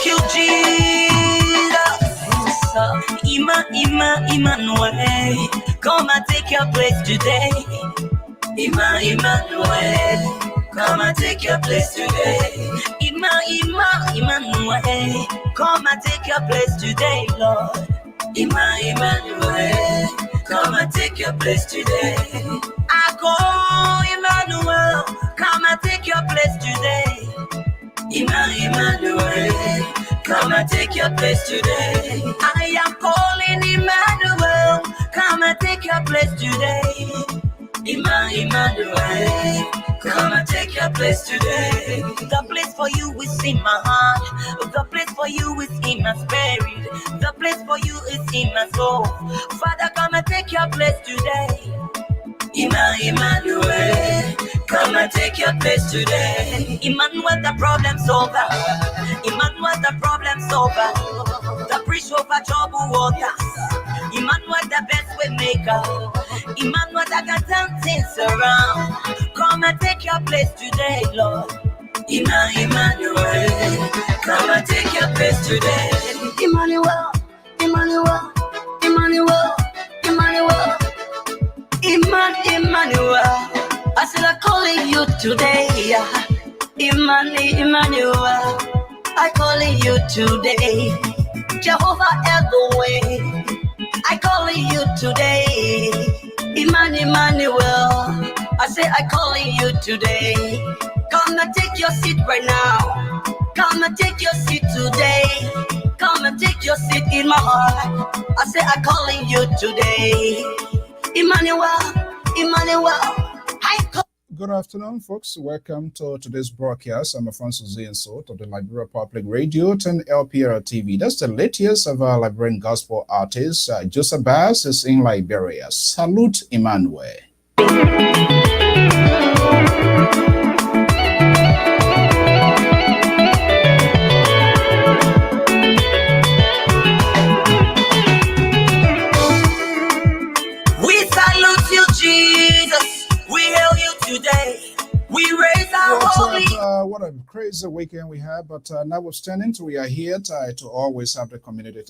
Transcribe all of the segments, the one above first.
you, Jesus. Emmanuel, come and take your place today. Emmanuel, come and take your place today. Emmanuel, come and take your place today, Lord. Emmanuel, come and take your place today. I call Emmanuel, come and take your place today. Emmanuel, come and take your place today. I am calling Emmanuel, come and take your place today. Emmanuel, come and take your place today. The place for you is in my heart. The place for you is in my spirit. The place for you is in my soul. Father, come and take your place today. Emmanuel, come and take your place today. Emmanuel, the problem solver. Emmanuel, the problem solver. The bridge over troubled waters. Emmanuel, the best way maker. Emmanuel, that can turn things around. Come and take your place today, Lord. Emmanuel, come and take your place today. Emmanuel, Emmanuel, Emmanuel, Emmanuel. Emmanuel, I said I'm calling you today. Emmanuel, I calling you today. Jehovah Elohim, I calling you today. Emmanuel, I say I calling you today. Come and take your seat right now. Come and take your seat today. Come and take your seat in my heart. I say I calling you today. Emmanuel, I call. Good afternoon, folks. Welcome to today's broadcast. I'm Alfonso Zienso of the Liberia Public Radio and LPR TV. That's the latest of our Liberian gospel artist. Joseph Bass is in Liberia. Salute Emmanuel. Jesus, we hail you today. We raise our holy. What a crazy weekend we had, but notwithstanding, we are here to always have the community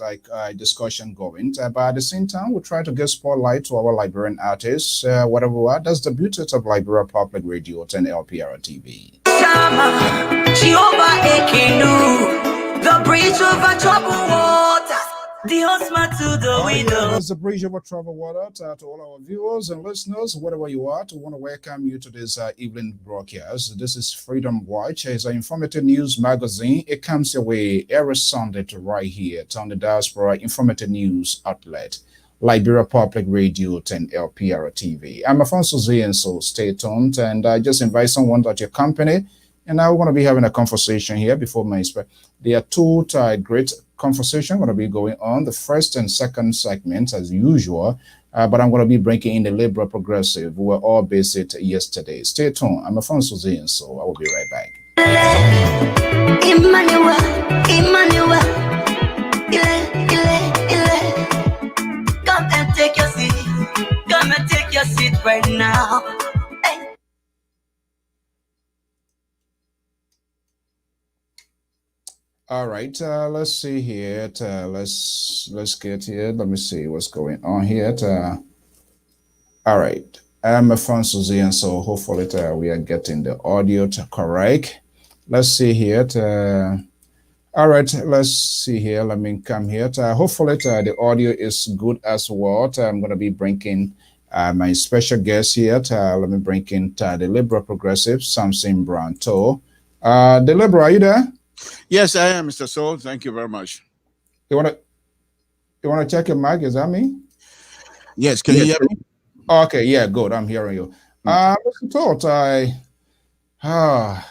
discussion going. But at the same time, we try to give spotlight to our Liberian artists, whatever we are. That's the beauty of Liberia Public Radio and LPR TV. Jehovah Ekinu, the bridge over troubled waters. The husband to the window. That's the bridge over troubled water. To all our viewers and listeners, wherever you are, we want to welcome you to this evening broadcast. This is Freedom Watch. It's an informative news magazine. It comes your way every Sunday to right here on the Diaspora Informative News Outlet, Liberia Public Radio and LPR TV. I'm Alfonso Zienso. Stay tuned, and I just invite someone to your company. And now we're going to be having a conversation here before my inspect. There are two great conversation going to be going on, the first and second segment as usual, but I'm going to be bringing in the liberal progressive. We were all based it yesterday. Stay tuned. I'm Alfonso Zian, so I will be right back. Emmanuel, come and take your seat. Come and take your seat right now. All right, let's see here. Let's get here. Let me see what's going on here. All right, I'm Alfonso Zian, so hopefully we are getting the audio correct. Let's see here. All right, let's see here. Let me come here. Hopefully the audio is good as well. I'm going to be bringing my special guest here. Let me bring in the liberal progressive, Samson Branto. The liberal, are you there? Yes, I am, Mr. Soul. Thank you very much. You want to check your mic? Is that me? Yes. Can you hear me? Okay. Yeah. Good. I'm hearing you. Mr. Todd,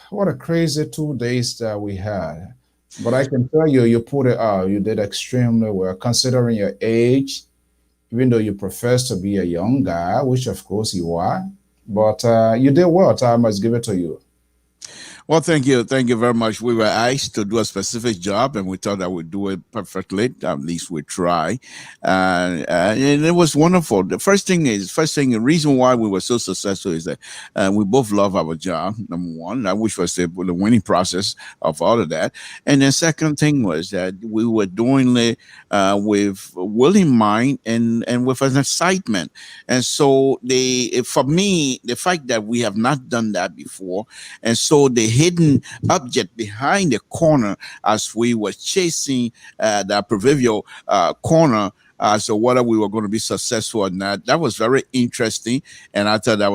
what a crazy 2 days that we had. But I can tell you, you put it out. You did extremely well, considering your age. Even though you profess to be a young guy, which of course you are, but you did well. I must give it to you. Well, thank you very much. We were asked to do a specific job, and we thought that we'd do it perfectly. At least we try, and it was wonderful. The reason why we were so successful is that we both love our job. Number one, which was the winning process of all of that, and the second thing was that we were doing it with willing mind and with an excitement. And so, for me, the fact that we have not done that before, and so the hidden object behind the corner as we were chasing that proverbial corner. So whether we were going to be successful or not, that was very interesting, and I thought that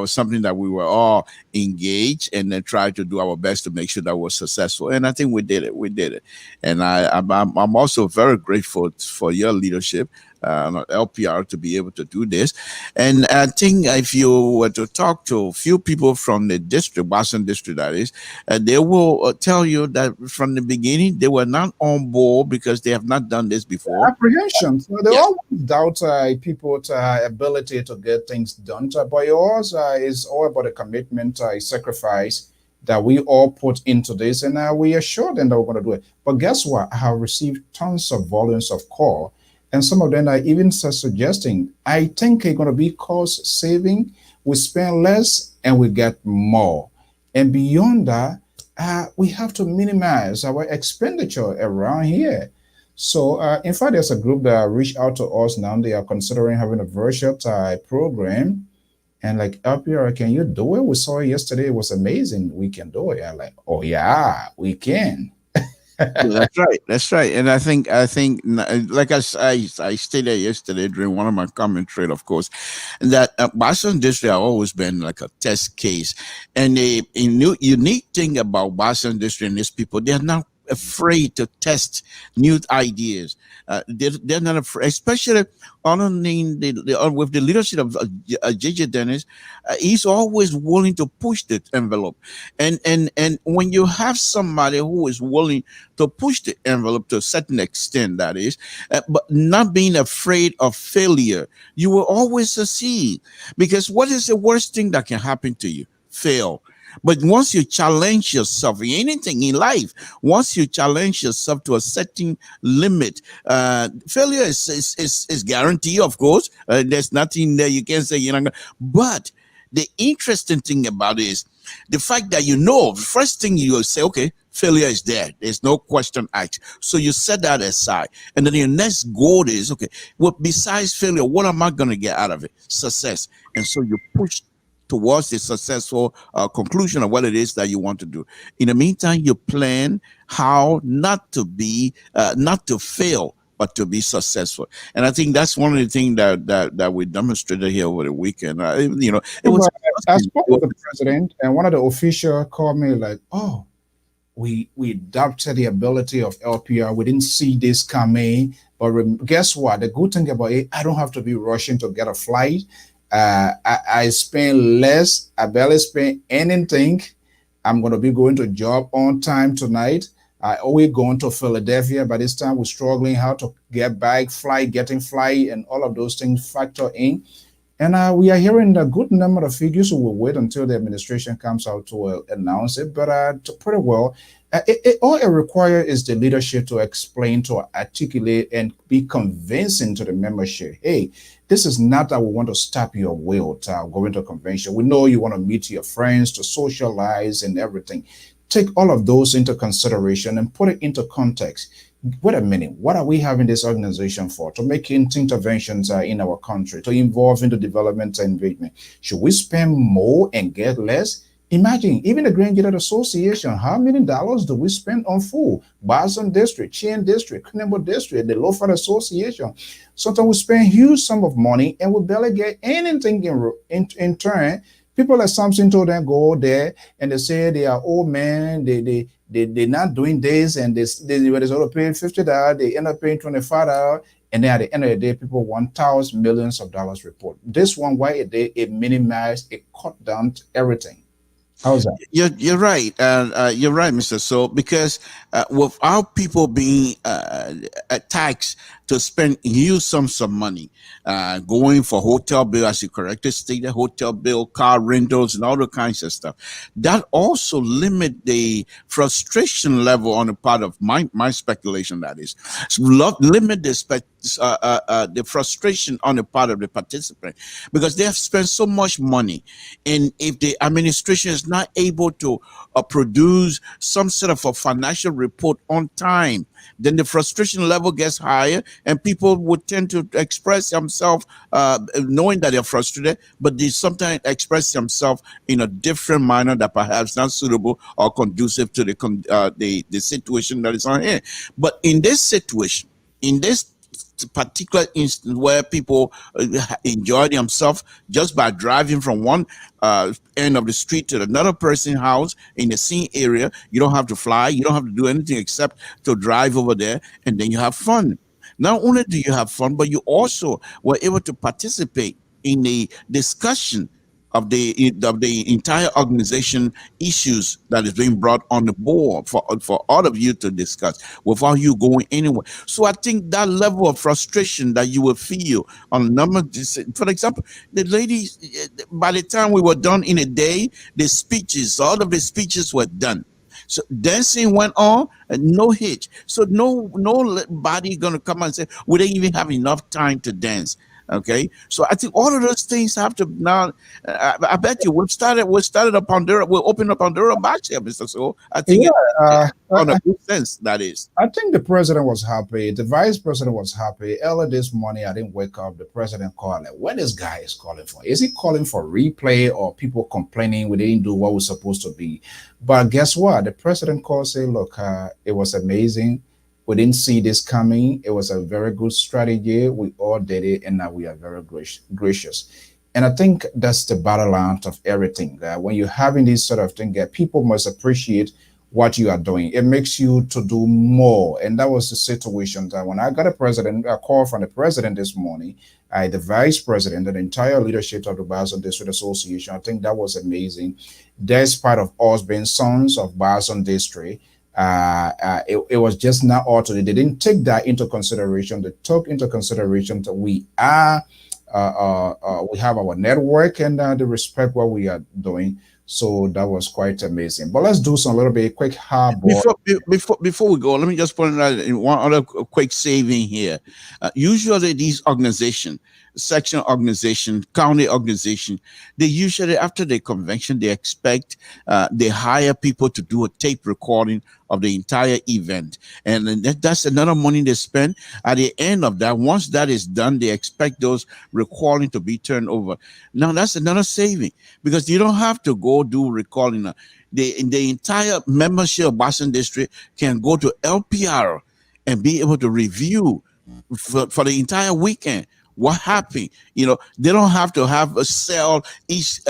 was something that we were all engaged and then tried to do our best to make sure that we were successful. And I think we did it. We did it, and I'm also very grateful for your leadership. LPR to be able to do this. And I think if you were to talk to a few people from the district, Boston district, that is, they will tell you that from the beginning they were not on board because they have not done this before. Apprehension. So they Yes. always doubt people's ability to get things done. But yours is all about a commitment, a sacrifice that we all put into this, and we are sure then that we're going to do it. But guess what? I have received tons of volumes of call, and some of them are even suggesting, I think it's going to be cost saving. We spend less and we get more. And beyond that, we have to minimize our expenditure around here. So, in fact, there's a group that reached out to us now. They are considering having a virtual type program. And like, LPR, can you do it? We saw it yesterday. It was amazing. We can do it. I'm like, oh, yeah, we can. That's right. That's right. And I think, like I stated yesterday during one of my commentary, of course, that Boston District have always been like a test case. And unique thing about Boston District and these people, they're not afraid to test new ideas. They're not afraid, especially with the leadership of JJ Dennis. He's always willing to push the envelope, and when you have somebody who is willing to push the envelope to a certain extent, that is, but not being afraid of failure, you will always succeed. Because what is the worst thing that can happen to you? Fail. But once you challenge yourself in anything in life, once you challenge yourself to a certain limit, failure is guaranteed, of course. There's nothing there you can say you're not gonna. But the interesting thing about it is the fact that the first thing you will say, okay, failure is there. There's no question asked. So you set that aside. And then your next goal is, okay, well, besides failure, what am I going to get out of it? Success. And so you push towards the successful conclusion of what it is that you want to do. In the meantime, you plan how not to fail, but to be successful. And I think that's one of the things that we demonstrated here over the weekend. It was. I spoke with the president, and one of the officials called me like, "Oh, we doubted the ability of LPR. We didn't see this coming. But guess what? The good thing about it, I don't have to be rushing to get a flight. I spend less. I barely spend anything. I'm going to be going to job on time tonight. I always going to Philadelphia. By this time, we're struggling how to get back, getting flight, and all of those things factor in. And we are hearing a good number of figures. So we'll wait until the administration comes out to announce it. But pretty well, all it requires is the leadership to explain, to articulate, and be convincing to the membership. Hey, this is not that we want to stop your will to going to convention. We know you want to meet your friends, to socialize and everything. Take all of those into consideration and put it into context. Wait a minute, what are we having this organization for? To make interventions in our country, to involve into development and engagement. Should we spend more and get less? Imagine, even the Grand Gate Association, how many dollars do we spend on food? Boston District, Chien District, Knembo District, the Low-Fat Association. Sometimes we spend huge sum of money and we barely get anything in turn. People like Samson told them go there and they say they are old men, they're not doing this, and they were to pay $50, they end up paying $25, and then at the end of the day, people want millions of dollars report. This one, why it minimized, it cut down to everything. How's that? You're right. You're right, Mr. So, because without people being taxed to spend huge sums of money, going for hotel bill, as you correctly stated, hotel bill, car rentals, and all the kinds of stuff, that also limit the frustration level on the part of my speculation. That is, limit the frustration on the part of the participant, because they have spent so much money, and if the administration is not able to produce some sort of a financial report on time, then the frustration level gets higher, and people would tend to express themselves, knowing that they're frustrated, but they sometimes express themselves in a different manner that perhaps not suitable or conducive to the situation that is on here. But in this situation, in this particular instance where people enjoy themselves just by driving from one end of the street to another person's house in the same area. You don't have to fly, you don't have to do anything except to drive over there, and then you have fun. Not only do you have fun, but you also were able to participate in the discussion of the entire organization issues that is being brought on the board for all of you to discuss without you going anywhere. So I think that level of frustration that you will feel on a number, for example, the ladies, by the time we were done in a day, the speeches, all of the speeches were done. So dancing went on, no hitch. So nobody gonna come and say we didn't even have enough time to dance. Okay, so I think all of those things have to now. I bet you we've started a Pandora. We'll open a Pandora box here, Mister. So I think Yeah, on a good sense that is. I think the president was happy. The vice president was happy. Early this morning, I didn't wake up. The president called. Like, what this guy is calling for? Is he calling for replay or people complaining we didn't do what was supposed to be? But guess what? The president called, say, look, it was amazing. We didn't see this coming. It was a very good strategy. We all did it, and now we are very gracious. And I think that's the battle line of everything. When you're having this sort of thing, people must appreciate what you are doing. It makes you to do more. And that was the situation that when I got a call from the president this morning, the vice president, and the entire leadership of the Boston District Association, I think that was amazing. Despite of us being sons of Boston District, it was just not utterly. They didn't take that into consideration. They took into consideration that we have our network and they respect what we are doing. So that was quite amazing. But let's do some little bit quick hard board. Before we go, let me just point out in one other quick saving here. Usually, these organizations, section organization, county organization, they usually after the convention they expect they hire people to do a tape recording of the entire event, and then that's another money they spend. At the end of that, once that is done, they expect those recording to be turned over. Now that's another saving because you don't have to go do recording. The entire membership of Boston District can go to LPR and be able to review for the entire weekend what happened. They don't have to have a sell each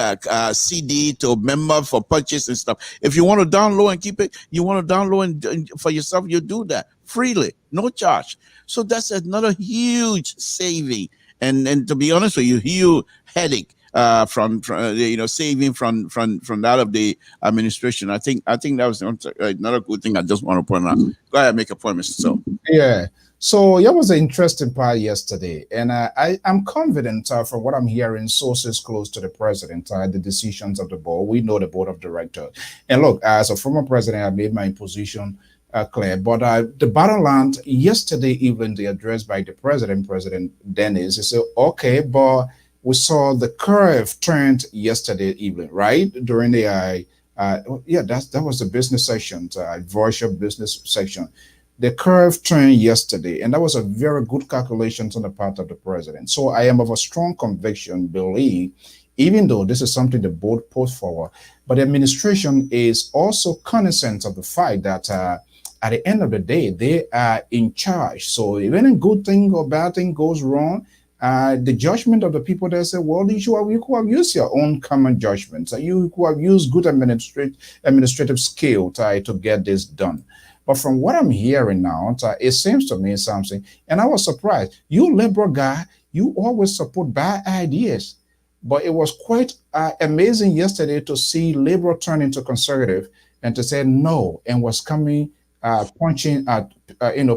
CD to a member for purchase and stuff. If you want to download and keep it, you want to download and for yourself, you do that freely, no charge. So that's another huge saving. And to be honest with you, huge headache from saving from that of the administration. I think that was another good thing I just want to point out. Go ahead, make a point, Mr. So. Yeah. So that was an interesting part yesterday, and I'm confident from what I'm hearing, sources close to the president, the decisions of the board. We know the board of directors, and look, as a former president, I made my position clear. But the bottom line yesterday evening, the address by the president, President Dennis, he said, "Okay, but we saw the curve turned yesterday evening, right during the that was the business section, virtual business section." The curve turned yesterday, and that was a very good calculation on the part of the president. So I am of a strong conviction, believe, even though this is something the board put forward, but the administration is also cognizant of the fact that at the end of the day, they are in charge. So even a good thing or bad thing goes wrong, the judgment of the people that say, well, you could have used your own common judgment. You could have used good administrative skill to get this done. But from what I'm hearing now, it seems to me something, and I was surprised. You liberal guy, you always support bad ideas. But it was quite amazing yesterday to see Liberal turn into conservative and to say no, and was coming punching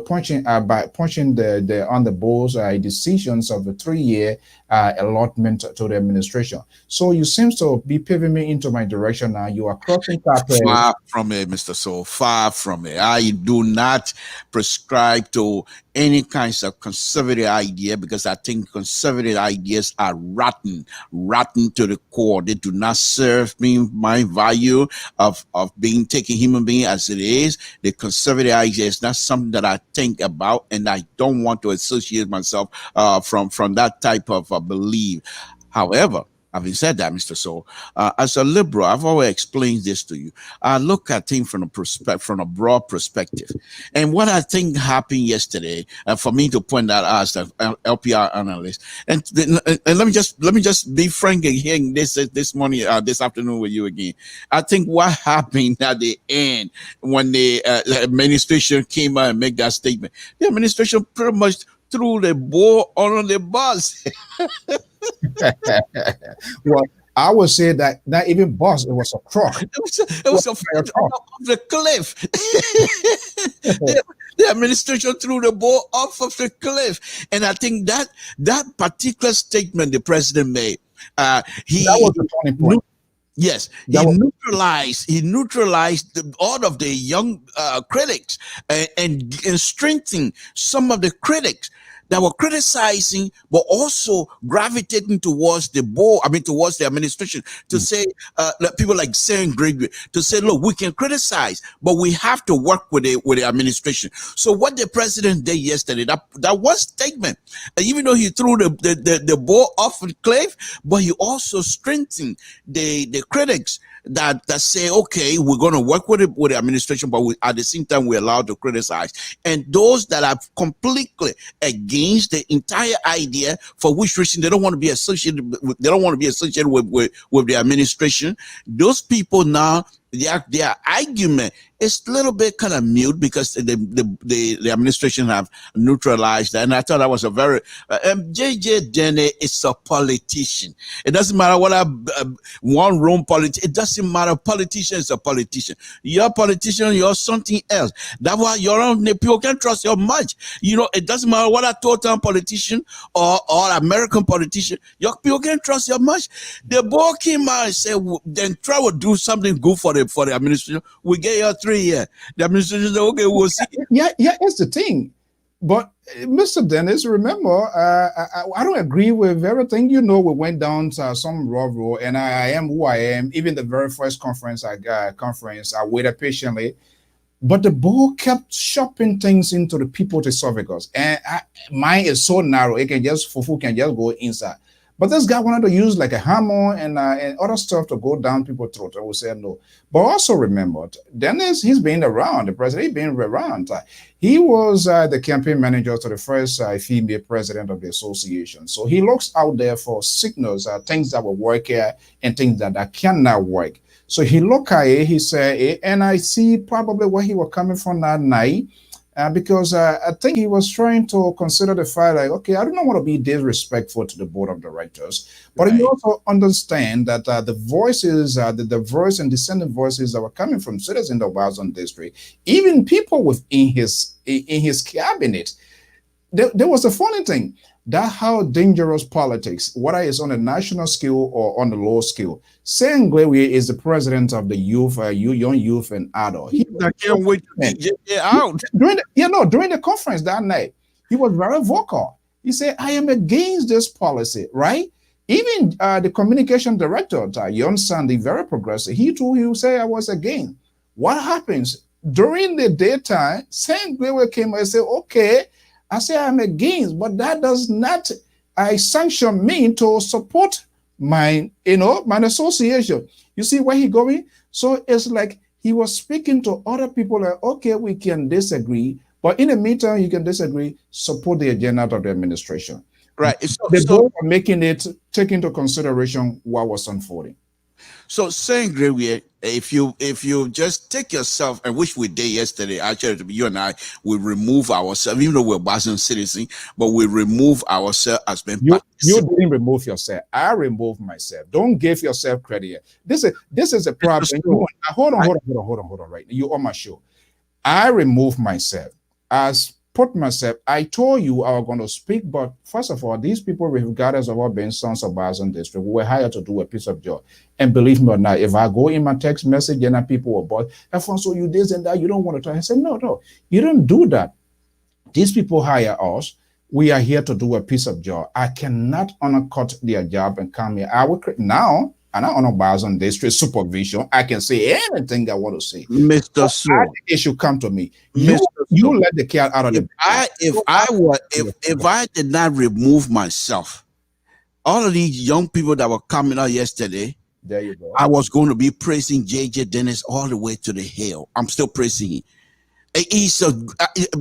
punching by punching the on the bulls decisions of the 3 year allotment to the administration. So you seem to be paving me into my direction now. You are crossing carpet. Far from it, Mr. Soul. Far from it. I do not prescribe to any kinds of conservative idea because I think conservative ideas are rotten to the core. They do not serve me my value of being taking human being as it is. The conservative idea is not something that I think about, and I don't want to associate myself from that type of belief. However, having said that, Mr. Soul, as a liberal, I've always explained this to you. I look at things from a broad perspective, and what I think happened yesterday, for me to point that out as an LPR analyst, and let me just be frank again this morning, this afternoon with you again. I think what happened at the end when the administration came out and made that statement, the administration pretty much threw the ball on the bus. Well, I would say that not even bus, it was a truck. It was a foot off the cliff. The administration threw the ball off of the cliff, and I think that particular statement the president made, that was the turning point. Yes, he neutralized all of the young critics and strengthened some of the critics that were criticizing, but also gravitating towards towards the administration to say, people like saying Gregory, to say, look, we can criticize, but we have to work with the administration. So what the president did yesterday, that one statement, even though he threw the ball off the cliff, but he also strengthened the critics that say, okay, we're going to work with the administration, but at the same time we're allowed to criticize. And those that are completely against the entire idea, for which reason they don't want to be associated with the administration, those people now, their argument is a little bit kind of mute because the administration have neutralized that. And I thought that was a very JJ Dene is a politician. It doesn't matter what one room politician. It doesn't matter. Politician is a politician. You're a politician. You're something else. That's why people can't trust you much. It doesn't matter what a total politician or American politician. People can't trust you much. The board came out and said, then try to do something good for the administration. We get your 3 years. The administration said, okay, we'll see. Yeah, it's the thing. But Mr. Dennis, remember, I don't agree with everything. We went down to some road, and I am who I am. Even the very first conference I waited patiently. But the board kept shopping things into the people to solve us. And mine is so narrow, Fufu can just go inside. But this guy wanted to use like a hammer and other stuff to go down people's throat. I would say no. But also remember, Dennis, he's been around. The president, he's been around. He was the campaign manager to the first female president of the association. So he looks out there for signals, things that will work here and things that cannot work. So he looked at it, he said, and I see probably where he was coming from that night. Because I think he was trying to consider the fact like, okay, I don't want to be disrespectful to the board of directors, but you also understand that the voices, the voice and dissenting voices that were coming from citizens of Wazon district, even people within his cabinet, there was a funny thing. That's how dangerous politics, whether it's on a national scale or on the low scale. Sengwewe is the president of the youth, young youth and adult. I can't wait to get out. During the conference that night, he was very vocal. He said, I am against this policy, right? Even the communication director, Yon Sandy, very progressive, he too, he would say I was against. What happens? During the daytime, Sengwewe came and said, okay, I say I'm against, but that does not sanction me to support my association. You see where he going? So it's like he was speaking to other people like, okay, we can disagree, but in the meantime, you can disagree, support the agenda of the administration. Right. They both are making it, take into consideration what was unfolding. So saying Gregory, if you just take yourself, and which we did yesterday, actually, you and I, we remove ourselves, even though we're Boston citizens, but we remove ourselves as being You participants. didn't remove yourself. I removed myself. Don't give yourself credit. This is a problem. Hold on. Right, you on my show. I removed myself. As put myself. I told you I was going to speak, but first of all, these people, regardless of what being sons of Boston District, were hired to do a piece of job. And believe me or not, if I go in my text message, then people will boy, Alfonso, you this and that, you don't want to talk. I said, no, you don't do that. These people hire us. We are here to do a piece of job. I cannot undercut their job and come here. I will now, and I'm on Boston District supervision. I can say anything I want to say. Mr. So it should come to me. You let the cat out of the bag. If I did not remove myself, all of these young people that were coming out yesterday, there you go. I was going to be praising JJ Dennis all the way to the hill. I'm still praising him.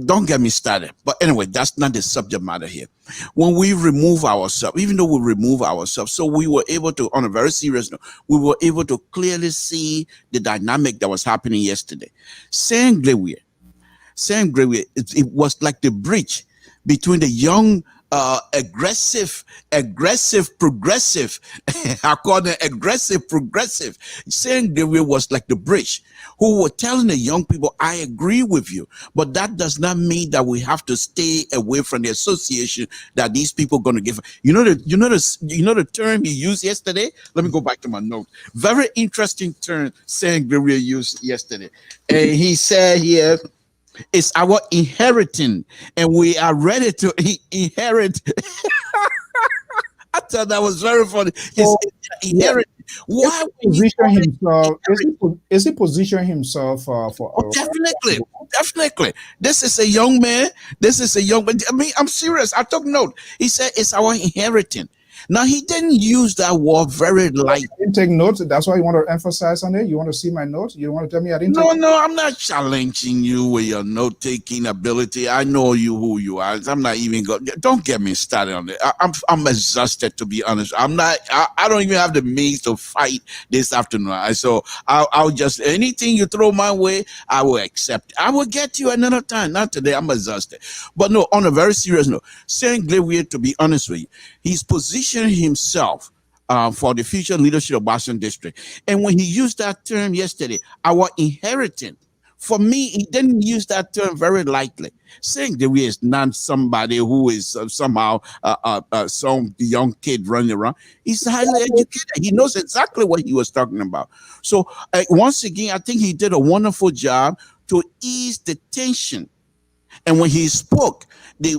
Don't get me started. But anyway, that's not the subject matter here. When we remove ourselves, even though we remove ourselves, so we were able to, on a very serious note, we were able to clearly see the dynamic that was happening yesterday. Saying Gregory, it was like the bridge between the young, aggressive, progressive. I call them aggressive, progressive. Saying Gregory was like the bridge who were telling the young people, I agree with you, but that does not mean that we have to stay away from the association that these people are going to give. You know the term he used yesterday? Let me go back to my note. Very interesting term saying Gregory used yesterday. And he said here, it's our inheritance, and we are ready to inherit. I thought that was very funny. Inherit. Why position himself? Is he positioning himself for? Definitely. This is a young man. I mean, I'm serious. I took note. He said it's our inheritance. Now, he didn't use that word very lightly. I didn't take notes. That's why you want to emphasize on it. You want to see my notes. You want to tell me I didn't. No, I'm not challenging you with your note-taking ability. I know you who you are. I'm not even going. Don't get me started on it. I'm exhausted, to be honest. I'm not. I don't even have the means to fight this afternoon. So I'll just anything you throw my way, I will accept. I will get you another time. Not today. I'm exhausted. But no, on a very serious note, saying Gregory, to be honest with you, he's positioned himself for the future leadership of Boston District. And when he used that term yesterday, our inheritance, for me, he didn't use that term very lightly. Saying that we is not somebody who is somehow some young kid running around. He's highly educated. He knows exactly what he was talking about. So once again, I think he did a wonderful job to ease the tension. And when he spoke, the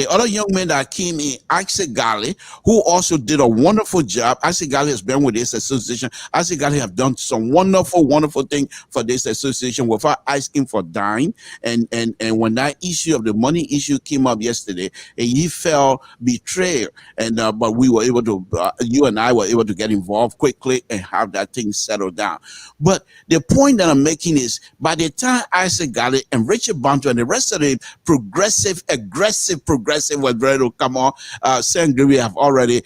other young man that came in, Isaac Gali, who also did a wonderful job. Isaac Gali has been with this association. Isaac Gali have done some wonderful thing for this association without asking for dime. And when that issue of the money issue came up yesterday, and he felt betrayed. And but we were able to, you and I were able to get involved quickly and have that thing settled down. But the point that I'm making is, by the time Isaac Gali and Richard Bantu and the rest of the aggressive was ready to come on, saying we have already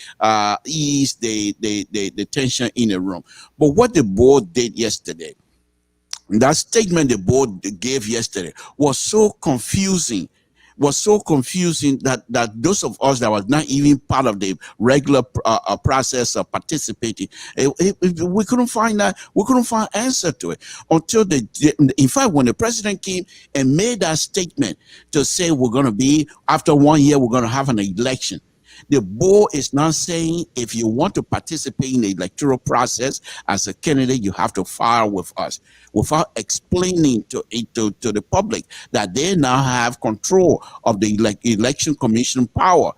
eased the tension in the room. But what the board did yesterday, that statement the board gave yesterday was so confusing. That those of us that was not even part of the regular process of participating, we couldn't find answer to it until in fact, when the president came and made that statement to say we're going to be, after 1 year, we're going to have an election. The board is not saying if you want to participate in the electoral process as a candidate, you have to file with us, without explaining to the public that they now have control of the election commission power.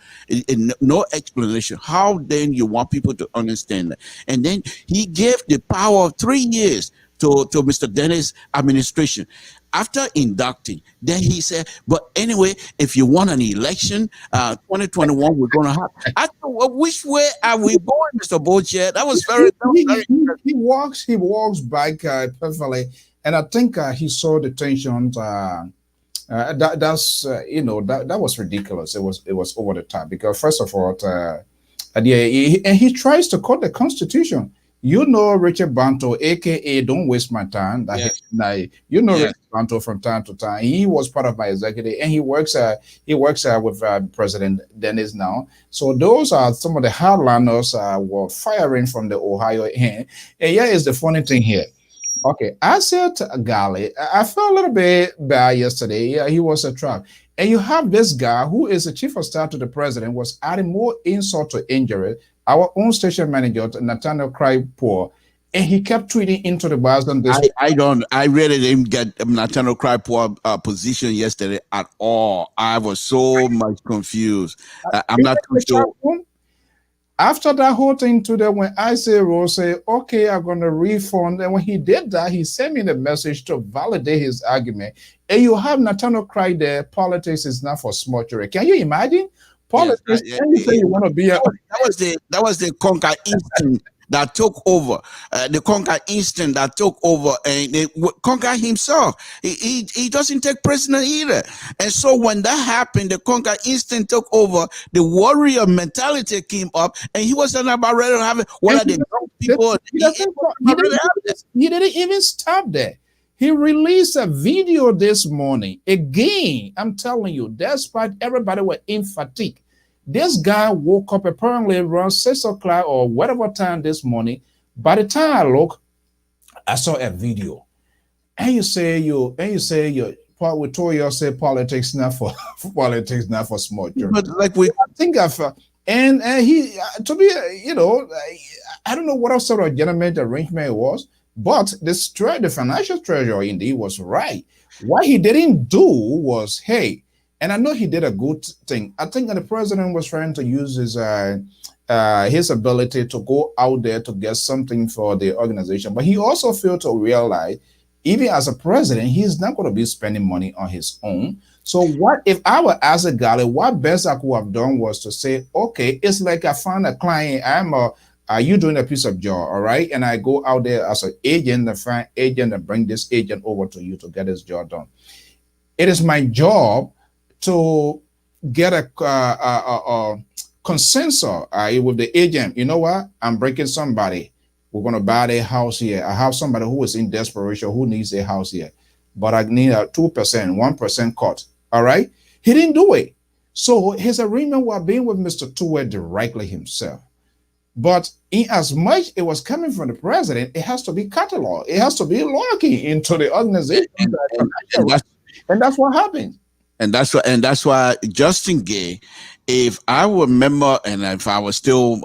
No explanation. How then you want people to understand that? And then he gave the power of 3 years to Mr. Dennis' administration. After inducting, then he said, but anyway, if you want an election, 2021, we're going to have. I thought, which way are we going, Mr. Boche? That was very. He walks back perfectly, and I think he saw the tension. That was ridiculous. It was over the top, because first of all, And yeah, and he tries to quote the Constitution. You know Richard Banto, aka Don't Waste My Time. Yes. You know Yes. Richard Banto from time to time. He was part of my executive, and he works with President Dennis now. So those are some of the hardliners were firing from the Ohio end. And yeah, is the funny thing here. Okay, I said to Gali, I felt a little bit bad yesterday. Yeah, he was a trap. And you have this guy who is the chief of staff to the president, was adding more insult to injury. Our own station manager, Nathaniel Crypoor, and he kept tweeting into the bars on this. I really didn't get Nathaniel Crypoor position yesterday at all. I was so much confused. I'm not too sure. After that whole thing today, when I say Rose say, okay, I'm gonna refund, and when he did that, he sent me the message to validate his argument. And you have Nathaniel Cry there, politics is not for smuttery. Can you imagine? Politics, Yes, you say you want to be a that was the conquer instinct that took over. The conquer instinct that took over, and conquer himself. He doesn't take prisoner either. And so when that happened, the conquer instinct took over. The warrior mentality came up, and he wasn't about ready to have it. What are the young people? He didn't even stop there. He released a video this morning. Again, I'm telling you, despite everybody were in fatigue, this guy woke up apparently around 6 o'clock or whatever time this morning. By the time I look, I saw a video. And you say we told you say politics not for politics not for small children. But like we think of and he to be I don't know what sort of gentleman arrangement it was. But the financial treasurer indeed was right. What he didn't do was, hey, and I know he did a good thing. I think that the president was trying to use his ability to go out there to get something for the organization. But he also failed to realize, even as a president, he's not going to be spending money on his own. So what if I were as a guy, what best I could have done was to say, okay, it's like I found a client. Are you doing a piece of job? All right. And I go out there as an agent, the find agent, and bring this agent over to you to get this job done. It is my job to get a consensus with the agent. You know what? I'm breaking somebody. We're going to buy a house here. I have somebody who is in desperation who needs a house here, but I need a 2%, 1% cut. All right. He didn't do it. So his agreement was being with Mr. Tuwe directly himself. But in as much it was coming from the president, it has to be cataloged. It has to be logged into the organization. And that's what happened. And that's why Justin Gay, if I remember, and if I was still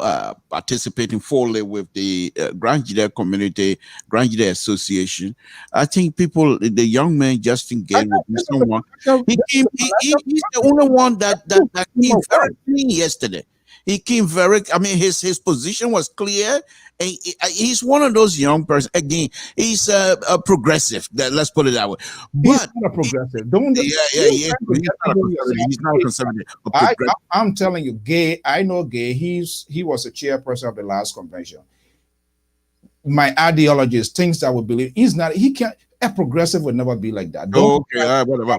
participating fully with the Grand Judea Community, Grand Judea Association, I think the young man Justin Gay would be someone. He's the only one that came very clean yesterday. He came his position was clear. And he's one of those young persons. Again, he's a progressive. Let's put it that way. But he's not a progressive. He's not a conservative. I'm telling you, Gay. I know Gay. He was a chairperson of the last convention. My ideology is things that I would believe. He can't. A progressive would never be like that.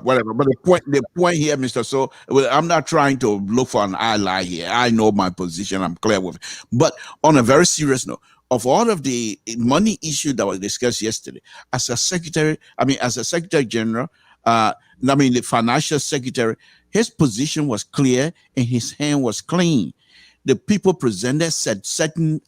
Whatever. But the point here, Mr. So, I'm not trying to look for an ally here. I know my position. I'm clear with it. But on a very serious note, of all of the money issue that was discussed yesterday, as a secretary general, the financial secretary, his position was clear and his hand was clean. The people presented said certain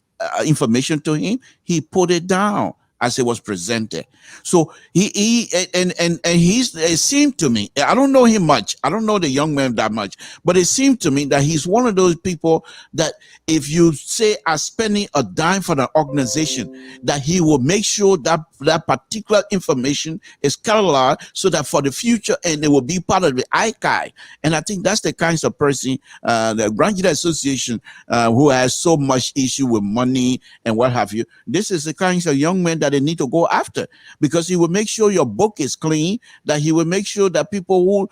information to him. He put it down as it was presented. So it seemed to me, I don't know him much. I don't know the young man that much, but it seemed to me that he's one of those people that if you say are spending a dime for the organization, that he will make sure that that particular information is cataloged so that for the future, and it will be part of the ICAI. And I think that's the kinds of person, the Grand Judea Association, who has so much issue with money and what have you. This is the kinds of young men that they need to go after, because he will make sure your book is clean, that he will make sure that people who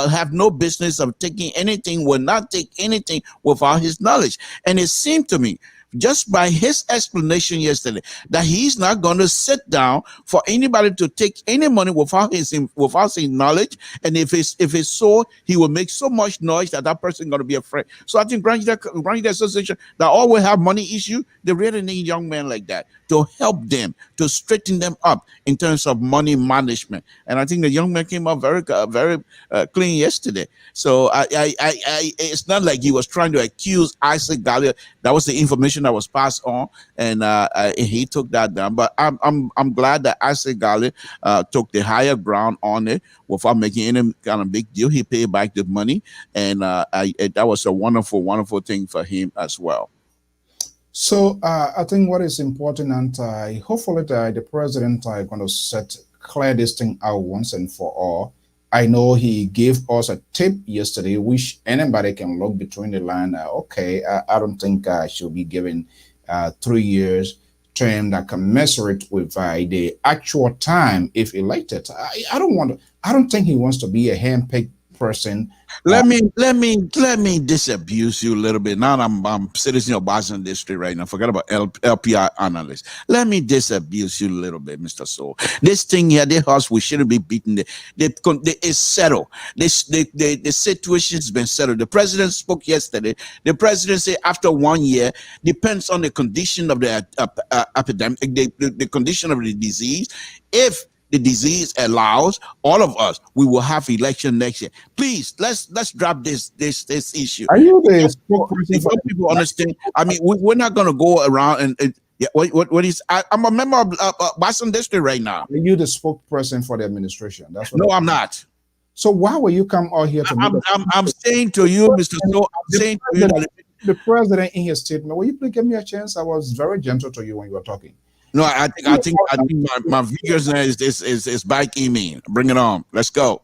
have no business of taking anything will not take anything without his knowledge. And it seemed to me just by his explanation yesterday, that he's not going to sit down for anybody to take any money without his knowledge. And if it's so, he will make so much noise that person going to be afraid. So I think granting the association that always have money issue, they really need young men like that to help them, to straighten them up in terms of money management. And I think the young man came up very clean yesterday. So it's not like he was trying to accuse Isaac Gallia. That was the information that was passed on, and he took that down. But I'm glad that Isaac Gallia took the higher ground on it without making any kind of big deal. He paid back the money, and that was a wonderful thing for him as well. So I think what is important, and hopefully the president is going to clear this thing out once and for all. I know he gave us a tip yesterday, which anybody can look between the line. Okay, I don't think I should be given 3 years term that commensurate with the actual time if elected. I don't think he wants to be a handpicked person. Let me disabuse you a little bit. Now I'm citizen of Boston District right now. Forget about LPI analyst. Let me disabuse you a little bit, Mr. Soul. This thing here, the house, we shouldn't be beaten. It's settled. The situation's been settled. The president spoke yesterday. The president said after 1 year, depends on the condition of the epidemic, the condition of the disease. If the disease allows all of us, we will have election next year. Please, let's drop this issue. Are you the spokesperson for people understand? I mean, we're not going to go around and yeah, what is? I'm a member of Boston District right now. Are you the spokesperson for the administration? That's what. No, I'm not. So why will you come out here to? I'm saying to you, Mr. So, I'm saying to you that the president in his statement. Will you please give me a chance? I was very gentle to you when you were talking. No, I think my videos is biking me. Bring it on. Let's go.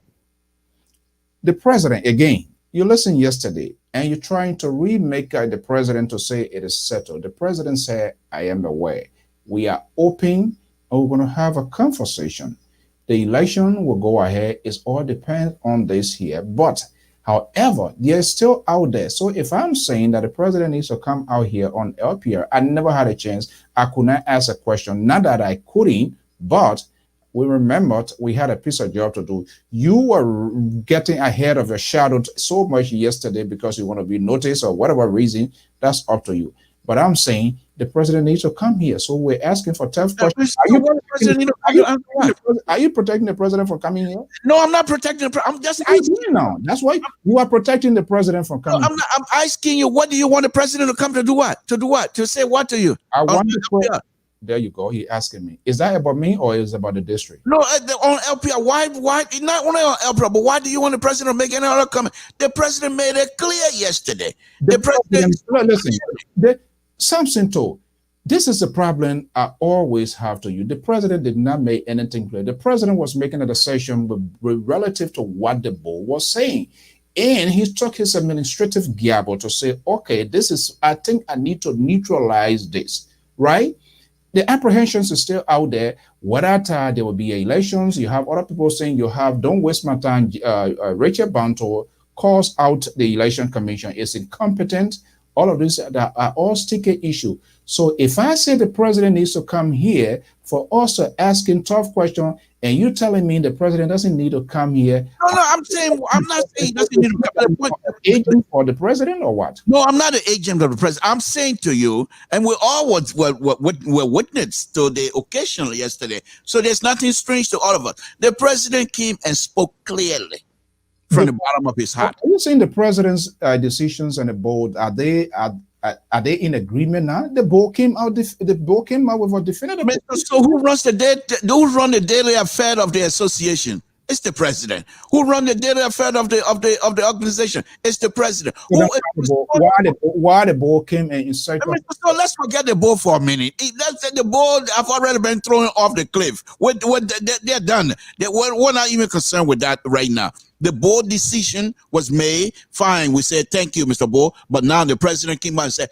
The president, again, you listened yesterday and you're trying to remake the president to say it is settled. The president said, I am aware. We are open and we're going to have a conversation. The election will go ahead. It all depends on this here. But however, they're still out there. So if I'm saying that the president needs to come out here on LPR, I never had a chance. I could not ask a question. Not that I couldn't, but we remembered we had a piece of job to do. You were getting ahead of your shadow so much yesterday because you want to be noticed or whatever reason. That's up to you. But I'm saying the president needs to come here. So we're asking for tough questions. Are you protecting the president from coming here? No, I'm not protecting the president. I'm just asking now. That's why you are protecting the president from coming. No, I'm asking you, what do you want the president to come to do what? To do what? To say what to you? I want the There you go. He asking me. Is that about me or is it about the district? No, on LPR. Why? Not only on LPR, but why do you want the president to make any other comment? The president made it clear yesterday. The president. Listen, Samson told, this is the problem I always have to you. The president did not make anything clear. The president was making a decision relative to what the board was saying. And he took his administrative gabble to say, okay, I think I need to neutralize this, right? The apprehensions is still out there. Whether there will be elections, you have other people saying don't waste my time. Rachel Banto calls out the election commission. It's incompetent. All of these that are all sticky issue. So if I say the president needs to come here for us to ask him tough questions, and you telling me the president doesn't need to come here. No, I'm not saying he doesn't need to come. Agent for the president or what? No, I'm not an agent of the president. I'm saying to you, and we all were witness to the occasion yesterday. So there's nothing strange to all of us. The president came and spoke clearly from the bottom of his heart. Are you saying the president's decisions and the board are they in agreement now? The board came out. The board came out with a definitive. So who runs the daily affair of the association? It's the president. Who run the daily affair of the organization? It's the president. Why the board came and so let's forget the board for a minute. The board have already been thrown off the cliff. They're done. We're not even concerned with that right now. The board decision was made. Fine. We said, thank you, Mr. Board. But now the president came out and said,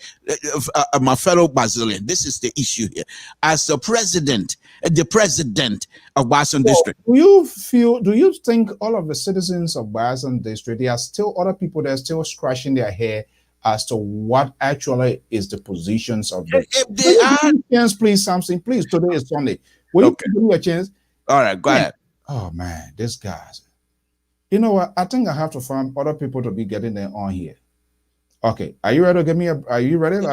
my fellow Brazilian, this is the issue here. As the president of Boston District. Do you think all of the citizens of Boston District, there are still other people that are still scratching their hair as to what actually is the positions of the. If they are, chance, please, something, please. Today is Sunday. Will okay, you give me a chance? all right, go ahead. Oh man, this guys. You know what? I think I have to find other people to be getting them on here. Okay, are you ready to give me a? Are you ready?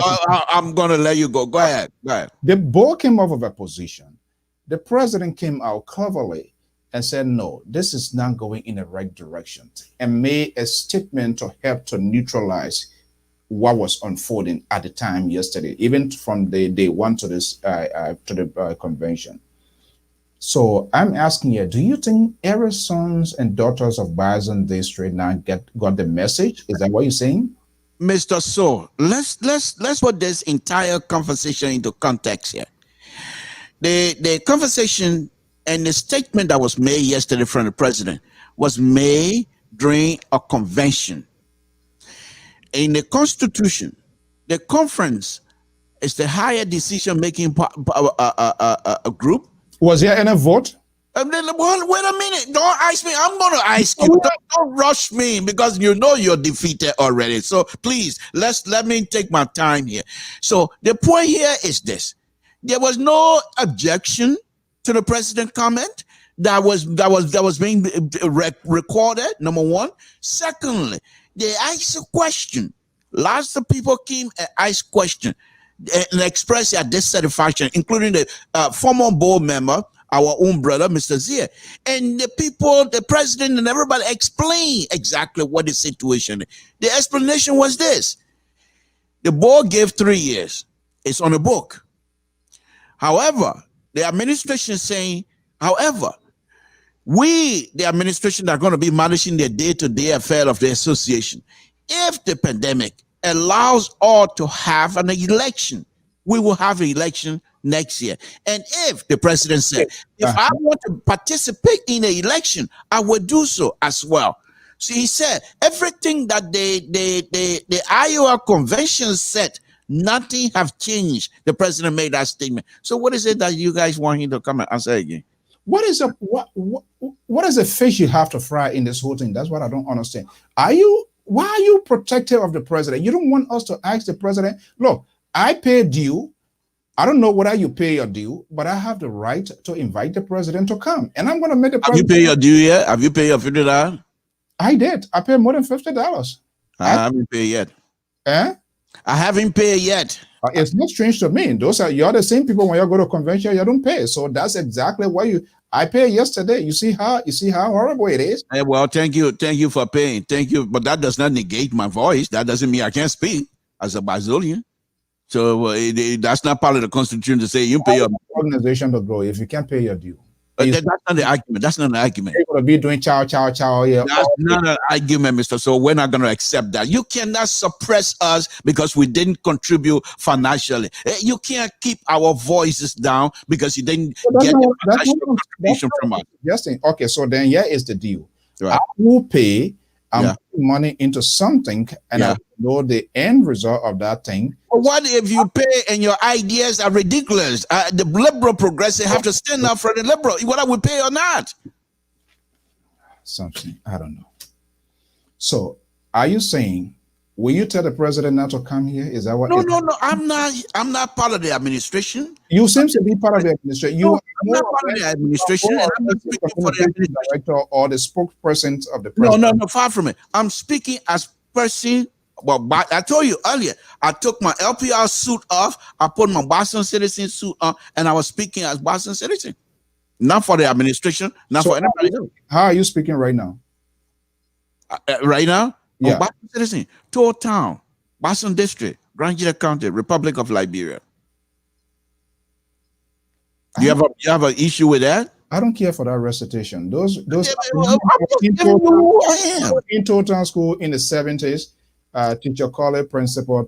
I'm gonna let you go. Go ahead. Go ahead. The ball came off of a position. The president came out cleverly and said, no, this is not going in the right direction, and made a statement to help to neutralize what was unfolding at the time yesterday, even from the day one to this to the convention. So I'm asking you, do you think every sons and daughters of Bison District now got the message? Is that what you're saying? Mr. So, let's put this entire conversation into context here. The conversation and the statement that was made yesterday from the president was made during a convention. In the Constitution, the conference is the higher decision-making group. Was there any vote? Wait a minute. Don't ask me. I'm going to ask you. Don't rush me because you know you're defeated already. So please, let me take my time here. So the point here is this. There was no objection to the president comment that was being recorded, number one. Secondly, they asked a question. Lots of people came and asked question and expressed their dissatisfaction, including the former board member, our own brother, Mr. Zia. And the people, the president and everybody explained exactly what the situation is. The explanation was this. The board gave 3 years. It's on the book. However, the administration is saying, however, we, the administration, are going to be managing the day-to-day affair of the association. If the pandemic allows all to have an election, we will have an election next year. And if the president said, if I want to participate in the election, I will do so as well. So he said, everything that the Iowa convention said, nothing have changed. The president made that statement. So what is it that you guys want him to come and answer again? What is the fish you have to fry in this whole thing? That's what I don't understand. Why are you protective of the president? You don't want us to ask the president, look, I pay due. I don't know whether you pay your due, but I have the right to invite the president to come. And I'm going to make the president. Have you paid your due yet? Have you paid your $50? I did. I paid more than $50. I haven't paid yet. Eh? I haven't paid yet. It's not strange to me. You're the same people when you go to convention, you don't pay. So that's exactly why I paid yesterday. You see how horrible it is? Hey, well, thank you for paying. Thank you. But that does not negate my voice. That doesn't mean I can't speak as a Brazilian. So that's not part of the Constitution to say you pay your organization to grow if you can't pay your due. That's not the argument. That's not an argument. You're going to be doing chow. Yeah. That's not an argument, Mr. So we're not going to accept that. You cannot suppress us because we didn't contribute financially. You can't keep our voices down because you didn't get the financial contribution from us. Yes. Okay. So then here is the deal. Right. I will pay. I'm putting money into something, and I know the end result of that thing. But what if you pay and your ideas are ridiculous? The liberal progressive have to stand up for the liberal, whether we pay or not. Something, I don't know. So, are you saying, will you tell the president not to come here? Is that what? No. I'm not part of the administration. You seem to be part of the administration. I'm not part of the administration. And I'm not speaking for the administration director or the spokesperson of the president. No, far from it. I'm speaking as person. Well, I told you earlier, I took my LPR suit off, I put my Boston citizen suit on, and I was speaking as Boston citizen. Not for the administration, not for anybody else. How are you speaking right now? Right now? Yeah. Boston citizen, Tour Town, Boston District, Grangita County, Republic of Liberia. You have an issue with that? I don't care for that recitation. Those in Total School in the 70s. Teacher College, principal.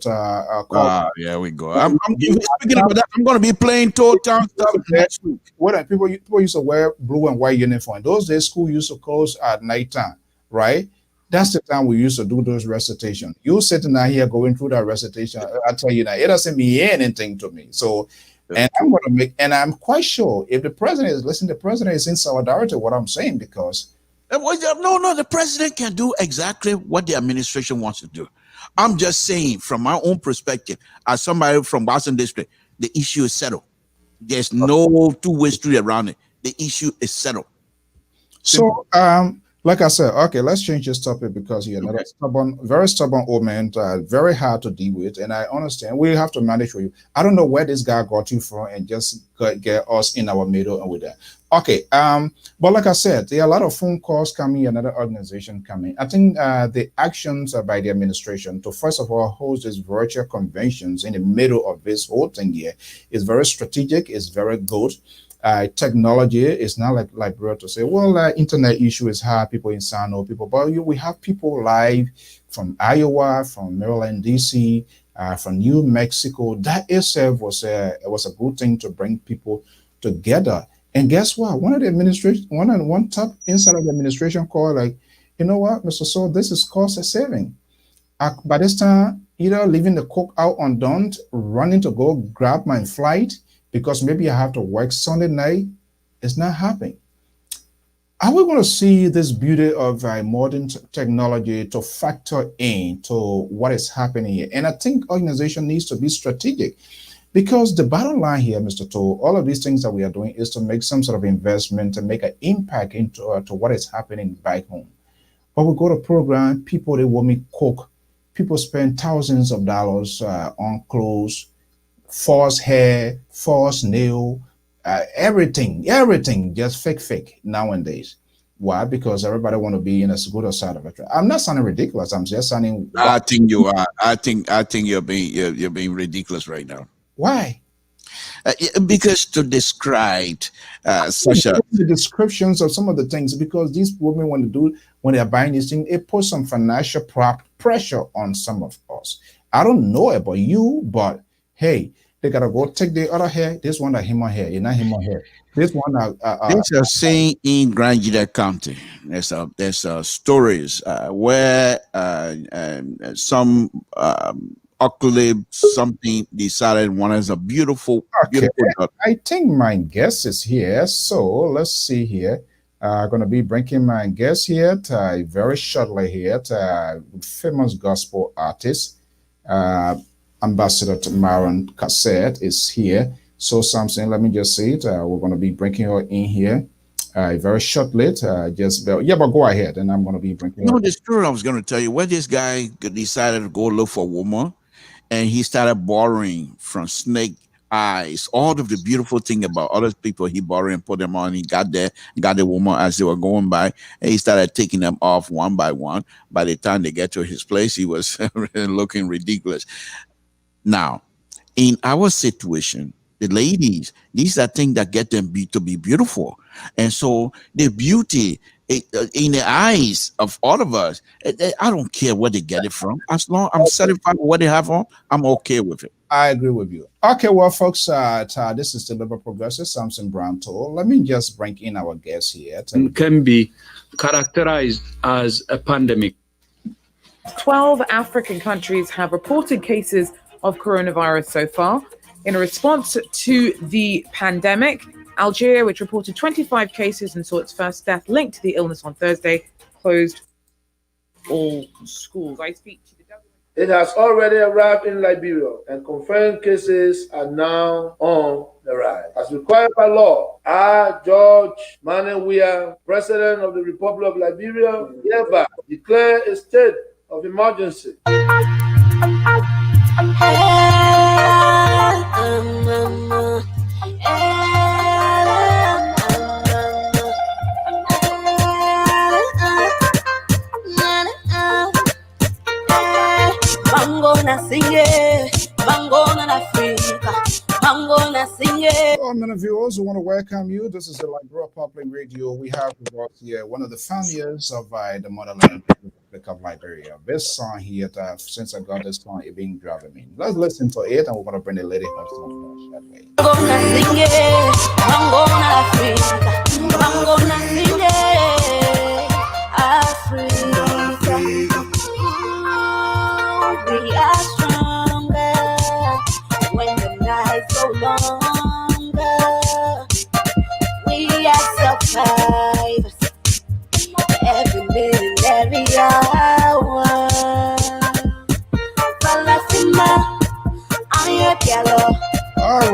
Yeah, we go. I'm speaking about that. I'm going to be playing total stuff next week. People used to wear blue and white uniform. Those days, school used to close at nighttime, right? That's the time we used to do those recitations. You sitting down here going through that recitation, I tell you that it doesn't mean anything to me. So, and I'm quite sure if the president is listening, the president is in solidarity with what I'm saying, because No, the president can do exactly what the administration wants to do. I'm just saying, from my own perspective, as somebody from Boston District, the issue is settled. There's no two-way street around it. The issue is settled. So, like I said, okay, let's change this topic because you're another stubborn, very stubborn old man, very hard to deal with. And I understand we have to manage with you. I don't know where this guy got you from and just get us in our middle and with that. Okay, but like I said, there are a lot of phone calls coming, another organization coming. I think the actions by the administration to first of all host these virtual conventions in the middle of this whole thing here is very strategic, is very good. Technology is not like bro to say, well, internet issue is hard, people in Sano, people, but we have people live from Iowa, from Maryland, DC, from New Mexico. That itself was a good thing to bring people together. And guess what? One of the administration, one top inside of the administration called like, you know what, Mr. So this is cost saving. By this time, either leaving the cook out undone, running to go grab my flight because maybe I have to work Sunday night. It's not happening. Are we going to see this beauty of modern technology to factor into what is happening here? And I think organization needs to be strategic. Because the bottom line here, Mr. Toll, all of these things that we are doing is to make some sort of investment and make an impact into to what is happening back home. But we go to program, people, they want me cook. People spend thousands of dollars on clothes, false hair, false nail, everything, just fake nowadays. Why? Because everybody want to be in as good a side of it. I'm not sounding ridiculous. I'm just sounding. I think you are. I think you're being ridiculous right now. Why? Because to describe such a the descriptions of some of the things, because these women when they are buying these things, it puts some financial pressure on some of us. I don't know about you, but hey, they gotta go take the other hair. This one that him on hair, you're not him on hair. This one there's a saying in Grand Gila County. There's stories where some ugly something decided one is a beautiful, beautiful daughter. I think my guest is here. So let's see here. Gonna be bringing my guest here very shortly here. Famous gospel artist, Ambassador MARRON Cassette is here. So something, let me just say it. We're gonna be bringing her in here. Very shortly, but go ahead, and I'm gonna be bringing. You know the story I was gonna tell you. Where this guy decided to go look for a woman, and he started borrowing from Snake Eyes all of the beautiful thing about other people. He borrowed and put them on. He got the woman as they were going by, and he started taking them off one by one. By the time they get to his place, he was looking ridiculous. Now, in our situation, the ladies, these are things that get them to be beautiful. And so the beauty in the eyes of all of us, I don't care where they get it from. As long I'm satisfied with what they have on, I'm okay with it. I agree with you. Okay, well, folks, this is the Liberal Progressive Samson Brown Toll. Let me just bring in our guest here. Can be characterized as a pandemic. 12 African countries have reported cases of coronavirus so far. In response to the pandemic, Algeria, which reported 25 cases and saw its first death linked to the illness on Thursday, closed all schools. I speak to the government. It has already arrived in Liberia, and confirmed cases are now on the rise. As required by law, I, George Manewia, President of the Republic of Liberia, hereby declare a state of emergency. Well, many viewers, we want to welcome you. This is the Liberal Public Radio. We have with us here one of the founders of the Motherland Republic of Liberia. This song here, since I got this song, it being driving me. Let's listen to it, and we're going to bring the lady up to that way. I'm gonna sing it. I'm gonna Africa. I'm gonna sing it. Africa. We are stronger when the nights go longer. We are survivors.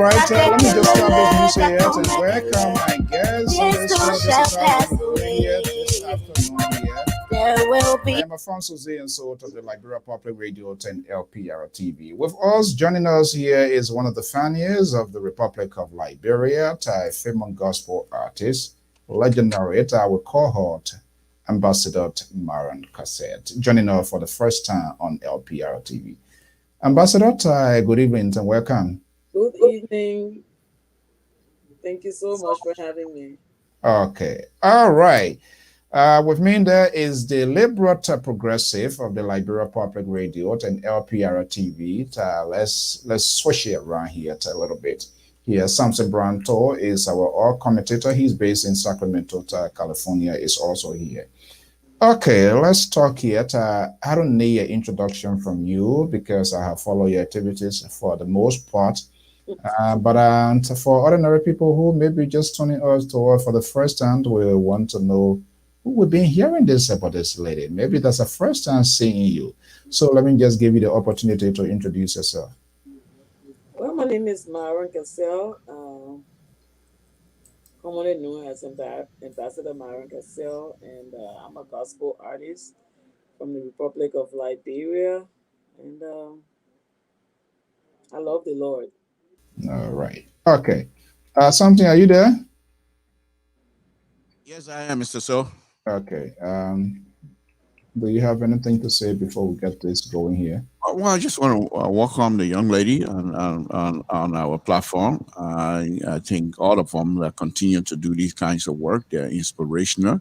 right, let me just start this music here and welcome my guests on this show. This is how we're doing here this afternoon here. There will I be am Afonso Z and so of the Liberia Public Radio 10 LPR TV. With us, joining us here is one of the founders of the Republic of Liberia, famous gospel artist, legendary our cohort, Ambassador MARRON Cassette, joining us for the first time on LPR TV. Ambassador, good evening and welcome. Good evening. Thank you so much for having me. Okay, all right. With me there is the liberal progressive of the Liberia Public Radio and LPR TV. Let's switch it around here a little bit. Here, Samson Branto is our all commentator. He's based in Sacramento, California. Is also here. Okay, let's talk here. I don't need an introduction from you because I have followed your activities for the most part. But for ordinary people who may be just tuning us to for the first time, we want to know who we've been hearing this about this lady. Maybe that's the first time seeing you. So let me just give you the opportunity to introduce yourself. Well, my name is MARRON CASSELL, commonly known as Ambassador MARRON CASSELL, and I'm a gospel artist from the Republic of Liberia, and I love the Lord. All right. Okay. Something, are you there? Yes, I am, Mr. So. Okay. Do you have anything to say before we get this going here? Well, I just want to welcome the young lady on our platform. I think all of them that continue to do these kinds of work, they're inspirational,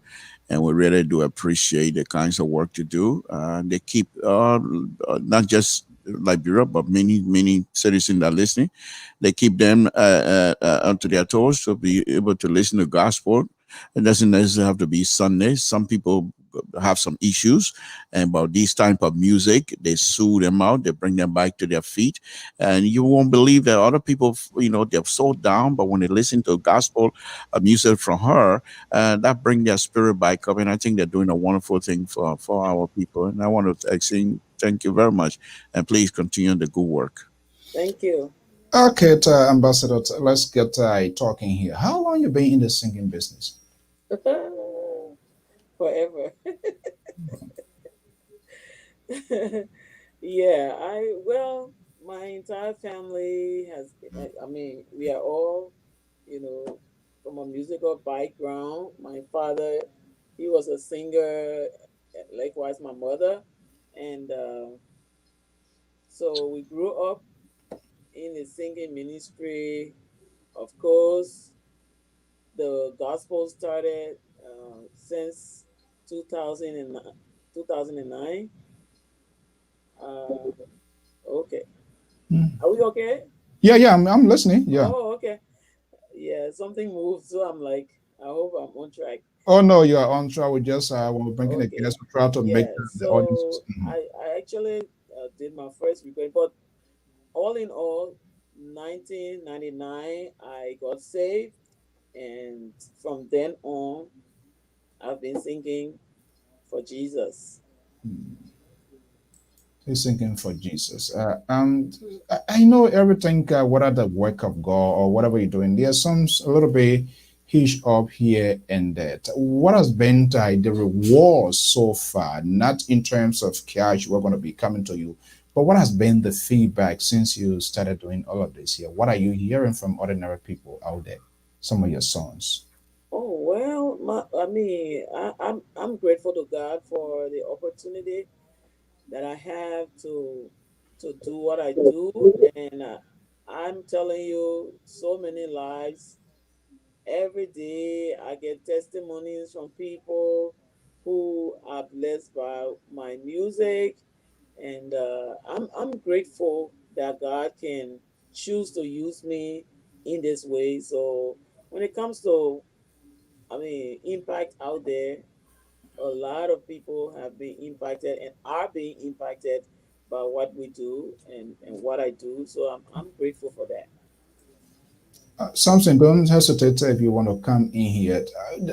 and we really do appreciate the kinds of work to do. They keep not just Liberia, but many citizens that are listening. They keep them onto their toes to be able to listen to gospel. It doesn't necessarily have to be Sunday. Some people have some issues, and about this type of music, they soothe them out, they bring them back to their feet, and you won't believe that other people, they're so down, but when they listen to gospel music from her, that bring their spirit back up, and I think they're doing a wonderful thing for our people, and I want to say thank you very much, and please continue the good work. Thank you. Okay, Ambassador, let's get talking here. How long you been in the singing business? Forever. Yeah, my entire family we are all, from a musical background. My father, he was a singer, likewise my mother. And so we grew up in the singing ministry. Of course, the gospel started since 2009. Okay. Are we okay? Yeah, I'm listening. Yeah. Oh, okay. Yeah, something moved, so I'm like, I hope I'm on track. Oh no, you are on track. We just we're bringing the guests to try to make the audience. I actually did my first recording, but all in all, 1999, I got saved, and from then on, I've been singing for Jesus. He's singing for Jesus. I know everything, whether the work of God or whatever you're doing, there's a little bit hitch up here and that. What has been the reward so far? Not in terms of cash, we're going to be coming to you, but what has been the feedback since you started doing all of this here? What are you hearing from ordinary people out there? Some of your songs. Oh well, I'm grateful to God for the opportunity that I have to do what I do, and I'm telling you, so many lives every day. I get testimonies from people who are blessed by my music, and I'm grateful that God can choose to use me in this way. So when it comes to impact out there, a lot of people have been impacted and are being impacted by what we do and what I do. So I'm grateful for that. Something, don't hesitate if you want to come in here.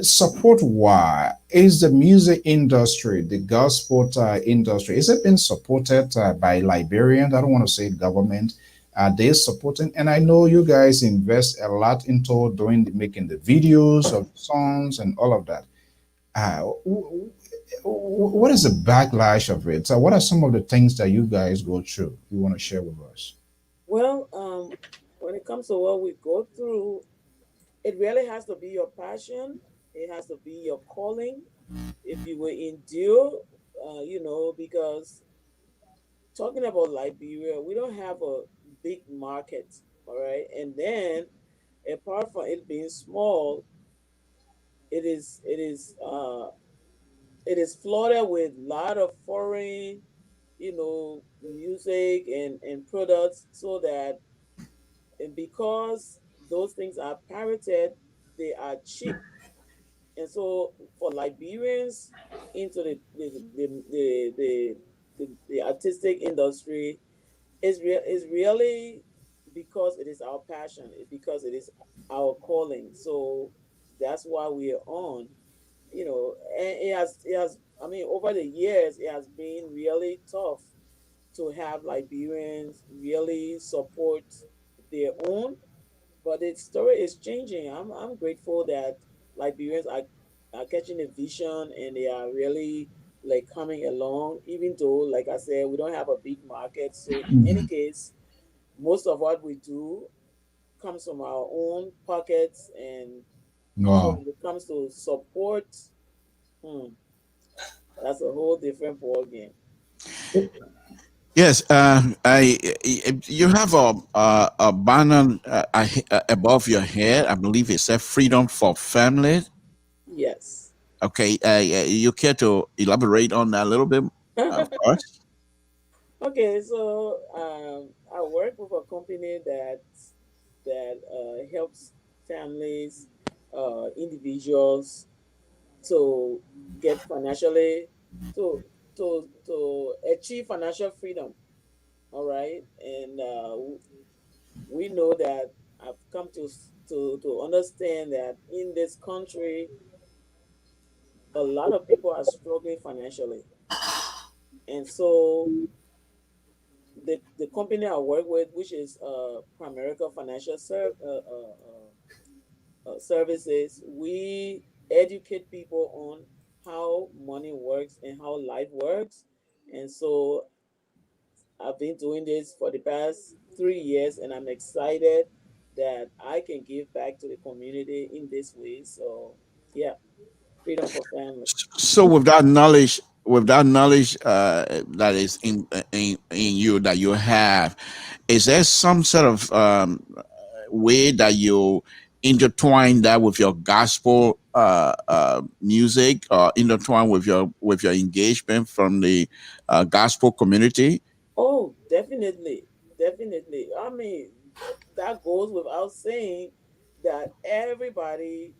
Support why is the music industry, the gospel industry, is it being supported by Liberians? I don't want to say government, Are they supporting? And I know you guys invest a lot into making the videos of songs and all of that. What is the backlash of it? So what are some of the things that you guys go through? You want to share with us? Well, when it comes to what we go through, it really has to be your passion. It has to be your calling. If you will endure, because talking about Liberia, we don't have a big market, all right. And then, apart from it being small, it is it is uh it is flooded with a lot of foreign, music and products, so that, and because those things are pirated, they are cheap. And so for Liberians into the artistic industry, is really because it is our passion, because it is our calling. So that's why we are on. And it has, I mean, over the years, it has been really tough to have Liberians really support their own, but the story is changing. I'm grateful that Liberians are catching a vision, and they are really like coming along, even though, like I said, we don't have a big market. So in any Mhm. case, most of what we do comes from our own pockets. And Wow. when it comes to support, hmm, that's a whole different ball game. Yes, you have a banner above your head. I believe it says "Freedom for Family." Yes. Okay, you care to elaborate on that a little bit for us? Okay, so I work with a company that helps families, individuals to get financially, to to achieve financial freedom. All right, and we know that I've come to understand that in this country, a lot of people are struggling financially, and so the company I work with, which is Primerica Financial Services, we educate people on how money works and how life works. And so I've been doing this for the past 3 years, and I'm excited that I can give back to the community in this way. So, yeah, freedom for family. So with that knowledge that is in you that you have, is there some sort of way that you intertwine that with your gospel music, or intertwine with your engagement from the gospel community? Oh, definitely. Definitely. I mean, that goes without saying that everybody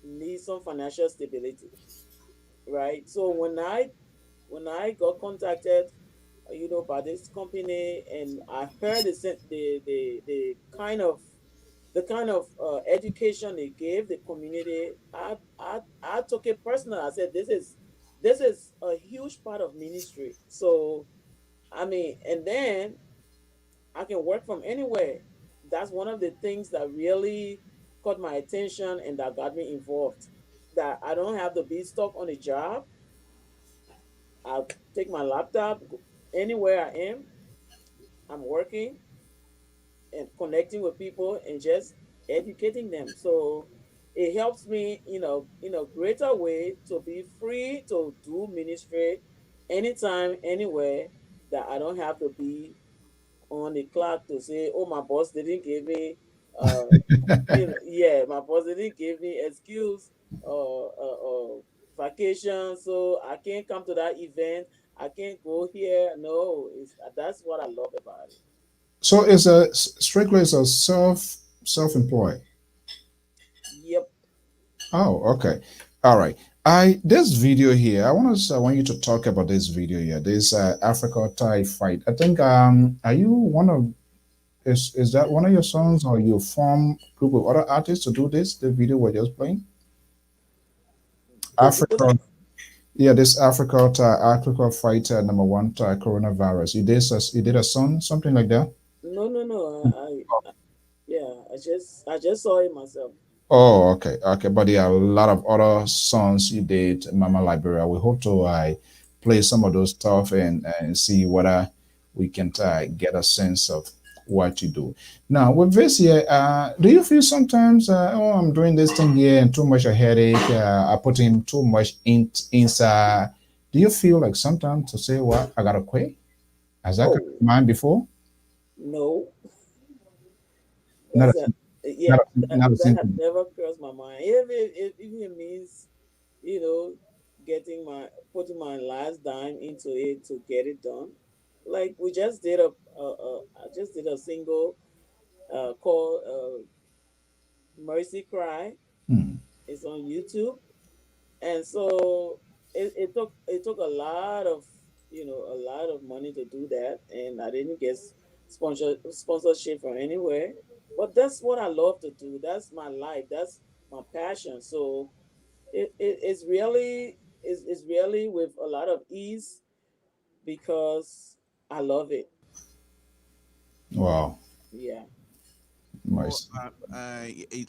needs some financial stability, right? So when I got contacted, by this company, and I heard the kind of education they gave the community, I took it personal. I said, this is a huge part of ministry. So I mean, and then I can work from anywhere. That's one of the things that really caught my attention and that got me involved. That I don't have to be stuck on a job. I'll take my laptop anywhere I am. I'm working and connecting with people and just educating them. So it helps me, in a greater way to be free to do ministry anytime, anywhere, that I don't have to be on the clock to say, oh, my boss didn't give me, yeah, my boss didn't give me excuse or vacation, so I can't come to that event. I can't go here. No, that's what I love about it. So it's strictly it's a self-employed. Yep. Oh, okay. All right. I this video here, I want you to talk about this video here. This Africa Thai fight. I think are you one of is that one of your songs, or you form group of other artists to do this, the video we're just playing? The video Africa, that yeah, this Africa fighter number one coronavirus. You did a song, something like that. No, no, no. Yeah, I just saw it myself. Oh, okay, okay. But there are a lot of other songs you did, Mama Liberia. We hope to play some of those stuff and see whether we can get a sense of what you do. Now, with this here, do you feel sometimes, oh, I'm doing this thing here and too much a headache, I put in too much inside. Do you feel like sometimes to say, what, I gotta quit? Has that come Oh to mind before? no, Not that's a, yeah. not a, not a That has simple. never crossed my mind. If it means, you know, putting my last dime into it to get it done. Like we just did I just did a single called Mercy Cry. Hmm. It's on YouTube, and so it took a lot of, a lot of money to do that, and I didn't get sponsorship from anywhere. But that's what I love to do. That's my life. That's my passion. So it's really with a lot of ease because I love it. Wow. Yeah. Well, Nice.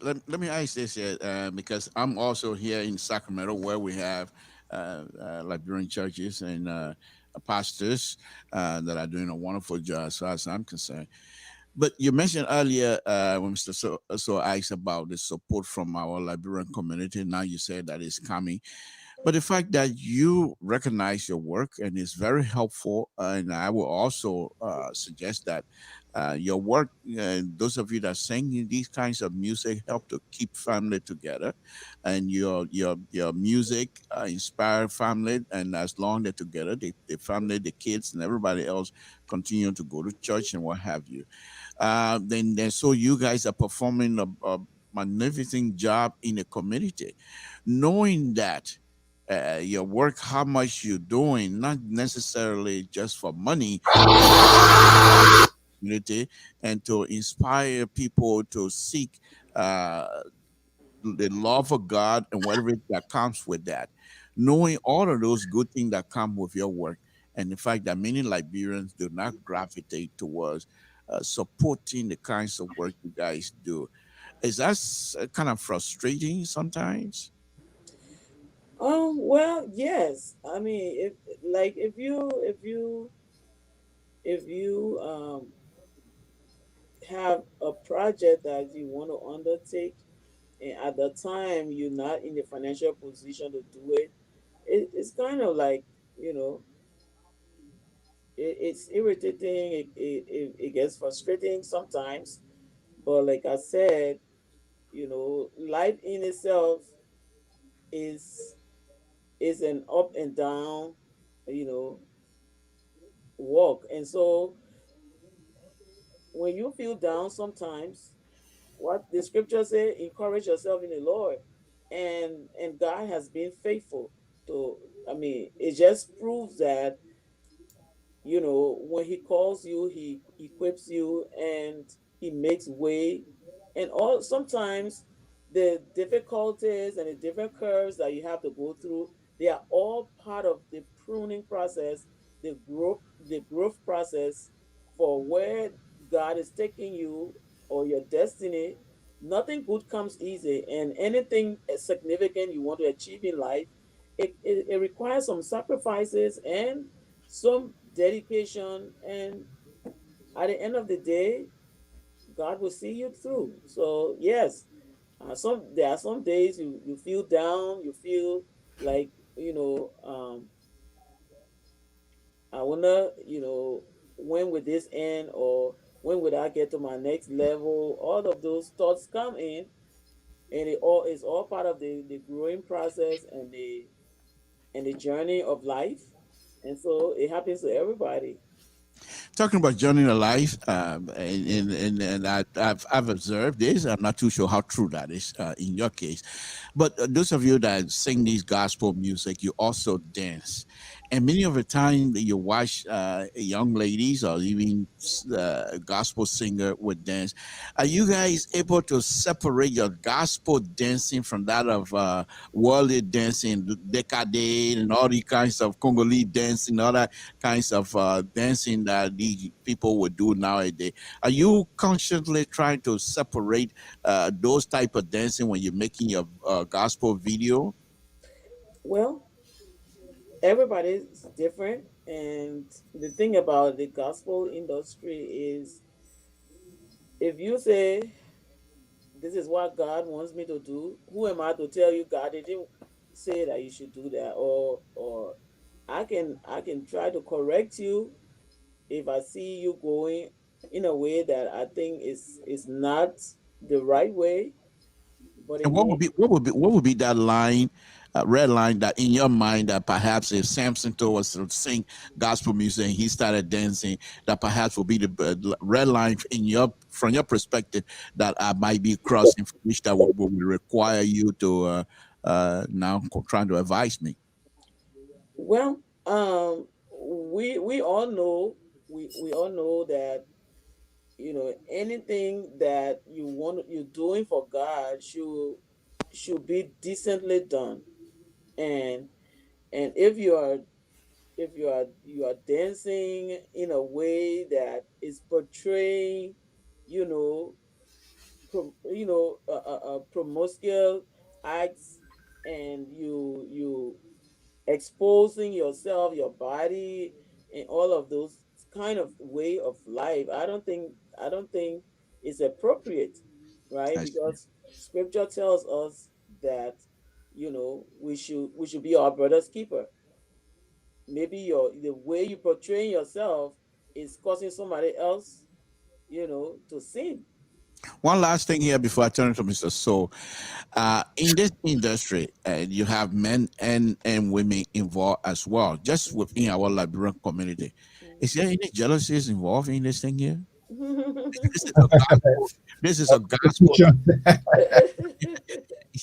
let me ask this here, because I'm also here in Sacramento where we have Liberian churches and pastors that are doing a wonderful job as far as I'm concerned. But you mentioned earlier when Mr. So asked about the support from our Liberian community. Now you said that is coming. But the fact that you recognize your work and is very helpful, and I will also suggest that your work, those of you that sing these kinds of music, help to keep family together, and your music inspire family, and as long they're together, the family, the kids, and everybody else continue to go to church and what have you. Then so you guys are performing a magnificent job in the community, knowing that your work, how much you're doing, not necessarily just for money, community, and to inspire people to seek uh, the love of God and whatever that comes with that. Knowing all of those good things that come with your work, and the fact that many Liberians do not gravitate towards supporting the kinds of work you guys do, is that kind of frustrating sometimes? Well, yes. I mean, if like if you have a project that you want to undertake, and at the time you're not in the financial position to do it, it's kind of like, you know, it's irritating. It gets frustrating sometimes. But like I said, life in itself is is an up and down, you know, walk. And so when you feel down sometimes, what the scripture say, encourage yourself in the Lord. And God has been faithful to, I mean, it just proves that, when he calls you, he equips you and he makes way. And all sometimes the difficulties and the different curves that you have to go through, they are all part of the pruning process, the growth process for where God is taking you or your destiny. Nothing good comes easy, and anything significant you want to achieve in life, it requires some sacrifices and some dedication, and at the end of the day, God will see you through. So yes, there are some days you feel down, you feel like, I wonder, when will this end, or when would I get to my next level? All of those thoughts come in, and it all is all part of the growing process and the journey of life. And so it happens to everybody. Talking about journey of life, and I've observed this. I'm not too sure how true that is in your case, but those of you that sing these gospel music, you also dance, and many of the time that you watch young ladies or even gospel singer would dance. Are you guys able to separate your gospel dancing from that of worldly dancing, decade, and all these kinds of Congolese dancing, all that kinds of dancing that these people would do nowadays? Are you consciously trying to separate those type of dancing when you're making your gospel video? Well, everybody's different, and the thing about the gospel industry is, if you say this is what God wants me to do, who am I to tell you God didn't say that you should do that? Or I can try to correct you if I see you going in a way that I think is not the right way. But And what again, would be that line, red line that in your mind that perhaps if Samson told us to sing gospel music and he started dancing, that perhaps will be the red line in your from your perspective that I might be crossing, which that would require you to now trying to advise me. well, we all know, we all know that, anything that you're doing for God should be decently done. And if you are dancing in a way that is portraying, you know promiscuous acts, and you exposing yourself, your body, and all of those kind of way of life, I don't think it's appropriate, right? I see. Because scripture tells us that, we should be our brother's keeper. Maybe the way you portray yourself is causing somebody else, to sin. One last thing here before I turn it to Mr. So, in this industry, you have men and women involved as well, just within our Liberian community. Is there any jealousies involved in this thing here? This is a gospel. This is a gospel.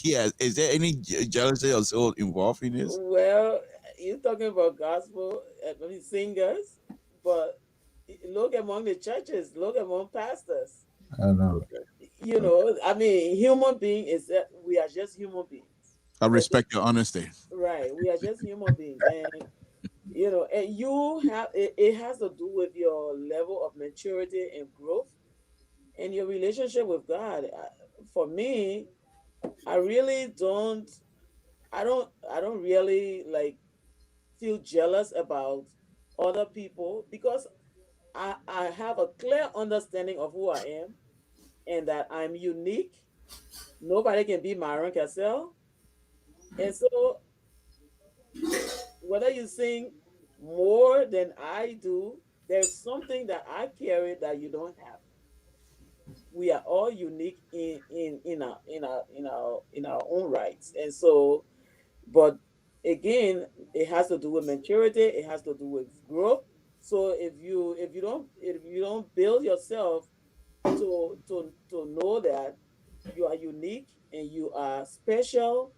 Yes. Is there any jealousy or so involved in this? Well, you're talking about gospel, singers, but look among the churches, look among pastors. I know. Human being we are just human beings. I respect your honesty. Right, we are just human beings, and it has to do with your level of maturity and growth and your relationship with God. For me, I really don't really like feel jealous about other people, because I have a clear understanding of who I am, and that I'm unique. Nobody can be MARRON CASSSELL. And so, whether you sing more than I do, there's something that I carry that you don't have. We are all unique in our own rights. And so, but again, it has to do with maturity. It has to do with growth. So if you don't build yourself to know that you are unique and you are special,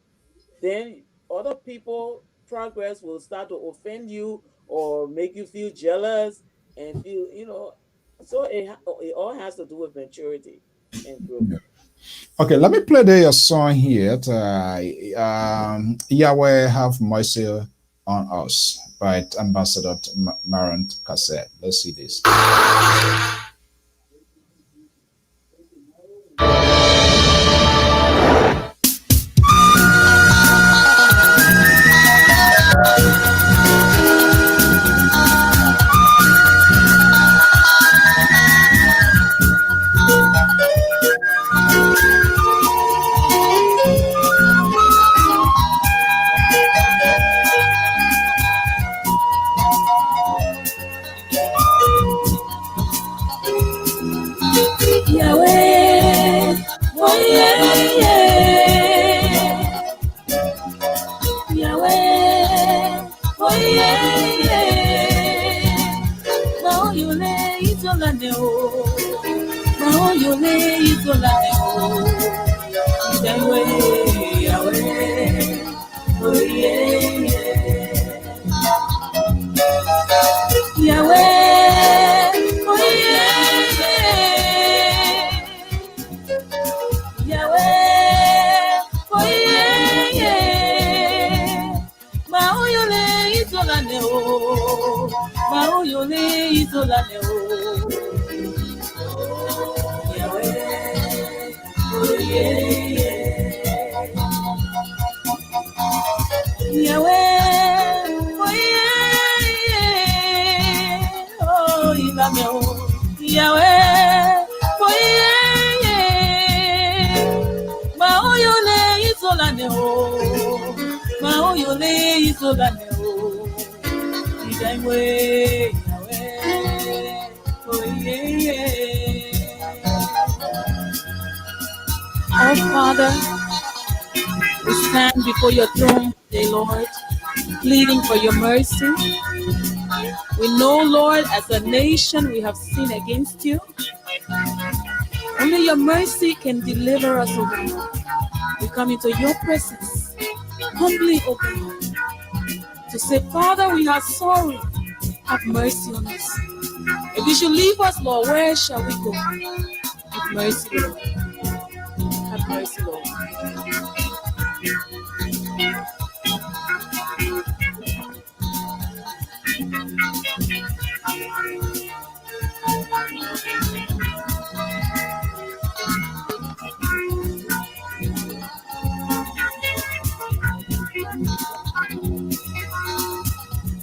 then other people progress will start to offend you or make you feel jealous and feel, so it all has to do with maturity and growth. Okay, let me play the song here. Yahweh have mercy on us by Ambassador MARRON CASSSELL. Let's see this. Yahweh, oh yeah, yeah. Yahweh, oh yeah, yeah. Now you lay it all on the wall. Now you lay it all on the wall. Yahweh, Yahweh, oh yeah, yeah. izolane o, maoyole izolane o. Yahweh, oh yeah, Yahweh, oh yeah, oh ilame o, Yahweh, oh yeah, maoyole izolane o, maoyole izolane o. Yahweh, oh yeah. Oh Father, we stand before your throne today, Lord, pleading for your mercy. We know, Lord, as a nation we have sinned against you. Only your mercy can deliver us, O God. We come into your presence, humbly, O God, to say, Father, we are sorry. Have mercy on us. If you should leave us, Lord, where shall we go? Have mercy, Lord. Have mercy, Lord.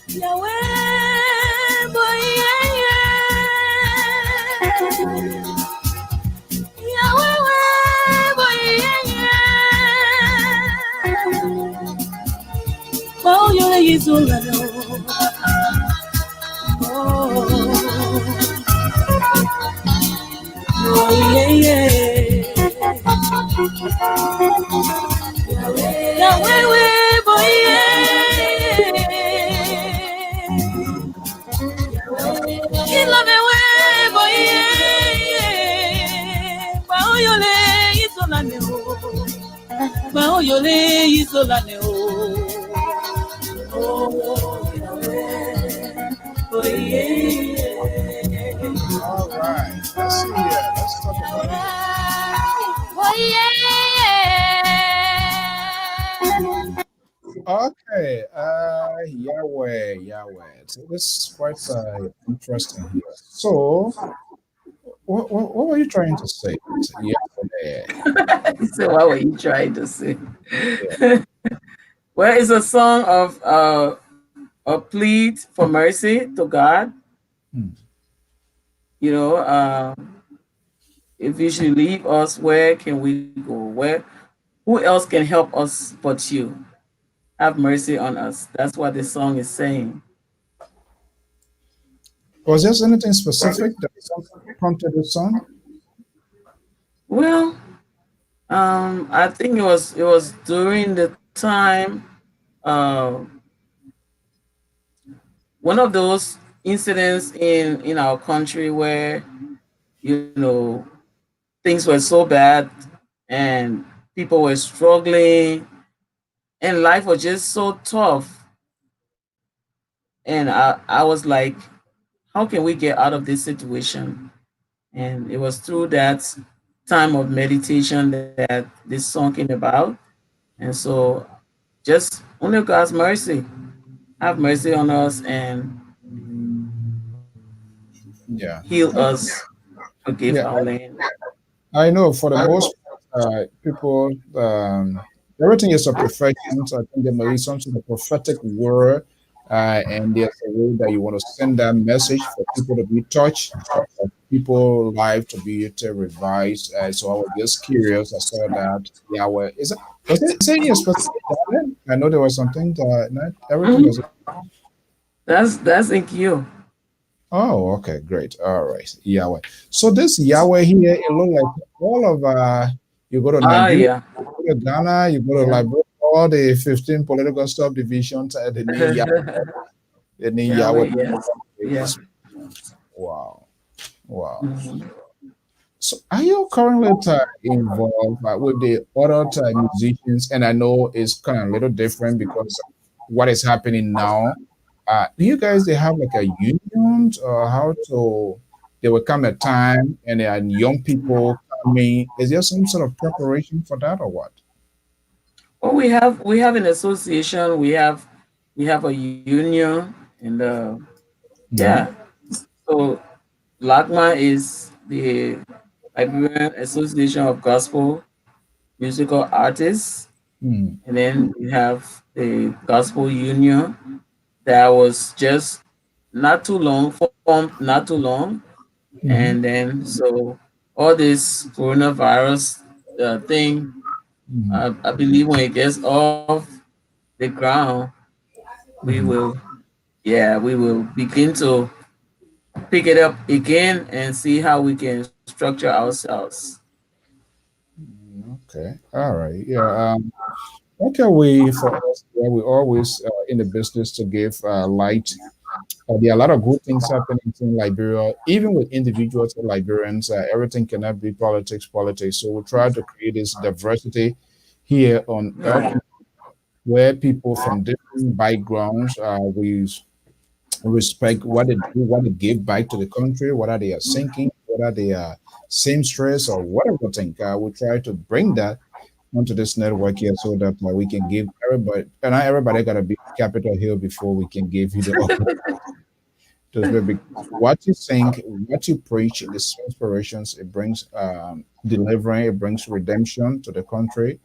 Yahweh, boy, yeah, yeah. Yahweh, boy, yeah, yeah. Oh, you're a Yizulano. Oh, yeah, yeah. Yahweh, boy, yeah. Ilame webo ye, baoyole izolane o, baoyole izolane o. Oh Yahweh, oh yeah. All right, let's see here. Let's talk about it. Oh yeah. Okay, Yahweh. So this is quite interesting here. So, what were you trying to say? Yesterday? So what were you trying to say? Yeah. Well, it's a song of a plea for mercy to God. Hmm. You know, if you should leave us, where can we go? Who else can help us but you? Have mercy on us. That's what the song is saying. Was there anything specific that prompted the song? Well, I think it was during the time, uh, one of those incidents in our country where things were so bad and people were struggling and life was just so tough. And I was like, how can we get out of this situation? And it was through that time of meditation that this song came about. And so just only God's mercy. Have mercy on us and Yeah. heal us, forgive Yeah, our land. I know for the most people, everything is a profession. So I think there may be some sort of prophetic word, and there's a way that you want to send that message for people to be touched, for people life to be revised. So I was just curious. I saw that. Yeah, well, was it saying a specific dialect? I know there was something that not everything was. That's in you. Oh, okay, great. All right, Yahweh. So this Yahweh here, it look like all of you go to Nigeria, Yeah. you go to Ghana, you go to Liberia, all the 15 political subdivisions, the name Yahweh, the name Yahweh. Yes. Yeah. Wow, wow. Mhm. So are you currently involved with the other musicians? And I know it's kind of a little different because of what is happening now. Do you guys they have like a union or how to? There will come a time and young people coming. Is there some sort of preparation for that or what? Well, we have an association. We have we have a union, and Mm-hmm. yeah. So LAGMA is the Liberian Association of Gospel Musical Artists, Mm-hmm. and then we have the Gospel Union that was just not too long formed, not too long, and Mm-hmm. then so all this coronavirus thing, I believe when it gets off the ground, we Mm-hmm. will, yeah, we will begin to pick it up again and see how we can structure ourselves. Okay. All right. Yeah. Okay. We for us, yeah, we always in the business to give light. There are a lot of good things happening in Liberia, even with individuals and Liberians. Everything cannot be politics, politics. So we try to create this diversity here on Earth, Right. where people from different backgrounds, we respect what they do, what they give back to the country, whether they are sinking, whether they are seamstress or whatever thing. We try to bring that onto this network here so that we can give everybody, and not everybody got to be Capitol Hill before we can give you the opportunity to speak. Because what you think, what you preach, this inspirations, it brings deliverance, it brings redemption to the country,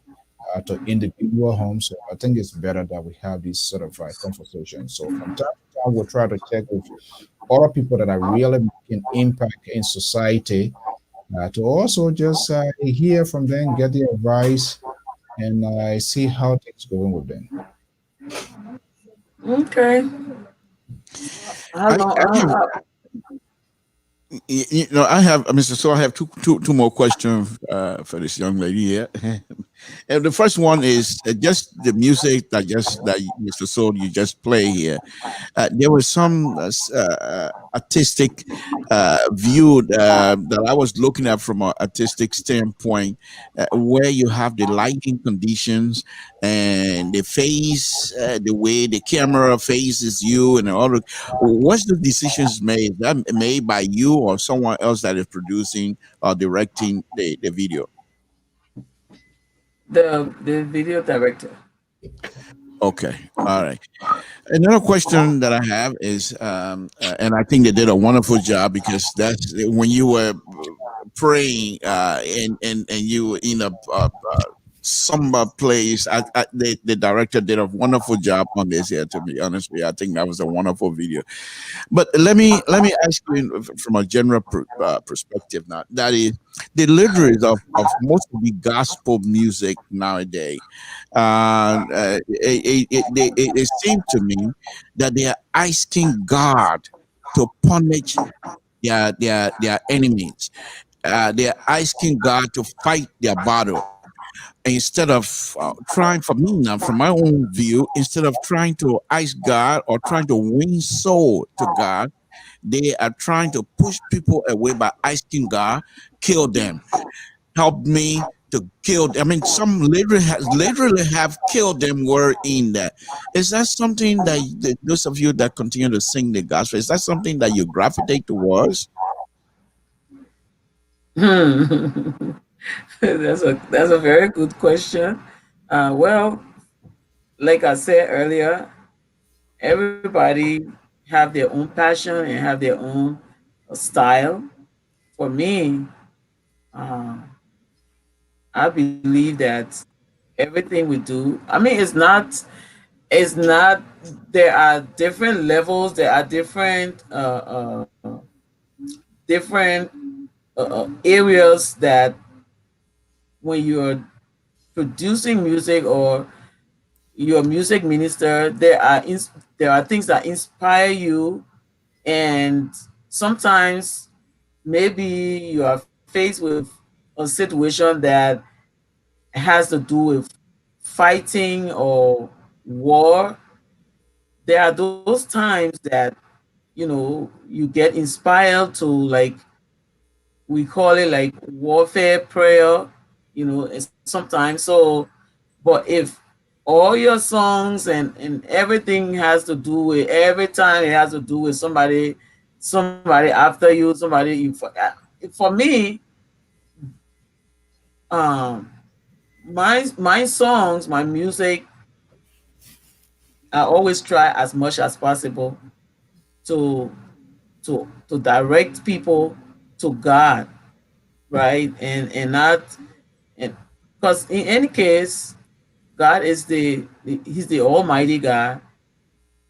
to individual homes. So I think it's better that we have these sort of conversations. So from time to time, we'll try to check with other people that are really making impact in society, to also just hear from them, get the advice, and see how things going with them. Okay. How I, long? I have, I have, Mr. So I have two more questions for this young lady here. And the first one is just the music that Mr. Soul you just play here. There was some artistic view that I was looking at from an artistic standpoint, where you have the lighting conditions and the face, the way the camera faces you, and all. What's the decisions made? Is that made by you or someone else that is producing or directing the video? The video director. Okay, all right. Another question that I have is, and I think they did a wonderful job because that's when you were praying, and you were in a some place. The director did a wonderful job on this here. To be honest with you, I think that was a wonderful video. But let me ask you from a general perspective now. That is the lyrics of most of the gospel music nowadays. It seems to me that they are asking God to punish their enemies. They are asking God to fight their battle instead of trying, for me now, from my own view, instead of trying to ask God or trying to win soul to God, they are trying to push people away by asking God, kill them, help me to kill them. I mean, some literally have killed them were in that. Is that something that those of you that continue to sing the gospel, is that something that you gravitate towards? That's a very good question. Well, like I said earlier, everybody have their own passion and have their own style. For me, uh, I believe that everything we do, I mean, it's not. There are different levels. There are different areas that when you're producing music or you're a music minister, there are things that inspire you, and sometimes maybe you are faced with a situation that has to do with fighting or war. There are those times that you get inspired to, like, we call it like warfare prayer, and sometimes. So but if all your songs and everything has to do with, every time it has to do with somebody after you, somebody you for me, um my songs, my music, I always try as much as possible to to direct people to God, right? And not, and because in any case, God is He's the Almighty God.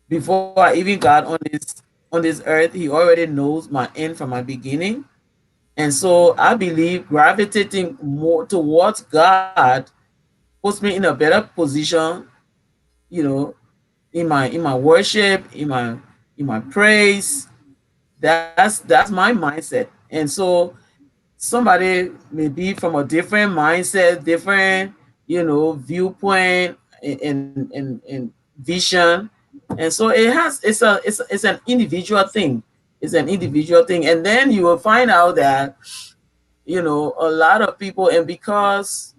Before I even got on this earth, He already knows my end from my beginning. And so I believe gravitating more towards God puts me in a better position, you know, in my worship, in my praise. That's my mindset. And so somebody may be from a different mindset, different, viewpoint and vision. And so it has it's an individual thing. It's an individual thing. And then you will find out that, a lot of people, and because,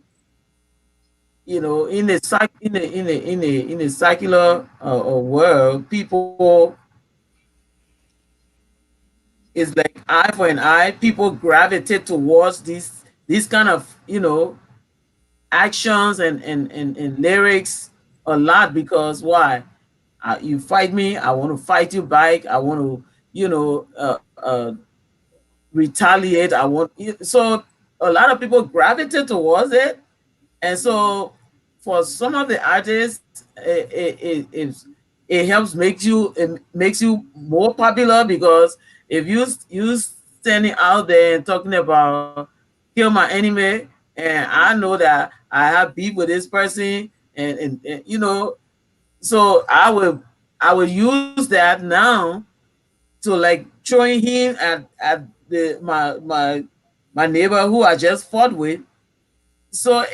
in the in the secular world, people, is like eye for an eye. People gravitate towards these kind of, actions and lyrics a lot, because why? You fight me, I want to fight you back. I want to, retaliate. So a lot of people gravitate towards it. And so for some of the artists, it helps makes you more popular, because if you standing out there and talking about kill my enemy, and I know that I have beef with this person, and so I will use that now to like throwing him at the my neighbor who I just fought with. So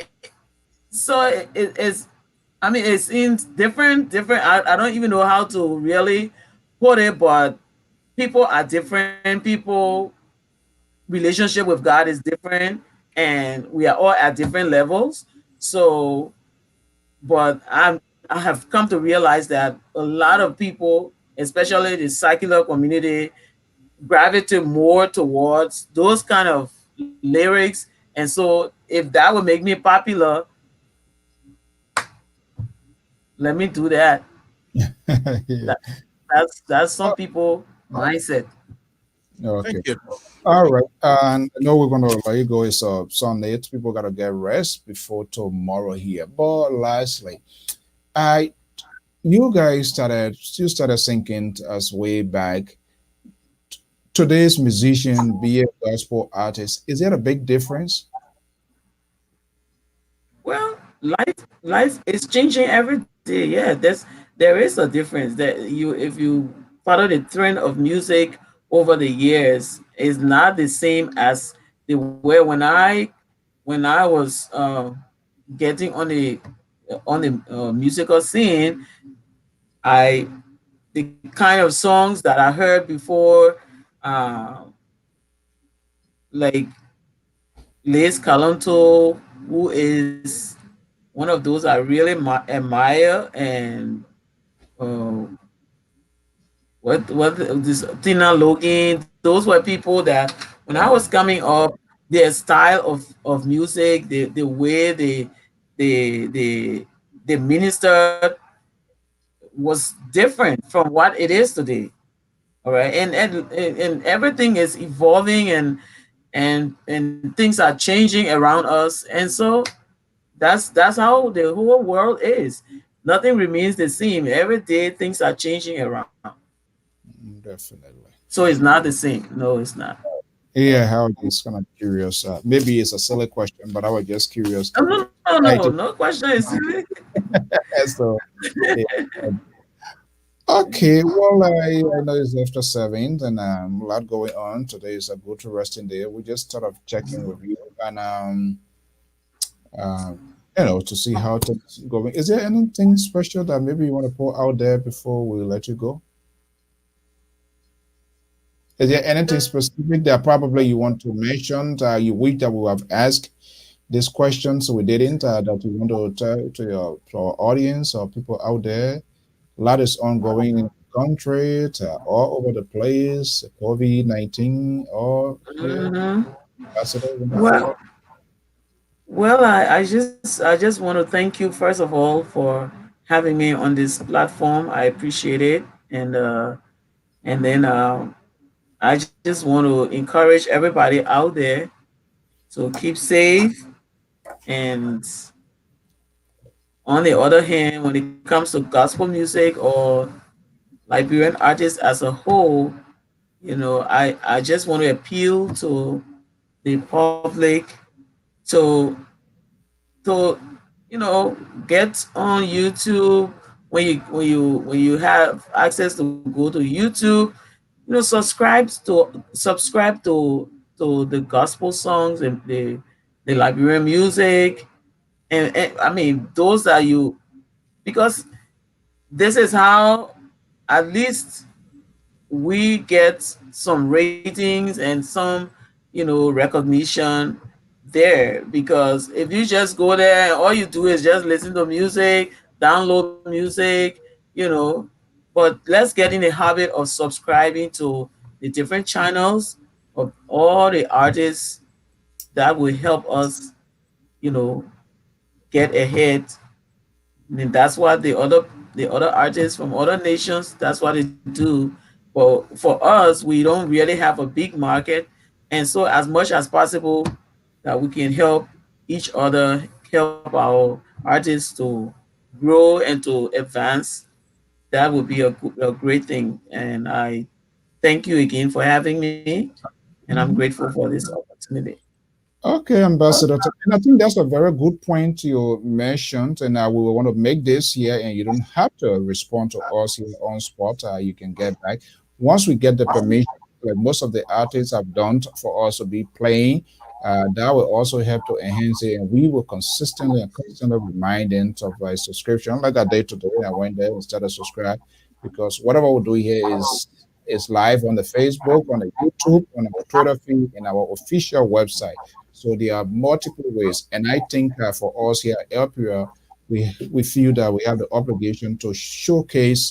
it's, I mean, it's in different. I don't even know how to really put it, but people are different. People relationship with God is different, and we are all at different levels. So, but I have come to realize that a lot of people, especially the secular community, gravitate more towards those kind of lyrics. And so if that would make me popular, let me do that. Yeah. That that's some Oh, people mindset. okay. Thank you. All right. And I know we're gonna let you go. It's Sunday. People gotta get rest before tomorrow here. But lastly, I you guys started thinking as way back. Today's musician, be a gospel artist, is there a big difference? Well, life is changing every day. Yeah, there is a difference. That you if you follow the trend of music over the years, is not the same as the way when I was getting on the musical scene. I The kind of songs that I heard before, uh, like Les Calonto, who is one of those I really admire, and uh, what this Tina Logan. Those were people that when I was coming up, their style of music, the way they they ministered was different from what it is today. All right, and everything is evolving, and things are changing around us, and so that's how the whole world is. Nothing remains the same. Every day things are changing around. Definitely. So it's not the same. No, it's not. Yeah, how just kind of curious. Maybe it's a silly question, but I was just curious. No, no, no, I no. just No question is so yeah. Okay, well, I know it's after 7, and a lot going on. Today is a good resting day. We just sort of checking with you and uh, to see how things going. Is there anything special that maybe you want to put out there before we let you go? Is there anything specific that probably you want to mention? You wish that we have asked this question so we didn't. That you want to tell to our audience or people out there. A lot is ongoing in the country, all over the place. COVID-19, or yeah, Mhm. ambassadors in the Well, world. well, I just want to thank you first of all for having me on this platform. I appreciate it, and then I just want to encourage everybody out there to keep safe. And on the other hand, when it comes to gospel music or Liberian artists as a whole, I just want to appeal to the public to to get on YouTube when you have access to go to YouTube. Subscribe to the gospel songs and the Liberian music, and I mean those are you, because this is how at least we get some ratings and some recognition there. Because if you just go there and all you do is just listen to music, download music, you know but let's get in the habit of subscribing to the different channels of all the artists that will help us you know get ahead. And that's what the other artists from other nations, that's what they do. But for us, we don't really have a big market, and so as much as possible that we can help each other, help our artists to grow and to advance, that would be a great thing. And I thank you again for having me, and I'm Mhm. grateful for this opportunity. Okay, Ambassador. And I think that's a very good point you mentioned. And we will want to make this here, and you don't have to respond to us here on spot. You can get back once we get the permission, like most of the artists have done for us to be playing. That will also help to enhance it, and we will consistently and constantly remind them of a subscription. Like I did today, I went there and started subscribe because whatever we do here is live on the Facebook, on the YouTube, on our Twitter feed, and our official website. So there are multiple ways, and I think for us here at LPR, we feel that we have the obligation to showcase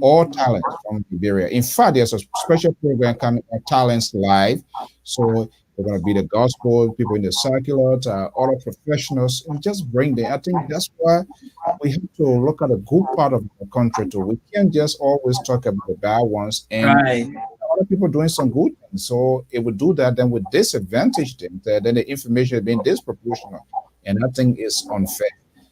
all talents from Liberia. In fact, there's a special program coming on Talents Live. So they're going to be the gospel people in the circular, other professionals, and just bring them. I think that's why we have to look at the good part of the country too. We can't just always talk about the bad ones, and Right. other people doing some good things. So if we do that, then we disadvantage them. Then the information is being disproportional, and I think it's unfair.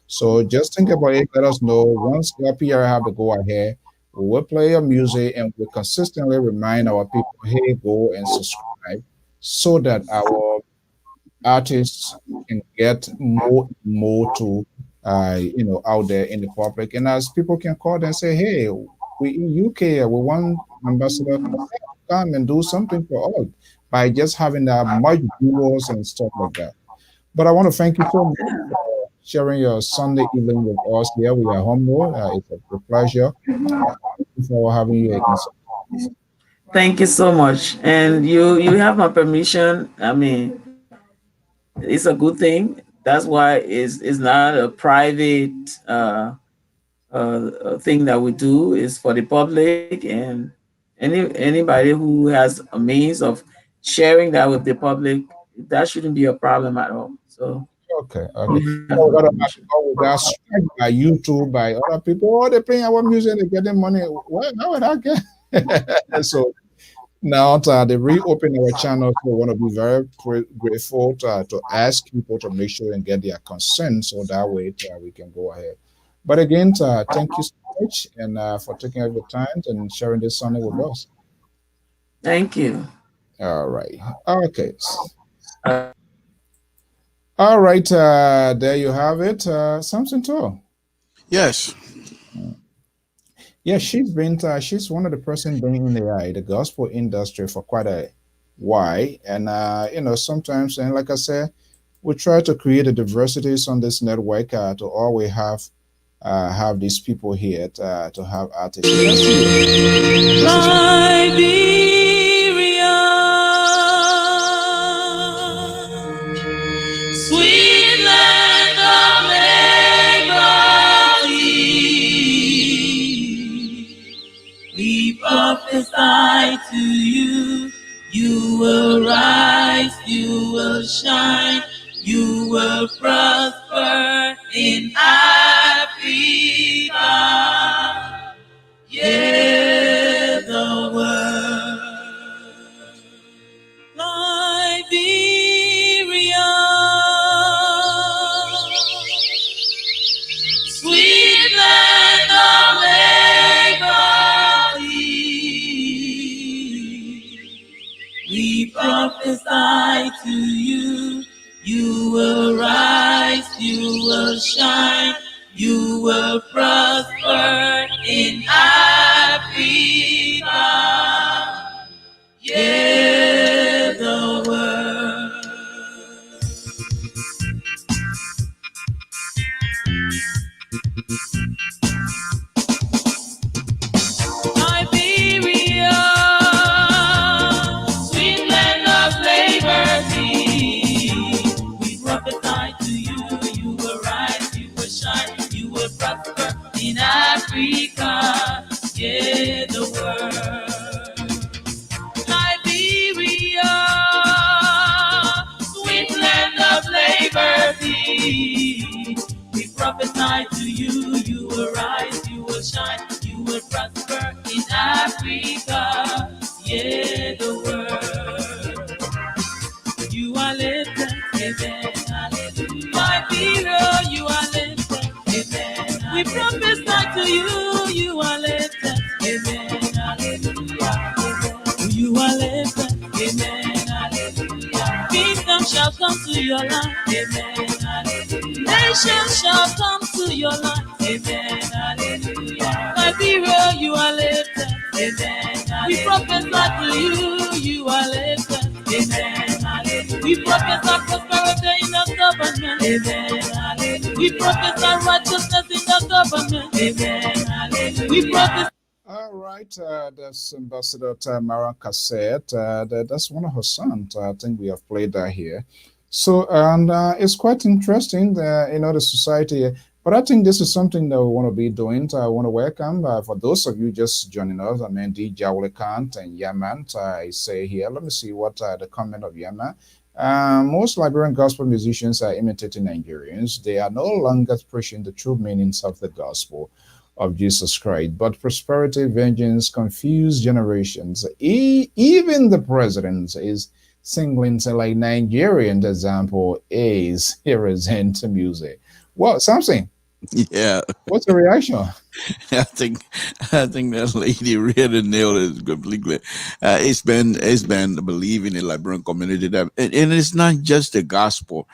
So just think about it. Let us know once LPR have the go ahead. We will play your music and we consistently remind our people, hey, go and subscribe so that our artists can get more to out there in the public. And as people can call and say, hey, we in UK, we want Ambassador to come and do something for us by just having that much viewers and stuff like that. But I want to thank you so much for sharing your Sunday evening with us here. We are humble. It's a pleasure. Thank you for having you again. Thank you so much. And you have my permission. I mean, it's a good thing. That's why it's not a private thing that we do. It's for the public, and anybody who has a means of sharing that with the public, that shouldn't be a problem at all. So Okay, you okay. have my Oh, permission. we got struck by YouTube, by other people. Oh, they're playing our music, they're getting money. Well, how would I get? So now they reopen our channel, so we want to be very grateful to ask people to make sure and get their consent, so that way we can go ahead. But again, thank you so much and for taking out your time and sharing this Sunday with us. Thank you. All right. Okay. Uh, All right. There you have it. Something too. Yes. Yeah, she's one of the person been in the gospel industry for quite a while, and sometimes, and like I said, we try to create a diversities on this network to always have these people here to have artists. So let's see. This is Liberia, sweet land of liberty. We prophesy to you, you will rise, you will shine, you will prosper in Africa. in Africa. Yeah, the world. Liberia, sweet land of liberty. We prophesy to you, you will rise, you will shine, you will prosper in Africa. Yeah, the world. Liberia, sweet land of liberty. We prophesy to you, you will rise, you will shine, you will prosper in Africa. Yeah, the world. You are lifted, amen, hallelujah. Liberia, you are lifted, amen. We prophesy to you, you are lifted, amen, hallelujah. You are lifted, amen, hallelujah. Kingdom shall come to your life, amen, hallelujah. Nations shall come to your life, amen, hallelujah. Liberia, you are lifted, amen, hallelujah. We prophesy to you, you are lifted, amen, hallelujah. We prophesy prosperity in the government, amen, hallelujah. We prophesy righteousness in the government, amen, hallelujah. We prophesy. All right, that's Ambassador MARRON cassette. That's one of her songs. I think we have played that here. So, and it's quite interesting, the society. But I think this is something that we want to be doing. I want to welcome, for those of you just joining us, I mean, D. Jawlikant and Yaman. I say here, let me see what the comment of Yaman. Most Liberian gospel musicians are imitating Nigerians. They are no longer preaching the true meanings of the gospel of Jesus Christ, but prosperity, vengeance, confused generations. Even the president is singling to like Nigerian example is represent music. Well, something. Yeah. What's the reaction? I think that lady really nailed it completely. It's been believing in the Liberian community that, and it's not just the gospel,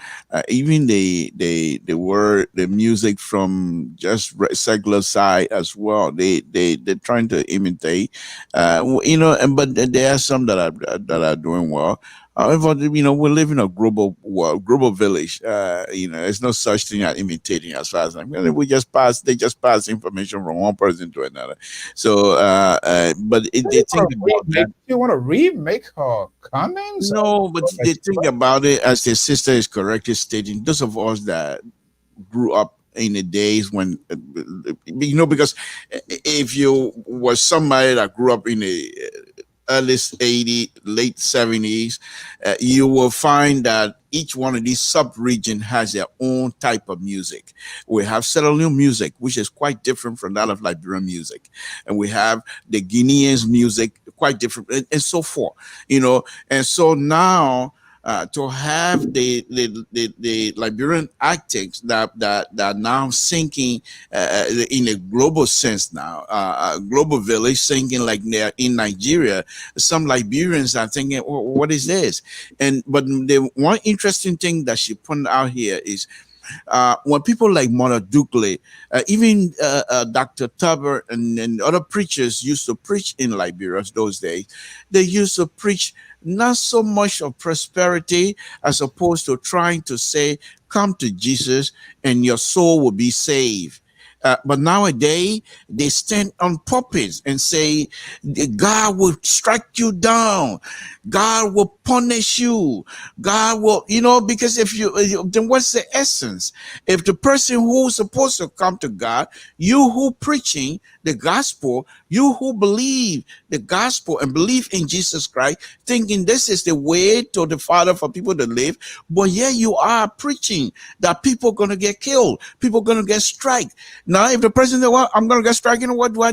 even the word, the music from just secular side as well. They're trying to imitate, and but there are some that are doing well. However, we live in a global world, global village. There's no such thing as imitating as far as I'm concerned. They just pass information from one person to another. So, but they think about that. You want to remake her comments? No, but they think about it, as the sister is correctly stating, those of us that grew up in the days when, because if you was somebody that grew up in the early 80s, late 70s, you will find that each one of these sub-region has their own type of music. We have Sierra Leone music, which is quite different from that of Liberian music. And we have the Guineans music, quite different, and so forth. And so now, to have the Liberian actics that are now sinking in a global sense now, global village sinking like they're in Nigeria. Some Liberians are thinking, well, what is this? But the one interesting thing that she pointed out here is, when people like Mother Dukley, even Dr. Tuber and other preachers used to preach in Liberia those days, they used to preach not so much of prosperity as opposed to trying to say, come to Jesus and your soul will be saved. But nowadays, they stand on pulpits and say, God will strike you down. God will punish you. God will, because then what's the essence? If the person who's supposed to come to God, you who preaching the gospel, you who believe the gospel and believe in Jesus Christ, thinking this is the way to the Father for people to live, but yeah, you are preaching that people are going to get killed, people are going to get struck. Now, if the person says, well, I'm going to get striking, why do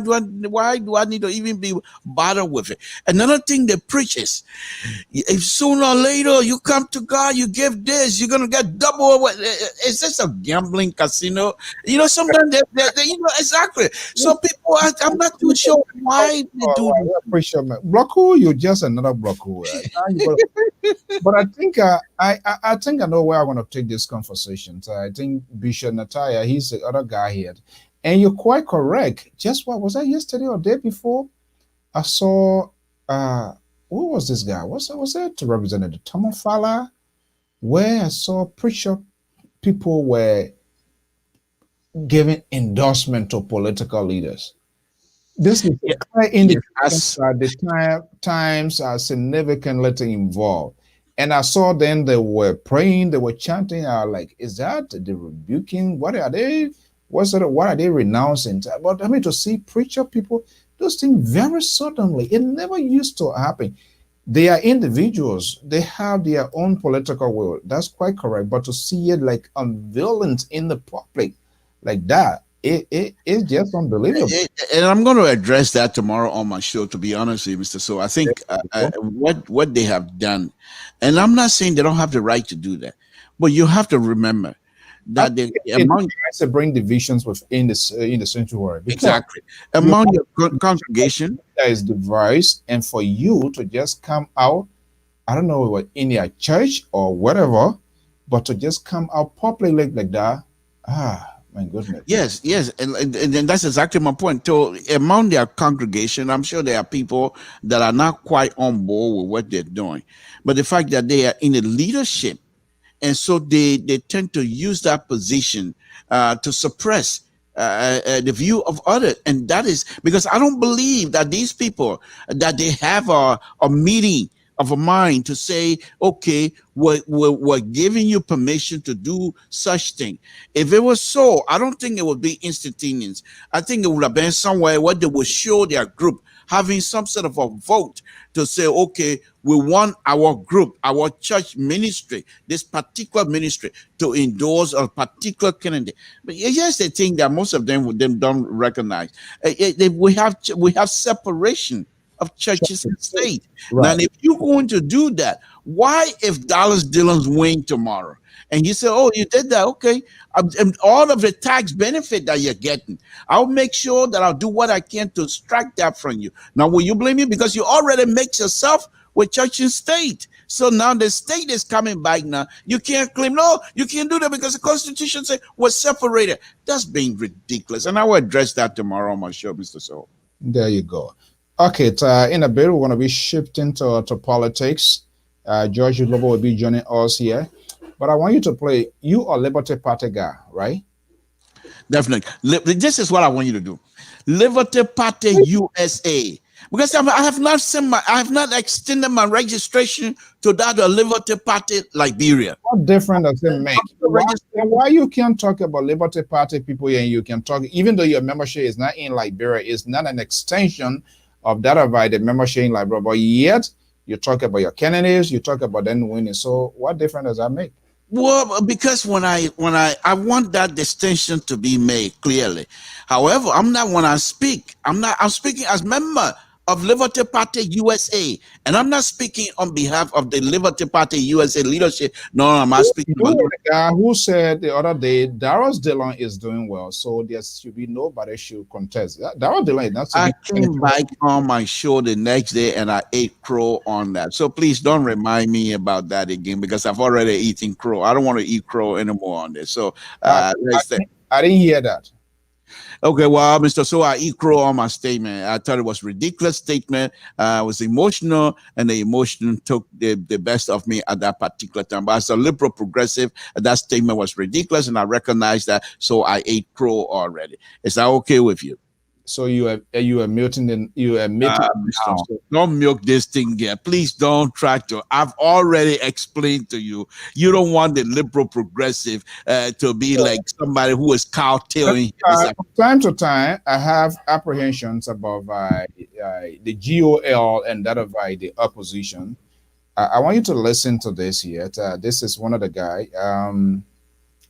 I need to even be bothered with it? Another thing they preach is, if sooner or later you come to God, you give this, you're going to get double. Is this a gambling casino? Sometimes they exactly. So people, I'm not too sure why they do this. I appreciate that. Blocko, you're just another Blocko. But I think I think I know where I want to take this conversation. So I think Bishop Nataya, he's the other guy here. And you're quite correct. Just what was that yesterday or day before? I saw who was this guy? Was it Representative Tomofala? Where I saw preacher people were giving endorsement to political leaders. This is a clear indication that the times are significantly involved. And I saw then they were praying, they were chanting. I was like, is that the rebuking? What are they? What are they renouncing? But I mean, to see preacher people, those things very suddenly, it never used to happen. They are individuals, they have their own political will. That's quite correct. But to see it like unveiling in the public like that, it's just unbelievable. And I'm going to address that tomorrow on my show, to be honest with you, Mr. So I think what they have done, and I'm not saying they don't have the right to do that, but you have to remember that they among to bring divisions within the sanctuary. Exactly. Among your congregation that is devised, and for you to just come out, I don't know what in your church or whatever, but to just come out publicly like that, my goodness. Yes, and that's exactly my point. So among their congregation, I'm sure there are people that are not quite on board with what they're doing, but the fact that they are in the leadership, and so they tend to use that position to suppress the view of others. And that is because I don't believe that these people, that they have a meeting of a mind to say, okay, we're giving you permission to do such thing. If it was so, I don't think it would be instantaneous. I think it would have been somewhere where they would show their group having some sort of a vote to say, okay, we want our group, our church ministry, this particular ministry, to endorse a particular candidate. But here's the thing that most of them don't recognize. We have separation of churches and state. Right. Now, if you're going to do that, why if Dallas Dillon's win tomorrow? And you say, oh, you did that, okay. All of the tax benefit that you're getting, I'll make sure that I'll do what I can to strike that from you. Now, will you blame me? Because you already mix yourself with church and state. So now the state is coming back now. You can't claim, no, you can't do that because the Constitution said we're separated. That's being ridiculous. And I will address that tomorrow on my show, Mr. So. There you go. Okay, in a bit, we're going to be shifting to politics. George LOBBO will be joining us here. But I want you to play, you are Liberty Party guy, right? Definitely. This is what I want you to do. Liberty Party USA. Because I have not extended my registration to that of Liberty Party Liberia. What difference does it make? Why you can't talk about Liberty Party people here and you can talk, even though your membership is not in Liberia, it's not an extension of that of the membership in Liberia, but yet you talk about your candidates, you talk about them winning. So what difference does that make? Well, because when I want that distinction to be made clearly. However, I'm speaking as member of Liberty Party USA, and I'm not speaking on behalf of the Liberty Party USA leadership. No, I'm not speaking. The guy who said the other day, Dallas Dillon is doing well, so there should be nobody should contest. Dallas Dillon is not. I came back on my show the next day and I ate crow on that. So please don't remind me about that again because I've already eaten crow. I don't want to eat crow anymore on this. So I didn't hear that. Okay, well, Mr. So I eat crow on my statement. I thought it was a ridiculous statement. I was emotional, and the emotion took the best of me at that particular time. But as a liberal progressive, that statement was ridiculous, and I recognize that. So I ate crow already. Is that okay with you? So you are muting don't milk this thing yet. Please don't try to. I've already explained to you. You don't want the liberal progressive to be like somebody who is cowtailing. From time to time, I have apprehensions about the GOL and that of the opposition. I want you to listen to this here. This is one of the guy. I'm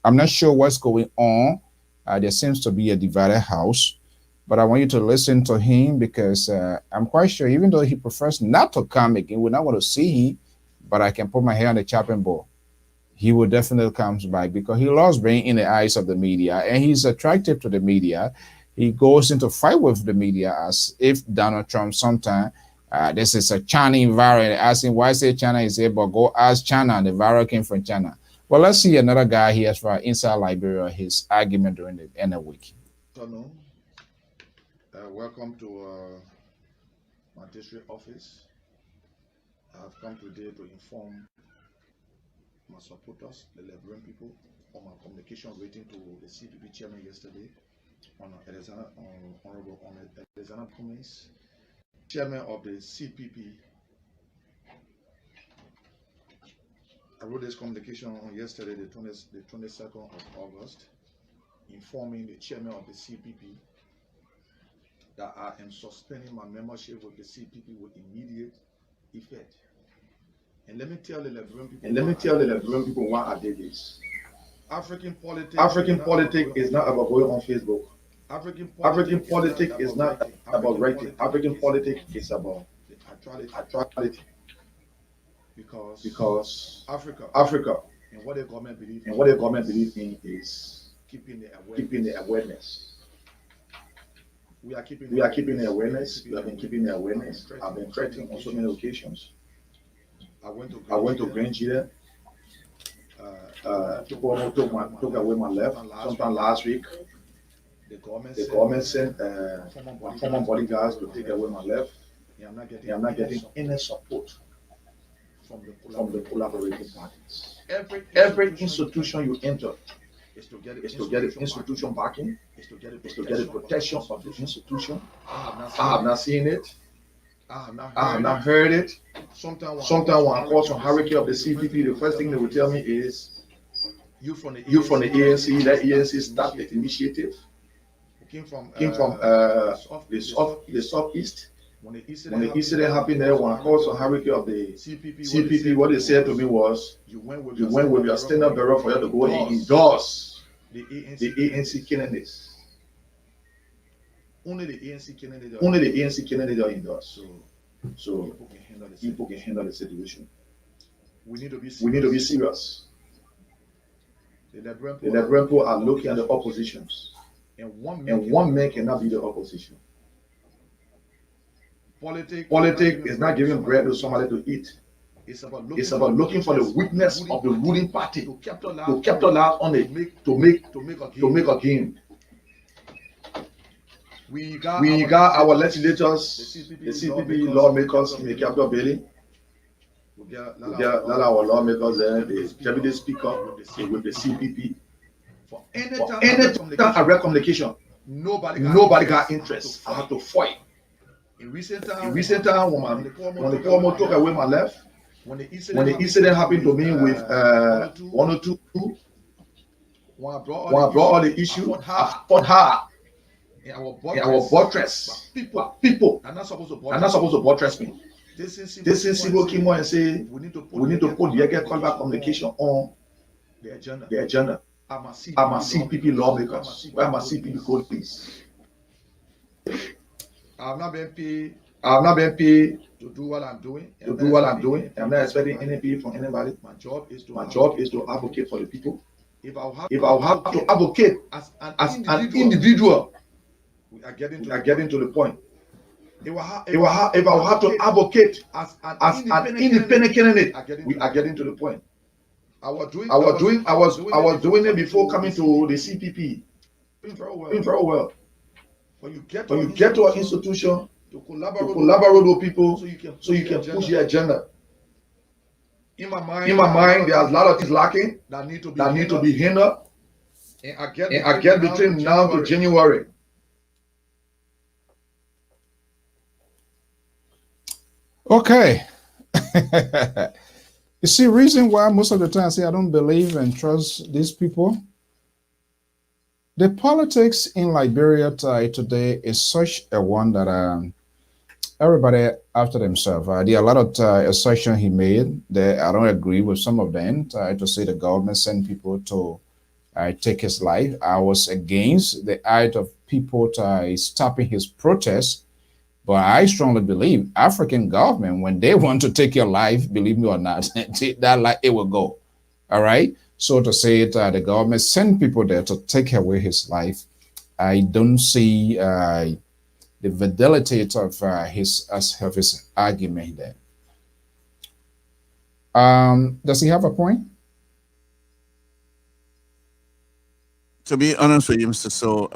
not sure what's going on. There seems to be a divided house. But I want you to listen to him because I'm quite sure, even though he prefers not to come again, we not want to see him, but I can put my hair on the chopping board. He will definitely come back because he loves being in the eyes of the media and he's attractive to the media. He goes into fight with the media as if Donald Trump sometime, this is a China virus. Asking why say China is here, but go ask China. The virus came from China. Well, let's see another guy here for inside Liberia, his argument during the end of the week. afternoon. Welcome to my district office. I have come today to inform my supporters, the Liberian people, on my communication waiting to the CPP chairman yesterday, on Honorable Alexander Cummings, chairman of the CPP. I wrote this communication on yesterday, the 22nd of August, informing the chairman of the CPP that I am suspending my membership with the CPP with immediate effect. And let me tell the Liberian people why I did this. African politics is not about going on Facebook. African politics is not about writing. African politics is about actuality. Because Africa and what the government believe in is keeping the awareness. We are keeping the awareness. We have been keeping the awareness. I've been threatening on so many occasions. I went to Grand people took away my left. Sometime last week, the government sent my former bodyguards to take away my left. And I'm not getting any support from the collaborating parties. Every institution you enter is to get the institution backing, is to get the protection of the institution. I have not seen it. I have not heard it. Sometimes when I call some hurricane of the CPP, the first thing they will tell me is, you from the ANC, that ANC started the initiative. It came from the southeast. When the incident happened there, when I called some hurricane of the CPP, what they said to me was, you went with your stand-up bearer for you to go and endorse the ANC candidates. Only the ANC candidate are endorse. So people can handle the situation. We need to be serious. The Liberian people are looking at the oppositions, and one man cannot be the opposition. Politics is not giving bread to somebody to eat. It's about looking for the weakness of the ruling party to capitalize on it to make a gain. We got our legislators, the CPP lawmakers in the Capitol building. We got our lawmakers there, the deputy speaker with the CPP. For any time I read communication, nobody got interest. I have to fight. In recent time, when the former took away my left, when the incident happened to me with 102, when I brought all the issues, I fought hard. In our buttress, people are not supposed to buttress me. This is civil came on and say we need to put the Yeke Contact communication on the agenda. I'm a CPP lawmakers. Where am I CPP code, please? I have not been paid to do what I'm doing. I'm not expecting any pay from anybody. My job is to advocate for the people. If I have to advocate as an individual, we are getting to the point. If I have to advocate as an independent candidate, we are getting to the point. I was doing it before coming to the CPP. Doing very well. When you get to an institution to collaborate with people so you can push your agenda. In my mind, there's a lot of things lacking that need to be hindered. And I get between now to January. Okay. You see, reason why most of the time I say I don't believe and trust these people. The politics in Liberia today is such a one that everybody after themselves. There are a lot of assertions he made that I don't agree with some of them. To say the government sent people to take his life. I was against the act of people stopping his protest. But I strongly believe African government, when they want to take your life, believe me or not, that life, it will go. All right. So to say it, the government sent people there to take away his life. I don't see the validity of his argument there. Does he have a point? To be honest with you, Mr. So,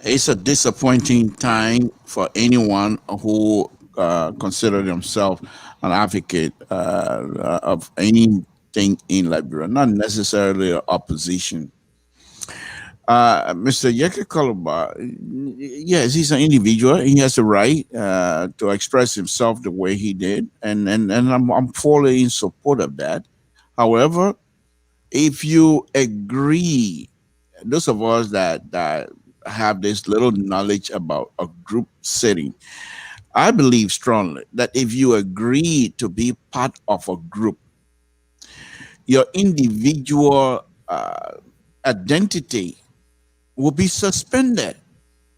it's a disappointing time for anyone who consider themselves an advocate of anything in Liberia, not necessarily an opposition. Mr. Yeke Kaloba, yes, he's an individual. He has a right to express himself the way he did, and I'm fully in support of that. However, if you agree, those of us that have this little knowledge about a group setting, I believe strongly that if you agree to be part of a group, your individual identity will be suspended.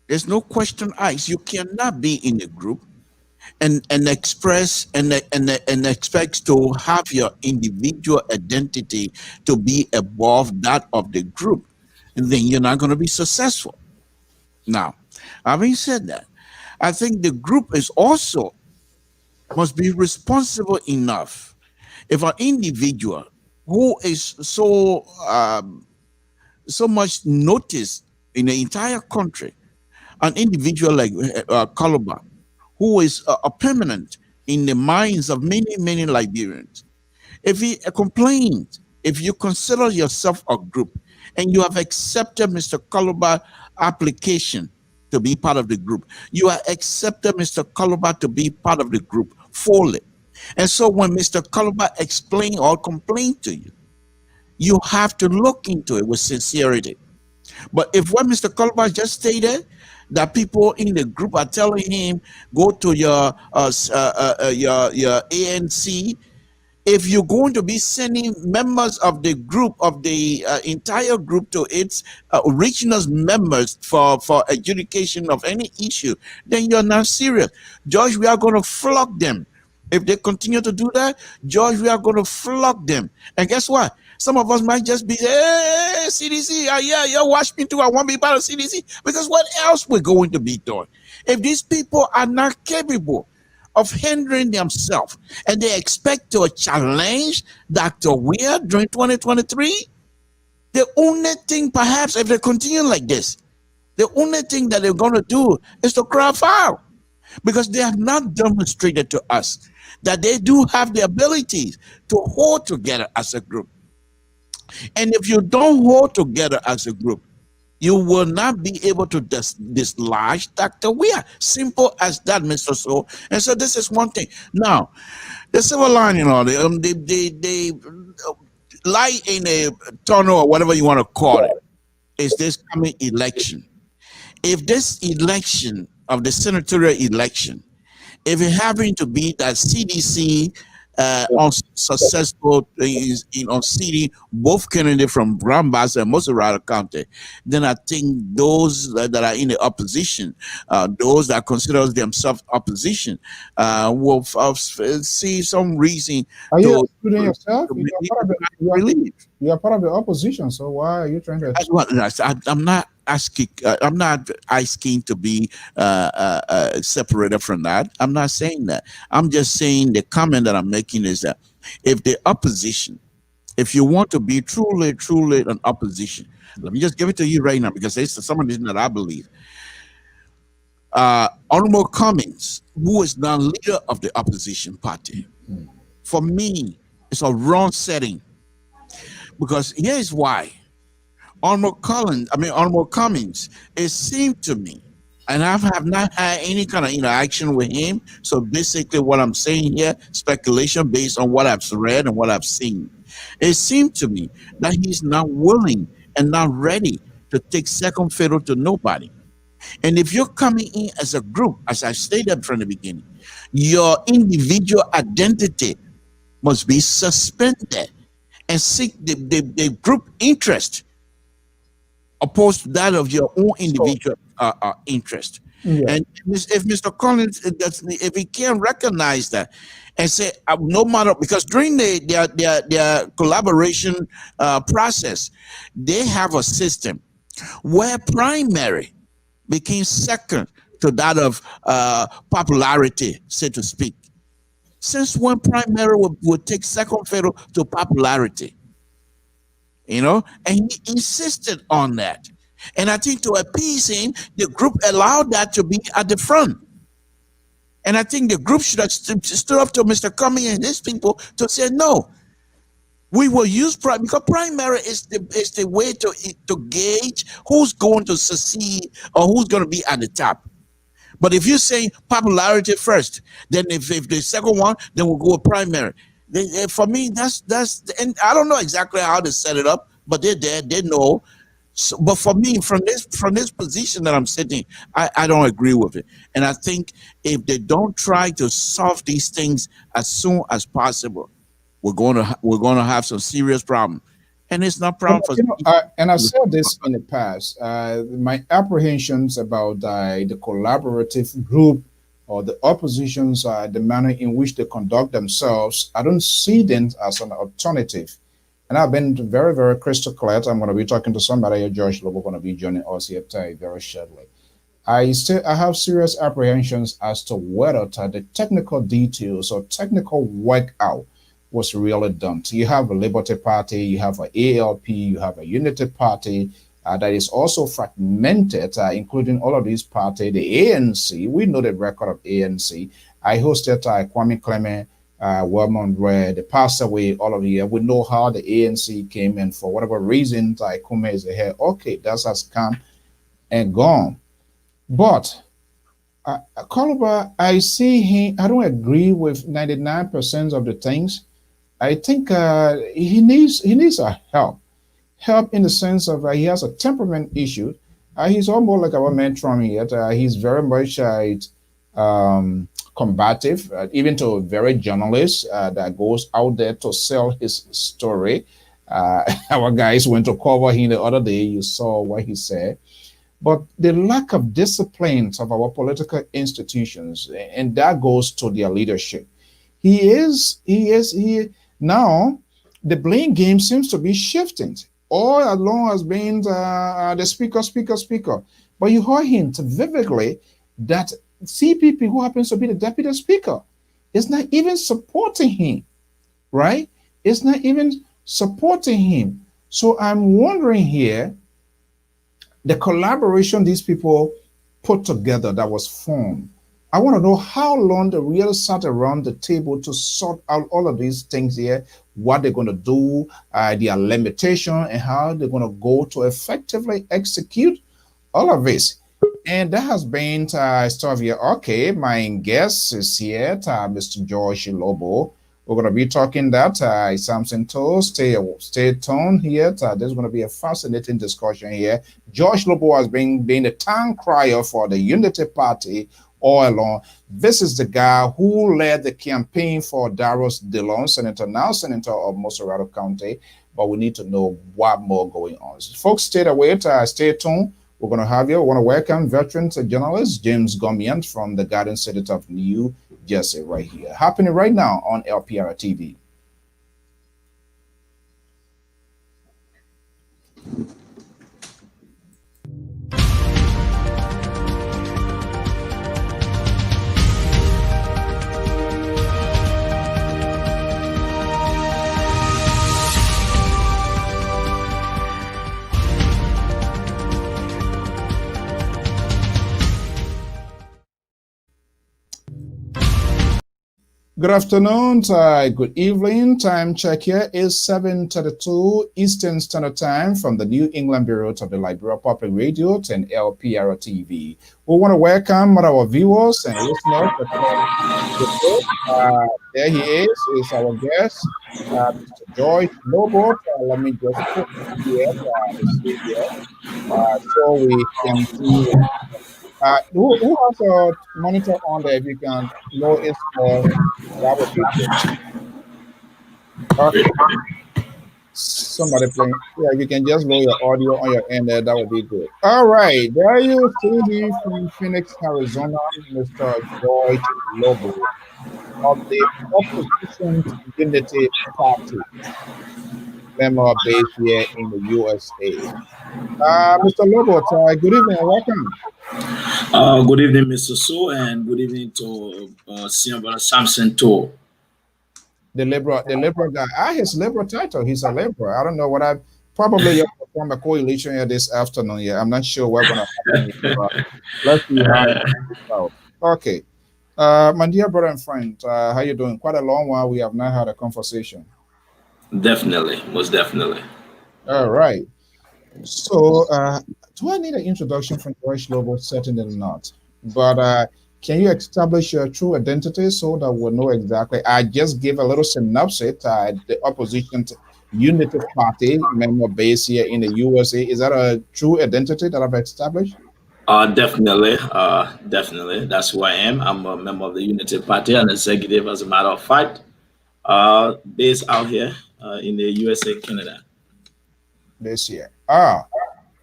There's no question asked. You cannot be in a group and express and expect to have your individual identity to be above that of the group, and then you're not going to be successful. Now, having said that, I think the group is also must be responsible enough. If an individual who is so much noticed in the entire country, an individual like Kaloba, who is a permanent in the minds of many Liberians, if he complains, if you consider yourself a group and you have accepted Mr. Kaloba application to be part of the group, you have accepted Mr. Kaloba to be part of the group fully. And so when Mr. Kaloba explain or complain to you, you have to look into it with sincerity. But if what Mr. Kaloba just stated, that people in the group are telling him go to your ANC, if you're going to be sending members of the group of the entire group to its original members for adjudication of any issue, then you're not serious. George, we are going to flog them. If they continue to do that, George, we are going to flog them. And guess what? Some of us might just be, hey, CDC, yeah, watch me too. I want to be part of CDC. Because what else we're going to be doing? If these people are not capable of hindering themselves and they expect to challenge Dr. Weir during 2023, the only thing perhaps if they continue like this, the only thing that they're going to do is to cry foul, because they have not demonstrated to us that they do have the abilities to hold together as a group. And if you don't hold together as a group, you will not be able to dislodge Dr. Weir. Simple as that, Mr. So. And so this is one thing. Now, the silver lining, they lie in a tunnel or whatever you want to call it, is this coming election. If this election of the senatorial election, if it happened to be that CDC unsuccessful in unseating both candidates from Grand Bassa and Moserata County, then I think those that are in the opposition, those that consider themselves opposition, will see some reason. Are you excluding yourself? You are part of the opposition, so why are you trying to? I'm not asking. I'm not asking to be separated from that. I'm not saying that. I'm just saying the comment that I'm making is that if the opposition, if you want to be truly an opposition, let me just give it to you right now, because it's some of this that I believe. Honorable Cummings, who is now leader of the opposition party, for me, it's a wrong setting, because here's why. Honorable Cummings, it seemed to me, and I have not had any kind of interaction with him. So basically what I'm saying here, speculation based on what I've read and what I've seen. It seemed to me that he's not willing and not ready to take second fiddle to nobody. And if you're coming in as a group, as I stated from the beginning, your individual identity must be suspended and seek the group interest opposed to that of your own individual interest. Yeah. And if Mr. Collins, if he can't recognize that and say, no matter, because during their collaboration process, they have a system where primary became second to that of popularity, so to speak. Since when primary would take second fiddle to popularity? and he insisted on that. And I think to appease him, the group allowed that to be at the front. And I think the group should have stood up to Mr. Cummings and his people to say, no, we will use because primary is the way to gauge who's going to succeed or who's going to be at the top. But if you say popularity first, then if the second one, then we'll go with primary. For me, that's and I don't know exactly how to set it up, but they're there, they know. So, but for me, from this position that I'm sitting, I don't agree with it. And I think if they don't try to solve these things as soon as possible, we're going to have some serious problem. And it's not problem for and I've said this in the past. My apprehensions about the collaborative group or the oppositions, the manner in which they conduct themselves, I don't see them as an alternative. And I've been very, very crystal clear. I'm going to be talking to somebody, George Lobo, going to be joining us here very shortly. I have serious apprehensions as to whether the technical details or technical workout was really done. You have a Liberty Party, you have an ALP, you have a Unity Party that is also fragmented, including all of these parties. The ANC, we know the record of ANC. I hosted Kwame Clement, Wilmon Red, they passed away all of the year. We know how the ANC came in for whatever reason. Kume is ahead. Okay, that has come and gone. But Coluba, I see him. I don't agree with 99% of the things. I think he needs a help in the sense of he has a temperament issue. He's almost like our man Trump here. He's very much combative, even to a very journalist that goes out there to sell his story. Our guys went to cover him the other day. You saw what he said. But the lack of discipline of our political institutions, and that goes to their leadership. Now, the blame game seems to be shifting. All along has been the speaker. But you heard him vividly that CPP, who happens to be the deputy speaker, is not even supporting him, right? It's not even supporting him. So I'm wondering here, the collaboration these people put together that was formed, I want to know how long they really sat around the table to sort out all of these things here, what they're going to do, their limitation, and how they're going to go to effectively execute all of this. And that has been stuff here. Okay, my guest is here, Mr. George Lobo. We're going to be talking that something to stay tuned here. There's going to be a fascinating discussion here. George Lobo has been a town crier for the Unity Party all along. This is the guy who led the campaign for Darius Dillon, now Senator of Moserado County. But we need to know what more going on. Folks, stay away, stay tuned. We're going to have you. We want to welcome veteran journalist James Gomian from the Garden State of New Jersey right here. Happening right now on LPR TV. Good afternoon, good evening. Time check here is 7:32 Eastern Standard Time from the New England Bureau of the Liberia Public Radio and LPR TV. We want to welcome our viewers and listeners. There he is our guest, Mr. George Lobo. Let me just put here, so we can see. Who has a monitor on there? If you can lower it for that would be good. Okay. Somebody playing. Yeah, you can just lower your audio on your end there. That would be good. All right. There you see from Phoenix, Arizona, Mr. George Lobo of the Opposition Unity Party, member based here in the USA. Mr. Lobo, good evening and welcome. Good evening, Mr. So, and good evening to Senior Samson too. The liberal guy. His liberal title. He's a liberal. I don't know what Probably you form a coalition here this afternoon. Yeah, I'm not sure what's gonna happen here, but let's see how it works out. Okay. My dear brother and friend, how you doing? Quite a long while we have not had a conversation. Definitely, most definitely. All right. So, do I need an introduction from George Lobo? Certainly not. But can you establish your true identity so that we'll know exactly? I just gave a little synopsis. The opposition Unity Party member base here in the USA. Is that a true identity that I've established? Definitely. That's who I am. I'm a member of the Unity Party, an executive, as a matter of fact, based out here in the USA, Canada. This year.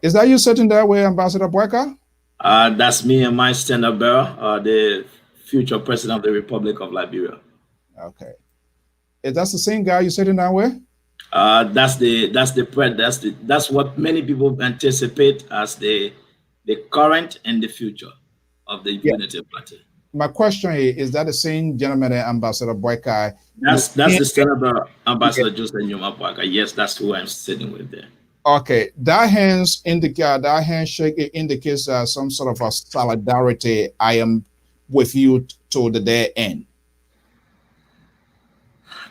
Is that you sitting there with Ambassador Boyka? That's me and my standard bearer, the future president of the Republic of Liberia. Okay. Is that the same guy you're sitting down with? That's what many people anticipate as the current and the future of the Unity Party. My question is that the same gentleman, Ambassador Boyka? That's the standard bearer, Ambassador Joseph Nyuma Boyka. Yes, that's who I'm sitting with there. Okay, that handshake indicates some sort of a solidarity. I am with you to the day end.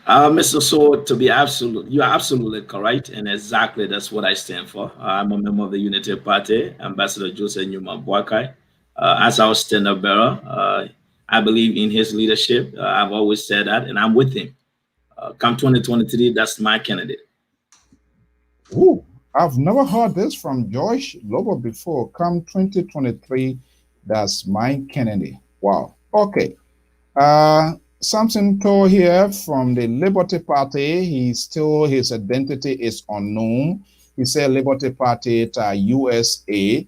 Mr. So, you're absolutely correct, and exactly that's what I stand for. I'm a member of the Unity Party, Ambassador Joseph Nyuma Boyka. As our standard bearer, I believe in his leadership. I've always said that, and I'm with him. Come 2023, that's my candidate. Ooh. I've never heard this from George Lobo before. Come 2023, that's my candidate. Wow. Okay. Something told here from the Liberty Party. His identity is unknown. He said Liberty Party to USA.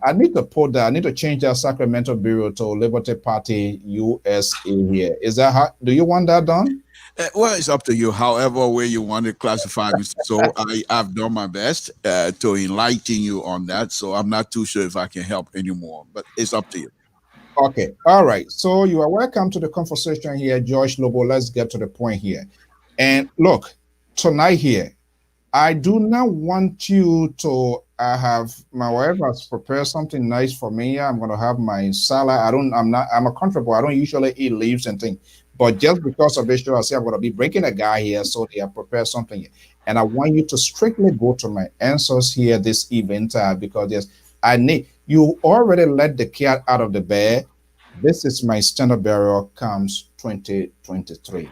I need to put that. I need to change that Sacramento Bureau to Liberty Party USA here. Is that how? Do you want that done? Well, it's up to you. However way you want to classify me. So I've done my best to enlighten you on that. So I'm not too sure if I can help anymore, but it's up to you. Okay. All right. So you are welcome to the conversation here, George Lobo. Let's get to the point here. And look, tonight here, I do not want you to have my wife has prepared something nice for me. I'm going to have my salad. I'm a country boy. I don't usually eat leaves and things. But just because of this show, I say I'm going to be breaking a guy here, so they have prepared something. And I want you to strictly go to my answers here this event because yes, you already let the cat out of the bag. This is my standard bearer comes 2023.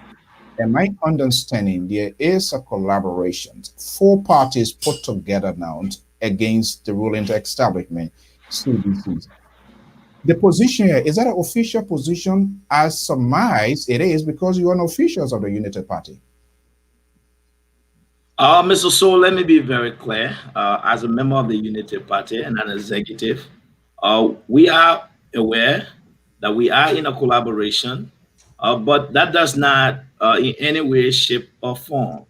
And my understanding, there is a collaboration. 4 parties put together now against the ruling establishment, CDC. The position here, is that an official position? As surmised, it is because you are an official of the Unity Party. Mr. So, let me be very clear. As a member of the Unity Party and an executive, we are aware that we are in a collaboration, but that does not in any way, shape, or form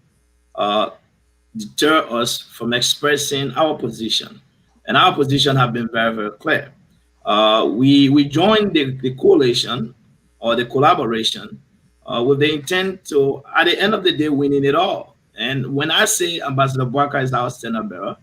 deter us from expressing our position. And our position have been very, very clear. We joined the coalition or the collaboration with the intent to, at the end of the day, winning it all. And when I say Ambassador Boyka is our standard bearer,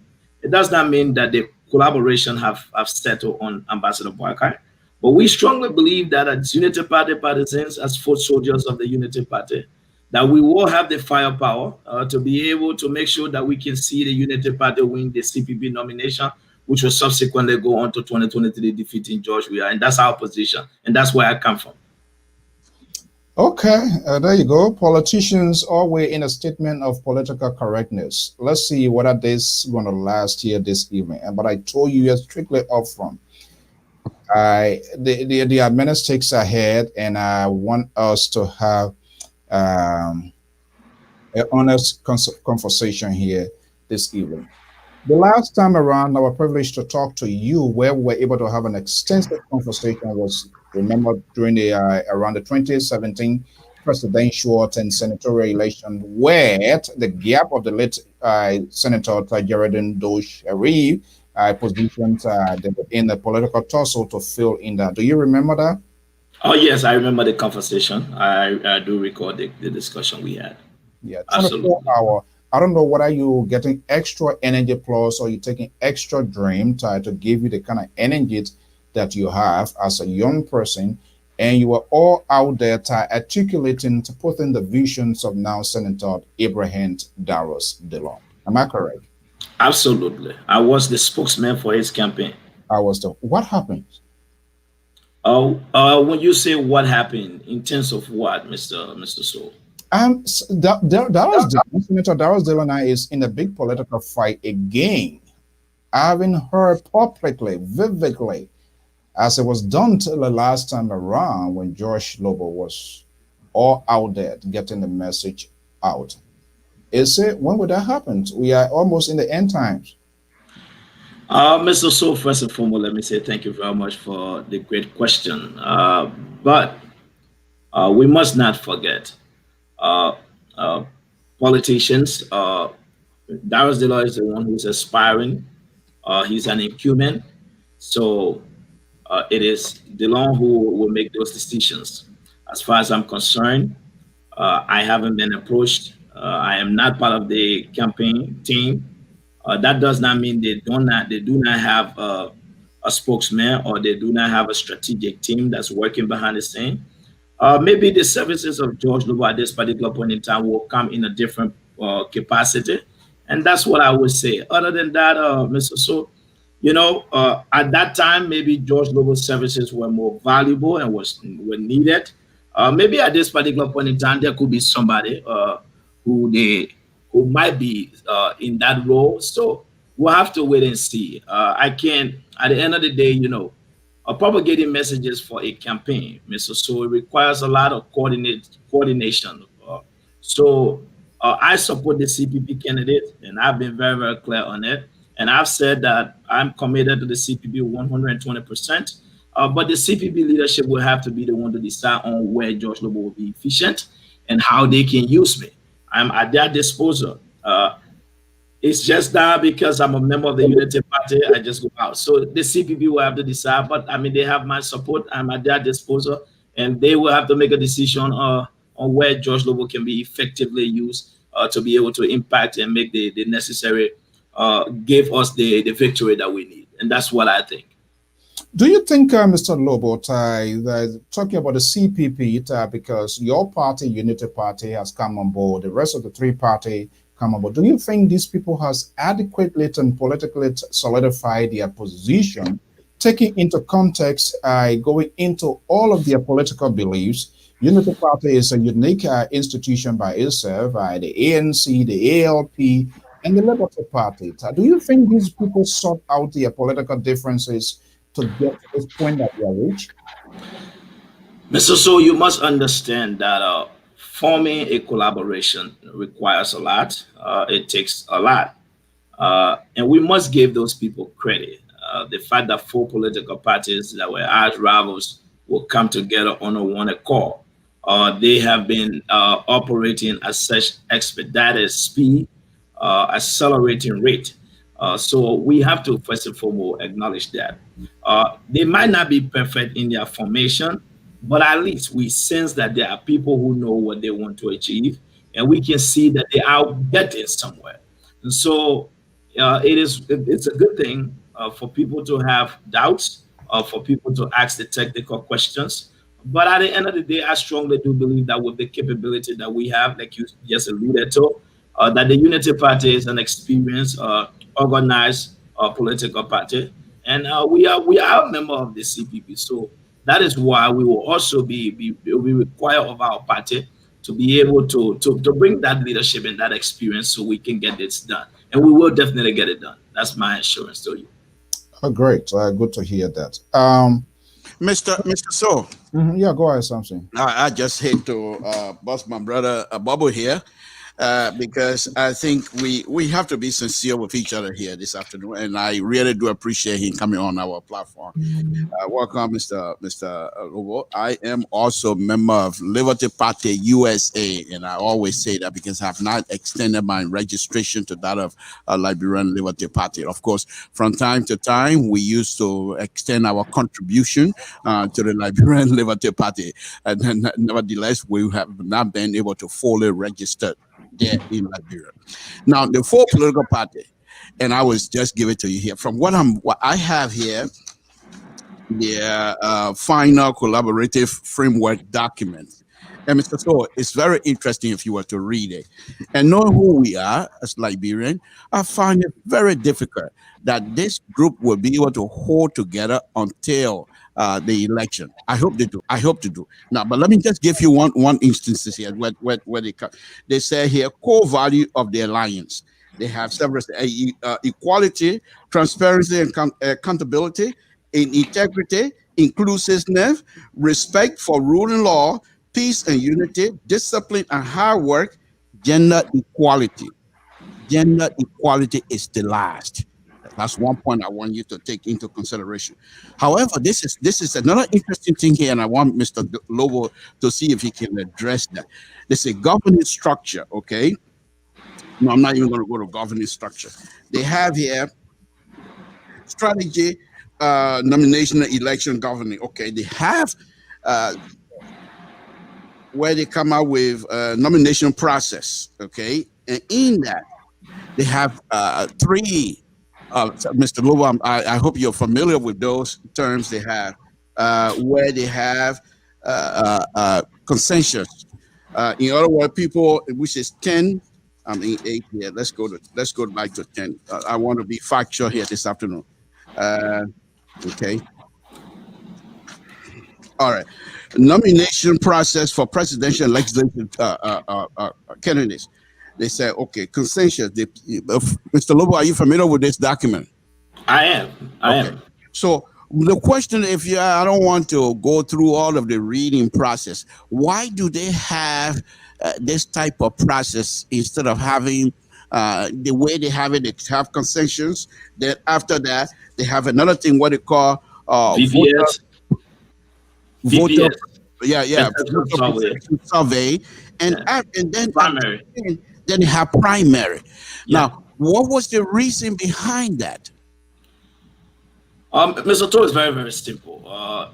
it does not mean that the collaboration have settled on Ambassador Boyka. But we strongly believe that as Unity Party partisans, as foot soldiers of the Unity Party, that we will have the firepower to be able to make sure that we can see the Unity Party win the CPP nomination, which will subsequently go on to 2023 defeating George Weah. And that's our position. And that's where I come from. Okay, there you go. Politicians always in a statement of political correctness. Let's see whether this is going to last here this evening. But I told you strictly upfront. The administrates ahead, and I want us to have an honest conversation here this evening. The last time around, I was privileged to talk to you, where we were able to have an extensive conversation. Was remember during the around the 2017 presidential and senatorial election, where the gap of the late Senator Tajereddin Doe-Sharif positions in the political tussle to fill in that. Do you remember that? Oh yes, I remember the conversation. I do recall the discussion we had. Yeah, 24-hour I don't know whether you're getting extra energy plus or you're taking extra dream to give you the kind of energy that you have as a young person. And you were all out there to articulating, to put in the visions of now Senator Abraham Darros Dillon. Am I correct? Absolutely. I was the spokesman for his campaign. I was the, what happened? When you say what happened, in terms of what, Mr. Soul? Senator Darros Dillon is in a big political fight again. I haven't heard publicly, vividly, as it was done till the last time around when George Lobo was all out there getting the message out. Is it, when would that happen? We are almost in the end times. Mr. So, first and foremost, let me say thank you very much for the great question. But we must not forget uh, uh, politicians. Darius Dillon is the one who's aspiring. He's an incumbent. So it is Dillon who will make those decisions. As far as I'm concerned, I haven't been approached. I am not part of the campaign team. That does not mean they do not have a spokesman or they do not have a strategic team that's working behind the scene. Maybe the services of George Lobo at this particular point in time will come in a different capacity, and that's what I would say. Other than that, Mr. So, at that time, maybe George Lobo's services were more valuable and were needed. Maybe at this particular point in time, there could be somebody who they who might be in that role. So we'll have to wait and see. I can't. At the end of the day, propagating messages for a campaign, Mr. So it requires a lot of coordination. I support the CPP candidate, and I've been very, very clear on it. And I've said that I'm committed to the CPP 120%. But the CPP leadership will have to be the one to decide on where George Lobo will be efficient and how they can use me. I'm at their disposal. It's just that because I'm a member of the Unity Party, I just go out. So the CPP will have to decide, but I mean, they have my support. I'm at their disposal, and they will have to make a decision on where George Lobo can be effectively used to be able to impact and make the necessary, give us the victory that we need. And that's what I think. Do you think, Mr. Lobo, talking about the CPP, because your party, Unity Party, has come on board, the rest of the three parties come on board, do you think these people has adequately and politically solidified their position, taking into context, going into all of their political beliefs? Unity Party is a unique institution by itself, the ANC, the ALP, and the Liberty Party. Do you think these people sort out their political differences to get to this point that we are reached? Mr. So you must understand that forming a collaboration requires a lot. It takes a lot. And we must give those people credit. The fact that four political parties that were arch rivals will come together on a one accord. They have been operating at such expedited speed, accelerating rate. So we have to first and foremost acknowledge that. They might not be perfect in their formation, but at least we sense that there are people who know what they want to achieve, and we can see that they are getting somewhere. And so it's a good thing for people to have doubts, for people to ask the technical questions. But at the end of the day, I strongly do believe that with the capability that we have, like you just alluded to, that the Unity Party is an experienced, organized political party, and we are a member of the CPP. So that is why we will also be required of our party to be able to bring that leadership and that experience so we can get this done, and we will definitely get it done. That's my assurance to you. Oh, great! Good to hear that. Mr. So. Yeah, go ahead, something. I just hate to bust my brother Bubble here. Because I think we have to be sincere with each other here this afternoon, and I really do appreciate him coming on our platform. Welcome, Mr. Lobo. I am also a member of Liberty Party USA, and I always say that because I have not extended my registration to that of Liberian Liberty Party. Of course, from time to time, we used to extend our contribution to the Liberian Liberty Party, and nevertheless, we have not been able to fully register there in Liberia. Now, the four political party, and I was just give it to you here. From what I have here, the final collaborative framework document. And Mr. So, it's very interesting if you were to read it. And knowing who we are as Liberian, I find it very difficult that this group will be able to hold together until the election. I hope they do. I hope to do. Now, but let me just give you one instance here where they come. They say here core value of the alliance. They have several equality, transparency, and accountability, in integrity, inclusiveness, respect for rule and law, peace and unity, discipline and hard work, gender equality. Gender equality is the last. That's one point I want you to take into consideration. However, this is another interesting thing here, and I want Mr. Lobo to see if he can address that. There's a governance structure, okay? No, I'm not even going to go to governance structure. They have here strategy, nomination, election, governing. Okay, they have where they come out with nomination process. Okay, and in that they have three. Mr. Lobo, I hope you're familiar with those terms. They have where they have consensus. In other words, people, which is 10. I mean 8 here. Let's go back to 10. I want to be factual here this afternoon. Okay. All right. Nomination process for presidential and legislative candidates. They say, okay, consensus. Mr. Lobo, are you familiar with this document? I am. I am. So the question, I don't want to go through all of the reading process. Why do they have this type of process instead of having the way they have it? They have consensus. Then after that, they have another thing, what they call VPS. voter, survey, and then primary. Then they have primary. Yeah. Now, what was the reason behind that? Mr. To is very, very simple.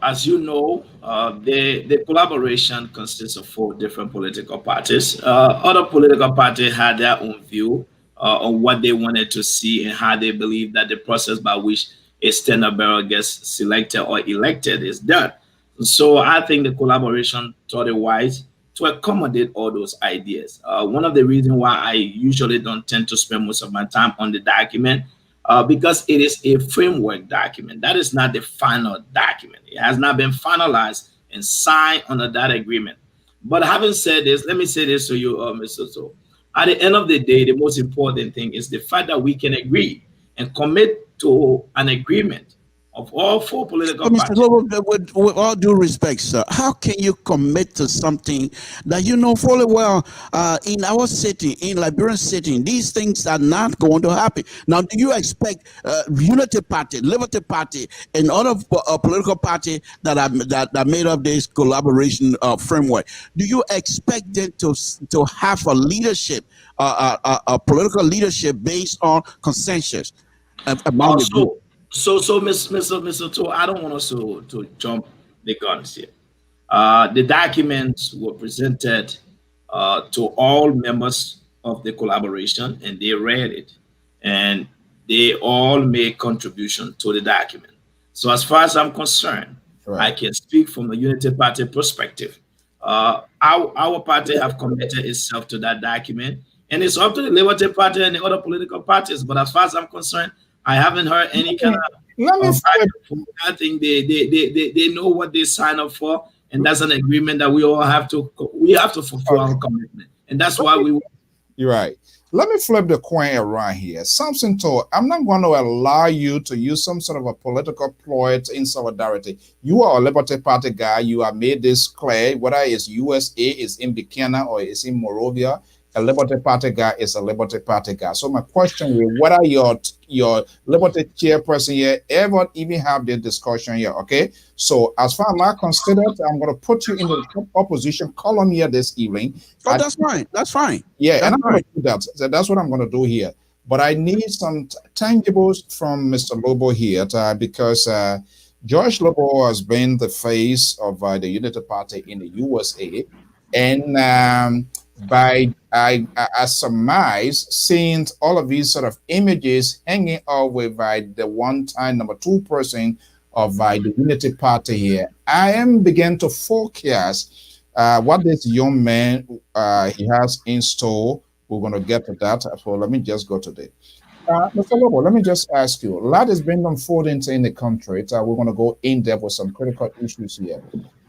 As you know, the collaboration consists of 4 different political parties. Other political parties had their own view on what they wanted to see and how they believe that the process by which a standard bearer gets selected or elected is done. So I think the collaboration thought it wise to accommodate all those ideas. One of the reasons why I usually don't tend to spend most of my time on the document, because it is a framework document. That is not the final document. It has not been finalized and signed under that agreement. But having said this, let me say this to you, Mr. So. At the end of the day, the most important thing is the fact that we can agree and commit to an agreement of all 4 political parties. Mr. Lobo, with all due respect, sir, how can you commit to something that you know fully well in our city, in Liberian city, these things are not going to happen? Now, do you expect Unity Party, Liberty Party, and other political party that are made up this collaboration framework? Do you expect them to have a leadership, a political leadership based on consensus among the group? So, Mr. To, I don't want us to jump the guns here. The documents were presented to all members of the collaboration, and they read it, and they all made contribution to the document. So, as far as I'm concerned, I can speak from the Unity Party perspective. Our party have committed itself to that document, and it's up to the Liberty Party and the other political parties. But as far as I'm concerned, I haven't heard any kind of I think they know what they sign up for, and that's an agreement that we all have to fulfill our commitment, and that's why we. You're right. Let me flip the coin around here. Something to, I'm not going to allow you to use some sort of a political ploy in solidarity. You are a Liberty Party guy. You have made this clear, whether it's USA, is in Buchanan, or it's in Morovia. A Liberty Party guy is a Liberty Party guy. So my question is, whether your Liberty chairperson here ever even have this discussion here, okay? So as far as I'm considered, I'm going to put you in the opposition column here this evening. Oh, that's fine. That's fine. Yeah, and I'm going to do that. So that's what I'm going to do here. But I need some tangibles from Mr. Lobo here because George Lobo has been the face of the Unity Party in the USA. And by I surmise, seeing all of these sort of images hanging out with the one-time number two person of the Unity Party here, I am beginning to forecast what this young man he has in store. We're going to get to that. So let me just go to the Mr. Lobo, let me just ask you. A lot has been unfolding in the country. We're going to go in depth with some critical issues here.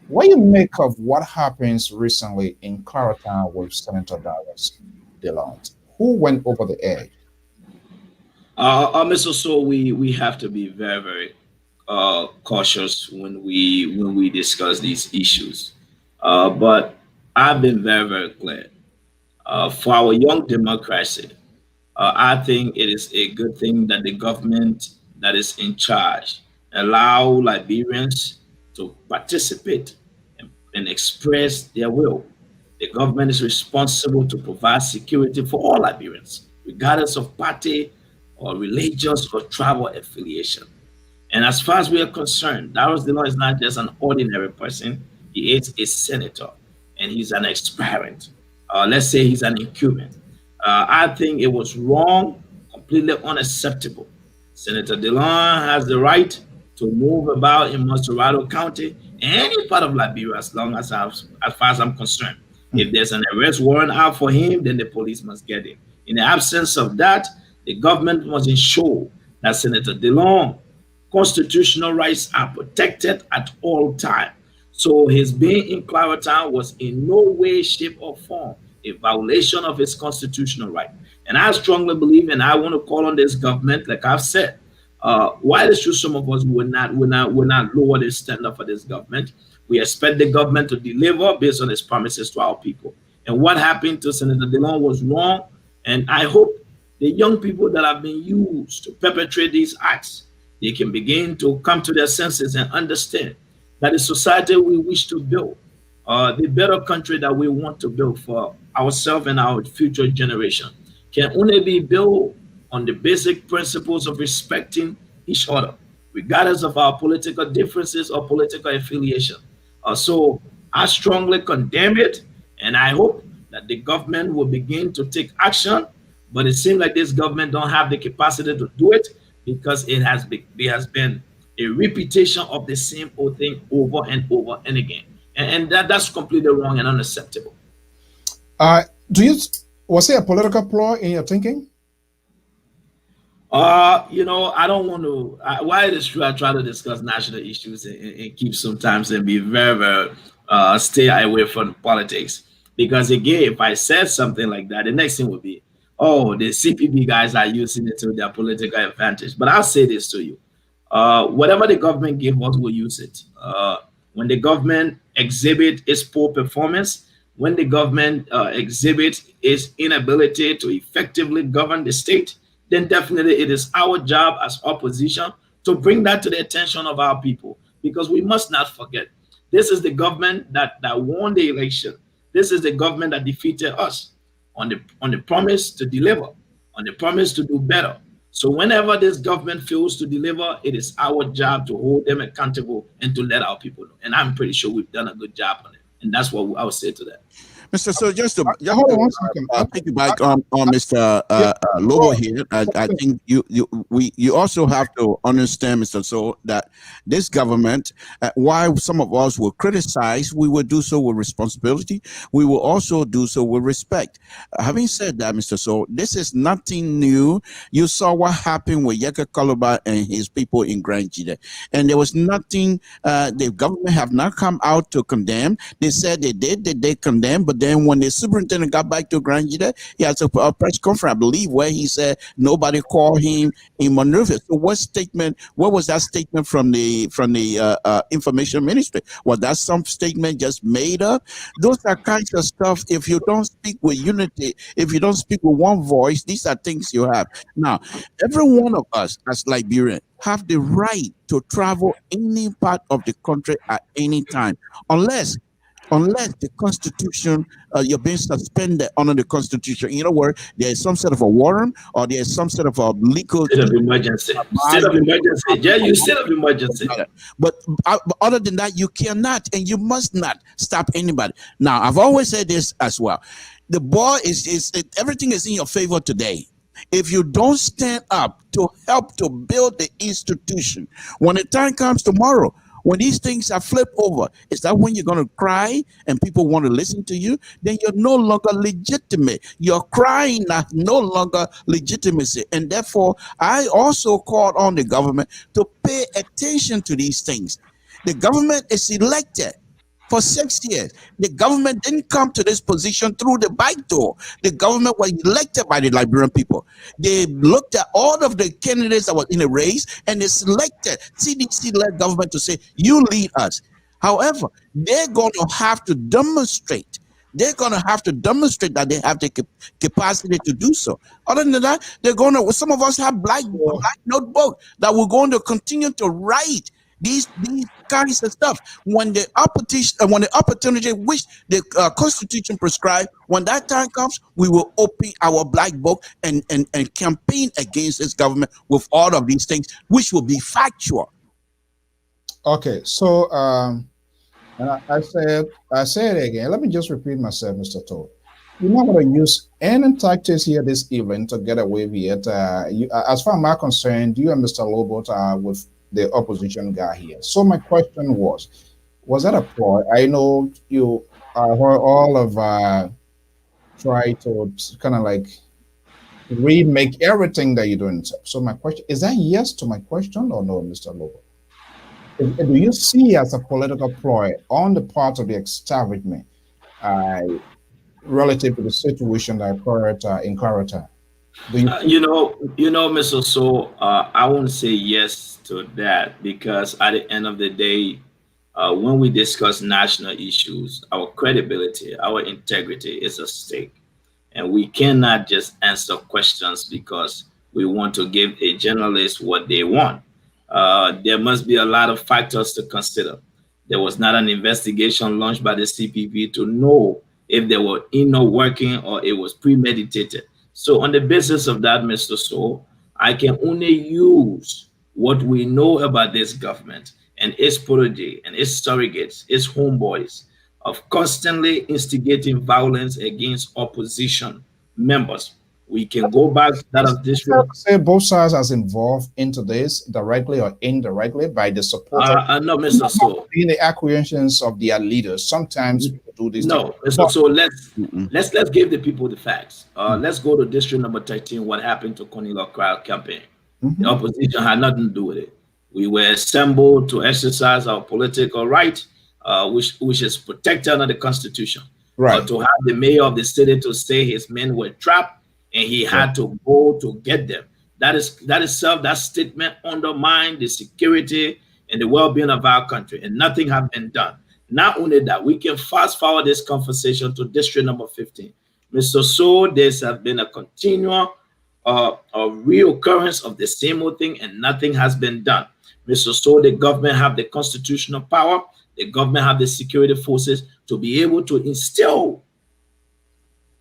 What do you make of what happens recently in Claratown with Senator Darius DeLont? Who went over the edge? Mr. So we have to be very very cautious when we discuss these issues. But I've been very very clear for our young democracy. I think it is a good thing that the government that is in charge allow Liberians to participate and express their will. The government is responsible to provide security for all Liberians, regardless of party or religious or tribal affiliation. And as far as we are concerned, Darius Dillon is not just an ordinary person. He is a senator and he's an aspirant. Let's say he's an incumbent. I think it was wrong, completely unacceptable. Senator Dillon has the right to move about in Montserrado County, any part of Liberia, as far as I'm concerned. If there's an arrest warrant out for him, then the police must get him. In the absence of that, the government must ensure that Senator Dillon constitutional rights are protected at all times. So his being in Claratown was in no way, shape, or form a violation of his constitutional right. And I strongly believe, and I want to call on this government, like I've said, while it's true some of us will not lower the standard for this government, we expect the government to deliver based on its promises to our people. And what happened to Senator Dillon was wrong. And I hope the young people that have been used to perpetrate these acts, they can begin to come to their senses and understand that the society we wish to build, the better country that we want to build for ourselves and our future generation, can only be built on the basic principles of respecting each other, regardless of our political differences or political affiliation. So I strongly condemn it, and I hope that the government will begin to take action. But it seems like this government don't have the capacity to do it because it has been a repetition of the same old thing over and over and again, and that's completely wrong and unacceptable. Do you was it a political ploy in your thinking? I don't want to. Why it is true, I try to discuss national issues and keep sometimes and be very, very stay away from politics. Because again, if I said something like that, the next thing would be, oh, the CPP guys are using it to their political advantage. But I'll say this to you: whatever the government give us, we'll use it. When the government exhibit its poor performance, when the government exhibit its inability to effectively govern the state, then definitely it is our job as opposition to bring that to the attention of our people. Because we must not forget, this is the government that won the election. This is the government that defeated us on the promise to deliver, on the promise to do better. So whenever this government fails to deliver, it is our job to hold them accountable and to let our people know. And I'm pretty sure we've done a good job on it. And that's what I would say to that. Mr. So Hold on one second. piggyback on Mr. Lobo here, I think you also have to understand, Mr. So, that this government, while some of us will criticize, we will do so with responsibility. We will also do so with respect. Having said that, Mr. So, this is nothing new. You saw what happened with Yeka Kaloba and his people in Grand Jide, and there was nothing. The government have not come out to condemn. They said they did condemn, but then when the superintendent got back to Grand Jide, he had a press conference, I believe, where he said nobody called him in Monrovia. So what was that statement from the information ministry? Was that some statement just made up? Those are kinds of stuff. If you don't speak with unity, if you don't speak with one voice, these are things you have. Now, every one of us as Liberian have the right to travel any part of the country at any time, unless unless the Constitution, you're being suspended under the Constitution. In other words, there is some sort of a warrant or there is some sort of a legal State of emergency. State of emergency. Yeah, you state of emergency. but other than that, you cannot and you must not stop anybody. Now, I've always said this as well. The ball is everything is in your favor today. If you don't stand up to help to build the institution, when the time comes tomorrow, when these things are flipped over, is that when you're going to cry and people want to listen to you? Then you're no longer legitimate. Your crying has no longer legitimacy. And therefore, I also called on the government to pay attention to these things. The government is elected for 6 years. The government didn't come to this position through the back door. The government was elected by the Liberian people. They looked at all of the candidates that were in the race and they selected CDC-led government to say, you lead us. However, they're going to have to demonstrate. They're going to have to demonstrate that they have the capacity to do so. Other than that, they're going to, some of us have black notebook that we're going to continue to write these kinds of stuff. When the opportunity which the Constitution prescribed, when that time comes, we will open our black book and campaign against this government with all of these things, which will be factual. Okay, so and I say it again. Let me just repeat myself, Mr. Todd. You're not going to use any tactics here this evening to get away with it. As far as I'm concerned, you and Mr. Lobo are with the opposition guy here. So my question was that a ploy? I know you all of try to kind of like remake everything that you're doing. So my question is that yes to my question or no, Mr. Lobo? Do you see as a political ploy on the part of the establishment relative to the situation that occurred in Karata? You know, Mr. So, I won't say yes to that because at the end of the day, when we discuss national issues, our credibility, our integrity is at stake. And we cannot just answer questions because we want to give a journalist what they want. There must be a lot of factors to consider. There was not an investigation launched by the CPP to know if they were inner working or it was premeditated. So on the basis of that, Mr. So, I can only use what we know about this government and its protege and its surrogates, its homeboys, of constantly instigating violence against opposition members. We can go back to that of this. Say both sides as involved into this directly or indirectly by the support. No, Mr. So, in the acquiescence of their leaders. Sometimes people do this. No, Mr. So let's give the people the facts. Let's go to district number 13. What happened to Cornelia Crowd campaign? The opposition had nothing to do with it. We were assembled to exercise our political right, which is protected under the Constitution. Right. To have the mayor of the city to say his men were trapped and he had to go to get them. That statement undermined the security and the well-being of our country, and nothing has been done. Not only that, we can fast forward this conversation to district number 15. Mr. So, there's been a continual reoccurrence of the same old thing, and nothing has been done. Mr. So, the government have the constitutional power, the government have the security forces to be able to instill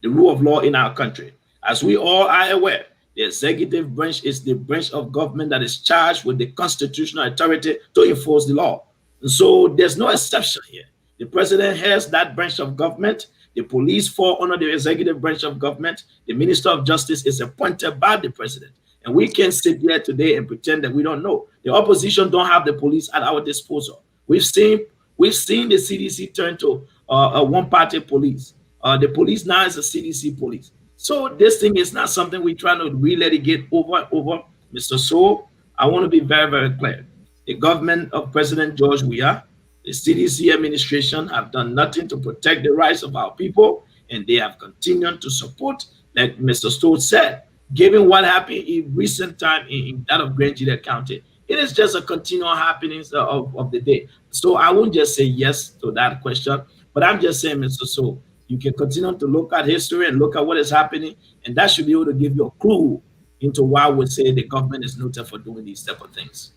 the rule of law in our country. As we all are aware, the executive branch is the branch of government that is charged with the constitutional authority to enforce the law. And so there's no exception here. The president has that branch of government. The police fall under the executive branch of government. The minister of justice is appointed by the president. And we can't sit here today and pretend that we don't know. The opposition don't have the police at our disposal. We've seen the CDC turn to a one-party police. The police now is a CDC police. So this thing is not something we're trying to relitigate over and over. Mr. So, I want to be very, very clear. The government of President George Weah, the CDC administration have done nothing to protect the rights of our people, and they have continued to support, like Mr. Stowe said, given what happened in recent time in that of Grand County. It is just a continual happenings of the day. So I won't just say yes to that question, but I'm just saying, Mr. So, you can continue to look at history and look at what is happening, and that should be able to give you a clue into why we say the government is noted for doing these type of things.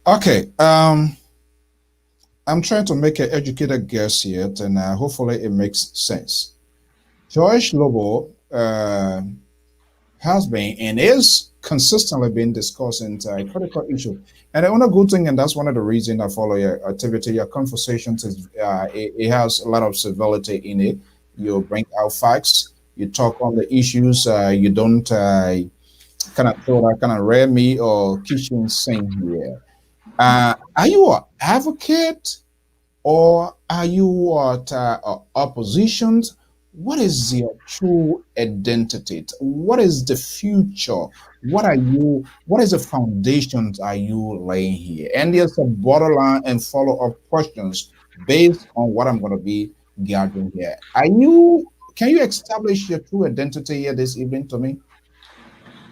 Okay. I'm trying to make an educated guess here, and hopefully it makes sense. George Lobo has been and is consistently being discussing a critical issue. And the other good thing, and that's one of the reasons I follow your activity, your conversations, is it has a lot of civility in it. You bring out facts, you talk on the issues, you don't kind of throw that kind of red meat or kitchen sink here. Are you an advocate or are you at opposition? What is your true identity? What is the future? What are you? What is the foundations are you laying here? And there's a borderline and follow-up questions based on what I'm going to be gathering here. Are you? Can you establish your true identity here this evening to me?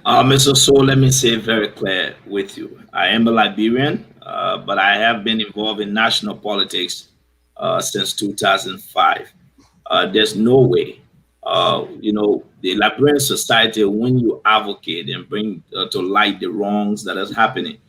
Mr. So let me say very clear with you. I am a Liberian, but I have been involved in national politics since 2005. There's no way, the Liberian society, when you advocate and bring to light the wrongs that is happening,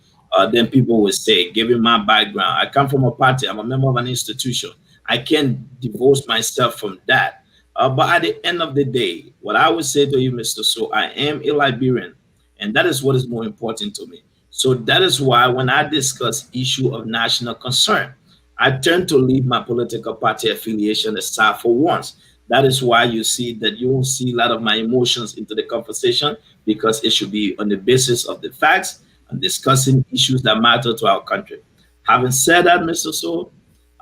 then people will say, given my background, I come from a party, I'm a member of an institution. I can't divorce myself from that. But at the end of the day, what I would say to you, Mr. So, I am a Liberian, and that is what is more important to me. So that is why when I discuss issue of national concern, I tend to leave my political party affiliation aside for once. That is why you see that you won't see a lot of my emotions into the conversation because it should be on the basis of the facts and discussing issues that matter to our country. Having said that, Mr. So,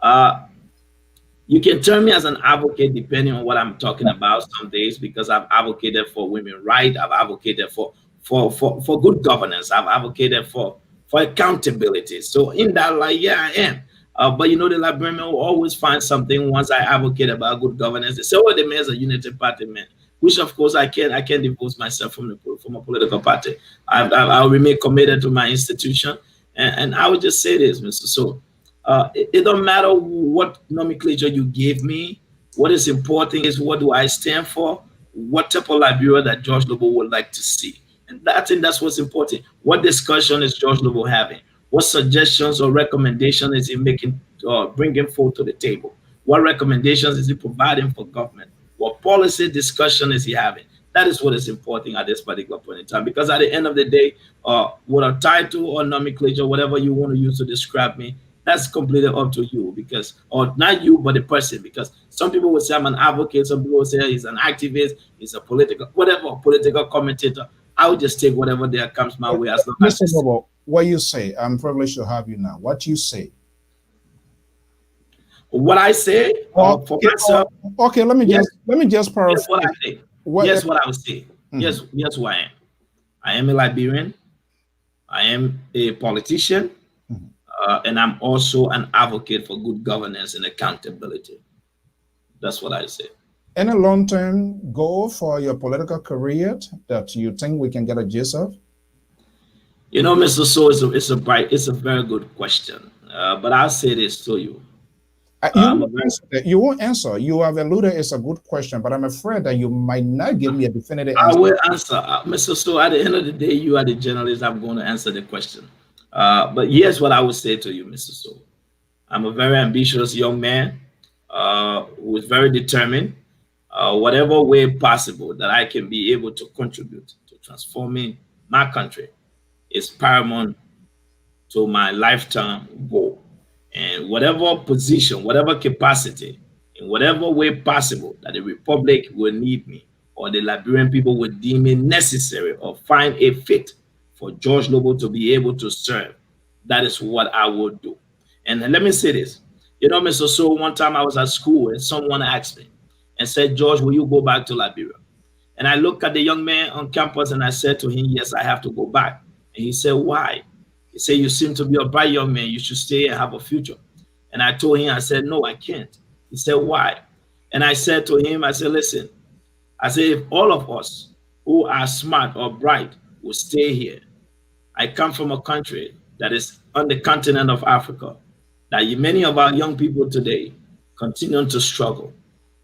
uh, you can turn me as an advocate depending on what I'm talking about some days because I've advocated for women rights, I've advocated for good governance, I've advocated for accountability. So in that light, yeah, I am. But the Liberian will always find something once I advocate about good governance. They say, "Oh, the man is a unity party man," which of course I can't divorce myself from a political party. I'll remain committed to my institution, and I would just say this, Mr. So. It don't matter what nomenclature you give me. What is important is what do I stand for? What type of Liberia that George Lobo would like to see? And I think that's what's important. What discussion is George Lobo having? What suggestions or recommendations is he making, bringing forth to the table? What recommendations is he providing for government? What policy discussion is he having? That is what is important at this particular point in time. Because at the end of the day, what a title or nomenclature, whatever you want to use to describe me, that's completely up to you because, or not you, but the person. Because some people will say I'm an advocate, some people will say he's an activist, he's a political, whatever, political commentator. I would just take whatever there comes my way as long as Mr. Bobo, what you say, I'm privileged to have you now. What you say? What I say for myself. Okay, let me just paraphrase. Yes, what I say. Yes, what I would say. Yes, who I am. I am a Liberian. I am a politician. And I'm also an advocate for good governance and accountability. That's what I say. Any long-term goal for your political career that you think we can get a gist of? Mr. So, it's a very good question. But I'll say this to you. You won't answer. You have alluded it's a good question, but I'm afraid that you might not give me a definitive answer. I will answer. Mr. So, at the end of the day, you are the journalist. I'm going to answer the question. But here's what I would say to you, Mr. So. I'm a very ambitious young man who is very determined, whatever way possible that I can be able to contribute to transforming my country is paramount to my lifetime goal. And whatever position, whatever capacity, in whatever way possible that the Republic will need me or the Liberian people will deem it necessary or find a fit for George Lobo to be able to serve, that is what I will do. And let me say this. Mr. So, one time I was at school and someone asked me and said, "George, will you go back to Liberia?" And I looked at the young man on campus and I said to him, "Yes, I have to go back." And he said, "Why?" He said, "You seem to be a bright young man. You should stay and have a future." And I told him, I said, "No, I can't." He said, "Why?" And I said to him, I said, "Listen, I said, if all of us who are smart or bright will stay here, I come from a country that is on the continent of Africa, that many of our young people today continue to struggle.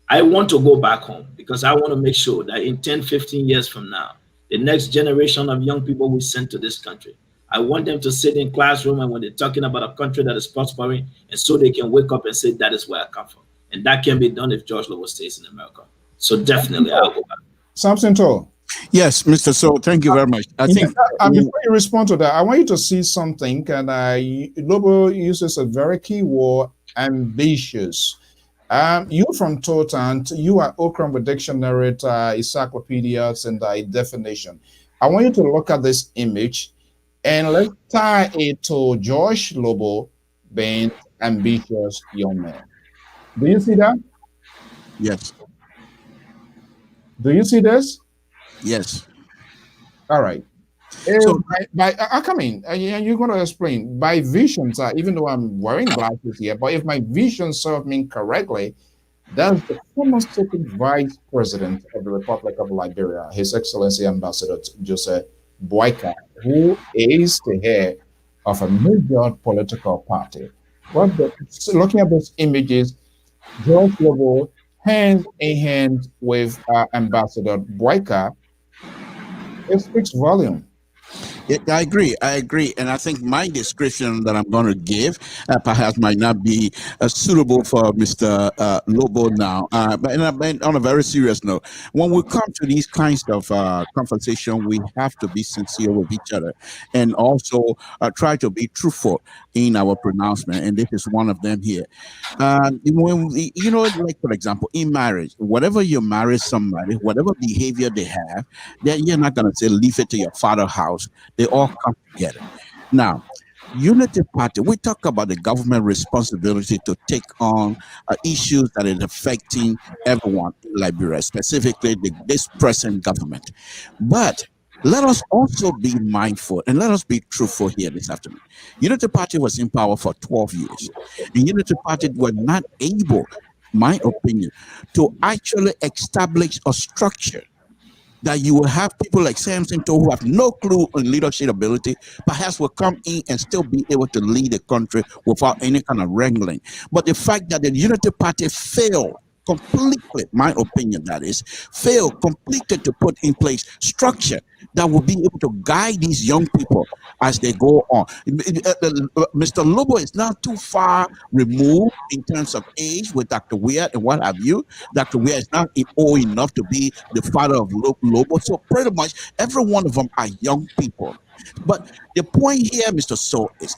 I want to go back home because I want to make sure that in 10, 15 years from now, the next generation of young people we send to this country I want them to sit in classroom and when they're talking about a country that is prospering, and so they can wake up and say, that is where I come from. And that can be done if George Lobo stays in America. So definitely, I'll go back. Something tall. Yes, Mr. So, thank you very much. I think before you respond to that, I want you to see something. And Lobo uses a very key word, ambitious. You from Totant, you are Okram with dictionary, encyclopedias, and definition. I want you to look at this image and let's tie it to George Lobo being ambitious young man. Do you see that? Yes. Do you see this? Yes. All right. So I come in, and you're going to explain by visions. Even though I'm wearing glasses here, but if my vision serve me correctly, that's the former second vice president of the Republic of Liberia, His Excellency Ambassador Joseph Boyka, who is the head of a major political party. But looking at those images, George Lobo hand in hand with Ambassador Boyka, it speaks volume. Yeah, I agree. And I think my description that I'm going to give perhaps might not be suitable for Mr. Lobo now. But on a very serious note, when we come to these kinds of conversation, we have to be sincere with each other and also try to be truthful in our pronouncement. And this is one of them here. When like for example, in marriage, whatever you marry somebody, whatever behavior they have, then you're not going to say leave it to your father's house. They all come together. Now, Unity Party, we talk about the government responsibility to take on issues that are affecting everyone in Liberia, specifically this present government. But let us also be mindful and let us be truthful here this afternoon. Unity Party was in power for 12 years. And Unity Party were not able, my opinion, to actually establish a structure that you will have people like Samson Toe who have no clue on leadership ability, perhaps will come in and still be able to lead the country without any kind of wrangling. But the fact that the Unity Party failed completely, my opinion that is, failed completely to put in place structure that will be able to guide these young people as they go on. Mr. Lobo is not too far removed in terms of age with Dr. Weir and what have you. Dr. Weir is not old enough to be the father of Lobo. So pretty much every one of them are young people. But the point here, Mr. So, is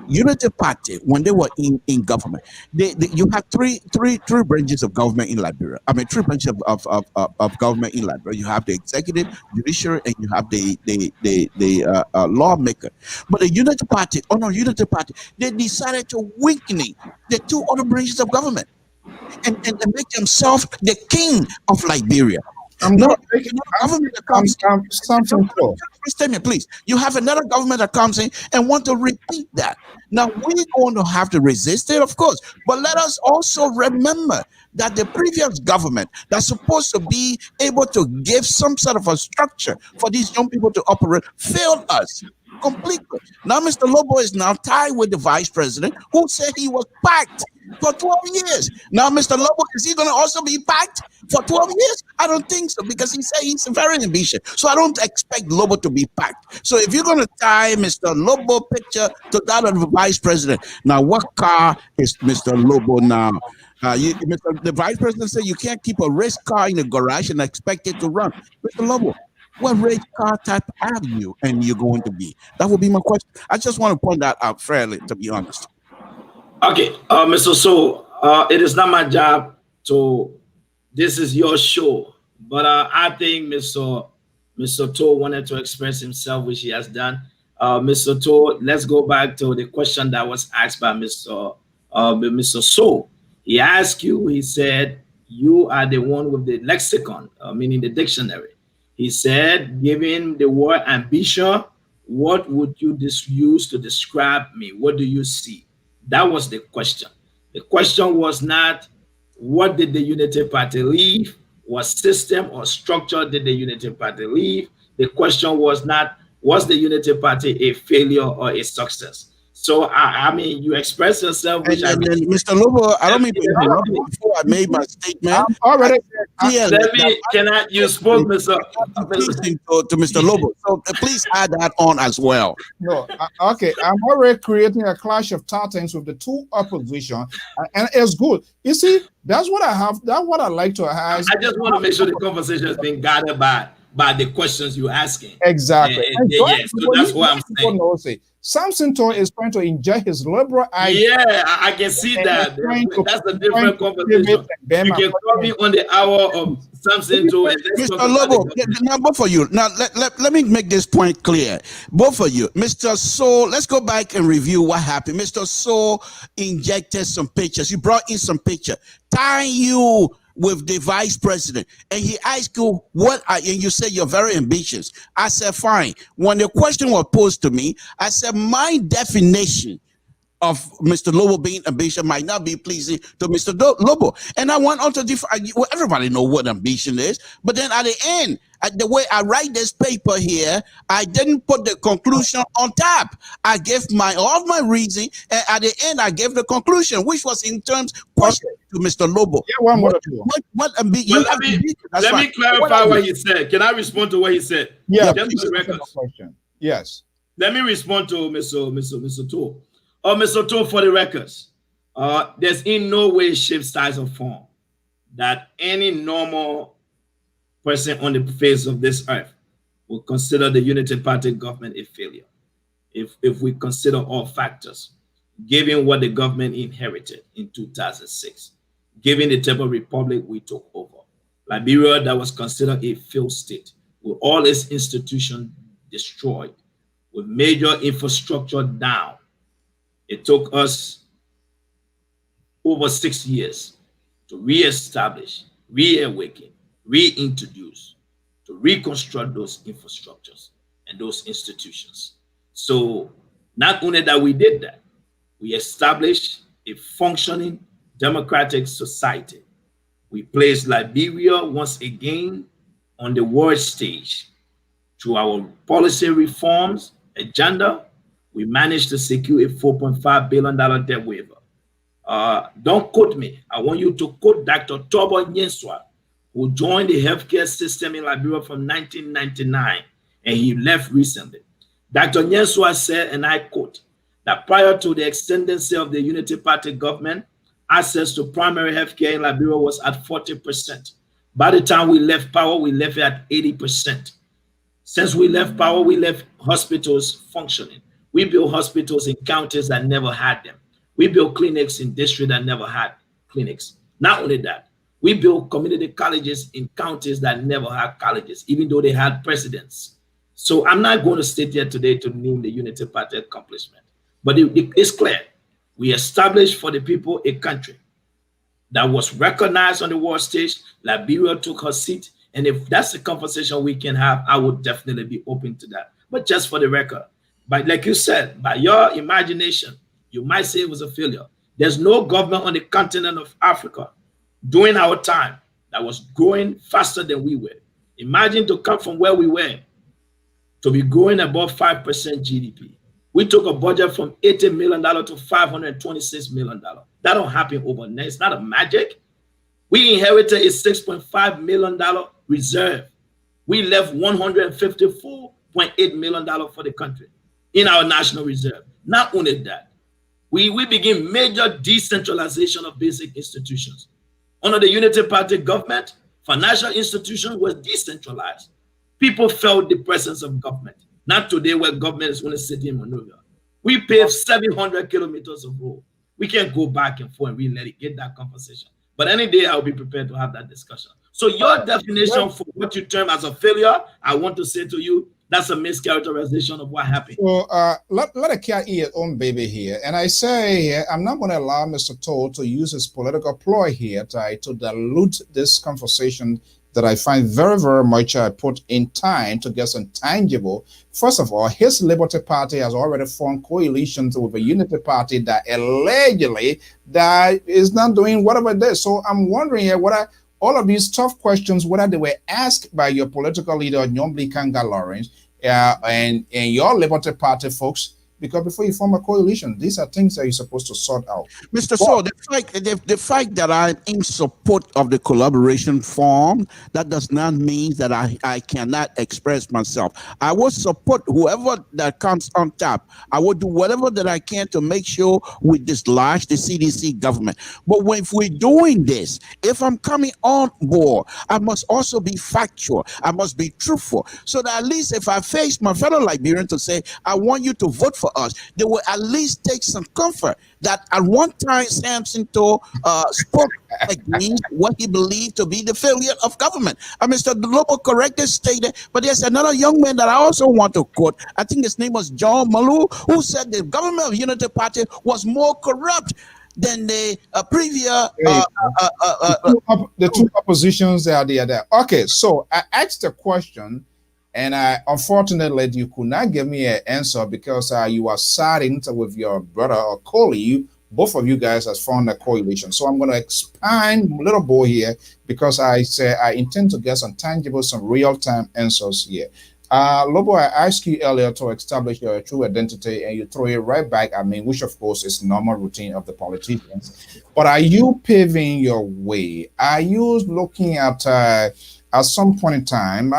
Unity Party, when they were in government, you have three branches of government in Liberia. I mean, three branches of government in Liberia. You have the executive, judiciary, and you have the lawmaker. But the Unity Party, Unity Party, they decided to weaken the two other branches of government and make themselves the king of Liberia. Statement, please. You have another government that comes in and want to repeat that. Now we're going to have to resist it, of course, but let us also remember that the previous government that's supposed to be able to give some sort of a structure for these young people to operate failed us completely. Now Mr. Lobo is now tied with the vice president who said he was packed for 12 years. Now Mr. Lobo, is he going to also be packed for 12 years? I don't think so, because he said he's very ambitious. So I don't expect Lobo to be packed. So if you're going to tie Mr. Lobo picture to that of the vice president, now what car is Mr. Lobo now? The vice president said you can't keep a race car in the garage and expect it to run. Mr. Lobo, what race car type have you and you're going to be? That would be my question. I just want to point that out fairly, to be honest. Okay, Mr. So, it is not my job to, this is your show, but I think Mr. To wanted to express himself, which he has done. Mr. To, let's go back to the question that was asked by Mr. So. He asked you, he said, you are the one with the lexicon, meaning the dictionary. He said, given the word ambition, what would you use to describe me? What do you see? That was the question. The question was not, what did the Unity Party leave? What system or structure did the Unity Party leave? The question was not, was the Unity Party a failure or a success? So I mean, you express yourself, which I And mean. Mr. Lobo, I don't mean to interrupt you. Before I made my statement, I'm already. clearly Let me. Can I? You spoke, Mr. to Mr. Lobo. So please add that on as well. No, okay. I'm already creating a clash of titans with the two opposition, and it's good. You see, that's what I have. That's what I like to ask. I just want to make sure the conversation has been guided by the questions you're asking. Exactly. Yes, so that's what I'm saying. Samson Toy is trying to inject his liberal idea. Yeah, I can see that. That's a different conversation. You can call me on the hour of Samson Toy. Mr. Lobo, now both of you. Now let me make this point clear. Both of you, Mr. So, let's go back and review what happened. Mr. So injected some pictures. You brought in some picture, tying you with the vice president, and he asked you and you said you're very ambitious. I said fine. When the question was posed to me, I said my definition of Mr. Lobo being ambitious might not be pleasing to Mr. Lobo, and I went on to everybody know what ambition is, but then at the end, the way I write this paper here, I didn't put the conclusion on top. I gave all my reason, and at the end, I gave the conclusion, which was in terms question to Mr. Lobo. Yeah, one more. What ambition? Let me clarify what he said. Can I respond to what he said? Yeah, just for the record. Yes. Let me respond to Mr. Tour. Mr. Tour, for the records, there's in no way, shape, size, or form that any normal person on the face of this earth will consider the Unity Party government a failure. If we consider all factors, given what the government inherited in 2006, given the type of republic we took over, Liberia that was considered a failed state, with all its institutions destroyed, with major infrastructure down, it took us over 6 years to reestablish, reawaken, reintroduce, to reconstruct those infrastructures and those institutions. So not only that we did that, we established a functioning democratic society. We placed Liberia once again on the world stage. Through our policy reforms agenda, we managed to secure a $4.5 billion debt waiver. Don't quote me. I want you to quote Dr. Tobo Nyenswa, who joined the healthcare system in Liberia from 1999, and he left recently. Dr. Nyenswa said, and I quote, that prior to the extendency of the Unity Party government, access to primary healthcare in Liberia was at 40%. By the time we left power, we left it at 80%. Since we left power, we left hospitals functioning. We built hospitals in counties that never had them. We built clinics in districts that never had clinics. Not only that, we built community colleges in counties that never had colleges, even though they had presidents. So I'm not going to sit here today to name the Unity Party accomplishment, but it's clear. We established for the people a country that was recognized on the world stage. Liberia took her seat. And if that's a conversation we can have, I would definitely be open to that. But just for the record, but like you said, by your imagination, you might say it was a failure. There's no government on the continent of Africa during our time that was growing faster than we were. Imagine to come from where we were to be growing above 5% GDP. We took a budget from $80 million to $526 million. That don't happen overnight. It's not a magic. We inherited a $6.5 million reserve. We left $154.8 million for the country in our national reserve. Not only that, we begin major decentralization of basic institutions. Under the Unity Party government, financial institutions were decentralized. People felt the presence of government. Not today where government is only sitting in Monrovia. We paved 700 kilometers of road. We can't go back and forth and really let it get that conversation. But any day I'll be prepared to have that discussion. So your definition for what you term as a failure, I want to say to you, that's a mischaracterization of what happened. So let a cat eat its own baby here. And I say, I'm not going to allow Mr. Toll to use his political ploy here to dilute this conversation that I find very, very much put in time to get some tangible. First of all, his Liberty Party has already formed coalitions with a Unity Party that allegedly that is not doing whatever it is. So I'm wondering here, all of these tough questions, whether they were asked by your political leader, Nyombli Kanga Lawrence, and your Liberty Party folks, because before you form a coalition, these are things that you're supposed to sort out. Mr. So, the fact that I'm in support of the collaboration form, that does not mean that I cannot express myself. I will support whoever that comes on top. I will do whatever that I can to make sure we dislodge the CDC government. But if we're doing this, if I'm coming on board, I must also be factual. I must be truthful. So that at least if I face my fellow Liberians to say, I want you to vote for us, they will at least take some comfort that at one time Samson spoke against what he believed to be the failure of government. Mr. Lobo correctly stated, but there's another young man that I also want to quote. I think his name was John Malou, who said the government of Unity Party was more corrupt than the previous. The two oppositions that are there. Okay, so I asked a question, and unfortunately you could not give me an answer because you are siding with your brother or colleague. Both of you guys has formed a coalition. So I'm going to expand a little bit here because I say I intend to get some tangible, some real-time answers here. Lobo, I asked you earlier to establish your true identity, and you throw it right back at me, which of course is normal routine of the politicians. But are you paving your way? Are you looking at some point in time,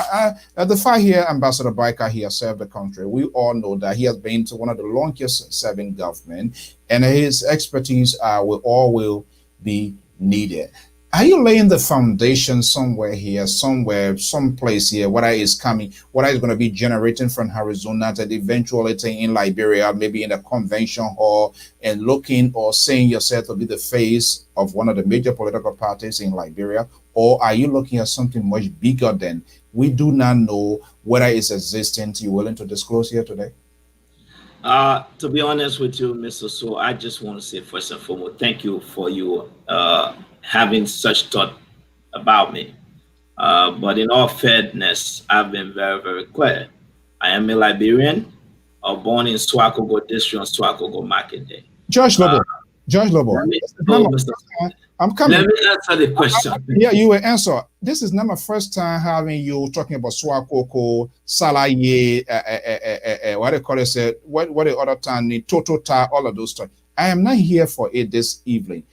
the fact here, Ambassador Baika here served the country. We all know that he has been to one of the longest serving government, and his expertise will be needed. Are you laying the foundation somewhere here, someplace here, whether it's coming, whether it's going to be generating from Arizona to the eventuality in Liberia, maybe in a convention hall, and looking or saying yourself to be the face of one of the major political parties in Liberia? Or are you looking at something much bigger than we do not know whether it's existent? You willing to disclose here today? To be honest with you, Mr. So, I just want to say first and foremost, thank you for you having such thought about me. But in all fairness, I've been very, very clear. I am a Liberian, born in Swakogo District on Swakogo Market Day. George Lobo. I'm coming. Let me answer the question. Yeah, you will answer. This is not my first time having you talking about Swakoko, Salaye, what they call it, what the other time, Totota, all of those stuff. I am not here for it this evening.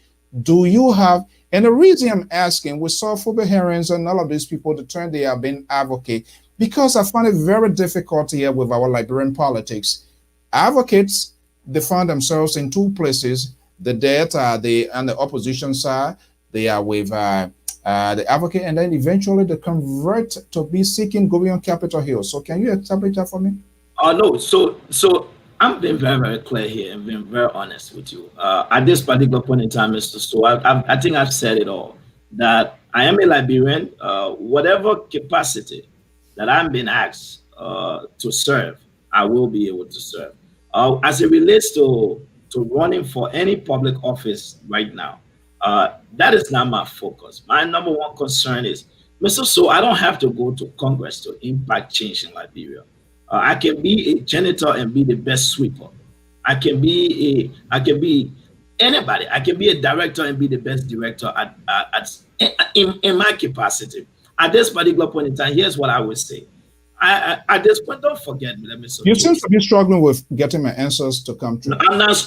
Do you have, and the reason I'm asking, we saw Fuba Herons and all of these people, the turn they have been advocate, because I find it very difficult here with our Liberian politics. Advocates, they find themselves in two places. The debt, on the opposition side, they are with the advocate, and then eventually they convert to be seeking going on Capitol Hill. So can you establish that for me? No. So I'm being very, very clear here and being very honest with you. At this particular point in time, Mr. Sto, I think I've said it all, that I am a Liberian, whatever capacity that I'm being asked to serve, I will be able to serve. As it relates to running for any public office right now, that is not my focus. My number one concern is, Mr. So, I don't have to go to Congress to impact change in Liberia. I can be a janitor and be the best sweeper. I can be anybody. I can be a director and be the best director in my capacity. At this particular point in time, here's what I would say. At this point, don't forget me. Let me. You seem to be struggling with getting my answers to come true.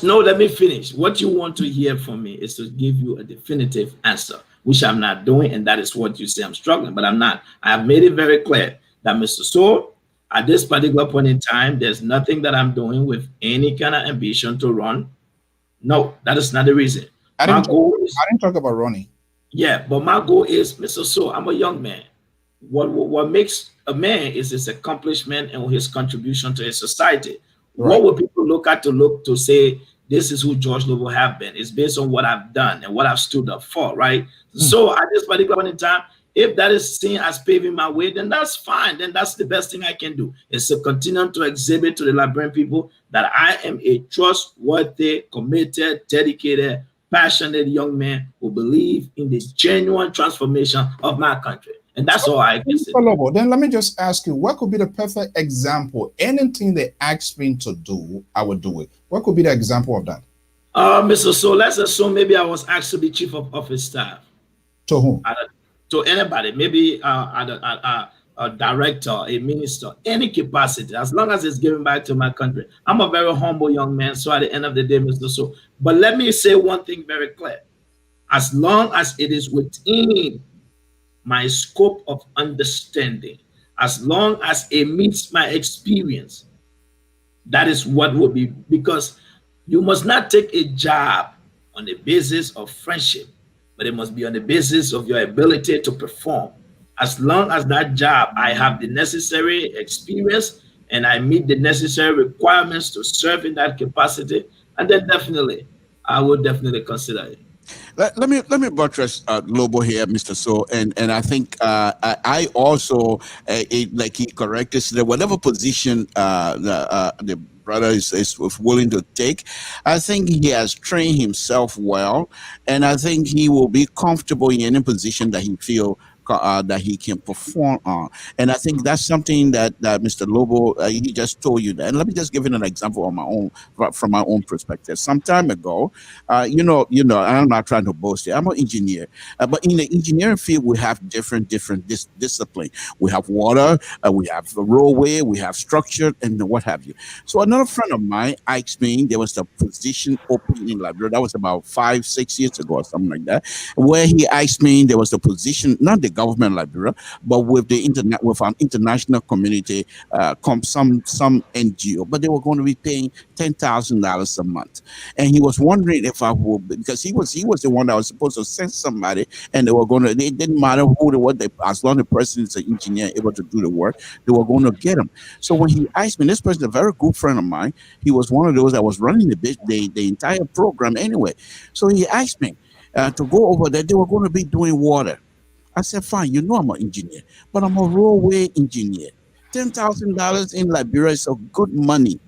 No, let me finish. What you want to hear from me is to give you a definitive answer, which I'm not doing, and that is what you say I'm struggling, but I'm not. I have made it very clear that, Mr. So, at this particular point in time, there's nothing that I'm doing with any kind of ambition to run. No, that is not the reason. I didn't talk about running. Yeah, but my goal is, Mr. So, I'm a young man. What makes a man is his accomplishment and his contribution to his society. Right. What will people look to say this is who George Lobo have been? It's based on what I've done and what I've stood up for, right? So at this particular point in time, if that is seen as paving my way, then that's fine. Then that's the best thing I can do, is to continue to exhibit to the Liberian people that I am a trustworthy, committed, dedicated, passionate young man who believe in the genuine transformation of my country. And that's all I can say. Then let me just ask you, what could be the perfect example? Anything they ask me to do, I would do it. What could be the example of that? Mr. So, let's assume maybe I was asked to be chief of office staff. To whom? To anybody. Maybe a director, a minister, any capacity, as long as it's giving back to my country. I'm a very humble young man, so at the end of the day, Mr. So, but let me say one thing very clear. As long as it is within my scope of understanding, as long as it meets my experience, that is what will be, because you must not take a job on the basis of friendship, but it must be on the basis of your ability to perform. As long as that job, I have the necessary experience and I meet the necessary requirements to serve in that capacity, and then definitely, I would definitely consider it. Let me buttress Lobo here, Mr. So, and I think I also like he corrected that whatever position the brother is willing to take, I think he has trained himself well, and I think he will be comfortable in any position that he feel that he can perform on. And I think that's something that Mr. Lobo, he just told you that. And let me just give you an example on my own, from my own perspective. Some time ago, I'm not trying to boast here. I'm an engineer, but in the engineering field, we have different discipline. We have water, we have the roadway, we have structure, and what have you. So another friend of mine asked me, there was a position open in Liberia. That was about 5-6 years ago or something like that, where he asked me, there was a position, not the government Liberia, but with the internet, with an international community, some NGO, but they were going to be paying $10,000 a month, and he was wondering if I would, because he was the one that was supposed to send somebody, and they were going to. It didn't matter who they were, as long as the person is an engineer able to do the work, they were going to get him. So when he asked me, this person, a very good friend of mine, he was one of those that was running the entire program anyway. So he asked me to go over there. They were going to be doing water. I said, fine, you know I'm an engineer, but I'm a railway engineer. $10,000 in Liberia is a good money.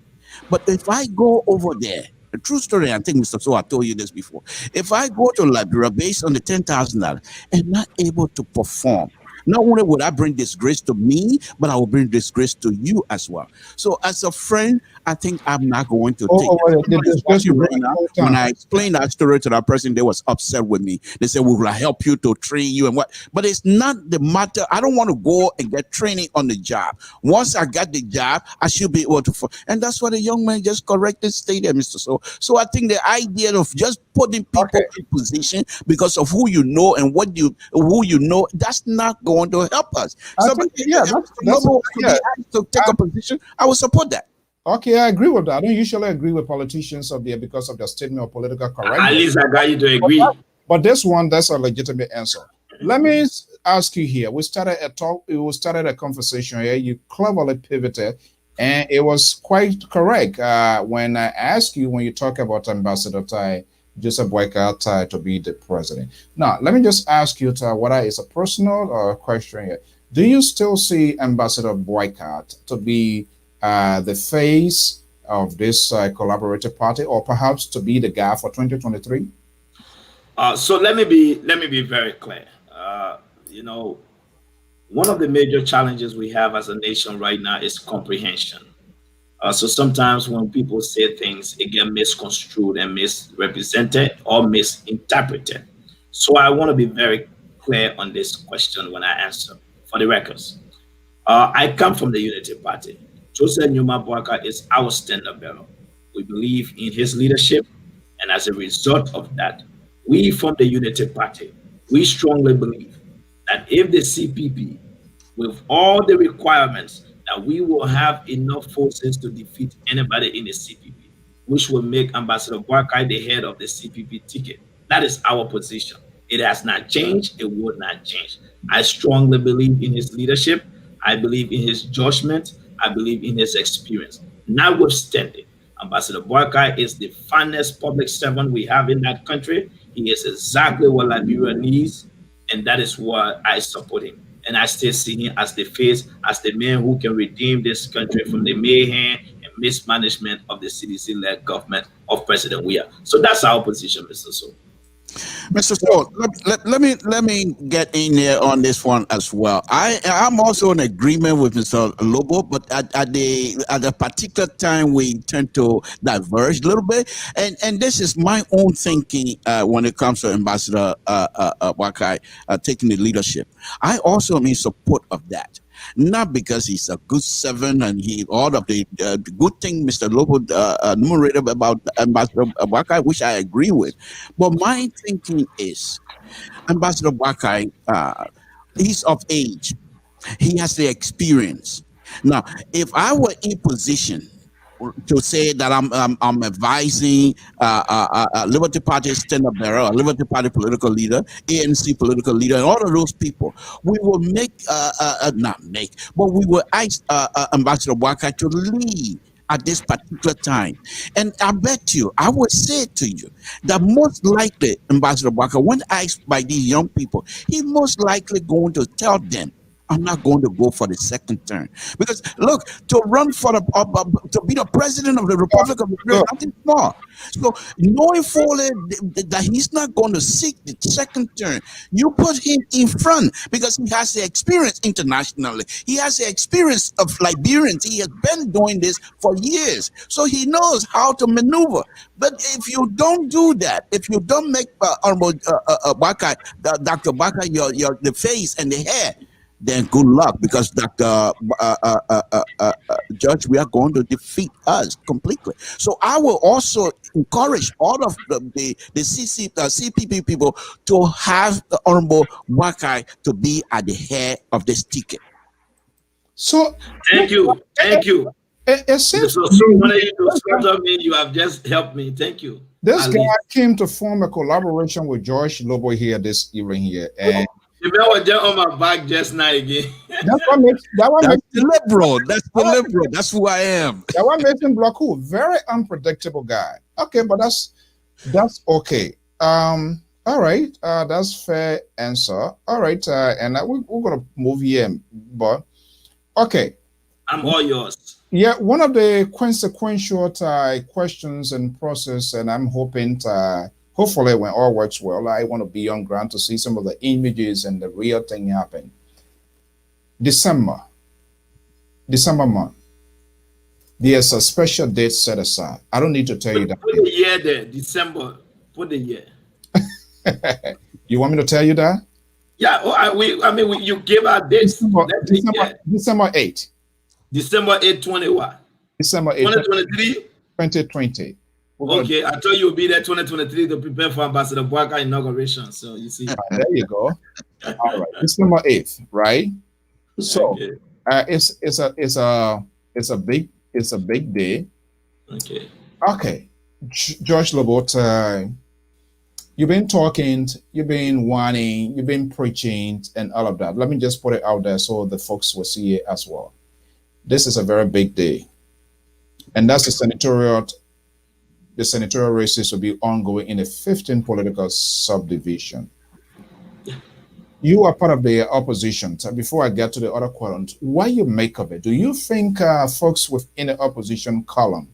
But if I go over there, a true story, I think Mr. So I told you this before. If I go to Liberia based on the $10,000 and not able to perform, not only would I bring disgrace to me, but I will bring disgrace to you as well. So as a friend, I think I'm not going to take it. Right now, when I explained that story to that person, they was upset with me. They said, we will help you to train you and what. But it's not the matter. I don't want to go and get training on the job. Once I got the job, I should be able to. And that's what the young man just corrected stated, Mr. So I think the idea of just putting people in position because of who you know and who you know, that's not going to help us. Somebody, to take a position, I will support that. Okay, I agree with that. I don't usually agree with politicians up there because of their statement of political correctness. At least I got you to agree. But this one, that's a legitimate answer. Let me ask you here. We started a conversation here. You cleverly pivoted, and it was quite correct when I asked you, when you talk about Ambassador Tai, Joseph Boyka Tai to be the president. Now, let me just ask you, whether it's a personal question here. Do you still see Ambassador Boyka to be the face of this collaborative party, or perhaps to be the guy for 2023? So let me be very clear. One of the major challenges we have as a nation right now is comprehension. So sometimes when people say things, it gets misconstrued and misrepresented or misinterpreted. So I want to be very clear on this question when I answer, for the records. I come from the Unity Party. Joseph Numa Boyka is our standard bearer. We believe in his leadership, and as a result of that, we from the Unity Party, we strongly believe that if the CPP, with all the requirements, that we will have enough forces to defeat anybody in the CPP, which will make Ambassador Boyka the head of the CPP ticket. That is our position. It has not changed. It will not change. I strongly believe in his leadership. I believe in his judgment. I believe in his experience. Notwithstanding, Ambassador Boyka is the finest public servant we have in that country. He is exactly what Liberia needs, and that is why I support him. And I still see him as the face, as the man who can redeem this country from the mayhem and mismanagement of the CDC-led government of President Weah. So that's our position, Mr. So. Mr. So, let me get in there on this one as well. I'm also in agreement with Mr. Lobo, but at the particular time we tend to diverge a little bit, and this is my own thinking when it comes to Ambassador Boyka taking the leadership. I also am in support of that. not because he's a good servant and he all of the good thing Mr. Lobo enumerated about Ambassador Wakai, which I agree with. But my thinking is Ambassador Wakai, he's of age. He has the experience. Now, if I were in position to say that I'm advising Liberty Party stand up bearer, or Liberty Party political leader, ANC political leader, and all of those people, we will not make, but we will ask Ambassador Waka to lead at this particular time. And I bet you, I would say to you that most likely Ambassador Waka, when asked by these young people, he most likely going to tell them, I'm not going to go for the second term. Because look, to run for to be the president of the Republic of Israel, nothing small. So knowing fully that he's not going to seek the second term, you put him in front because he has the experience internationally. He has the experience of Liberians. He has been doing this for years. So he knows how to maneuver. But if you don't do that, if you don't make Dr. Baka the face and the hair, then good luck, because Dr. Judge, we are going to defeat us completely. So I will also encourage all of the CPP people to have the Honorable Wakai to be at the head of this ticket. So thank you. It seems so when you sponsor me, you have just helped me. Thank you. This guy came to form a collaboration with George Lobo here this evening here, and you remember just on my back just now again. That's what makes the liberal. That's the liberal. That's who I am. That one makes him block who? Very unpredictable guy. Okay, but that's okay. All right. That's fair answer. All right. And we're gonna move here, but okay. I'm all yours. Yeah, one of the consequential questions and process, and I'm hoping hopefully when all works well, I want to be on ground to see some of the images and the real thing happen. December month. There's a special date set aside. I don't need to tell you that. Put the year there, December. Put the year. You want me to tell you that? Yeah, you gave our dates. December 8. December 8, 20 what? December 8. 2023? 2020. Okay, I thought you would be there 2023 to prepare for Ambassador Bwaka inauguration. So you see. There you go. All right, December 8th, right? So okay. It's a big day. Okay. Okay, George Lobot, you've been talking, you've been whining, you've been preaching, and all of that. Let me just put it out there so the folks will see it as well. This is a very big day, and that's the senatorial races will be ongoing in the 15th political subdivision. You are part of the opposition. So before I get to the other quadrant, what you make of it? Do you think folks within the opposition column,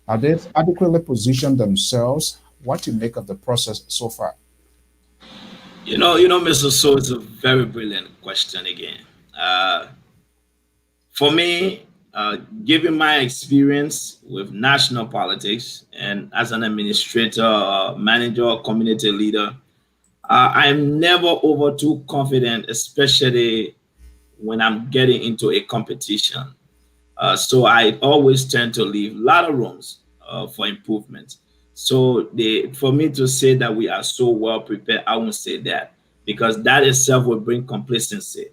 are they adequately positioned themselves? What you make of the process so far? You know, Mr. So, it's a very brilliant question again. For me, given my experience with national politics and as an administrator, manager, community leader, I'm never over too confident, especially when I'm getting into a competition. So I always tend to leave a lot of rooms for improvement. So for me to say that we are so well prepared, I won't say that, because that itself will bring complacency.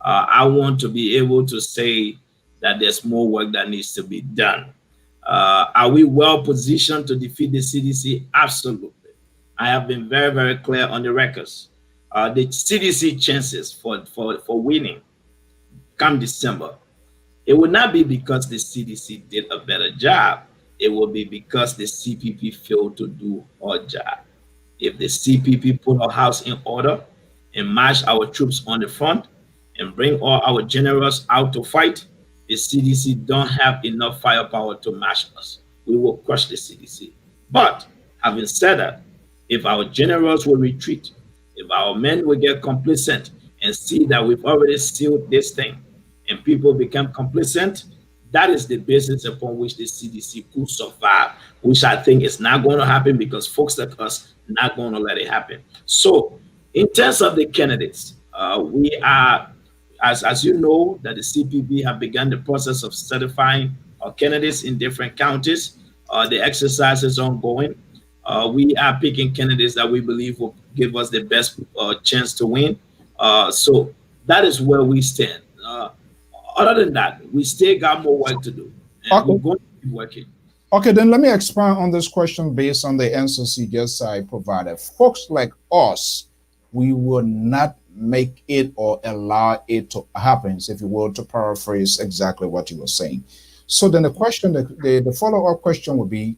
I want to be able to say that there's more work that needs to be done. Are we well positioned to defeat the CDC? Absolutely. I have been very, very clear on the records. The CDC chances for winning come December, it will not be because the CDC did a better job. It will be because the CPP failed to do our job. If the CPP put our house in order and march our troops on the front and bring all our generals out to fight, the CDC don't have enough firepower to match us. We will crush the CDC. But having said that, if our generals will retreat, if our men will get complacent and see that we've already sealed this thing and people become complacent, that is the basis upon which the CDC could survive, which I think is not going to happen because folks like us not going to let it happen. So in terms of the candidates, as you know, that the CPP have begun the process of certifying candidates in different counties. The exercise is ongoing. We are picking candidates that we believe will give us the best chance to win. So that is where we stand. Other than that, we still got more work to do, and we're going to keep working. Okay, then let me expand on this question based on the answers you just provided. Folks like us, we will not make it or allow it to happen, if you will, to paraphrase exactly what you were saying. So then the question, the follow-up question would be,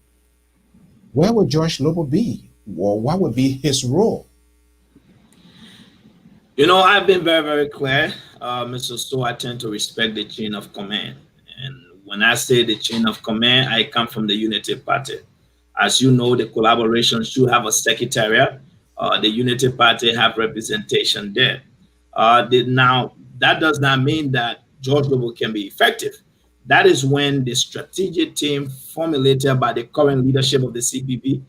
where would George Lobo be? Or what would be his role? You know, I've been very, very clear, Mr. So I tend to respect the chain of command. And when I say the chain of command, I come from the Unity Party. As you know, the collaboration should have a secretariat. The Unity Party have representation there. Now, that does not mean that George Lobo can be effective. That is when the strategic team formulated by the current leadership of the CPP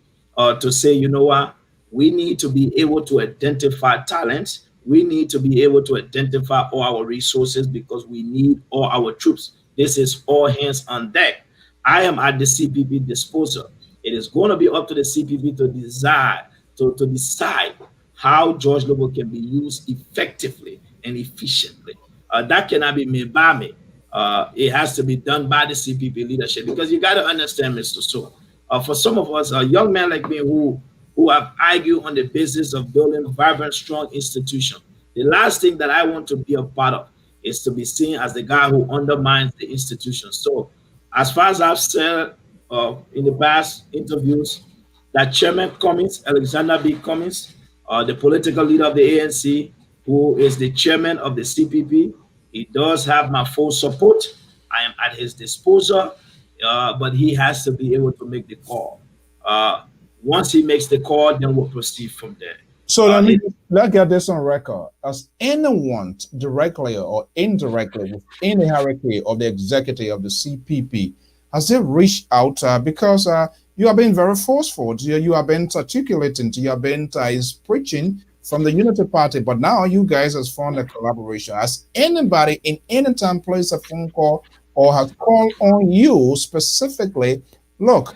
to say, you know what, we need to be able to identify talents. We need to be able to identify all our resources because we need all our troops. This is all hands on deck. I am at the CPP disposal. It is going to be up to the CPP to decide how George Lobo can be used effectively and efficiently. That cannot be made by me. It has to be done by the CPP leadership because you got to understand, Mr. So, for some of us, a young man like me who have argued on the basis of building a vibrant, strong institution, the last thing that I want to be a part of is to be seen as the guy who undermines the institution. So, as far as I've said in the past interviews, that Chairman Cummings, Alexander B. Cummings, the political leader of the ANC, who is the chairman of the CPP, he does have my full support. I am at his disposal, but he has to be able to make the call. Once he makes the call, then we'll proceed from there. So let's get this on record. Has anyone directly or indirectly within the hierarchy of the executive of the CPP, has they reached out because you have been very forceful, you have been articulating, you have been preaching from the Unity Party, but now you guys have formed a collaboration. Has anybody in any time placed a phone call or has called on you specifically, look,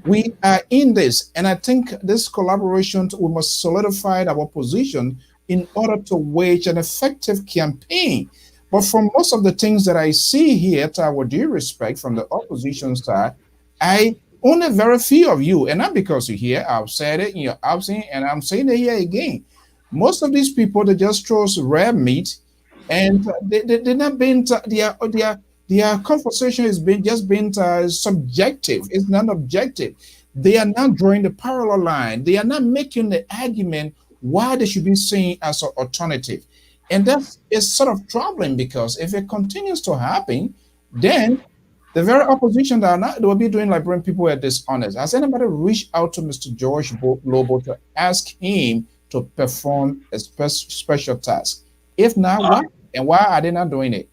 we are in this, and I think this collaboration, we must solidify our position in order to wage an effective campaign. But from most of the things that I see here, with due respect from the opposition side, I only very few of you, and not because you're here, I've said it in your absence, and I'm saying it here again. Most of these people, they just throw rare meat, and they're not being, their conversation is just being subjective. It's not objective. They are not drawing the parallel line. They are not making the argument why they should be seen as an alternative. And that is sort of troubling because if it continues to happen, then the very opposition they will be doing like bring people are dishonest. Has anybody reached out to Mr. George Lobo to ask him to perform a special task? If not, why? And why are they not doing it?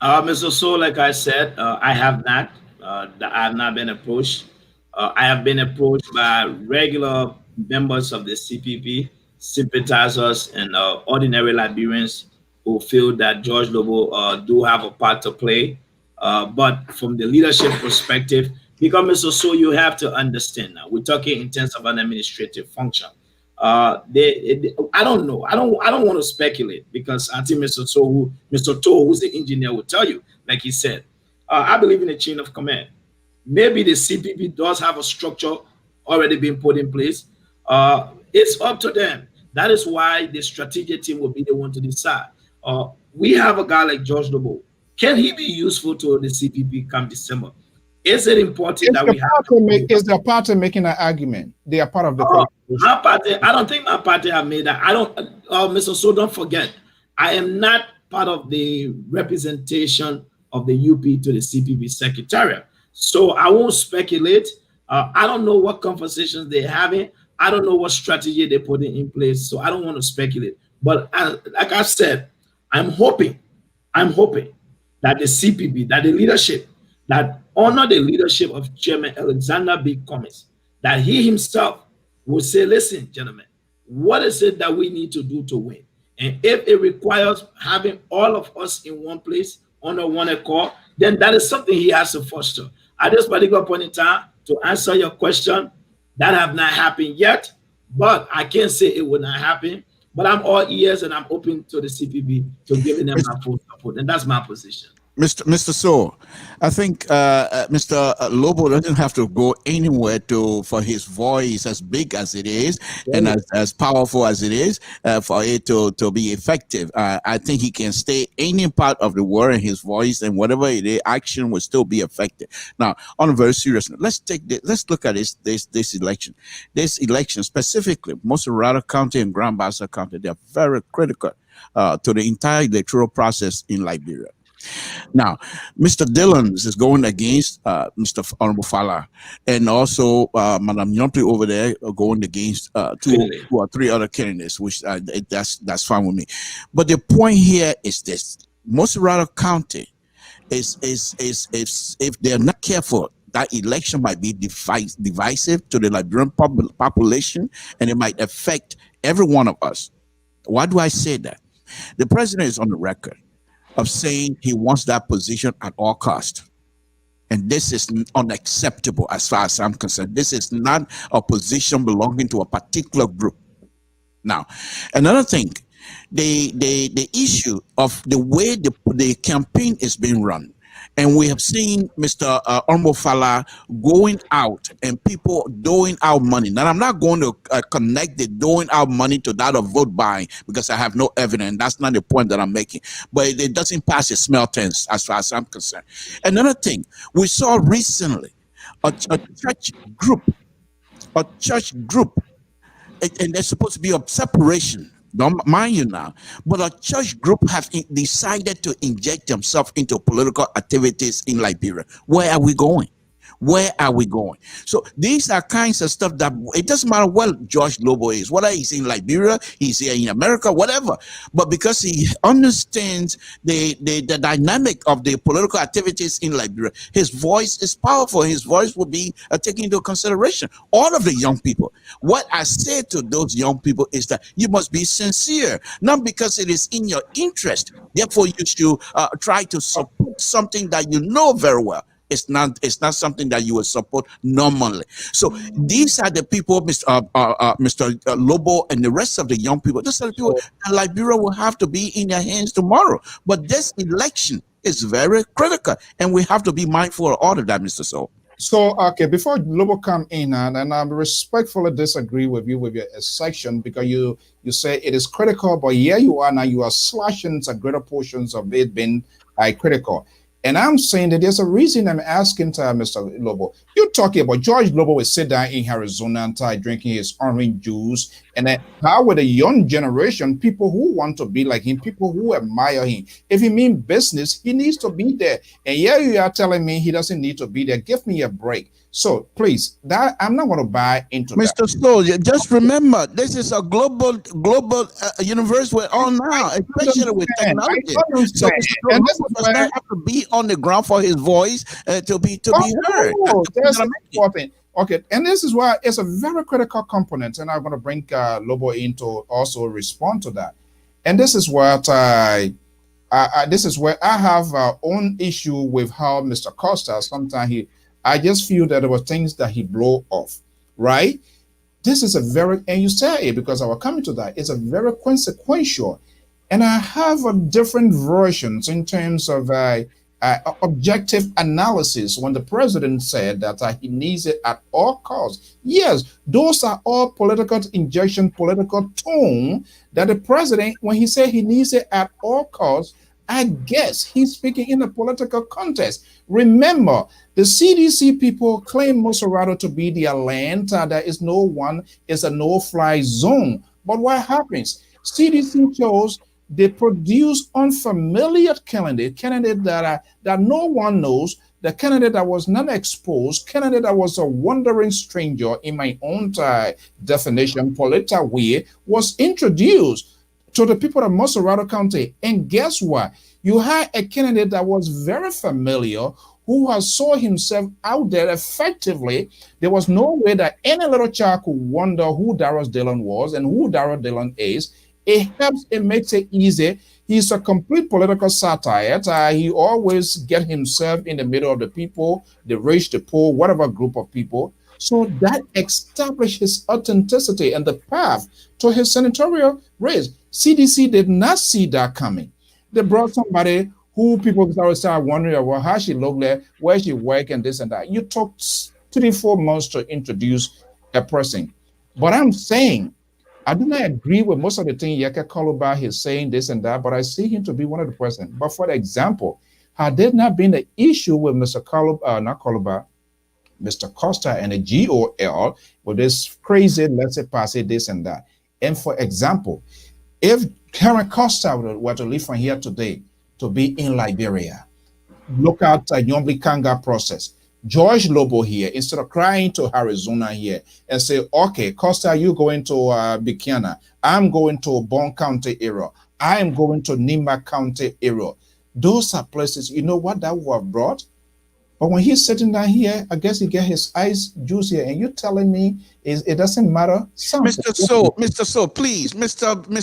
Mr. So, like I said, I have not. I have not been approached. I have been approached by regular members of the CPP, sympathizers, and ordinary Liberians who feel that George Lobo do have a part to play. But from the leadership perspective, because Mr. So, you have to understand now, we're talking in terms of an administrative function. I don't know. I don't want to speculate because I think Mr. To, who's the engineer, will tell you, like he said, I believe in a chain of command. Maybe the CPP does have a structure already being put in place. It's up to them. That is why the strategic team will be the one to decide. We have a guy like George Lobo. Can he be useful to the CPP come December? Is it important that we have? Is the party making an argument? They are part of the my party. I don't think my party have made that. I don't, Mr. So don't forget, I am not part of the representation of the UP to the CPP secretariat. So I won't speculate. I don't know what conversations they're having. I don't know what strategy they're putting in place. So I don't want to speculate. But like I said, I'm hoping that the CPP, that the leadership, that honor the leadership of Chairman Alexander B. Cummings, that he himself will say, listen, gentlemen, what is it that we need to do to win? And if it requires having all of us in one place under one accord, then that is something he has to foster. At this particular point in time, to answer your question, that have not happened yet, but I can't say it will not happen. But I'm all ears and I'm open to the CPB to giving them my full support, and that's my position. Mr. So, I think Mr. Lobo doesn't have to go anywhere for his voice, as big as it is and as powerful as it is, for it to be effective. I think he can stay any part of the world, and his voice and whatever it is, action will still be effective. Now, on a very serious note, let's look at this election. This election specifically, Moserado County and Grand Bassa County, they are very critical to the entire electoral process in Liberia. Now, Mr. Dillons is going against Mr. Honorable Fala, and also Madam Yompi over there are going against two or three other candidates, which that's fine with me. But the point here is this: Moserado County is if they're not careful, that election might be divisive to the Liberian population, and it might affect every one of us. Why do I say that? The president is on the record of saying he wants that position at all cost. And this is unacceptable as far as I'm concerned. This is not a position belonging to a particular group. Now, another thing, the issue of the way the campaign is being run. And we have seen Mr. Fala going out and people doling out money. Now, I'm not going to connect the doling out money to that of vote buying because I have no evidence. That's not the point that I'm making. But it doesn't pass the smell test as far as I'm concerned. Another thing, we saw recently a church group, and there's supposed to be a separation. Don't mind you now, but a church group have decided to inject themselves into political activities in Liberia. Where are we going? Where are we going? So these are kinds of stuff that it doesn't matter what George Lobo is, whether he's in Liberia, he's here in America, whatever. But because he understands the dynamic of the political activities in Liberia, his voice is powerful. His voice will be taken into consideration. All of the young people. What I say to those young people is that you must be sincere, not because it is in your interest. Therefore, you should try to support something that you know very well. It's not something that you will support normally. So these are the people, Mr. Lobo and the rest of the young people. These are the people that Liberia will have to be in their hands tomorrow. But this election is very critical, and we have to be mindful of all of that, Mr. So. So, okay, before Lobo come in, and I respectfully disagree with you with your section, because you say it is critical, but here you are now, you are slashing some greater portions of it being critical. And I'm saying that there's a reason I'm asking Mr. Lobo. You're talking about George Lobo will sit down in Arizona and drinking his orange juice. And then how with the young generation, people who want to be like him, people who admire him, if he means business, he needs to be there. And here you are telling me he doesn't need to be there. Give me a break. So please, that I'm not going to buy into Mr. that. Stoll, just remember, this is a global universe we're on now, especially with technology. So Mr. does not have to be on the ground for his voice to be heard. That's important. Okay, and this is why it's a very critical component, and I'm going to bring Lobo in to also respond to that. And this is what this is where I have own issue with how Mr. Costa sometimes I just feel that there were things that he blow off, right? This is a very, and you say it because I was coming to that, it's a very consequential. And I have a different versions in terms of objective analysis when the president said that he needs it at all costs. Yes, those are all political injection, political tone that the president, when he said he needs it at all costs, I guess he's speaking in a political context. Remember, the CDC people claim Moserado to be their land. There is no one, it's a no-fly zone. But what happens? CDC shows they produce unfamiliar candidate that no one knows, the candidate that was not exposed, candidate that was a wandering stranger in my own definition, political way, was introduced to the people of Moserado County. And guess what? You had a candidate that was very familiar, who has saw himself out there effectively. There was no way that any little child could wonder who Darrell Dillon was and who Darrell Dillon is. It helps, it makes it easy. He's a complete political satire. He always get himself in the middle of the people, the rich, the poor, whatever group of people. So that established his authenticity and the path to his senatorial race. CDC did not see that coming. They brought somebody who people start wondering, well, how she look like, where she work, and this and that. You took 3-4 months to introduce a person. But I'm saying, I do not agree with most of the things Yaka Koluba is saying, this and that, but I see him to be one of the president. But for example, had there not been an issue with Mr. not Koluba, Mr. Costa and the GOL with this crazy, let's say, pass it, this and that. And for example, if Karen Costa were to leave from here today to be in Liberia, look at a Yombli Kanga process. George Lobo here, instead of crying to Arizona here and say, okay, Costa, you going to Buchanan. I'm going to Bon County area. I am going to Nima County area. Those are places, you know what that would have brought? But when he's sitting down here, I guess he get his eyes juicy, and you're telling me it doesn't matter. Mr. So, please, Mr. Lobo,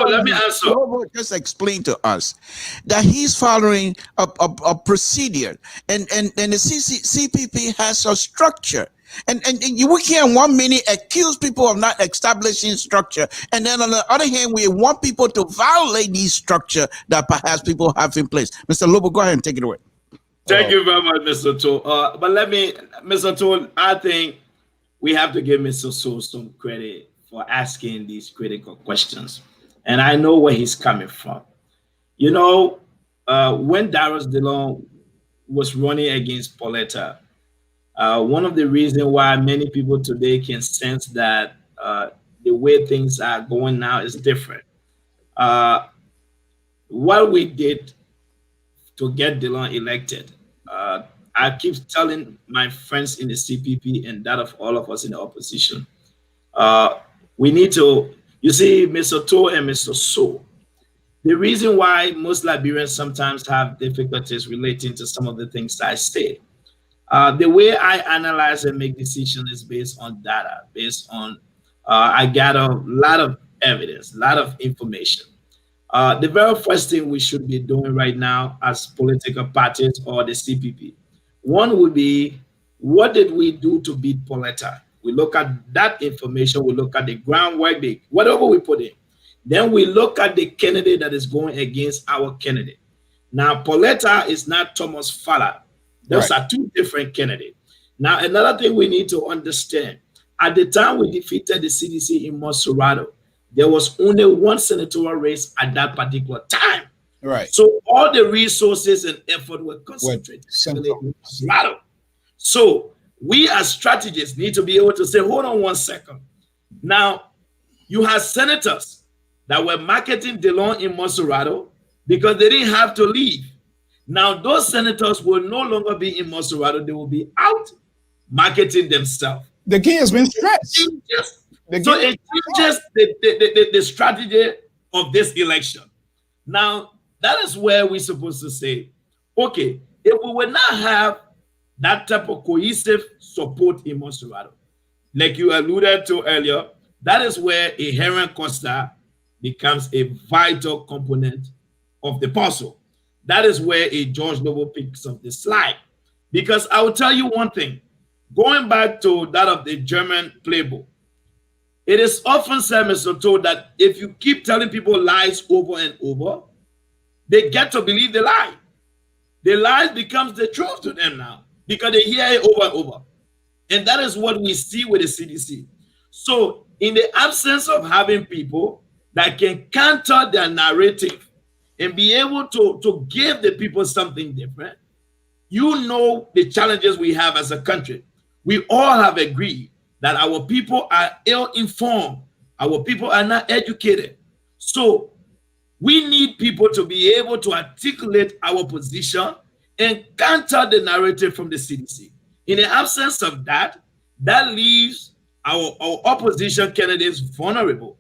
let me answer. Lobo just explain to us that he's following a procedure, and the CPP has a structure. And we can't 1 minute accuse people of not establishing structure, and then on the other hand, we want people to violate these structure that perhaps people have in place. Mr. Lobo, go ahead and take it away. Thank you very much, Mr. Toll. But Mr. Toll, I think we have to give Mr. Soul some credit for asking these critical questions. And I know where he's coming from. You know, when Darius DeLong was running against Pauletta, one of the reasons why many people today can sense that the way things are going now is different. What we did to get DeLong elected, I keep telling my friends in the CPP and that of all of us in the opposition, we need to, you see, Mr. To and Mr. So, the reason why most Liberians sometimes have difficulties relating to some of the things I say, the way I analyze and make decisions is based on data, based on, I gather a lot of evidence, a lot of information. The very first thing we should be doing right now as political parties or the CPP, one would be, what did we do to beat Pauletta? We look at that information, we look at the groundwork, whatever we put in. Then we look at the candidate that is going against our candidate. Now, Pauletta is not Thomas Fowler. Those are two different candidates. Now, another thing we need to understand, at the time we defeated the CDC in Monserrato, there was only one senatorial race at that particular time. Right. So all the resources and effort were concentrated in Monserrato. So we as strategists need to be able to say, hold on 1 second. Now, you have senators that were marketing DeLong in Monserrato because they didn't have to leave. Now, those senators will no longer be in Monserrato. They will be out marketing themselves. The king has been stressed. So it changes the strategy of this election. Now, that is where we're supposed to say, okay, if we will not have that type of cohesive support in Monserrato, like you alluded to earlier, that is where a Heron Costa becomes a vital component of the puzzle. That is where a George Lobo picks up the slide. Because I will tell you one thing, going back to that of the German playbook, it is often said, Mr. Toad, that if you keep telling people lies over and over, they get to believe the lie. The lie becomes the truth to them now because they hear it over and over. And that is what we see with the CDC. So in the absence of having people that can counter their narrative and be able to give the people something different, you know the challenges we have as a country. We all have agreed that our people are ill-informed. Our people are not educated. So we need people to be able to articulate our position and counter the narrative from the CDC. In the absence of that, that leaves our opposition candidates vulnerable.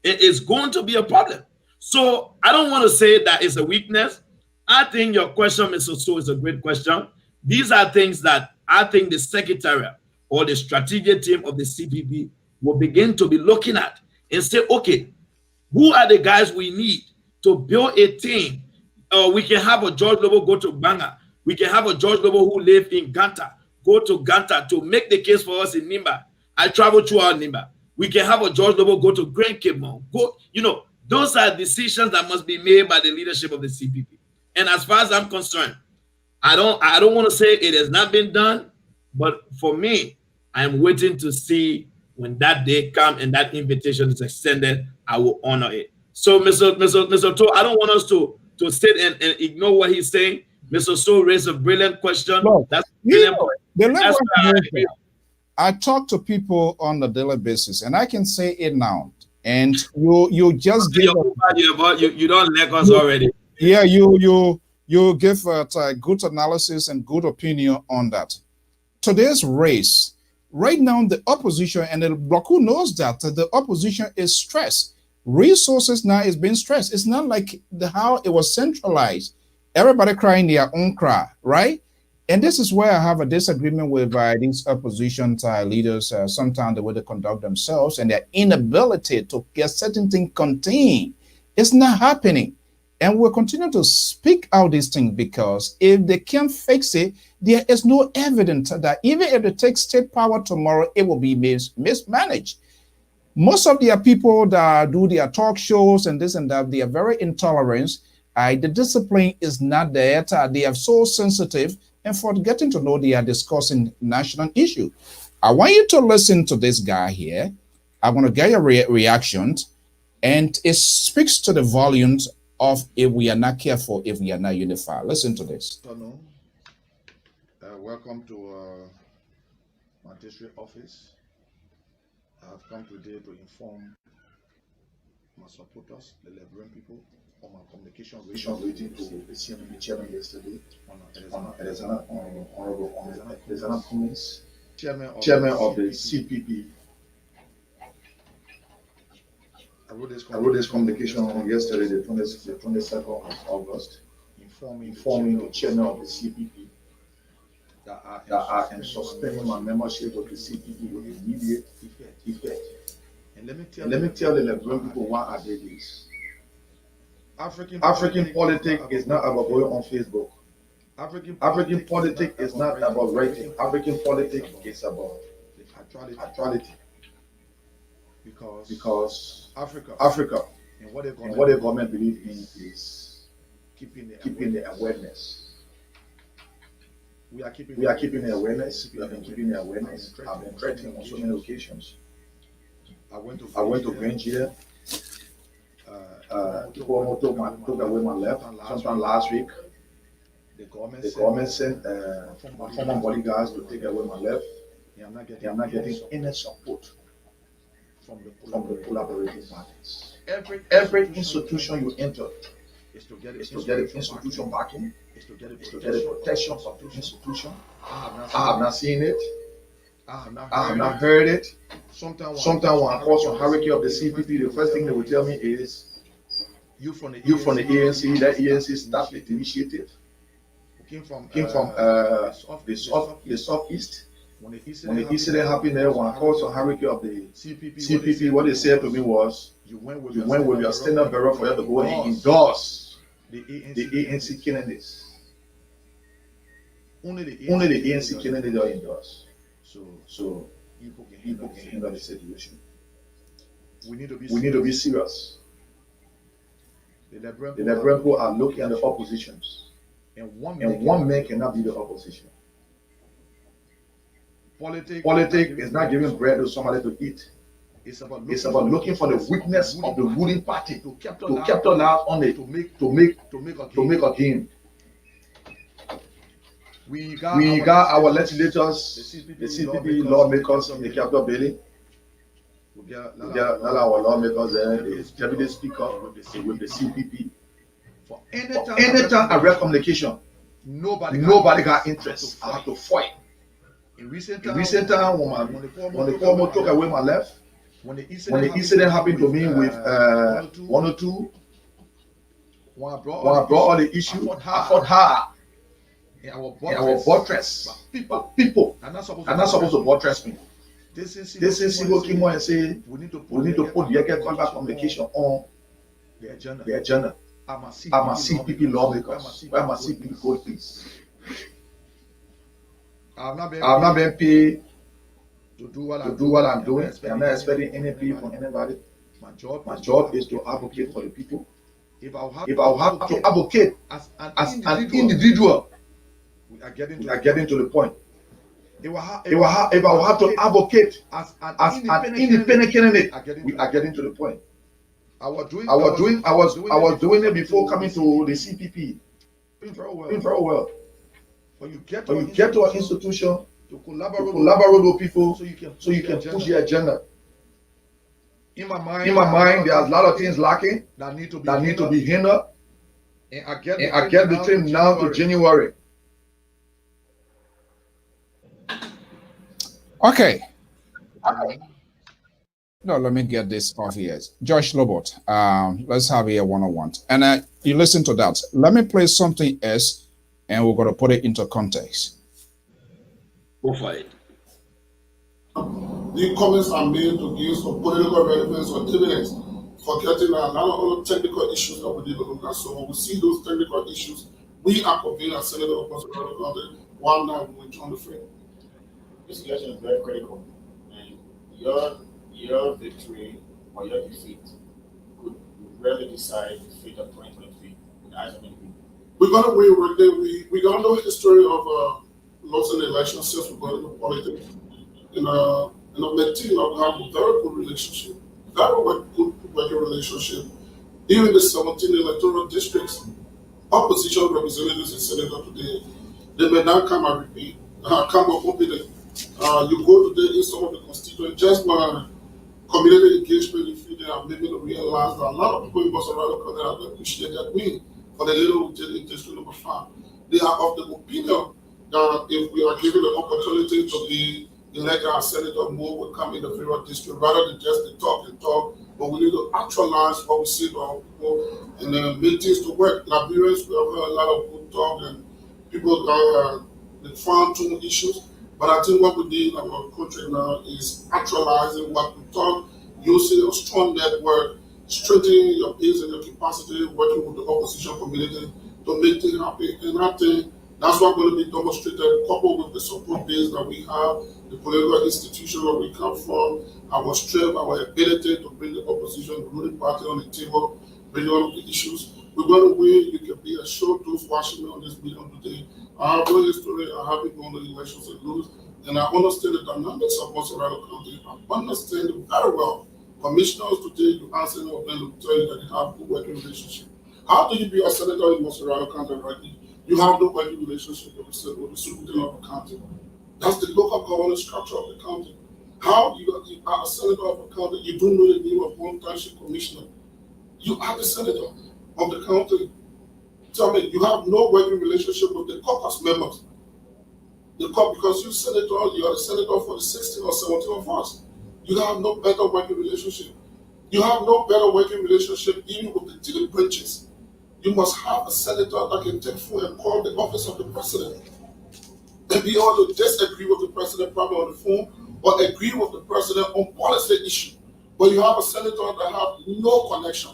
It is going to be a problem. So I don't want to say that it's a weakness. I think your question, Mr. So, is a great question. These are things that I think the secretariat or the strategic team of the CPP will begin to be looking at and say, okay, who are the guys we need to build a team? We can have a George Lobo go to Banga. We can have a George Lobo who live in Ganta, go to Ganta to make the case for us in Nimba. I travel throughout Nimba. We can have a George Lobo go to Grand Cape Mount. Go, those are decisions that must be made by the leadership of the CPP. And as far as I'm concerned, I don't want to say it has not been done, but for me, I'm waiting to see when that day comes and that invitation is extended, I will honor it. So, Mr. To, I don't want us to sit and ignore what he's saying. Mr. So raised a brilliant question. Look, That's a brilliant point. I talk to people on a daily basis, and I can say it now. And you just give you don't like us already. Yeah, you give a good analysis and good opinion on that. Today's race, right now, the opposition and the Bloku knows that the opposition is stressed. Resources now is being stressed. It's not like how it was centralized. Everybody crying their own cry, right? And this is where I have a disagreement with these opposition leaders, sometimes the way they conduct themselves and their inability to get certain things contained. It's not happening. And we'll continue to speak out these things because if they can't fix it, there is no evidence that even if they take state power tomorrow, it will be mismanaged. Most of their people that do their talk shows and this and that, they are very intolerant. The discipline is not there. They are so sensitive and for getting to know they are discussing national issue. I want you to listen to this guy here. I want to get your reactions, and it speaks to the volumes of if we are not careful, if we are not unified. Listen to this. Welcome to my district office. I have come today to inform my supporters, the Liberian people, on my communication relating to the chairman yesterday. Honorable Cummins, chairman of the CPP. I wrote this communication on yesterday, the 22nd of August, informing the chairman of the CPP that I am suspending my membership of the CPP with immediate effect. And let me tell the Liberian people why I did this. African politics is not about going on Facebook. African politics is not about writing. African politics is about actuality. Because Africa and what the government believes in is keeping the awareness. We are keeping the awareness. We have been keeping the awareness. I've been threatening on so many occasions. I went to Grangier. People took away my left sometime last week. The government sent my former bodyguards to take away my left. I'm not getting any support from the collaborating parties. Every institution you enter is to get the institution backing, is to get the protection of the institution. I have not seen it. I have not heard it. Sometimes when I call some hierarchy of the CPP, the first thing they will tell me is, you from the ANC, that ANC started the initiative. Came from the southeast. When the incident happened there, when I called some hierarchy of the CPP, what they said to me was, you went with your stand-up bearer for you to go and endorse the ANC killing this. Only the ANC killing it are endorsed. So people can handle the situation. We need to be serious. The Liberian people are looking at the oppositions, and one man cannot be the opposition. Politics is not giving bread to somebody to eat. It's about looking for the weakness of the ruling party to capitalize on it to make a gain. We got our legislators, the CPP lawmakers in the Capitol building. We got our lawmakers there, the deputy speaker with the CPP. For any time I read communication, nobody got interest. I have to fight. In recent time, when the former took away my left, when the incident happened to me with 102, when I brought all the issues, I fought hard. And our buttress, people are not supposed to buttress me. This is Sibo Kimo and say we need to put the Yeke contract communication on the agenda. I'm a CPP lawmakers. Where am a CPP code, please? I've not been paid to do what I'm doing. I'm not expecting any pay from anybody. My job is to advocate for the people. If I have to advocate as an individual, we are getting to the point. If I have to advocate as an independent candidate, we are getting to the point. I was doing it before coming to the CPP. Doing very well. When you get to an institution to collaborate with people so you can push the agenda. In my mind, there's a lot of things lacking that need to be hindered. And I get between now to January. Okay. No, let me get this off here. Josh Lobot, let's have a one-on-one. And you listen to that. Let me play something else, and we're going to put it into context. Go for it. The comments are made to give some political relevance or dividends, forgetting a lot of technical issues that we need to look at. So when we see those technical issues, we are convened as Senator of County one night when we join the frame. This election is very critical, and your victory or your defeat could really decide the fate of 2023 with the eyes of many people. We're going to win. We don't know the history of losing elections since we got into politics. And maintain that we have a very good relationship, very good working relationship. Even the 17 electoral districts, opposition representatives in Senator today, they may not come and repeat, come up with it. You go today in some of the constituents, just by community engagement, if they have maybe to realize that a lot of people in Boston have appreciated that win for the little district number 5. They are of the opinion that if we are given the opportunity to be elect our senator, more will come in the federal district rather than just the talk, but we need to actualize what we see to our people and make things to work. Liberians, we have heard a lot of good talk and people that found two issues, but I think what we need in our country now is actualizing what we talk, using a strong network, strengthening your base and your capacity, working with the opposition community to make things happen. And I think that's what's going to be demonstrated, coupled with the support base that we have, the political institution where we come from, our strength, our ability to bring the opposition, the ruling party on the table, bring all of the issues. We're going to win. You can be assured those watching me on this video today. I have no history. I haven't gone to elections and lose. And I understand the dynamics of Mozzarella County. I understand it very well. Commissioners today, you answer them, will tell you that they have good working relationship. How do you be a senator in Mozzarella County right now? You have no working relationship with the superintendent of the county. That's the local governance structure of the county. How you are a senator of a county, you don't know the name of one township commissioner. You are the senator of the county. Tell me, you have no working relationship with the caucus members. Because you are the senator for the 16 or 17 of us. You have no better working relationship. You have no better working relationship even with the three branches. You must have a senator that can take phone and call the office of the president and be able to disagree with the president probably on the phone or agree with the president on policy issue. But you have a senator that have no connection.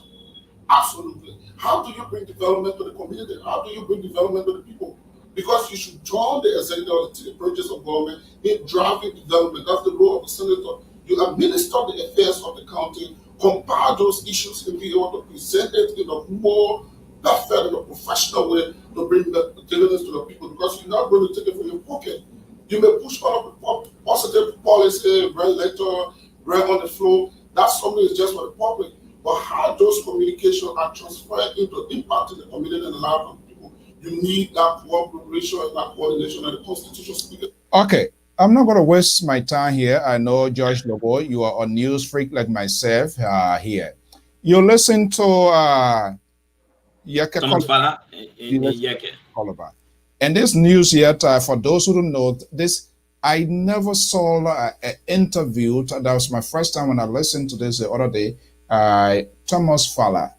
Absolutely. How do you bring development to the community? How do you bring development to the people? Because you should join the executive or the branches of government in driving development. That's the role of the senator. You administer the affairs of the county, compile those issues, and be able to present it in a more better, in a professional way to bring the dividends to the people. Because you're not going to take it from your pocket. You may push all of the positive policy, red letter, red on the floor. That's something that's just for the public. But how those communications are transferred into impacting the community and the life of people, you need that cooperation and that coordination and the constitution speaker. Okay, I'm not going to waste my time here. I know, George Lobo, you are a news freak like myself here. You listen to Yeke Colabar. And this news yet, for those who don't know, this I never saw an interview. That was my first time when I listened to this the other day. Thomas Fowler.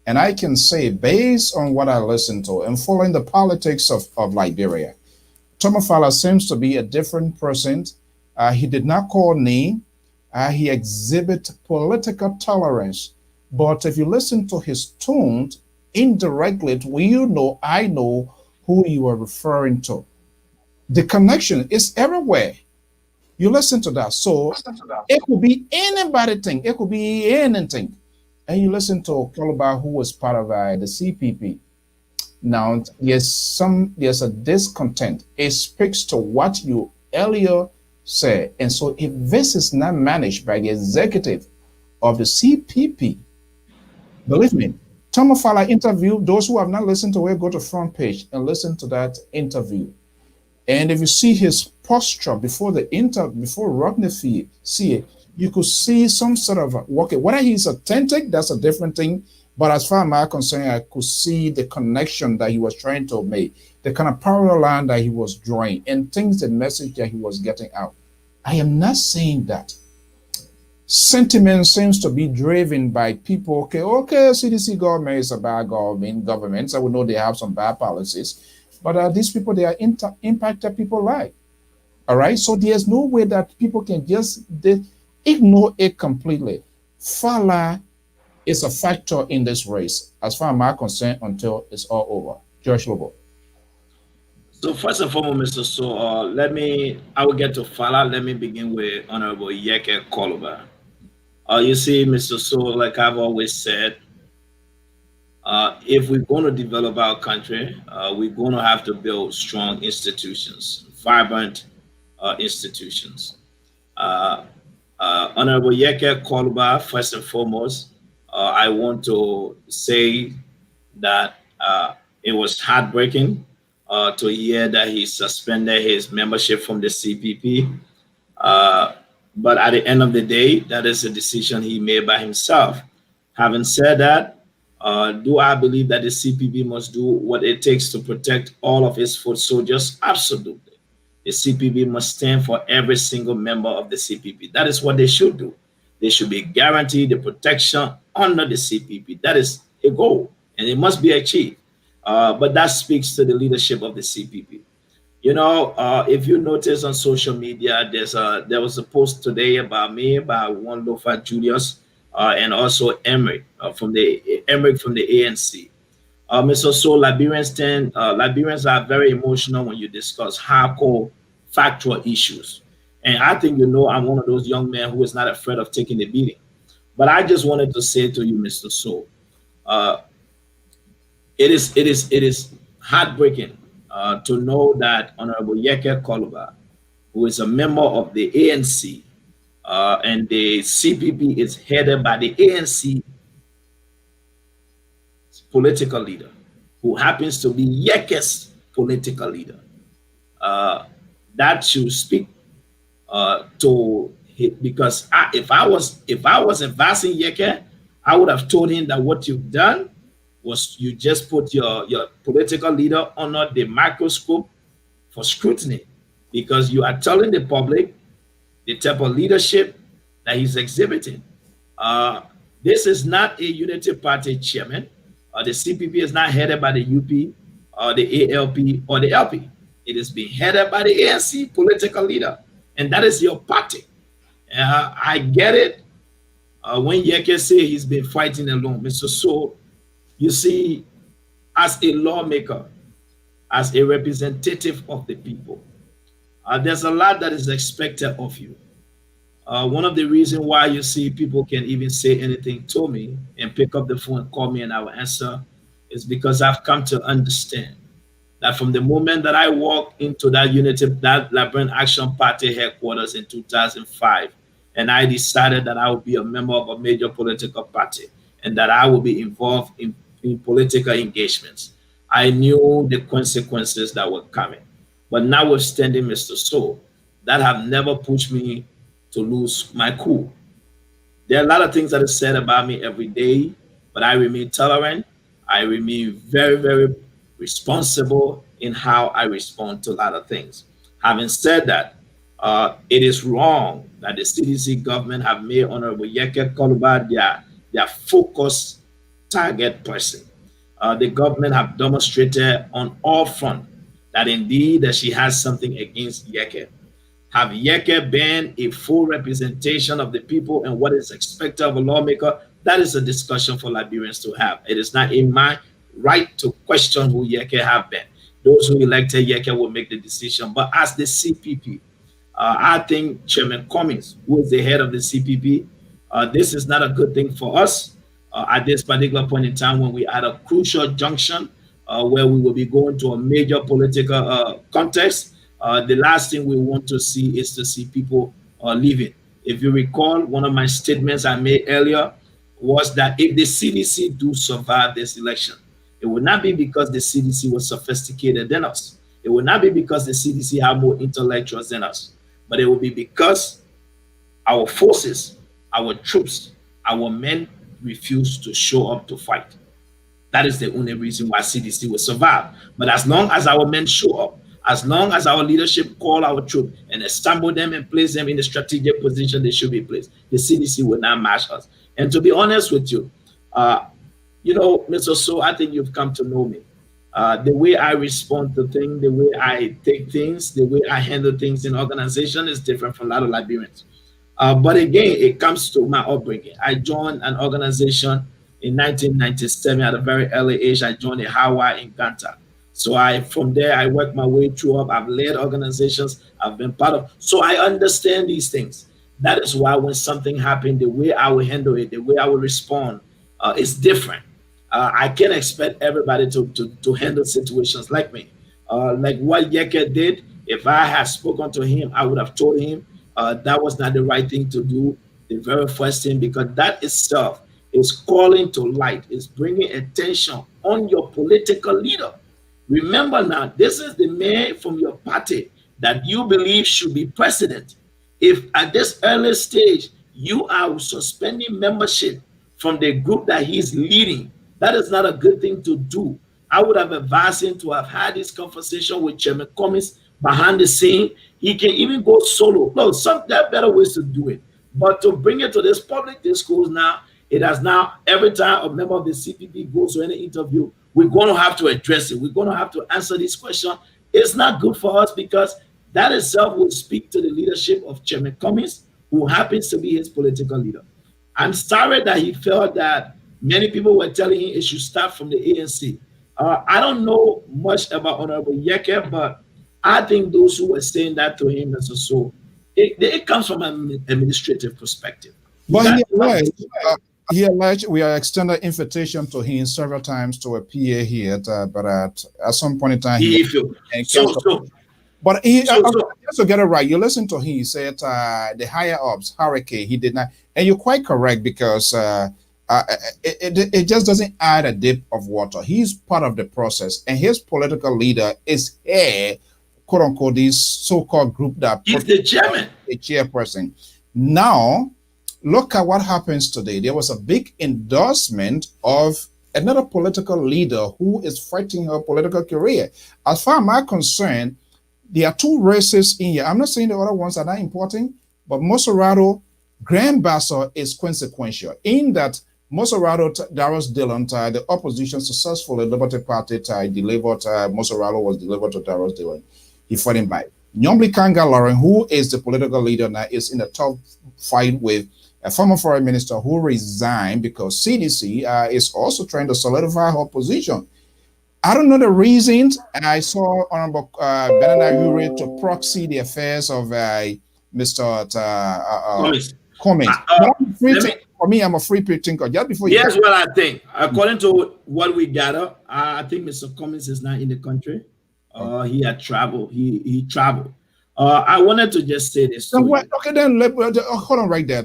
And I can say, based on what I listened to and following the politics of Liberia, Thomas Fowler seems to be a different person He did not call name. He exhibit political tolerance. But if you listen to his tone, indirectly, you know, I know who you are referring to. The connection is everywhere. You listen to that. So it could be anybody thing. It could be anything. And you listen to Calabar, who was part of the CPP. Now, there's a discontent. It speaks to what you earlier said. And so if this is not managed by the executive of the CPP, believe me, Tom Ofala interview, those who have not listened to it, go to front page and listen to that interview. And if you see his posture before before Rodney see it, you could see some sort of okay. Whether he's authentic, that's a different thing. But as far as I'm concerned, I could see the connection that he was trying to make, the kind of parallel line that he was drawing, and things, the message that he was getting out. I am not saying that. Sentiment seems to be driven by people. Okay, CDC government is a bad government. So we know they have some bad policies. But these people, they are impacted people's life. All right. So there's no way that people can just ignore it completely. Fala is a factor in this race, as far as I'm concerned, until it's all over. George Lobo. So first and foremost, Mr. So, I will get to Fala. Let me begin with Honorable Yeke Koluba. You see, Mr. So, like I've always said, if we're going to develop our country, we're going to have to build strong institutions, vibrant institutions. Honorable Yeke Koluba, first and foremost, I want to say that it was heartbreaking to hear that he suspended his membership from the CPP. But at the end of the day, that is a decision he made by himself. Having said that, do I believe that the CPP must do what it takes to protect all of its foot soldiers? Absolutely. The CPP must stand for every single member of the CPP. That is what they should do. They should be guaranteed the protection under the CPP. That is a goal, and it must be achieved. But that speaks to the leadership of the CPP. You know, if you notice on social media, there was a post today about me by one Lofa Julius and also Emmerich from the ANC. Mr. So Liberians are very emotional when you discuss hardcore factual issues. And I think, you know, I'm one of those young men who is not afraid of taking the beating. But I just wanted to say to you, Mr. So, it is heartbreaking to know that Honorable Yeke Koluba, who is a member of the ANC, and the CPP is headed by the ANC political leader, who happens to be Yeke's political leader. That should speak to him, because if I was advising Yeke, I would have told him that what you've done was you just put your political leader under the microscope for scrutiny, because you are telling the public the type of leadership that he's exhibiting. This is not a unity party chairman. The CPP is not headed by the UP, or the ALP, or the LP. It is being headed by the ANC political leader, and that is your party. I get it. When Yeke say he's been fighting alone, Mr. So, you see, as a lawmaker, as a representative of the people, there's a lot that is expected of you. One of the reasons why you see people can even say anything to me and pick up the phone and call me and I will answer is because I've come to understand that from the moment that I walked into that Liberian Action Party headquarters in 2005, and I decided that I would be a member of a major political party and that I will be involved in political engagements, I knew the consequences that were coming. But notwithstanding, Mr. So, that have never pushed me to lose my cool. There are a lot of things that are said about me every day, but I remain tolerant. I remain very, very responsible in how I respond to a lot of things. Having said that, it is wrong that the CDC government have made Honorable Yeke Koluba their focus target person. The government have demonstrated on all fronts that indeed that she has something against Yeke. Have Yeke been a full representation of the people and what is expected of a lawmaker? That is a discussion for Liberians to have. It is not in my right to question who Yeke have been. Those who elected Yeke will make the decision. But as the CPP, I think Chairman Cummings, who is the head of the CPP, this is not a good thing for us at this particular point in time when we are at a crucial junction where we will be going to a major political context. The last thing we want to see is to see people leaving. If you recall, one of my statements I made earlier was that if the CDC do survive this election, it will not be because the CDC was sophisticated than us. It will not be because the CDC have more intellectuals than us, but it will be because our forces, our troops, our men refuse to show up to fight. That is the only reason why CDC will survive. But as long as our men show up, as long as our leadership call our troops and assemble them and place them in the strategic position they should be placed, the CDC will not match us. And to be honest with you, Mr. So, I think you've come to know me. The way I respond to things, the way I take things, the way I handle things in organization is different from a lot of Liberians. But again, it comes to my upbringing. I joined an organization in 1997 at a very early age. I joined the Hawa in Ganta. So from there, I worked my way through up. I've led organizations. I've been part of. So I understand these things. That is why when something happened, the way I will handle it, the way I will respond is different. I can't expect everybody to handle situations like me. Like what Yeke did, if I had spoken to him, I would have told him that was not the right thing to do, the very first thing, because that itself is calling to light, is bringing attention on your political leader. Remember now, this is the man from your party that you believe should be president. If at this early stage you are suspending membership from the group that he's leading, that is not a good thing to do. I would have advised him to have had this conversation with Chairman Cummings behind the scene. He can even go solo. No, there are better ways to do it. But to bring it to this public discourse now, it has now, every time a member of the CPP goes to any interview, we're going to have to address it. We're going to have to answer this question. It's not good for us because that itself will speak to the leadership of Chairman Cummings, who happens to be his political leader. I'm sorry that he felt that many people were telling him it should start from the ANC. I don't know much about Honorable Yeke, but I think those who were saying that to him as a soul, it comes from an administrative perspective. But he alleged we are extended invitation to him several times to appear here, but at some point in time, but just to get it right, you listen to him. He said the higher ups, hurricane, he did not, and you're quite correct because it just doesn't add a dip of water. He's part of the process, and his political leader is a quote unquote this so-called group that he's the chairman, the chairperson. Now, look at what happens today. There was a big endorsement of another political leader who is fighting her political career. As far as I'm concerned, there are two races in here. I'm not saying the other ones are not important, but Moserado Grand Bassa is consequential in that Moserado Darius Dillon, the opposition successfully Liberty Party delivered, Moserado was delivered to Darius Dillon. He fought him back. Nyomli Kanga Lauren, who is the political leader now, is in a tough fight with a former foreign minister who resigned because CDC is also trying to solidify her position. I don't know the reasons. I saw Honorable Bernard Uri to proxy the affairs of Mr. Cummings. For me, I'm a free thinker. Just before here's what I think. According to what we gather, I think Mr. Cummings is not in the country. He had traveled. He traveled. I wanted to just say this. Okay, then hold on right there,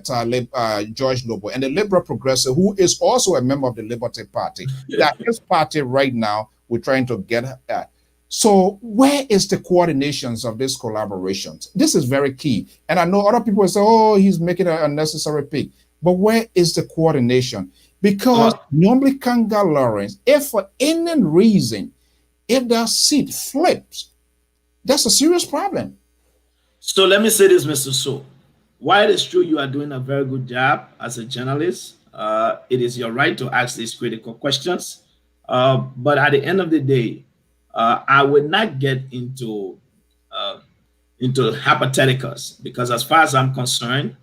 George Lobo, and the Liberal Progressive, who is also a member of the Liberty Party. That his party right now, we're trying to get at. So where is the coordinations of these collaborations? This is very key. And I know other people say, oh, he's making an unnecessary pick. But where is the coordination? Because normally Kanga Lawrence, if for any reason, if that seat flips, that's a serious problem. So let me say this, Mr. So. While it is true you are doing a very good job as a journalist, it is your right to ask these critical questions. But at the end of the day, I would not get into into hypotheticals, because as far as I'm concerned,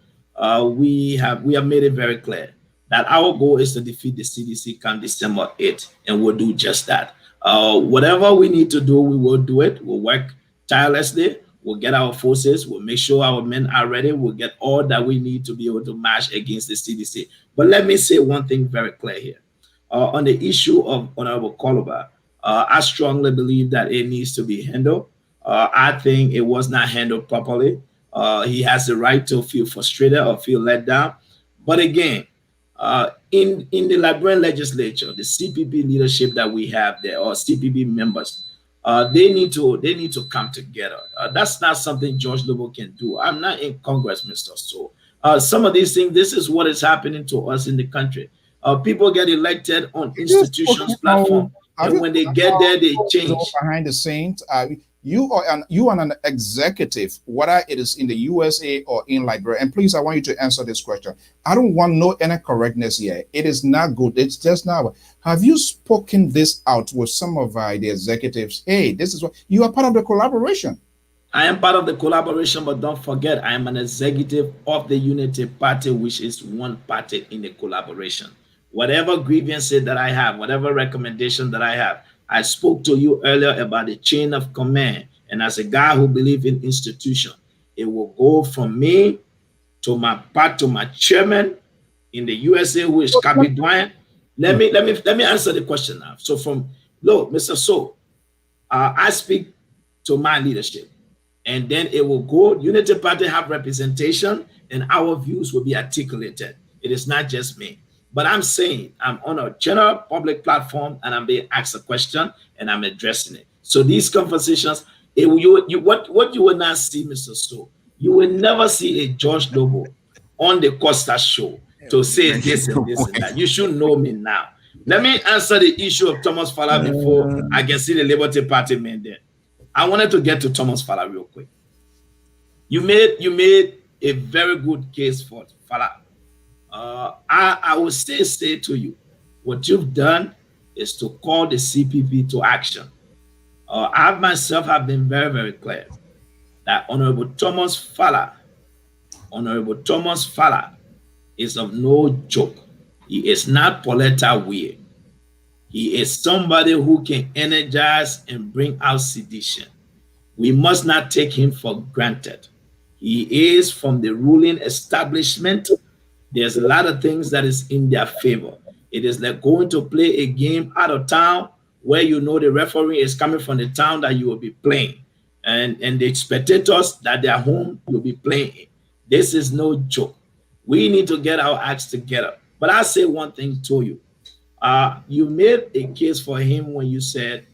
we have made it very clear that our goal is to defeat the CDC come December 8th, and we'll do just that. Whatever we need to do, we will do it. We'll work tirelessly. We'll get our forces. We'll make sure our men are ready. We'll get all that we need to be able to march against the CDC. But let me say one thing very clear here. On the issue of Honorable Coluba, I strongly believe that it needs to be handled. I think it was not handled properly. He has the right to feel frustrated or feel let down. But again, in the Liberian legislature, the CPP leadership that we have there, or CPP members, they need to come together. That's not something George Lobo can do. I'm not in Congress, Mr. So. Some of these things, this is what is happening to us in the country. People get elected on institutions platform, and when they get there, they change. Behind the scenes, you are an executive, whether it is in the USA or in Liberia. And please, I want you to answer this question. I don't want any correctness here. It is not good. It's just now. Have you spoken this out with some of the executives? Hey, this is what you are part of the collaboration. I am part of the collaboration, but don't forget, I am an executive of the Unity Party, which is one party in the collaboration. Whatever grievances that I have, whatever recommendation that I have, I spoke to you earlier about the chain of command. And as a guy who believes in institution, it will go from me to my chairman in the USA, who is Kabi Dwayne. Let me answer the question now. So Mr. So, I speak to my leadership, and then it will go. Unity Party have representation, and our views will be articulated. It is not just me. But I'm saying I'm on a general public platform, and I'm being asked a question, and I'm addressing it. So these conversations, what you will not see, Mr. So, you will never see a George Lobo on the Costa show to say this and this and that. You should know me now. Let me answer the issue of Thomas Fala before I can see the Liberty Party men there. I wanted to get to Thomas Fala real quick. You made a very good case for Fala. I will say to you, what you've done is to call the CPP to action. I myself have been very, very clear that Honorable Thomas Fala is of no joke. He is not Pauletta Weir. He is somebody who can energize and bring out sedition. We must not take him for granted. He is from the ruling establishment. There's a lot of things that is in their favor. It is like going to play a game out of town where you know the referee is coming from the town that you will be playing. And the spectators that they are home will be playing. This is no joke. We need to get our acts together. But I say one thing to you. You made a case for him when you said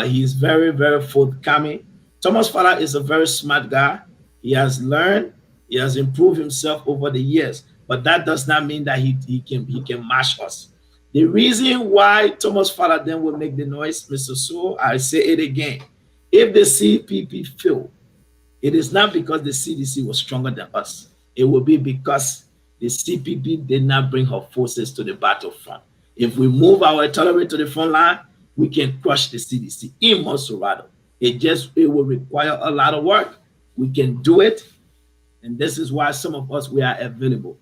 he's very, very forthcoming. Thomas Fala is a very smart guy. He has learned, he has improved himself over the years. But that does not mean that he can mash us. The reason why Thomas Fala then will make the noise, Mr. So, I say it again. If the CPP fail, it is not because the CDC was stronger than us. It will be because the CPP did not bring her forces to the battlefront. If we move our artillery to the front line, we can crush the CDC in Monserrado. It will require a lot of work. We can do it. And this is why some of us, we are available.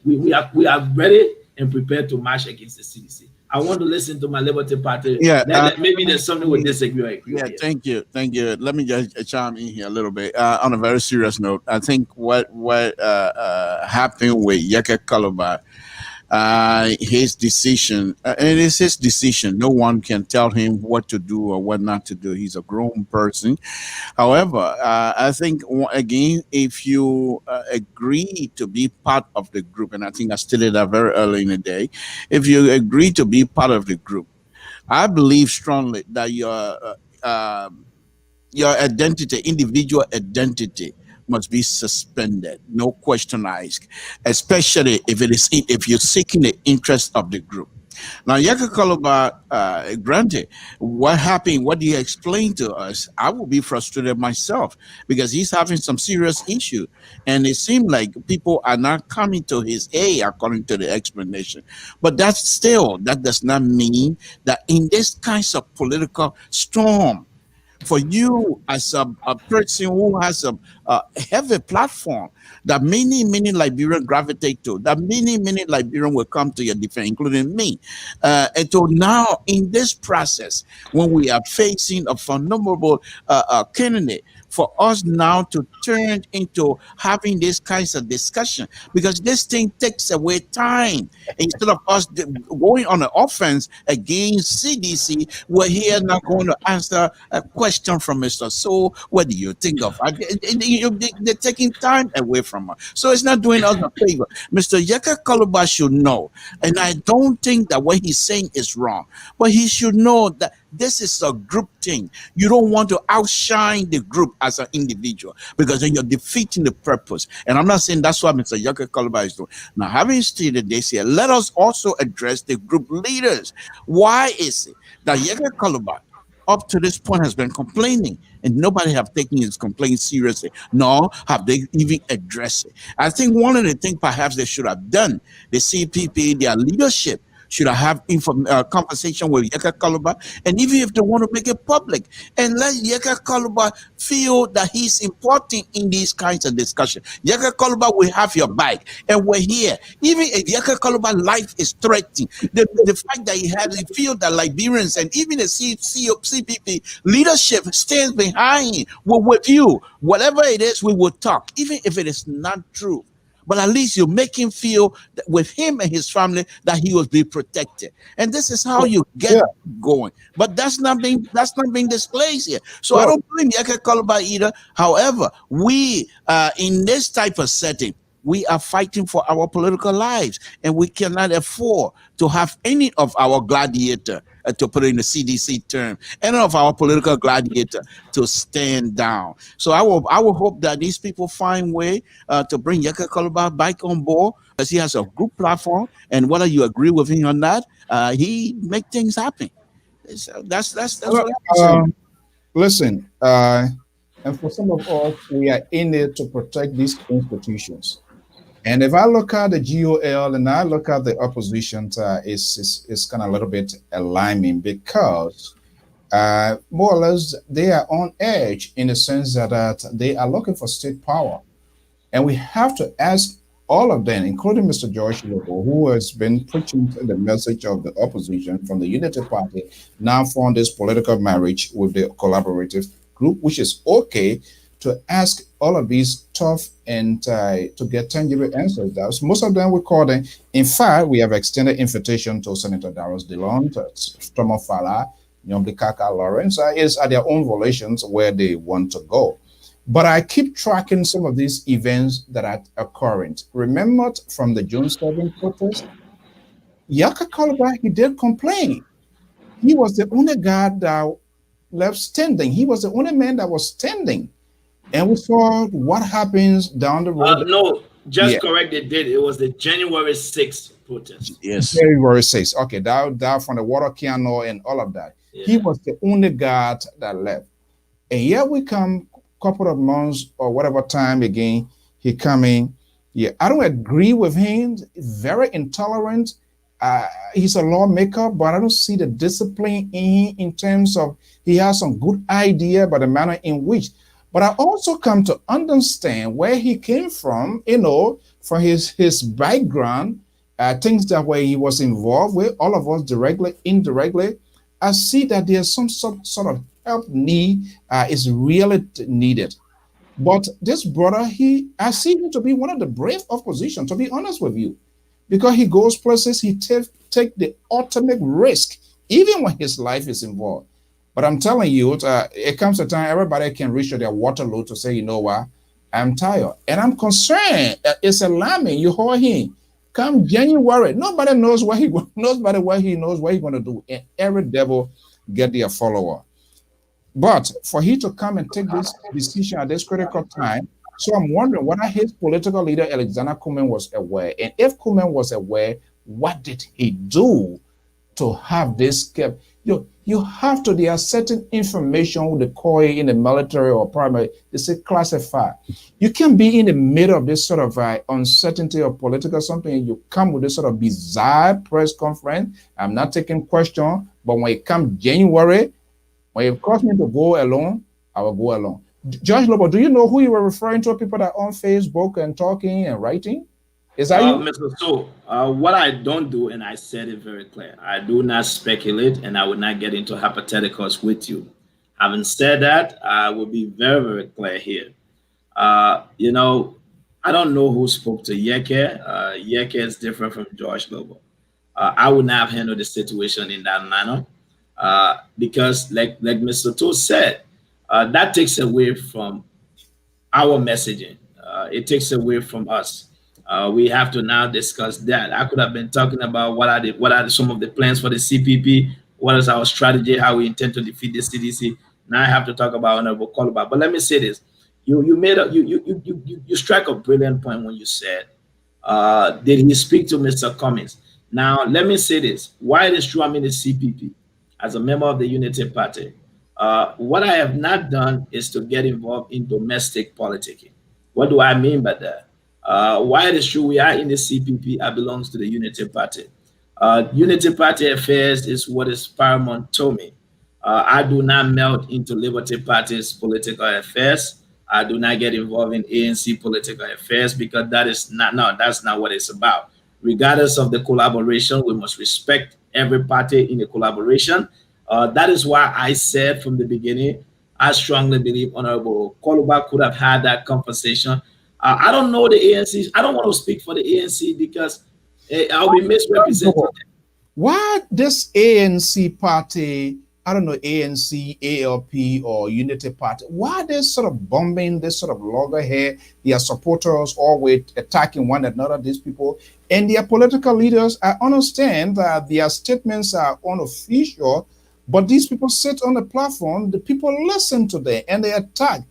We are ready and prepared to march against the CDC. I want to listen to my Liberty Party. Yeah, maybe there's something we disagree or agree. Yeah, thank you. Let me just chime in here a little bit. On a very serious note, I think what happened with Yeke Kaloba, his decision, it is his decision. No one can tell him what to do or what not to do. He's a grown person. However, I think, again, if you agree to be part of the group, and I think I stated that very early in the day, if you agree to be part of the group, I believe strongly that your identity, individual identity, must be suspended, no question asked, especially if you're seeking the interest of the group. Now, Yaka Kaloba, granted, what happened, what he explained to us, I will be frustrated myself because he's having some serious issue. And it seemed like people are not coming to his aid according to the explanation. But that does not mean that in this kinds of political storm, for you as a person who has a heavy platform that many Liberians gravitate to, that many Liberians will come to your defense, including me. And so now in this process, when we are facing a phenomenal candidate, for us now to turn into having these kinds of discussion, because this thing takes away time. Instead of us going on an offense against CDC, we're here now going to answer a question from Mr. So, what do you think of? They're taking time away from us. So it's not doing us a favor. Mr. Yeka Kaluba should know, and I don't think that what he's saying is wrong, but he should know that this is a group thing. You don't want to outshine the group as an individual, because then you're defeating the purpose. And I'm not saying that's what Mr. Yaka Kaluba is doing. Now, having stated this here, let us also address the group leaders. Why is it that Yaka Kaluba up to this point has been complaining and nobody have taken his complaint seriously, nor have they even addressed it? I think one of the things perhaps they should have done, the CPP, their leadership, should I have conversation with Yeka Kaluba, and even if they want to make it public, and let Yeka Kaluba feel that he's important in these kinds of discussion. Yeka Kaluba will have your back, and we're here. Even if Yeka Kaluba's life is threatened, the fact that he feel that Liberians and even the CPP leadership stands behind him, we're with you. Whatever it is, we will talk, even if it is not true. But at least you make him feel that with him and his family that he will be protected. And this is how you get going. But that's not being displayed here. So I don't blame Yaka Kaluba either. However, we in this type of setting, we are fighting for our political lives, and we cannot afford to have any of our gladiator, to put it in the CDC term, any of our political gladiator to stand down. So I will hope that these people find way to bring Yaka Kaluba back on board, because he has a group platform, and whether you agree with him or not, he make things happen. So that's what I'm saying. Listen, and for some of us, we are in it to protect these institutions. And if I look at the GOL and I look at the opposition, it's kind of a little bit alarming, because more or less they are on edge in the sense that they are looking for state power. And we have to ask all of them, including Mr. George Lobo, who has been preaching the message of the opposition from the Unity Party, now formed this political marriage with the collaborative group, which is okay, to ask all of these tough and to get tangible answers. That's, most of them we call them. In fact, we have extended invitation to Senator Darius DeLon, Stomo Fala, Kaka Lawrence, is at their own volitions where they want to go. But I keep tracking some of these events that are occurring. Remember from the June 7th protest, Yaka Kaluba, he did complain. He was the only guy that left standing. He was the only man that was standing. And we saw what happens down the road. No, just correct, they did. It was the January 6th protest. Yes. January 6th. Okay, down from the water piano and all of that. Yeah. He was the only guy that left. And here we come, couple of months or whatever time again, he coming. Yeah, I don't agree with him. Very intolerant. He's a lawmaker, but I don't see the discipline in him in terms of he has some good idea, but the manner in which. But I also come to understand where he came from, from his background, things that way he was involved with, all of us directly, indirectly. I see that there's some sort of help is really needed. But this brother, I see him to be one of the brave opposition, to be honest with you, because he goes places, he take the ultimate risk, even when his life is involved. But I'm telling you, it comes a time everybody can reach their Waterloo to say, you know what, I'm tired. And I'm concerned. It's alarming. You heard him. Come January, nobody knows what he knows what he's going to do. And every devil get their follower. But for he to come and take this decision at this critical time, so I'm wondering whether his political leader, Alexander Kuman, was aware. And if Kuman was aware, what did he do to have this kept? You have to, there are certain information with the COI in the military or primary, they say classified. You can be in the middle of this sort of uncertainty of political something, and you come with this sort of bizarre press conference. I'm not taking question, but when it comes January, When it caused me to go alone, I will go alone. Judge Lobo, do you know who you were referring to? People that are on Facebook and talking and writing? Is that you? Mr. So, what I don't do, and I said it very clear, I do not speculate and I will not get into hypotheticals with you. Having said that, I will be very, very clear here. You know, I don't know who spoke to Yeke. Yeke is different from George Lobo. I would not have handled the situation in that manner because, like Mr. To said, that takes away from our messaging. It takes away from us. We have to now discuss that. I could have been talking about some of the plans for the CPP, what is our strategy, how we intend to defeat the CDC. Now I have to talk about Honorable Koluba. But let me say this: you made a you strike a brilliant point when you said, did he speak to Mr. Cummings? Now let me say this: why it is true I'm in the CPP as a member of the Unity Party. What I have not done is to get involved in domestic politicking. What do I mean by that? Why it is true we are in the CPP, I belongs to the Unity Party. Unity Party affairs is what is paramount to me. I do not melt into Liberty Party's political affairs. I do not get involved in ANC political affairs because that is not, no, that's not what it's about. Regardless of the collaboration, we must respect every party in the collaboration. That is why I said from the beginning, I strongly believe Honorable Koluba could have had that conversation. I don't know the ANC. I don't want to speak for the ANC because I'll be misrepresented. Why this ANC party, I don't know, ANC, ALP, or Unity Party, why they sort of bombing this sort of loggerhead, their supporters always attacking one another, these people, and their political leaders? I understand that their statements are unofficial, but these people sit on the platform, the people listen to them, and they attack.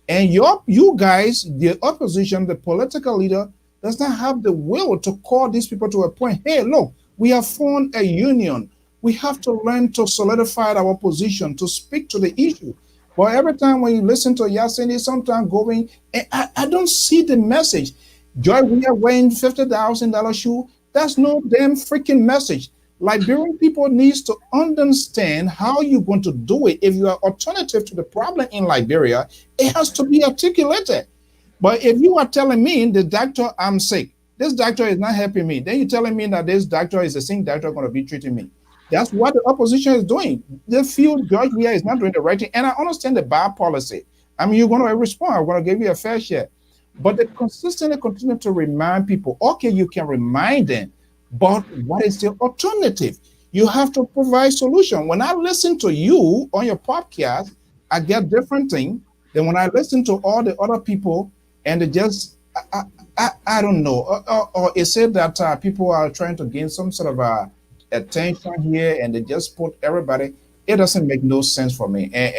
And you guys, the opposition, the political leader, does not have the will to call these people to a point. Hey, look, we have formed a union. We have to learn to solidify our position, to speak to the issue. But every time when you listen to Yasin, sometimes going, I don't see the message. Joy, we are wearing $50,000 shoe. That's no damn freaking message. Liberian people needs to understand how you're going to do it. If you are alternative to the problem in Liberia, it has to be articulated. But if you are telling me the doctor, I'm sick, this doctor is not helping me, then you're telling me that this doctor is the same doctor going to be treating me. That's what the opposition is doing. They feel George Weah is not doing the right thing. And I understand the bad policy. I mean, you're going to respond. I'm going to give you a fair share. But they consistently continue to remind people, okay, you can remind them, but what is the alternative? You have to provide solution. When I listen to you on your podcast, I get different thing than when I listen to all the other people and they just, I don't know. Or is it that people are trying to gain some sort of attention here and they just put everybody? It doesn't make no sense for me. And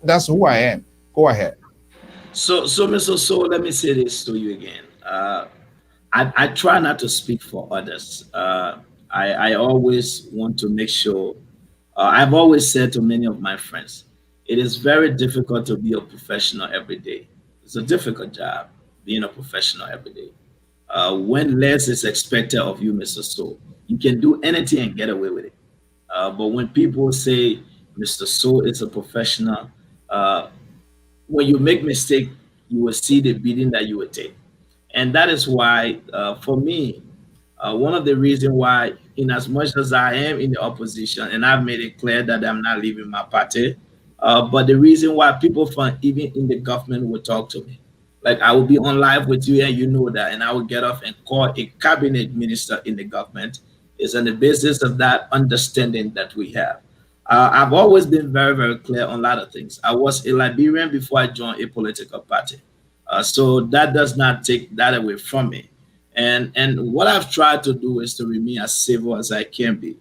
that's who I am. Go ahead. So, Mr. So, let me say this to you again. I try not to speak for others. I always want to make sure. I've always said to many of my friends, it is very difficult to be a professional every day. It's a difficult job being a professional every day. When less is expected of you, Mr. So, you can do anything and get away with it. But when people say Mr. So is a professional, when you make mistake, you will see the beating that you will take. And that is why, for me, one of the reasons why, in as much as I am in the opposition, and I've made it clear that I'm not leaving my party, but the reason why people from even in the government will talk to me, like I will be on live with you, and you know that, and I will get off and call a cabinet minister in the government, is on the basis of that understanding that we have. I've always been very, very clear on a lot of things. I was a Liberian before I joined a political party. So that does not take that away from me. And what I've tried to do is to remain as civil as I can be.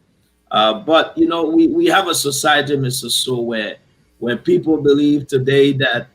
But you know, we have a society, Mr. So, where people believe today that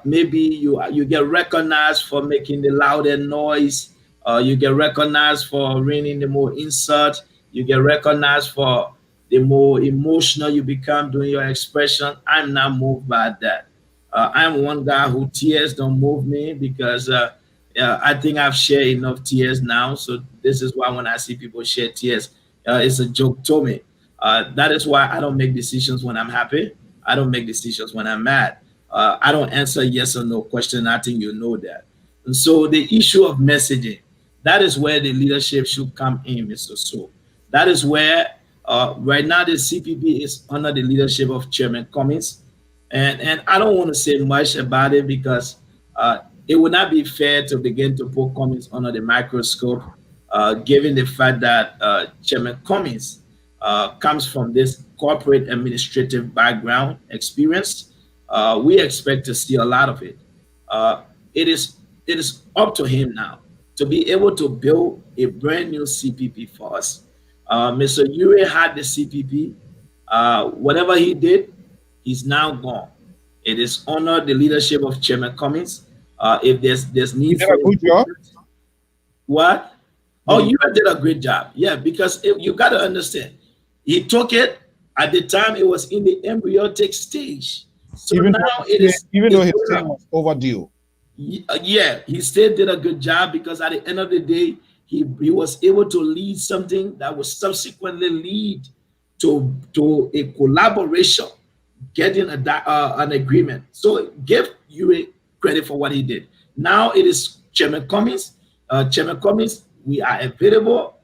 maybe you get recognized for making the louder noise, you get recognized for ringing the more insult, you get recognized for the more emotional you become during your expression. I'm not moved by that. I'm one guy who tears don't move me because I think I've shared enough tears now. So this is why when I see people share tears, it's a joke to me. That is why I don't make decisions when I'm happy. I don't make decisions when I'm mad. I don't answer yes or no question. I think you know that. And so the issue of messaging, that is where the leadership should come in, Mr. So. That is where right now the CPP is under the leadership of Chairman Cummings. And I don't want to say much about it because it would not be fair to begin to put Cummings under the microscope, given the fact that Chairman Cummings comes from this corporate administrative background experience. We expect to see a lot of it. It is up to him now to be able to build a brand new CPP for us. Mr. Ure had the CPP. Whatever he did, he's now gone. It is under the leadership of Chairman Cummings. If there's need for what? Oh, you did a great job. Yeah, because you got to understand, he took it at the time it was in the embryonic stage. So even now even though his time was overdue. Yeah, he still did a good job because at the end of the day, he was able to lead something that would subsequently lead to a collaboration, getting an agreement. So give you credit for what he did. Now it is Chairman Cummings. Chairman Cummings, we are available.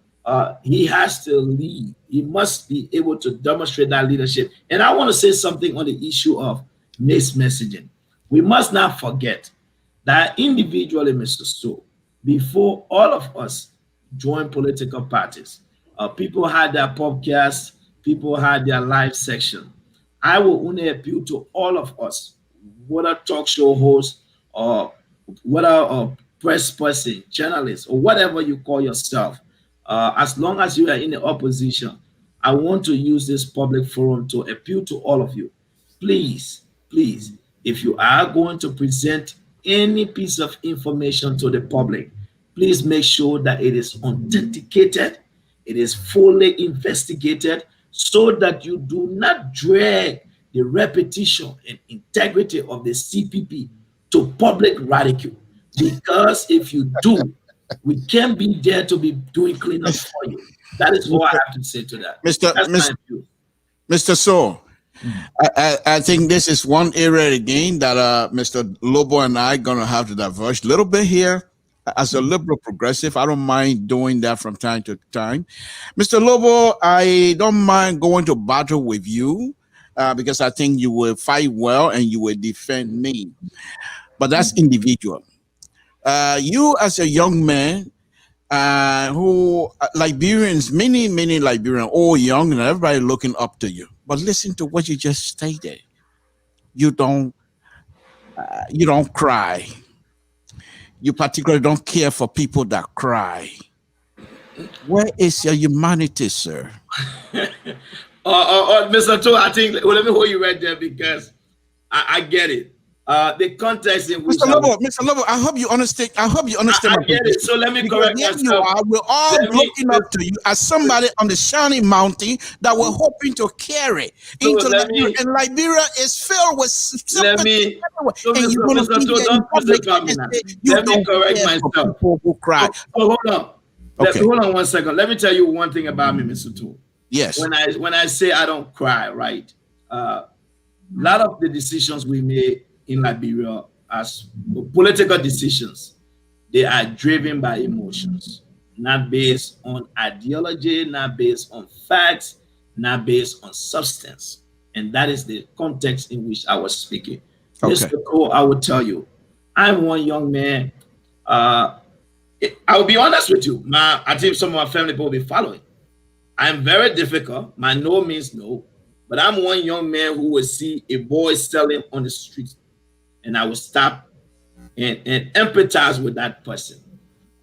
He has to lead. He must be able to demonstrate that leadership. And I want to say something on the issue of mixed messaging. We must not forget that individually, Mr. Stowe, before all of us joined political parties, people had their podcasts, people had their live section. I will only appeal to all of us, whether talk show host or whether a press person, journalist, or whatever you call yourself, as long as you are in the opposition, I want to use this public forum to appeal to all of you. Please, please, if you are going to present any piece of information to the public, please make sure that it is authenticated, it is fully investigated, so that you do not drag the repetition and integrity of the CPP to public ridicule. Because if you do, we can't be there to be doing cleanup for you. That is all I have to say to that. Mr. So, I think this is one area again that Mr. Lobo and I are going to have to diverge a little bit here. As a liberal progressive, I don't mind doing that from time to time. Mr. Lobo, I don't mind going to battle with you because I think you will fight well and you will defend me. But that's individual. You as a young man who Liberians, many Liberians, all young and everybody looking up to you. But listen to what you just stated. You don't cry. You particularly don't care for people that cry. Where is your humanity, sir? Mr. Toe, I think, let me hold you right there because I get it. The context in which Mr. Lobo, I hope you understand. I get it. So let me correct myself. We're all looking up to you as somebody on the shining mountain that we're hoping to carry into Liberia. And Liberia is filled with sympathy. Let me correct myself. Who cry. So hold on. Hold on 1 second. Let me tell you one thing about me, Mr. Toe. Yes. When I say I don't cry, right? A lot of the decisions we made in Liberia as political decisions, they are driven by emotions, not based on ideology, not based on facts, not based on substance. And that is the context in which I was speaking. Okay. Mr. Cole, I will tell you, I'm one young man. I will be honest with you. I think some of my family will be following. I'm very difficult. My no means no. But I'm one young man who will see a boy selling on the street, and I will stop and empathize with that person.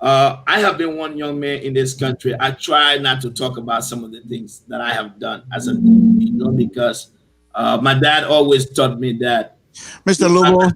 I have been one young man in this country. I try not to talk about some of the things that I have done as a because my dad always taught me that. Mr. Lobo,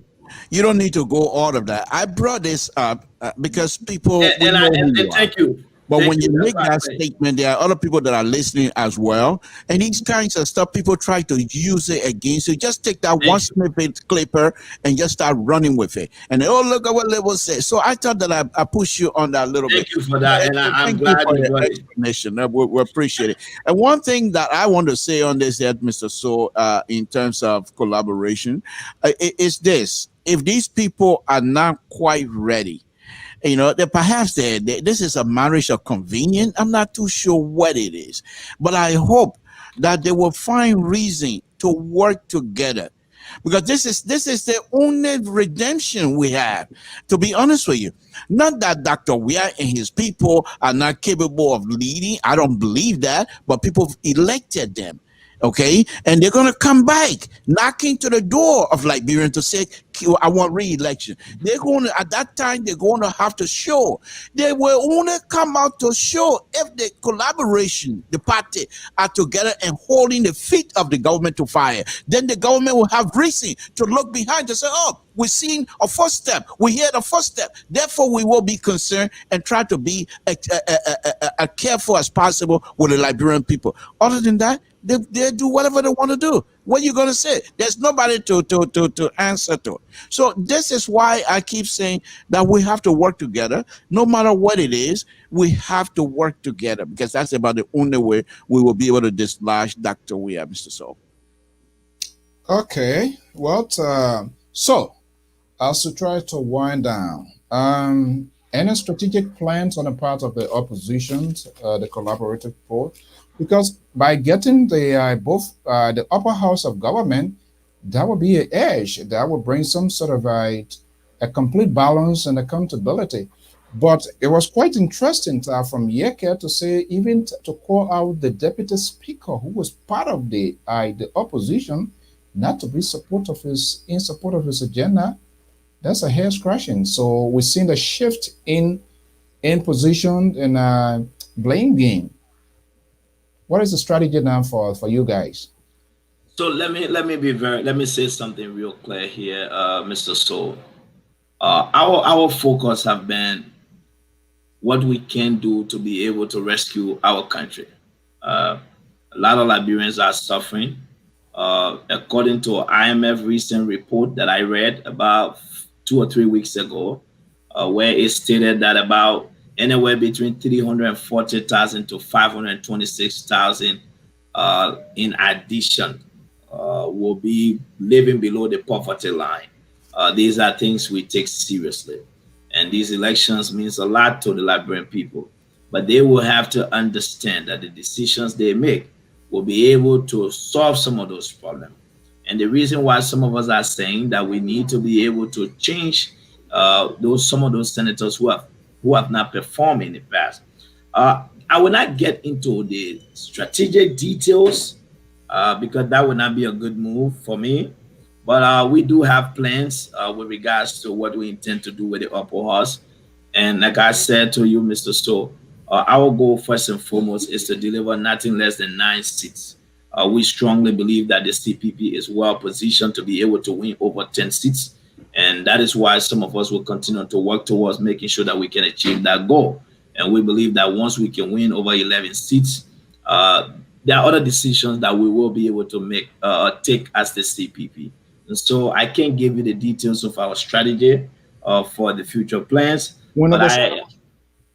you don't need to go all of that. I brought this up because people. And thank you. But Thank when you. you That's make what I that say. statement, there are other people that are listening as well. And these kinds of stuff, people try to use it against you. Just take that one Thank you. snippet clipper and just start running with it. And then, oh, look at what Level said. So I thought that I pushed you on that a little bit. Thank you for that, and I'm Thank you glad for you the brought it. explanation. We appreciate it. And one thing that I want to say on this, Mr. So, in terms of collaboration, is this: if these people are not quite ready, you know, that perhaps this is a marriage of convenience. I'm not too sure what it is, but I hope that they will find reason to work together, because this is the only redemption we have. To be honest with you, not that Dr. Weir and his people are not capable of leading. I don't believe that, but people elected them. Okay, and they're gonna come back knocking to the door of Liberian to say, I want re-election. They're going to, at that time, they're going to have to show. They will only come out to show if the collaboration, the party are together and holding the feet of the government to fire. Then the government will have reason to look behind and say, oh, we've seen a first step. We hear the first step. Therefore, we will be concerned and try to be as careful as possible with the Liberian people. Other than that, they do whatever they want to do. What are you going to say? There's nobody to answer to. So this is why I keep saying that we have to work together. No matter what it is, we have to work together, because that's about the only way we will be able to dislodge Dr. Weir, Mr. Soul. Okay. Well, so as to try to wind down, any strategic plans on the part of the opposition, the collaborative port? Because by getting the both the upper house of government, that would be an edge. That would bring some sort of a complete balance and accountability. But it was quite interesting from Yeke to say, even to call out the deputy speaker who was part of the opposition, not to be in support of his agenda. That's a hair scratching. So we've seen a shift in position and blame game. What is the strategy now for you guys? So let me say something real clear here, Mr. Soul. Our focus have been what we can do to be able to rescue our country. A lot of Liberians are suffering. According to an IMF recent report that I read about 2 or 3 weeks ago, where it stated that about anywhere between 340,000 to 526,000 in addition will be living below the poverty line. These are things we take seriously. And these elections means a lot to the Liberian people. But they will have to understand that the decisions they make will be able to solve some of those problems. And the reason why some of us are saying that we need to be able to change some of those senators who have not performed in the past. I will not get into the strategic details because that would not be a good move for me. But we do have plans with regards to what we intend to do with the upper house. And like I said to you, Mr. Stowe, our goal first and foremost is to deliver nothing less than 9 seats. We strongly believe that the CPP is well positioned to be able to win over 10 seats. And that is why some of us will continue to work towards making sure that we can achieve that goal. And we believe that once we can win over 11 seats, there are other decisions that we will be able to take as the CPP. And so I can't give you the details of our strategy for the future plans. But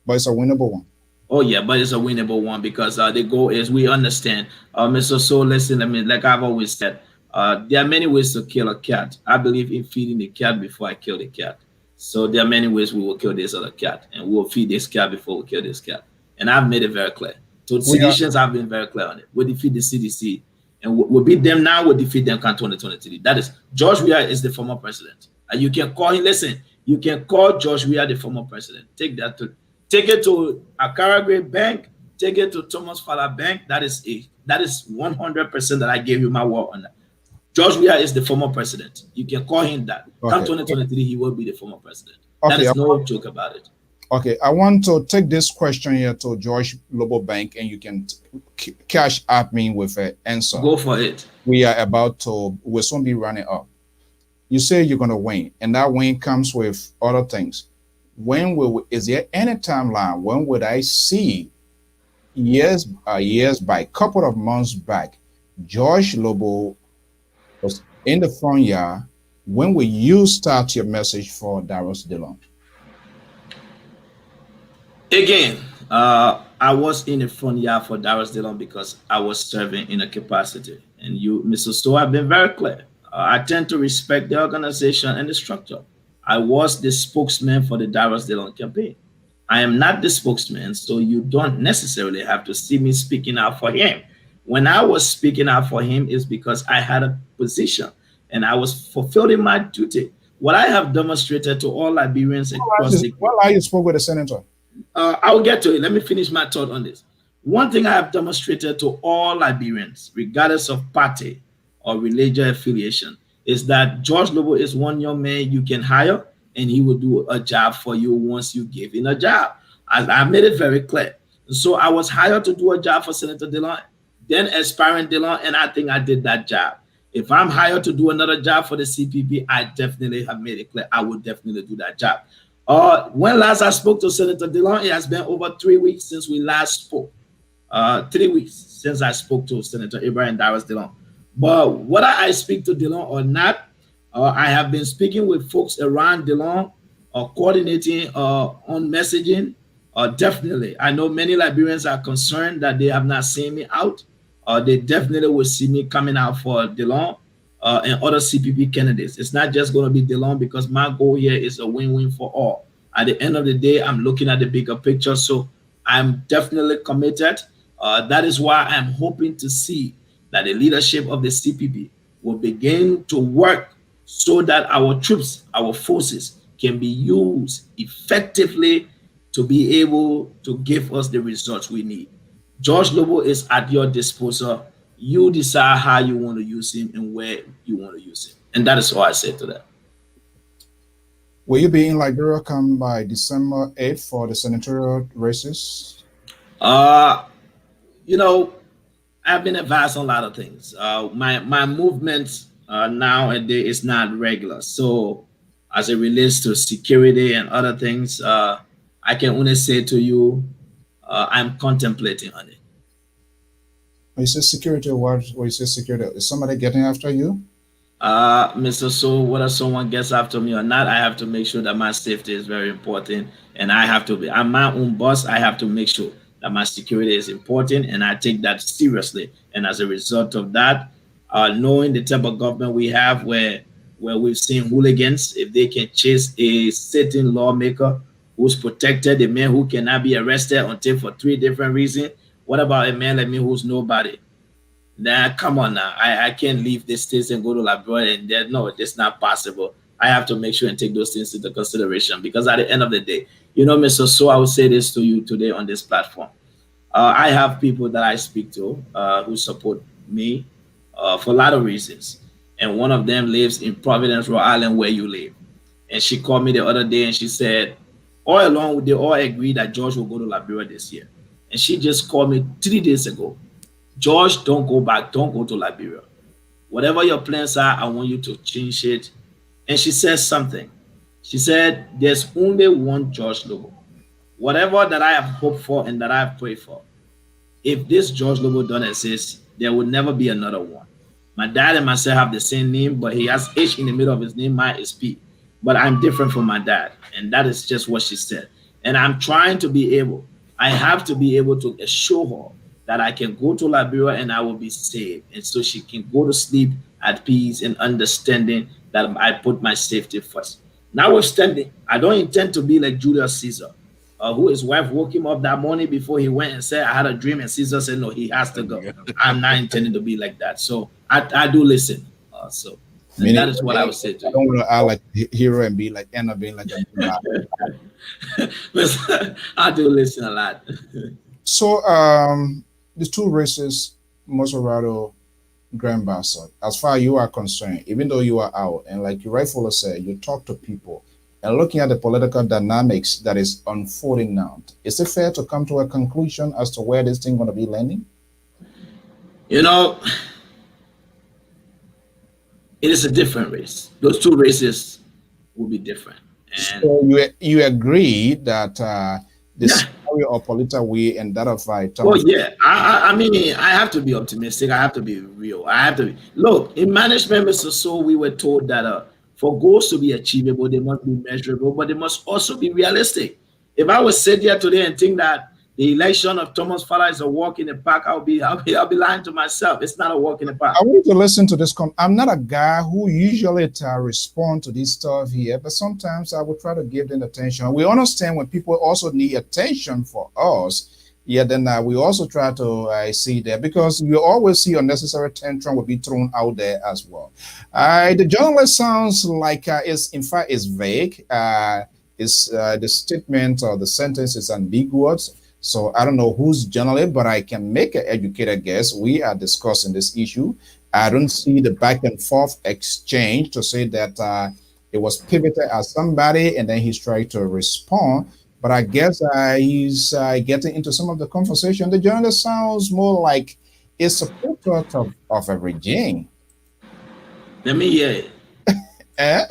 it's a winnable one. Oh yeah, but it's a winnable one because the goal is we understand. Mr. So listen, I mean, like I've always said, there are many ways to kill a cat. I believe in feeding the cat before I kill the cat. So there are many ways we will kill this other cat, and we will feed this cat before we kill this cat. And I've made it very clear. So seditions have been very clear on it. We defeat the CDC, and we'll beat them now. We'll defeat them in 2023. That is, George Weah is the former president, and you can call him. Listen, you can call George Weah the former president. Take it to Akaragwe Bank. Take it to Thomas Fowler Bank. That is 100% that I gave you my word on that. George Weah is the former president. You can call him that. Okay. Come 2023, he will be the former president. Okay. That is no joke about it. Okay, I want to take this question here to George Lobo Bank, and you can cash at me with an answer. Go for it. We'll soon be running up. You say you're going to win, and that win comes with other things. when will is there any timeline when would I see years by couple of months back George Lobo was in the front yard? When will you start your message for Darius Dillon? Again, I was in the front yard for Darius Dillon because I was serving in a capacity. And you, Mr. Stowe, have been very clear. I tend to respect the organization and the structure. I was the spokesman for the Darius Dillon campaign. I am not the spokesman, so you don't necessarily have to see me speaking out for him. When I was speaking out for him is because I had a position and I was fulfilling my duty. What I have demonstrated to all Liberians across the Well, I spoke with the senator. I'll get to it. Let me finish my thought on this. One thing I have demonstrated to all Liberians, regardless of party or religious affiliation, is that George Lobo is one young man you can hire and he will do a job for you once you give him a job. I made it very clear. So I was hired to do a job for Senator Dillon, then aspiring Dillon, and I think I did that job. If I'm hired to do another job for the CPP, I definitely have made it clear I would definitely do that job. When last I spoke to Senator Dillon, it has been over 3 weeks since we last spoke. 3 weeks since I spoke to Senator Abraham Darius Dillon. But whether I speak to Dillon or not, I have been speaking with folks around Dillon, coordinating on messaging. Definitely, I know many Liberians are concerned that they have not seen me out. They definitely will see me coming out for Dillon and other CPP candidates. It's not just going to be Dillon because my goal here is a win-win for all. At the end of the day, I'm looking at the bigger picture, so I'm definitely committed. That is why I'm hoping to see that the leadership of the CPP will begin to work so that our troops, our forces can be used effectively to be able to give us the results we need. George Lobo is at your disposal. You decide how you want to use him and where you want to use him. And that is all I said to that. Will you be in Liberia come by December 8th for the senatorial races? You know, I've been advised on a lot of things. My movement nowadays is not regular. So as it relates to security and other things, I can only say to you, I'm contemplating on it. When you say security, what you say security? Is somebody getting after you? Mr. So whether someone gets after me or not, I have to make sure that my safety is very important. And I have to be, I'm my own boss. I have to make sure that my security is important and I take that seriously. And as a result of that, knowing the type of government we have where we've seen hooligans, if they can chase a sitting lawmaker who's protected, a man who cannot be arrested until for 3 different reasons, what about a man like me who's nobody? Nah, come on now. I can't leave this state and go to Liberia and then no, it's not possible. I have to make sure and take those things into consideration because at the end of the day, you know, Mr. So I will say this to you today on this platform. I have people that I speak to who support me for a lot of reasons. And one of them lives in Providence, Rhode Island, where you live. And she called me the other day and she said, all along, they all agreed that George will go to Liberia this year. And she just called me 3 days ago. George, don't go back. Don't go to Liberia. Whatever your plans are, I want you to change it. And she says something. She said, there's only one George Lobo. Whatever that I have hoped for and that I have prayed for, if this George Lobo don't exist, there will never be another one. My dad and myself have the same name, but he has H in the middle of his name. Mine is P. But I'm different from my dad. And that is just what she said. And I'm trying to be able, I have to be able to assure her that I can go to Liberia and I will be safe. And so she can go to sleep at peace and understanding that I put my safety first. Notwithstanding, I don't intend to be like Julius Caesar, who his wife woke him up that morning before he went and said, I had a dream. And Caesar said, no, he has to go. I'm not intending to be like that. So I do listen. And that is what I would say to you. I don't want to act like a hero and be like, end up being like a I do listen a lot. So the 2 races, Mosorado, Grand Bassa, as far as you are concerned, even though you are out, and like you rightfully said, you talk to people, and looking at the political dynamics that is unfolding now, is it fair to come to a conclusion as to where this thing going to be landing? You know, it is a different race. Those 2 races will be different. And so you agree that the scenario of Polita Way and that of oh Thomas. yeah, I mean, I have to be optimistic. I have to be real. I have to be, look in management, Mr. So we were told that for goals to be achievable, they must be measurable, but they must also be realistic. If I was sit here today and think that the election of Thomas Fowler is a walk in the park, I'll be lying to myself. It's not a walk in the park. I want you to listen to this. I'm not a guy who usually respond to this stuff here, but sometimes I will try to give them attention. We understand when people also need attention for us. Yeah, then we also try to see that because you always see unnecessary tantrum will be thrown out there as well. The journalist sounds like in fact is vague. The statement or the sentence is ambiguous. So I don't know who's journalist, but I can make an educated guess. We are discussing this issue. I don't see the back and forth exchange to say that it was pivoted at somebody and then he's trying to respond. But I guess he's getting into some of the conversation. The journalist sounds more like a supporter of a regime. Let me hear it. Eh?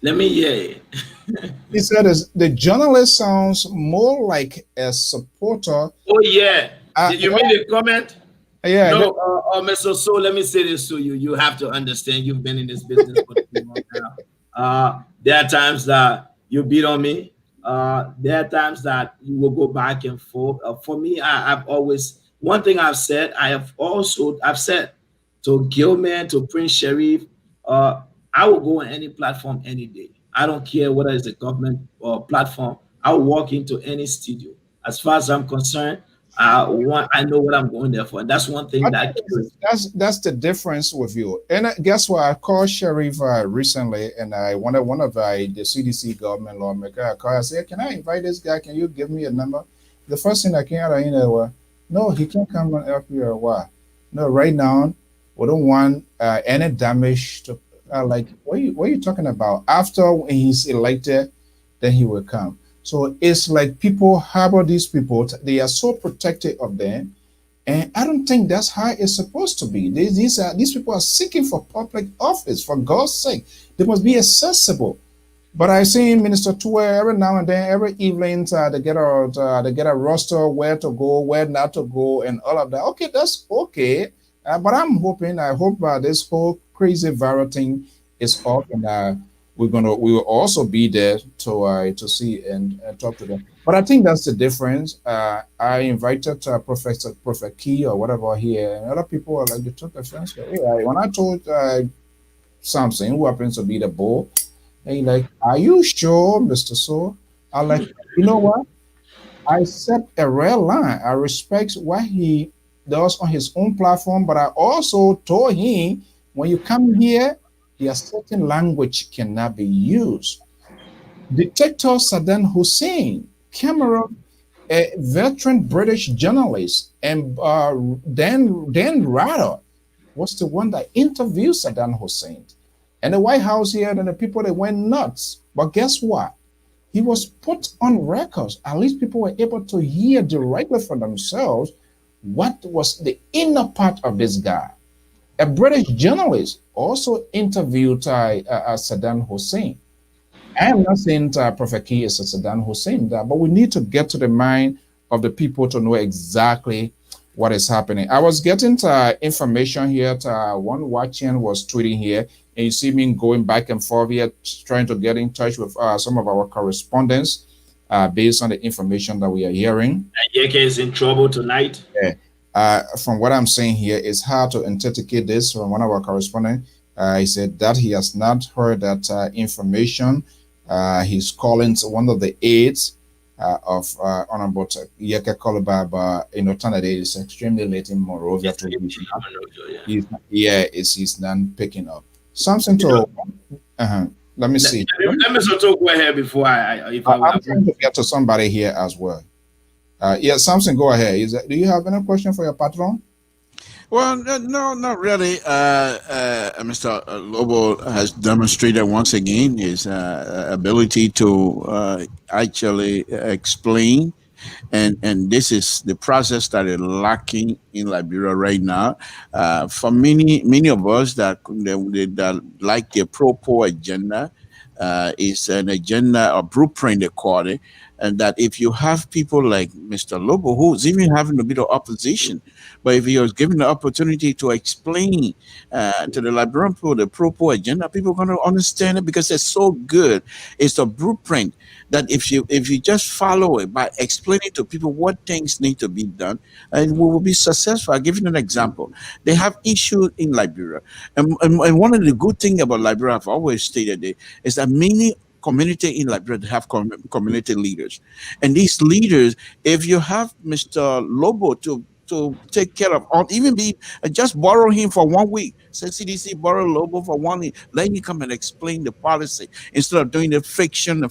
Let me hear it. He said the journalist sounds more like a supporter. Oh yeah. Did you read the comment? Yeah. No, Mr. So let me say this to you. You have to understand. You've been in this business for too long now. There are times that you beat on me. There are times that you will go back and forth. For me, I've always one thing I've said. I've said to Gilman, to Prince Sharif, I will go on any platform any day. I don't care whether it's a government or platform. I'll walk into any studio. As far as I'm concerned, I know what I'm going there for. And that's one thing that's the difference with you. And guess what? I called Sharif recently, and I wanted one of the CDC government lawmaker. I called. I said, "Can I invite this guy? Can you give me a number?" The first thing that came out of was, "No, he can't come and help you." Or what? No, right now we don't want any damage to. Like, what are you talking about? After he's elected, then he will come. So it's like people harbor these people. They are so protective of them. And I don't think that's how it's supposed to be. These people are seeking for public office. For God's sake, they must be accessible. But I see Minister Tue every now and then, every evening, they get a roster where to go, where not to go, and all of that. Okay, that's okay. But I hope this whole crazy viral thing is off, and we will also be there to see and talk to them. But I think that's the difference. I invited Prophet Key or whatever here, and other people are like, they took offense. When I told Samson, who happens to be the bull, and he like, "Are you sure, Mr. So?" I'm like, you know what? I set a red line. I respect what he does on his own platform, but I also told him, when you come here, there are certain language cannot be used. Dictator Saddam Hussein, Cameron, a veteran British journalist, and Dan Rather was the one that interviewed Saddam Hussein. And the White House here, and the people, they went nuts. But guess what? He was put on records. At least people were able to hear directly for themselves what was the inner part of this guy. A British journalist also interviewed Saddam Hussein. I am not saying Prophet Key is a Saddam Hussein, but we need to get to the mind of the people to know exactly what is happening. I was getting information here. One watching was tweeting here, and you see me going back and forth here, trying to get in touch with some of our correspondents based on the information that we are hearing. Yeke is in trouble tonight. Yeah. From what I'm saying here, it's hard to authenticate this from one of our correspondents. He said that he has not heard that information. He's calling one of the aides of Honorable Yeke Kolobaba in Otanade. It's extremely late in Monrovia. He's not picking up. Something to let me see. Let me talk ahead before I'm trying to get to somebody here as well. Samson, go ahead. Do you have any question for your patron? Well, no, not really. Mr. Lobo has demonstrated once again his ability to actually explain, and this is the process that is lacking in Liberia right now. For many of us that like the pro-poor agenda, is an agenda or blueprint, they call it, and that if you have people like Mr. Lobo, who's even having a bit of opposition, but if you're given the opportunity to explain to the Liberian people the proper agenda, people are going to understand it because it's so good. It's a blueprint that if you just follow it by explaining to people what things need to be done, and we will be successful. I'll give you an example. They have issues in Liberia, and one of the good things about Liberia, I've always stated it, is that many community in Liberia have community leaders, and these leaders, if you have Mr. Lobo to take care of, or even be just borrow him for 1 week. Say CDC borrow Lobo for 1 week. Let him come and explain the policy instead of doing the faction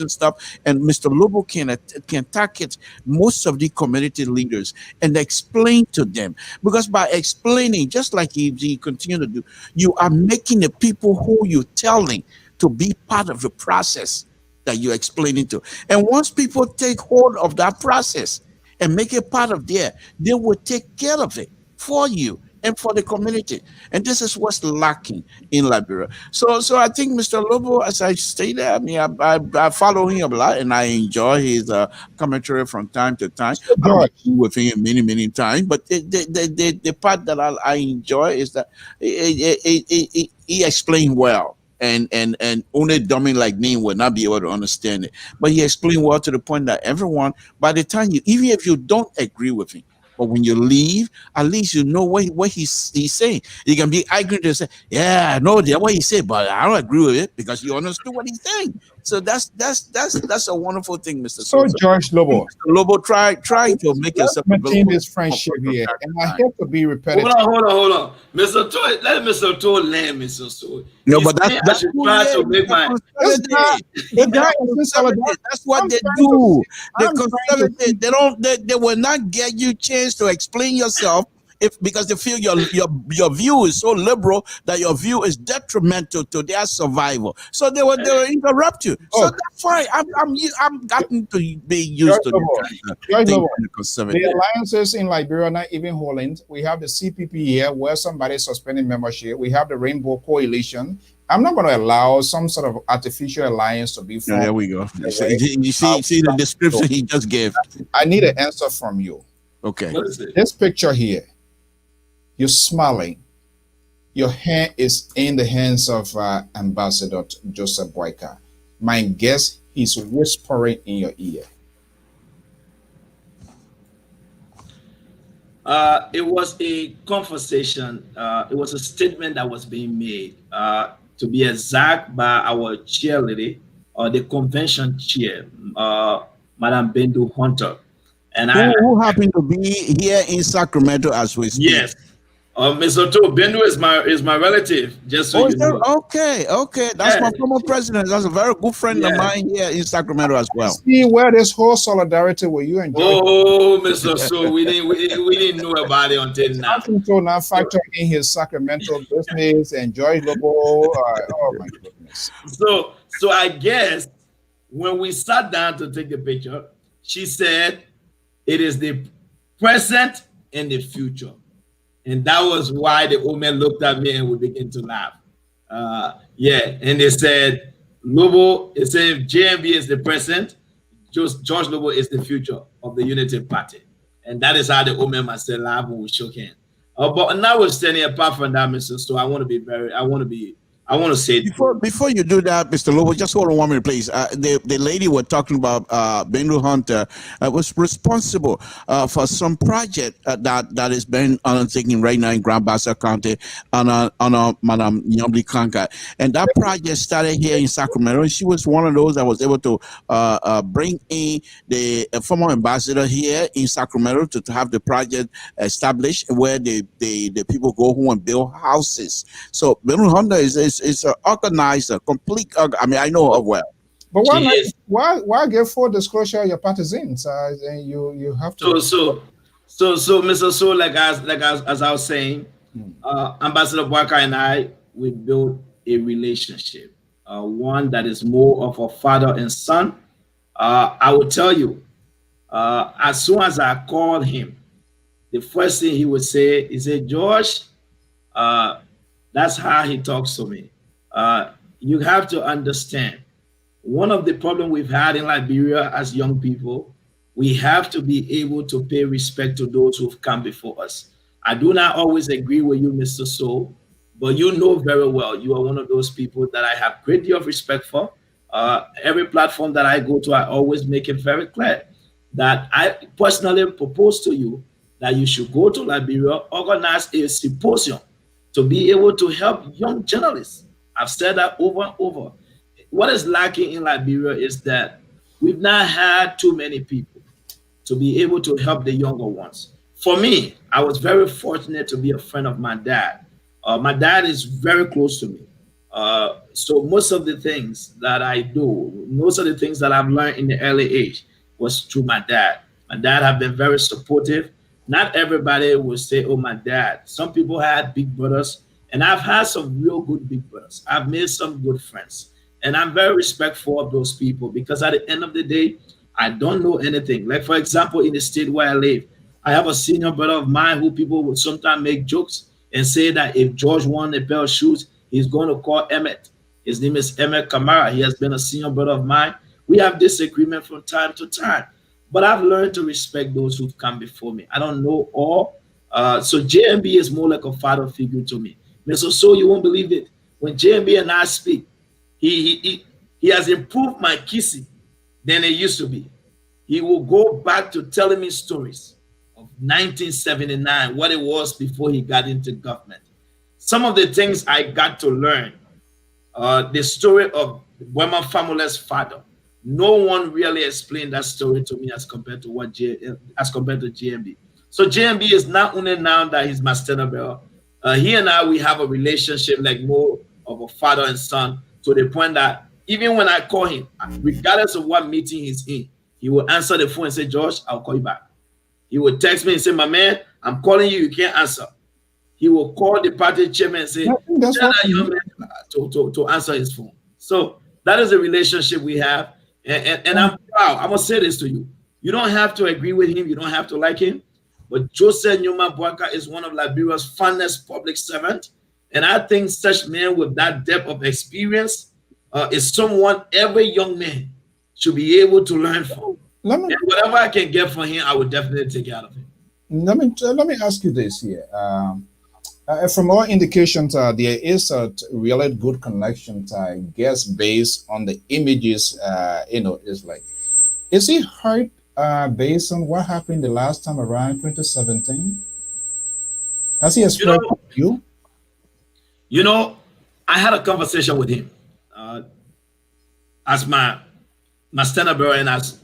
stuff. And Mr. Lobo can target most of the community leaders and explain to them, because by explaining, just like he continue to do, you are making the people who you're telling to be part of the process that you're explaining to. And once people take hold of that process and make it part of they will take care of it for you and for the community. And this is what's lacking in Liberia. So I think Mr. Lobo, as I stated, I mean, I follow him a lot and I enjoy his commentary from time to time. I don't agree with him many times, but the part that I enjoy is that he explained well. And only dummy like me would not be able to understand it. But he explained well to the point that everyone, by the time even if you don't agree with him, but when you leave, at least you know what he's saying. You can be arguing to say, yeah, I know what he said, but I don't agree with it, because you understood what he's saying. So that's a wonderful thing, Mr. So George Lobo, Lobo, try to make yourself maintain this friendship here, and I hate to be repetitive. Hold on, Mr. Toy. Let Mr. Toy land, Mr. Toy. No, but that's try to make my. That's what they do. The conservative, they will not get you chance to explain yourself, because they feel your view is so liberal that your view is detrimental to their survival. So they will interrupt you. So that's fine. I'm gotten to be used to the alliances in Liberia not even holding. We have the CPP here, where somebody suspending membership. We have the Rainbow Coalition. I'm not going to allow some sort of artificial alliance to be formed. There we go. You see the description he just gave. I need an answer from you. Okay. This picture here, you're smiling. Your hand is in the hands of Ambassador Joseph Boyka. My guess, he's whispering in your ear. It was a conversation. It was a statement that was being made, to be exact, by our chairlady, or the convention chair, Madam Bendu Hunter. And who happened to be here in Sacramento as we speak. Yes. Mr. To, Bendu is my relative, just so you know. Okay. That's my former president. That's a very good friend of mine here in Sacramento as well. See where this whole solidarity with you enjoy. Oh, Mr. So we didn't know about it until now. So now factor in his Sacramento business and George Lobo. Oh my goodness. So I guess when we sat down to take the picture, she said it is the present and the future. And that was why the old man looked at me and we began to laugh. And they said, Lobo, it said JMB is the present, George Lobo is the future of the Unity Party. And that is how the old man must say laugh when we shook hands. But now we're standing apart from that, Mr. So I want to say before you do that, Mr. Lobo, just hold on 1 minute, please. The lady we're talking about, Bendu Hunter, was responsible for some project that is being undertaken right now in Grand Bassa County on Madam Nyambli Kanka. And that project started here in Sacramento. She was one of those that was able to bring in the former ambassador here in Sacramento to have the project established, where the people go home and build houses. So Bendu Hunter is an organizer, complete. I mean, I know her well. But why give full disclosure of your partisans? You have to. So, Mr. So, like as I was saying, Ambassador Boyka and I, we built a relationship, one that is more of a father and son. I will tell you, as soon as I called him, the first thing he would say, he said, George, that's how he talks to me. you have to understand one of the problems we've had in Liberia as young people, we have to be able to pay respect to those who've come before us. I do not always agree with you, Mr. Soul, but you know very well you are one of those people that I have great deal of respect for. Every platform that I go to, I always make it very clear that I personally propose to you that you should go to Liberia, organize a symposium to be able to help young journalists. I've said that over and over. What is lacking in Liberia is that we've not had too many people to be able to help the younger ones. For me, I was very fortunate to be a friend of my dad. My dad is very close to me. So most of the things that I do, most of the things that I've learned in the early age was through my dad. My dad have been very supportive. Not everybody will say, oh, my dad. Some people had big brothers, and I've had some real good big brothers. I've made some good friends. And I'm very respectful of those people because at the end of the day, I don't know anything. Like, for example, in the state where I live, I have a senior brother of mine who people would sometimes make jokes and say that if George won a pair of shoes, he's going to call Emmett. His name is Emmett Kamara. He has been a senior brother of mine. We have disagreement from time to time, but I've learned to respect those who've come before me. I don't know all. So JMB is more like a father figure to me. Mr. So you won't believe it. When JMB and I speak, he has improved my kissing than it used to be. He will go back to telling me stories of 1979, what it was before he got into government. Some of the things I got to learn, the story of Wema Famula's father. No one really explained that story to me as compared to JMB. So JMB is not only now that he's my standard bearer, he and I, we have a relationship like more of a father and son, to the point that even when I call him, regardless of what meeting he's in, he will answer the phone and say, George, I'll call you back. He will text me and say, my man, I'm calling you, you can't answer. He will call the party chairman and say, tell that young man to answer his phone. So that is a relationship we have. And I'm proud. I'm going to say this to you. You don't have to agree with him. You don't have to like him. But Joseph Nyuma Boaka is one of Liberia's finest public servants. And I think such men with that depth of experience is someone every young man should be able to learn from. And whatever I can get from him, I would definitely take it out of him. Let me ask you this here. From all indications, there is a really good connection, I guess, based on the images. It's like, is he hurt based on what happened the last time around 2017? Has he expressed you? You know, I had a conversation with him as my standard bearer and as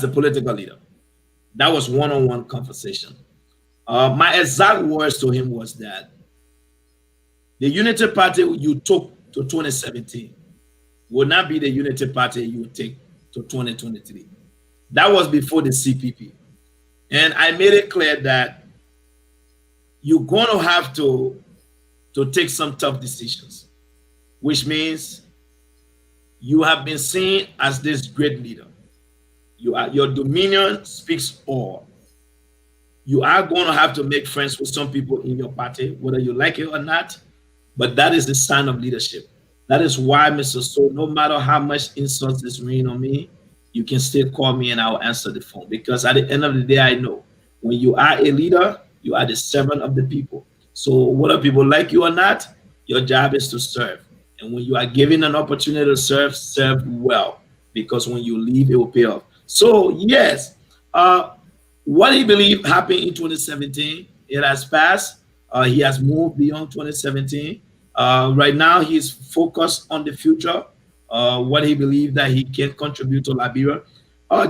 the political leader. That was one-on-one conversation. My exact words to him was that the Unity Party you took to 2017 will not be the Unity Party you will take to 2023. That was before the CPP. And I made it clear that you're going to have to take some tough decisions, which means you have been seen as this great leader. Your dominion speaks all. You are going to have to make friends with some people in your party, whether you like it or not, but that is the sign of leadership. That is why, Mr. So, no matter how much insults is raining on me, you can still call me and I'll answer the phone, because at the end of the day, I know when you are a leader, you are the servant of the people. So whether people like you or not, your job is to serve. And when you are given an opportunity to serve well, because when you leave, it will pay off. So yes, what he believed happened in 2017, it has passed. He has moved beyond 2017. Right now, he's focused on the future, what he believed that he can contribute to Liberia.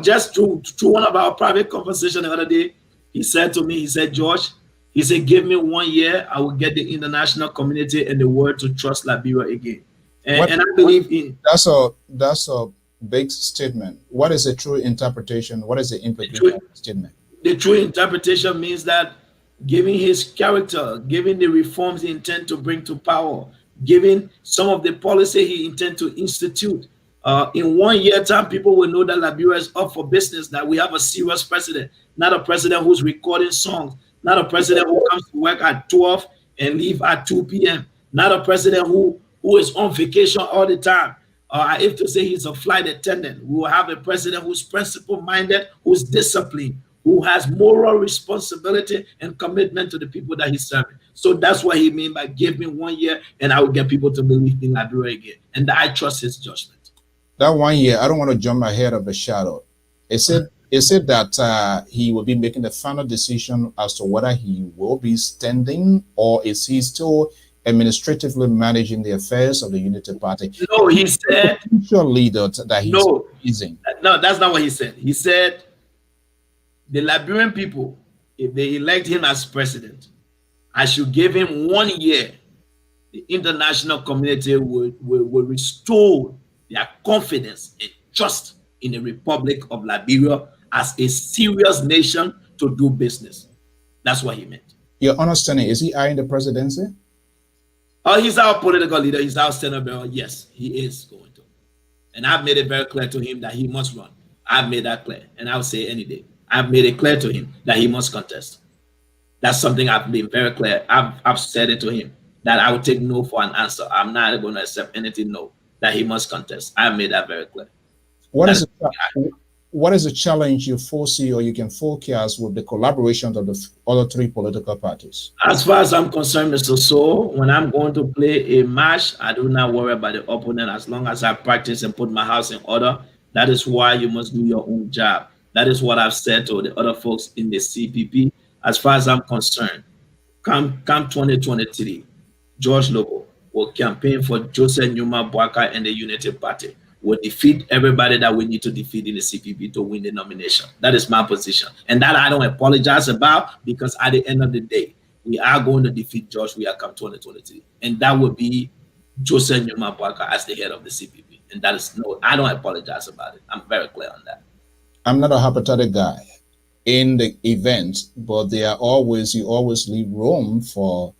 Just through one of our private conversations the other day, he said to me, he said, George, he said, give me 1 year, I will get the international community and the world to trust Liberia again. And I believe in... That's a big statement. What is the true interpretation? What is the implication of the statement? The true interpretation means that giving his character, giving the reforms he intends to bring to power, giving some of the policy he intends to institute, in 1 year time, people will know that Liberia is up for business, that we have a serious president, not a president who's recording songs, not a president who comes to work at 12 and leave at 2 p.m., not a president who who is on vacation all the time. I have to say he's a flight attendant. We will have a president who's principle-minded, who's disciplined, who has moral responsibility and commitment to the people that he's serving. So that's what he mean by give me 1 year and I will get people to believe in Liberia again. And I trust his judgment. That 1 year, I don't want to jump ahead of the shadow. It said that he will be making the final decision as to whether he will be standing, or is he still administratively managing the affairs of the Unity Party? No, he said leader that he's using. No, that's not what he said. He said the Liberian people, if they elect him as president, I should give him 1 year. The international community will restore their confidence and trust in the Republic of Liberia as a serious nation to do business. That's what he meant. Your understanding, is he eyeing the presidency? Oh, he's our political leader. He's our senator. Yes, he is going to. And I've made it very clear to him that he must run. I've made that clear. And I'll say any day. I've made it clear to him that he must contest. That's something I've been very clear. I've said it to him that I will take no for an answer. I'm not going to accept anything no, that he must contest. I've made that very clear. What is the challenge you foresee or you can forecast with the collaboration of the other three political parties? As far as I'm concerned, Mr. So, when I'm going to play a match, I do not worry about the opponent as long as I practice and put my house in order. That is why you must do your own job. That is what I've said to the other folks in the CPP. As far as I'm concerned, come 2023, George Lobo will campaign for Joseph Numa Boaka and the Unity Party. Will defeat everybody that we need to defeat in the CPP to win the nomination. That is my position. And that I don't apologize about, because at the end of the day, we are going to defeat George Weah come 2023. And that will be Joseph Numa Boaka as the head of the CPP. And that is no, I don't apologize about it. I'm very clear on that. I'm not a hypothetical guy in the event, but you always leave room for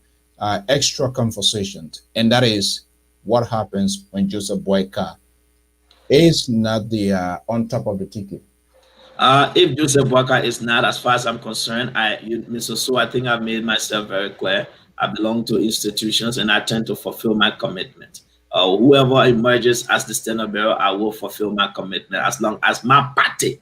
extra conversations. And that is what happens when Joseph Boyka is not the on top of the ticket. If Joseph Boyka is not, as far as I'm concerned, Mr. So, I think I've made myself very clear. I belong to institutions and I tend to fulfill my commitment. Whoever emerges as the standard bearer, I will fulfill my commitment as long as my party,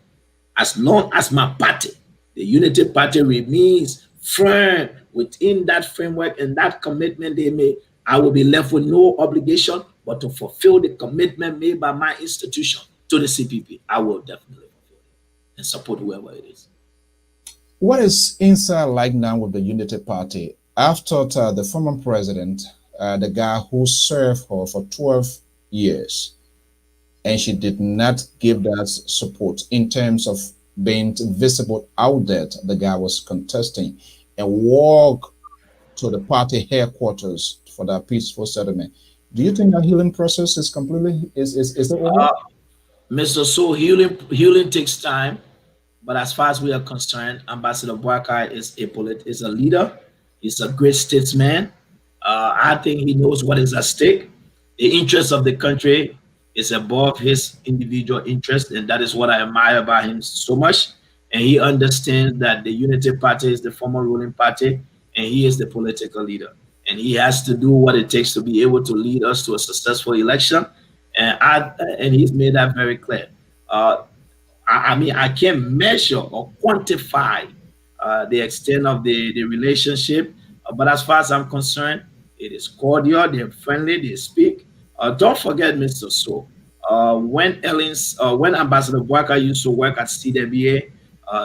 the Unity Party remains firm within that framework and that commitment they made. I will be left with no obligation but to fulfill the commitment made by my institution to the CPP. I will definitely fulfill it and support whoever it is. What is inside like now with the Unity Party? After the former president, the guy who served her for 12 years, and she did not give that support in terms of being visible out there, the guy was contesting and walk to the party headquarters for that peaceful settlement. Do you think that healing process is completely is it over? Mr. So, healing takes time, but as far as we are concerned, Ambassador Boyka is a leader. He's a great statesman. I think he knows what is at stake. The interest of the country is above his individual interest, and that is what I admire about him so much. And he understands that the Unity Party is the former ruling party, and he is the political leader. And he has to do what it takes to be able to lead us to a successful election. And he's made that very clear. I mean, I can't measure or quantify the extent of the relationship, but as far as I'm concerned, it is cordial, they're friendly, they speak. Don't forget, Mr. So, when Ambassador Boyka used to work at CWA,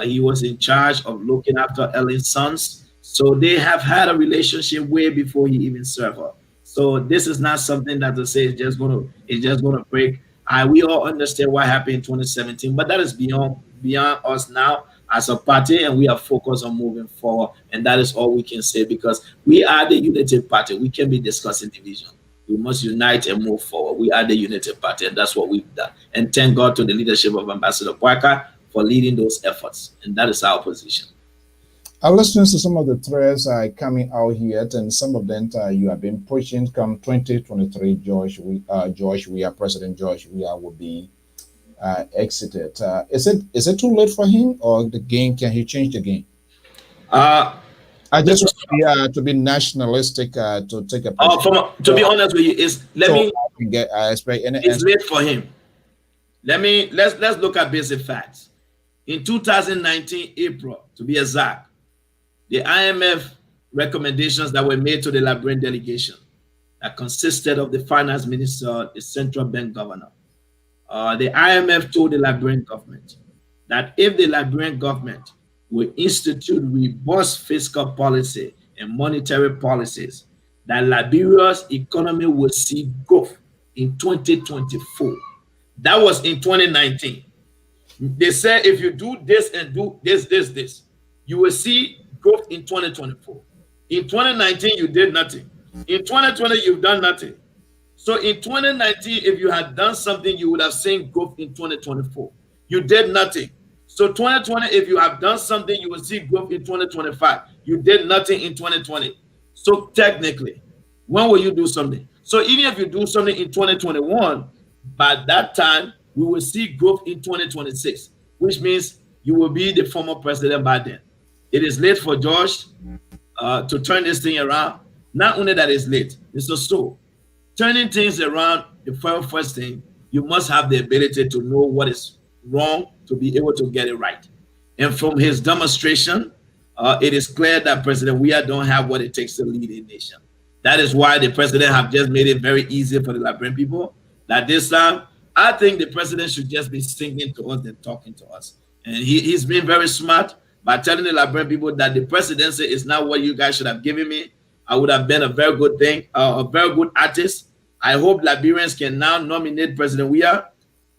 he was in charge of looking after Ellen's sons. So they have had a relationship way before he even served her. So this is not something that to say it's just gonna break. We all understand what happened in 2017, but that is beyond us now as a party, and we are focused on moving forward. And that is all we can say, because we are the Unity Party. We can't be discussing division. We must unite and move forward. We are the Unity Party, and that's what we've done. And thank God to the leadership of Ambassador Boyka for leading those efforts. And that is our position. Our listeners to some of the threads are coming out here, and some of them you have been pushing. Come 2023, President George Weah will be exited. Is it too late for him, or the game? Can he change the game? I just want to be nationalistic to take a to be honest with you, it's late for him. Let's look at basic facts. In 2019 April, to be exact, the IMF recommendations that were made to the Liberian delegation that consisted of the finance minister, the central bank governor. The IMF told the Liberian government that if the Liberian government will institute robust fiscal policy and monetary policies, that Liberia's economy will see growth in 2024. That was in 2019. They said if you do this and do this, you will see growth in 2024. In 2019, you did nothing. In 2020, you've done nothing. So in 2019, if you had done something, you would have seen growth in 2024. You did nothing. So 2020, if you have done something, you will see growth in 2025. You did nothing in 2020. So technically, when will you do something? So even if you do something in 2021, by that time, we will see growth in 2026, which means you will be the former president by then. It is late for George to turn this thing around. Not only that it's late, it's also turning things around. The very first thing, you must have the ability to know what is wrong to be able to get it right. And from his demonstration, it is clear that President Weah don't have what it takes to lead a nation. That is why the president have just made it very easy for the Liberian people. That this time, I think the president should just be singing to us than talking to us. And he's been very smart by telling the Liberian people that the presidency is not what you guys should have given me. I would have been a very good thing, a very good artist. I hope Liberians can now nominate President Weah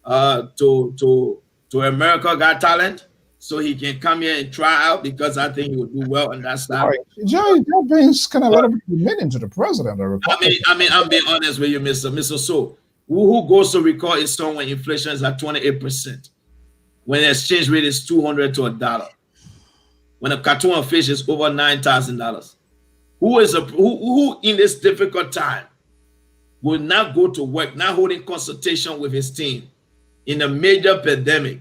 to America Got Talent, so he can come here and try out, because I think he will do well on that side. Right. Joe brings kind of a lot of commitment to the president. I mean, I'm being honest with you, Mr. So, who goes to record a song when inflation is at 28%, when the exchange rate is $200 to $1, when a carton of fish is over $9,000? Who in this difficult time will not go to work, not holding consultation with his team in a major pandemic?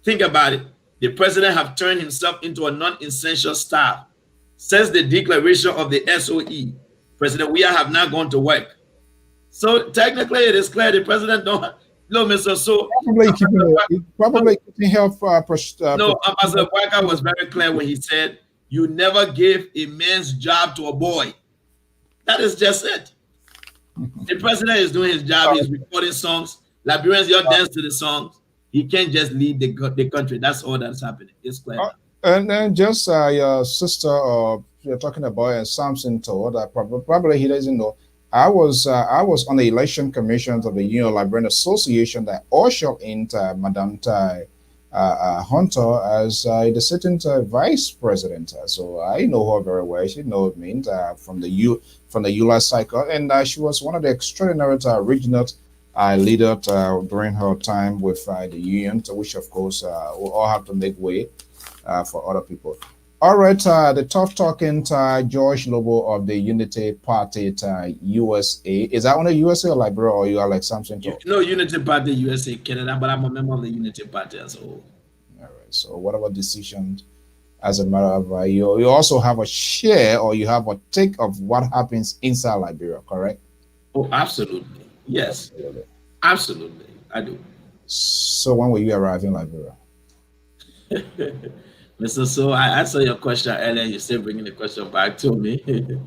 Think about it. The president have turned himself into a non-essential staff. Since the declaration of the SOE, President Weah have not gone to work. So technically, it is clear the president don't. No, Mr. So probably keeping health. No, Ambassador Walker was very clear when he said, "You never gave a man's job to a boy." That is just it. The president is doing his job. He's recording songs. Liberians, you dance to the songs. He can't just lead the country. That's all that's happening. It's clear. And then just your sister, you're talking about, and Samson told that probably he doesn't know. I was on the election commissions of the Union Liberian Association that ushered in Madame Hunter as the sitting vice president. So I know her very well. She knows me from the ULA cycle, and she was one of the extraordinary regional leader during her time with the union, to which of course we'll all have to make way for other people. All right, the tough talking George Lobo of the Unity Party USA. Is that only USA or Liberia, or you are like something? No, Unity Party USA Canada, but I'm a member of the Unity Party as a whole. All right. So whatever decisions, as a matter of you also have a share, or you have a take of what happens inside Liberia, correct? Oh, absolutely. Yes. Absolutely. I do. So when will you arrive in Liberia? Mr. So I answered your question earlier. You're still bringing the question back to me.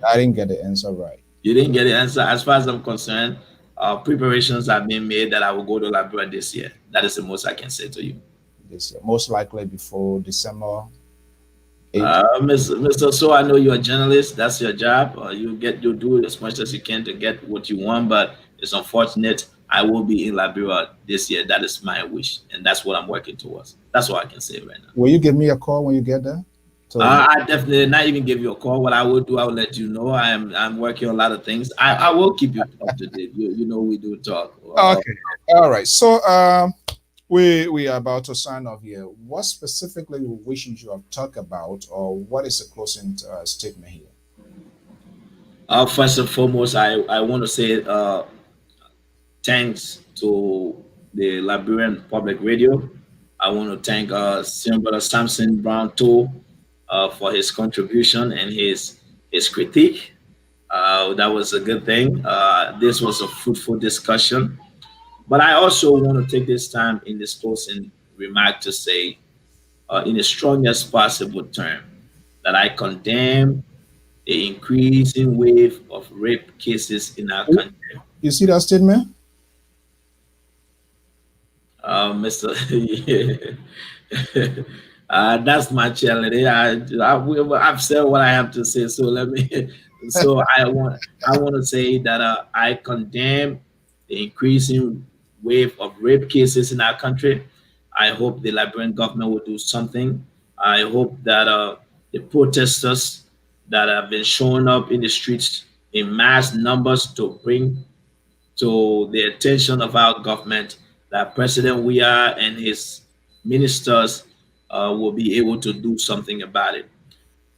I didn't get the answer right. You didn't get the answer. As far as I'm concerned, preparations have been made that I will go to Liberia this year. That is the most I can say to you. This year, most likely before December 8th. Mr. So I know you're a journalist. That's your job. You do as much as you can to get what you want, but it's unfortunate. I will be in Liberia this year. That is my wish, and that's what I'm working towards. That's all I can say right now. Will you give me a call when you get there? I definitely not even give you a call. What I will do, I will let you know. I'm working on a lot of things. I will keep you up to date. You know we do talk. Okay. All right. So we are about to sign off here. What specifically you wish you have talked about, or what is the closing statement here? First and foremost, I want to say thanks to the Liberian Public Radio. I want to thank Senior Brother Samson Brown too, for his contribution and his critique. That was a good thing. This was a fruitful discussion. But I also want to take this time in this closing remark to say, in the strongest possible term, that I condemn the increasing wave of rape cases in our country. You see that statement? Mr. Yeah. That's my challenge. I've said what I have to say. So let me. So I want to say that I condemn the increasing wave of rape cases in our country. I hope the Liberian government will do something. I hope that the protesters that have been showing up in the streets in mass numbers to bring to the attention of our government that President Weah and his ministers will be able to do something about it.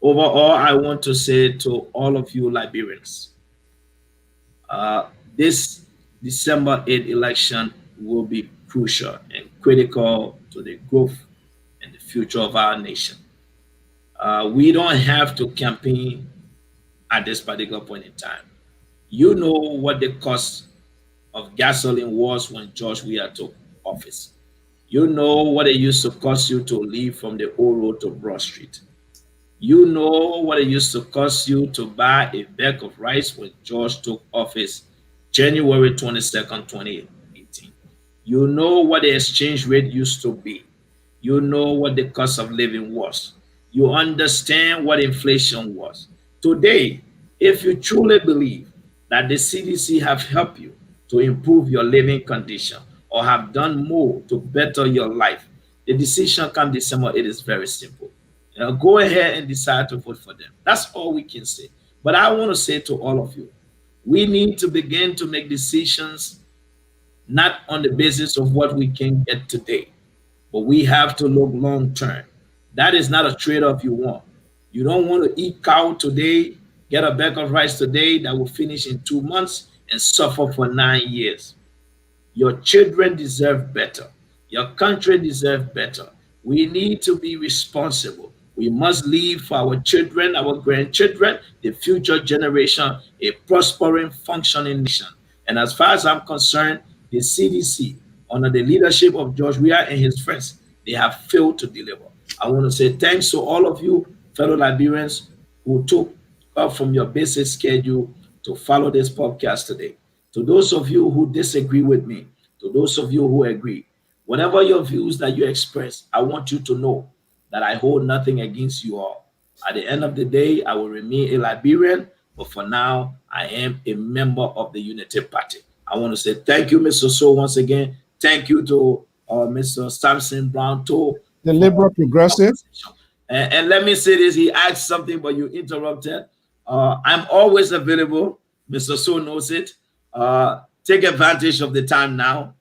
Overall, I want to say to all of you Liberians, uh, this December 8th election will be crucial and critical to the growth and the future of our nation. We don't have to campaign at this particular point in time. You know what the cost of gasoline was when George Weah took office. You know what it used to cost you to leave from the old road to Broad Street. You know what it used to cost you to buy a bag of rice when George took office January 22nd, 2018. You know what the exchange rate used to be. You know what the cost of living was. You understand what inflation was. Today, if you truly believe that the CDC have helped you to improve your living condition or have done more to better your life, the decision come December, it is very simple. Go ahead and decide to vote for them. That's all we can say. But I want to say to all of you, we need to begin to make decisions not on the basis of what we can get today, but we have to look long term. That is not a trade off you want. You don't want to eat cow today, get a bag of rice today that will finish in 2 months and suffer for 9 years. Your children deserve better. Your country deserves better. We need to be responsible. We must leave for our children, our grandchildren, the future generation, a prospering, functioning nation. And as far as I'm concerned, the CDC, under the leadership of George Weah and his friends, they have failed to deliver. I want to say thanks to all of you, fellow Liberians, who took up from your basic schedule to follow this podcast today. To those of you who disagree with me, to those of you who agree, whatever your views that you express, I want you to know that I hold nothing against you all. At the end of the day, I will remain a Liberian, but for now, I am a member of the Unity Party. I want to say thank you, Mr. So, once again. Thank you to Mr. Samson Brown, too. The liberal progressive. And let me say this, he asked something, but you interrupted. I'm always available. Mr. So knows it. Take advantage of the time now.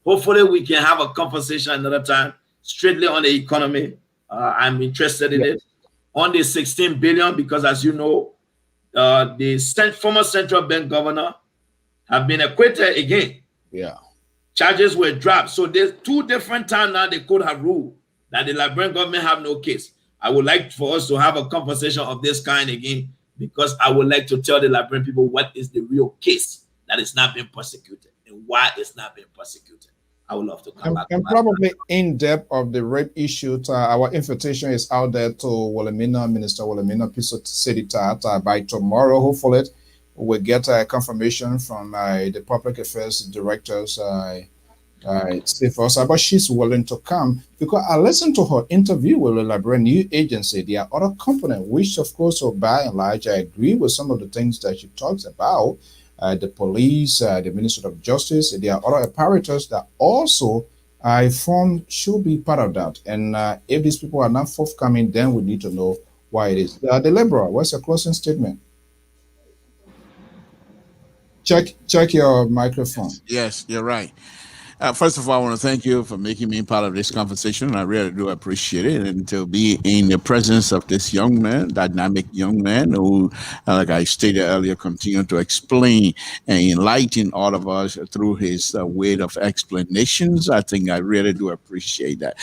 Hopefully, we can have a conversation another time, strictly on the economy. I'm interested in it. On the 16 billion, because as you know, the former central bank governor have been acquitted again. Yeah. Charges were dropped. So there's 2 different times now they could have ruled that the Liberian government have no case. I would like for us to have a conversation of this kind again, because I would like to tell the Liberian people what is the real case that is not being prosecuted and why it's not being prosecuted. I would love to come back. And probably in depth of the rape issue. Our invitation is out there to Minister Wilhelmina Piso City by tomorrow. Hopefully, we'll get a confirmation from the public affairs directors. Say for us, but she's willing to come because I listened to her interview with the Liberian News Agency. There are other components, which of course, by and large, I agree with some of the things that she talks about. The police, the Ministry of Justice, there are other apparatus that also I form should be part of that. And if these people are not forthcoming, then we need to know why it is. The Liberal, what's your closing statement? Check your microphone. Yes, you're right. First of all, I want to thank you for making me part of this conversation. I really do appreciate it. And to be in the presence of this young man, dynamic young man who, like I stated earlier, continue to explain and enlighten all of us through his way of explanations, I think I really do appreciate that.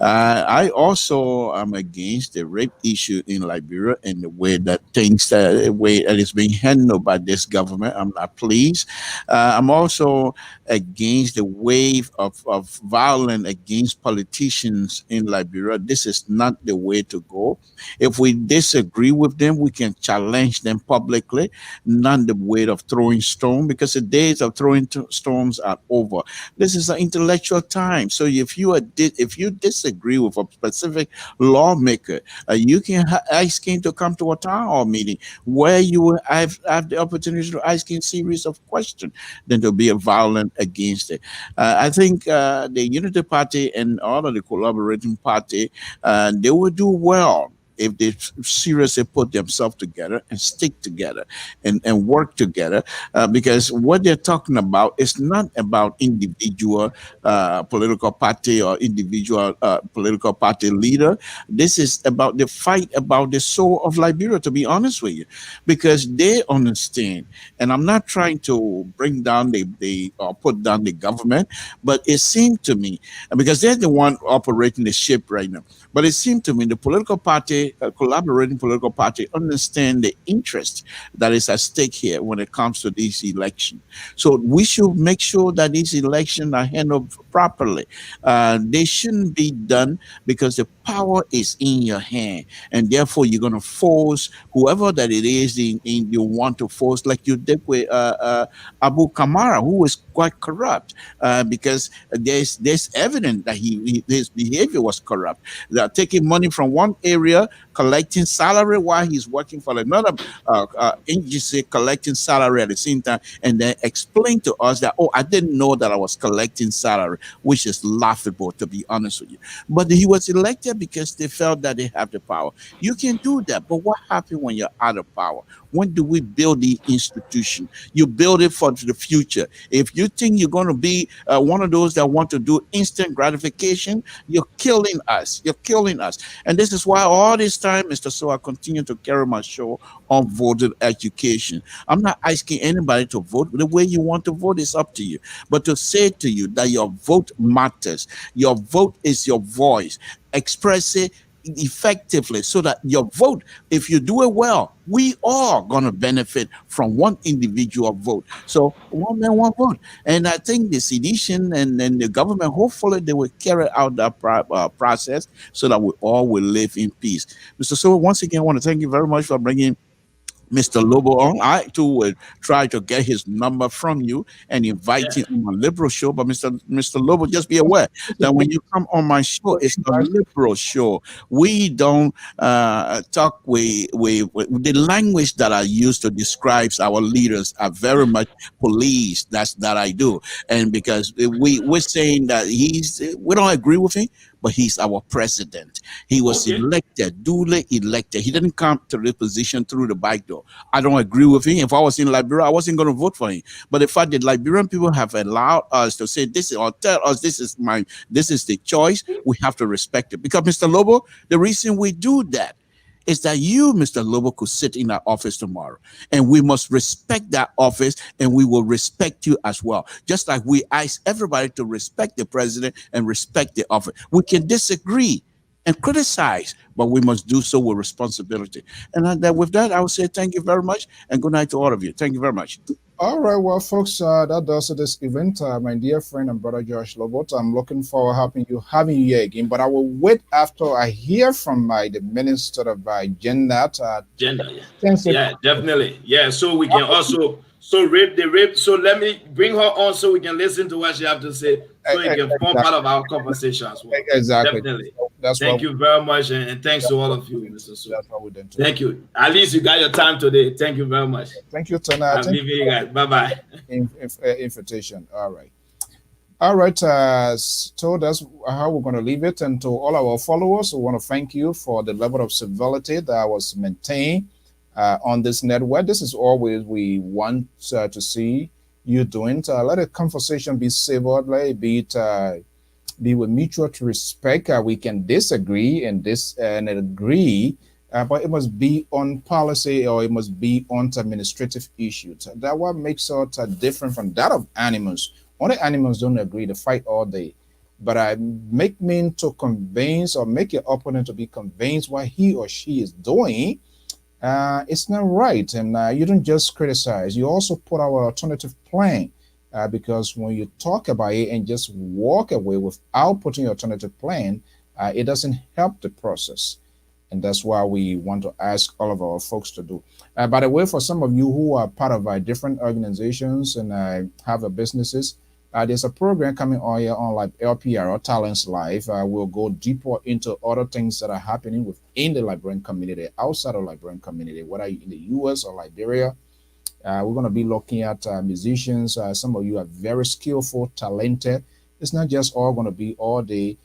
I also am against the rape issue in Liberia and the way that things, the way that it's being handled by this government. I'm not pleased. I'm also against the wave of violence against politicians in Liberia. This is not the way to go. If we disagree with them, we can challenge them publicly, not the way of throwing stone, because the days of throwing stones are over. This is an intellectual time. So if you disagree with a specific lawmaker, you can ask him to come to a town hall meeting where you will have the opportunity to ask him series of questions than to be violent against it. I think the Unity Party and all of the collaborating party, they will do well if they seriously put themselves together and stick together and work together, because what they're talking about is not about individual political party or individual political party leader. This is about the fight about the soul of Liberia, to be honest with you, because they understand. And I'm not trying to bring down the or put down the government, but it seemed to me, because they're the one operating the ship right now, but it seemed to me the political party, collaborating political party, understand the interest that is at stake here when it comes to these elections. So we should make sure that these elections are handled properly. They shouldn't be done because the power is in your hand, and therefore you're going to force whoever that it is you want to force, like you did with Abu Kamara, who was quite corrupt, because there's evidence that his behavior was corrupt. They're taking money from one area, collecting salary while he's working for another agency, collecting salary at the same time, and then explain to us that, oh, I didn't know that I was collecting salary, which is laughable, to be honest with you. But he was elected because they felt that they have the power. You can do that, but what happens when you're out of power? When do we build the institution? You build it for the future. If you think you're going to be one of those that want to do instant gratification, you're killing us. You're killing us. And this is why all this time, Mr. So, I continue to carry my show on voter education. I'm not asking anybody to vote. The way you want to vote is up to you. But to say to you that your vote matters, your vote is your voice. Express it effectively so that your vote, if you do it well, we are going to benefit from one individual vote. So one man, one vote. And I think the sedition and the government, hopefully they will carry out that process so that we all will live in peace. Mr. So once again, I want to thank you very much for bringing Mr. Lobo on. I too would try to get his number from you and invite him on my liberal show. But Mr. Lobo, just be aware that when you come on my show, it's a liberal show. We don't talk with the language that I use to describe our leaders are very much police. That's that I do. And because we're saying that we don't agree with him, but he's our president. He was elected, duly elected. He didn't come to the position through the back door. I don't agree with him. If I was in Liberia, I wasn't going to vote for him. But the fact that Liberian people have allowed us to say this or tell us this is the choice, we have to respect it. Because Mr. Lobo, the reason we do that is that you, Mr. Lobo, could sit in that office tomorrow. And we must respect that office, and we will respect you as well. Just like we ask everybody to respect the president and respect the office. We can disagree and criticize, but we must do so with responsibility. And with that, I would say thank you very much, and good night to all of you. Thank you very much. All right, well, folks, that does it this event. My dear friend and brother Josh Lobot, I'm looking forward to having you here again. But I will wait after I hear from the Minister of Gender. Yeah, definitely. Yeah, so we can also rape. So let me bring her on so we can listen to what she have to say, so it can form part of our conversation as well. Exactly. Definitely. That's Thank you very much, and thanks to all of you, Mr. So. That's what we did. Thank you. At least you got your time today. Thank you very much. Thank you, Tana. I'll leave you guys. Bye-bye. Invitation. All right. All right. So that's how we're going to leave it. And to all our followers, we want to thank you for the level of civility that was maintained on this network. This is always we want to see you're doing. Let the conversation be savored, let it be with mutual respect. We can disagree and agree, but it must be on policy or it must be on administrative issues. That what makes us different from that of animals. Only animals don't agree to fight all day. But I make mean to convince or make your opponent to be convinced what he or she is doing. It's not right. And you don't just criticize, you also put our alternative plan. Because when you talk about it and just walk away without putting your alternative plan, it doesn't help the process. And that's why we want to ask all of our folks to do. By the way, for some of you who are part of different organizations and have businesses, there's a program coming on here on like LPR, Talents Live. We'll go deeper into other things that are happening within the Liberian community, outside of Liberian community, whether in the US or Liberia. We're going to be looking at musicians. Some of you are very skillful, talented. It's not just all going to be all the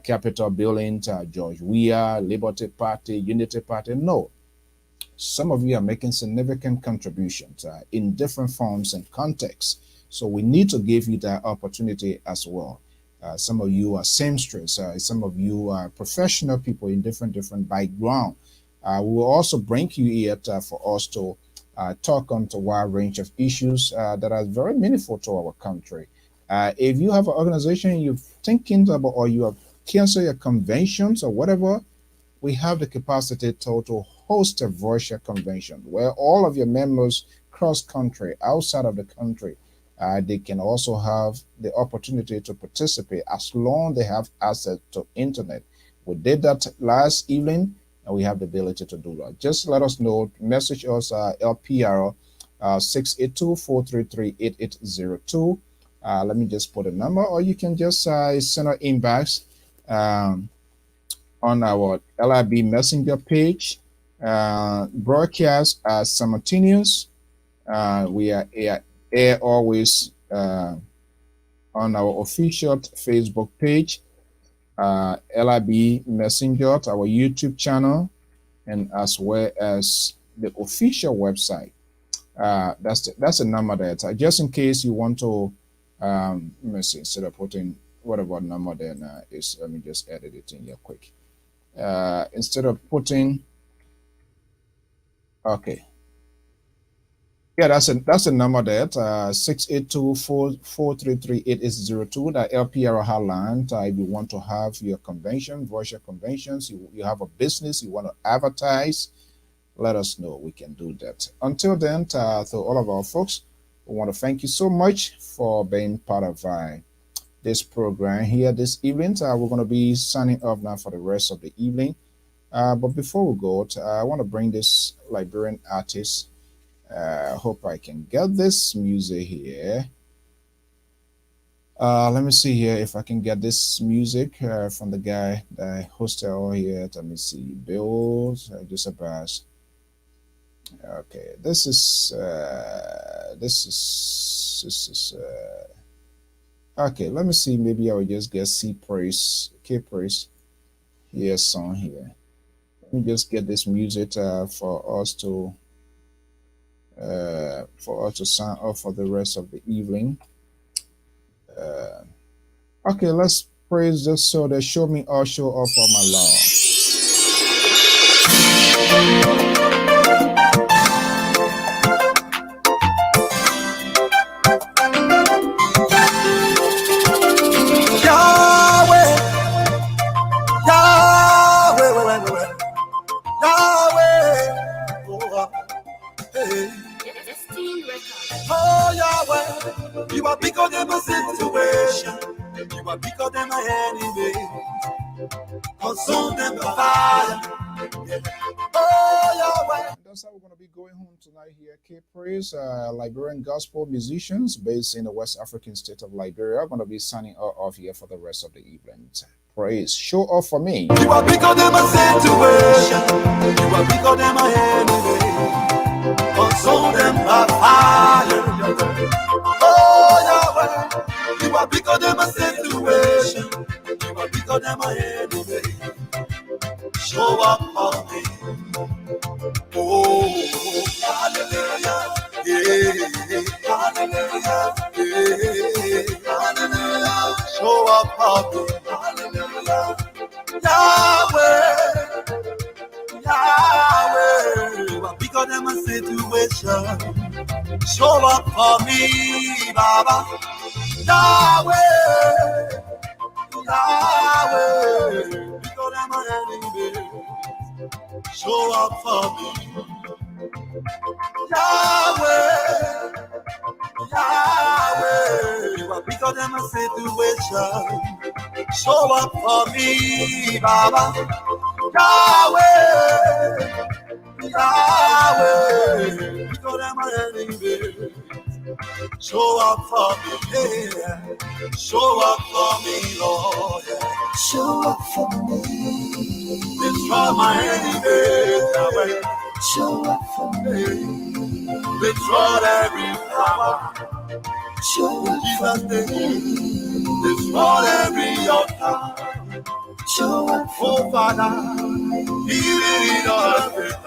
Capitol building, George Weah, Liberty Party, Unity Party. No. Some of you are making significant contributions in different forms and contexts. So we need to give you that opportunity as well. Some of you are seamstress. Some of you are professional people in different background. We will also bring you here for us to talk on a wide range of issues that are very meaningful to our country. If you have an organization you're thinking about or you have canceled your conventions or whatever, we have the capacity to host a virtual convention where all of your members cross country, outside of the country, they can also have the opportunity to participate as long as they have access to internet. We did that last evening, and we have the ability to do that. Just let us know. Message us LPR 682-433-8802. Let me just put a number, or you can just send our inbox on our LIB Messenger page. Broadcast simultaneous. We are air always on our official Facebook page, LIB Messenger, our YouTube channel, and as well as the official website. That's the number that just in case you want to let me see, instead of putting whatever number there now is, let me just edit it in here quick. Instead of putting, okay. Yeah, that's a number that 682-433-8802, the LPR hotline. If you want to have your convention, virtual conventions, you have a business, you want to advertise, let us know. We can do that. Until then, to all of our folks, we want to thank you so much for being part of this program here this evening. We're going to be signing off now for the rest of the evening. But before we go, I want to bring this Liberian artist. Hope I can get this music here. Let me see here if I can get this music from the guy that hosted all here. Let me see. Bills, Joseph Bass. Okay, this is okay. Let me see. Maybe I will just get K Praise here song here. Let me just get this music for us to sign off for the rest of the evening. Okay, let's praise just so that show me all show off for my Lord. Yahweh, Yahweh, Yahweh, oh, hey. Oh, Yahweh, you are bigger than my situation. You are bigger than my enemy. Consume them by fire. Oh, Yahweh. That's how we're going to be going home tonight here. K Praise, Liberian gospel musicians based in the West African state of Liberia. I'm going to be signing off here for the rest of the evening. Praise, show off for me. You are bigger than my situation. You are bigger than my enemy. Consume them by fire. Oh, Yahweh, you are bigger than my situation. You are bigger than my enemy. Show up for me. Oh, hallelujah. Yeah, hallelujah. up for me. Hallelujah. Yahweh, Yahweh, because of my situation, show up for me, Baba. Yahweh, Yahweh, because of my enemy, show up for me. Yahweh, Yahweh, because of my situation, show up for me, Baba. Yahweh, Yahweh, because of my enemy, show up for me, yeah. Show up for me, Lord, yeah. Show up for me, destroy my enemies, Yahweh. Show up for me, destroy every power. Show up Jesus' name, destroy every altar. Show up, oh Father, heal in our faith.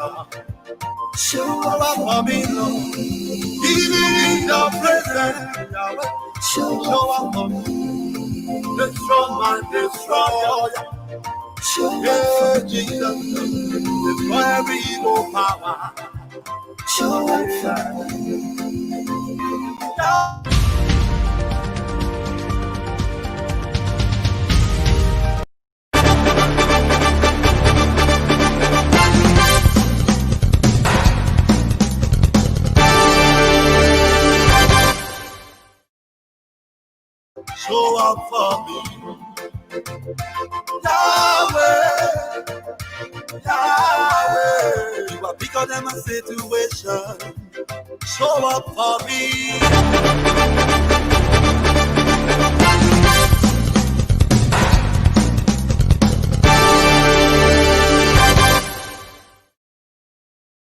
Show up for me, Lord. Heal in your presence, Yahweh. Show up for me. Destroy my destroyer. Show up for Jesus. Destroy every evil power. Show up for me. Show up for me, Yahweh, Yahweh. You are bigger than my situation. Show up for me.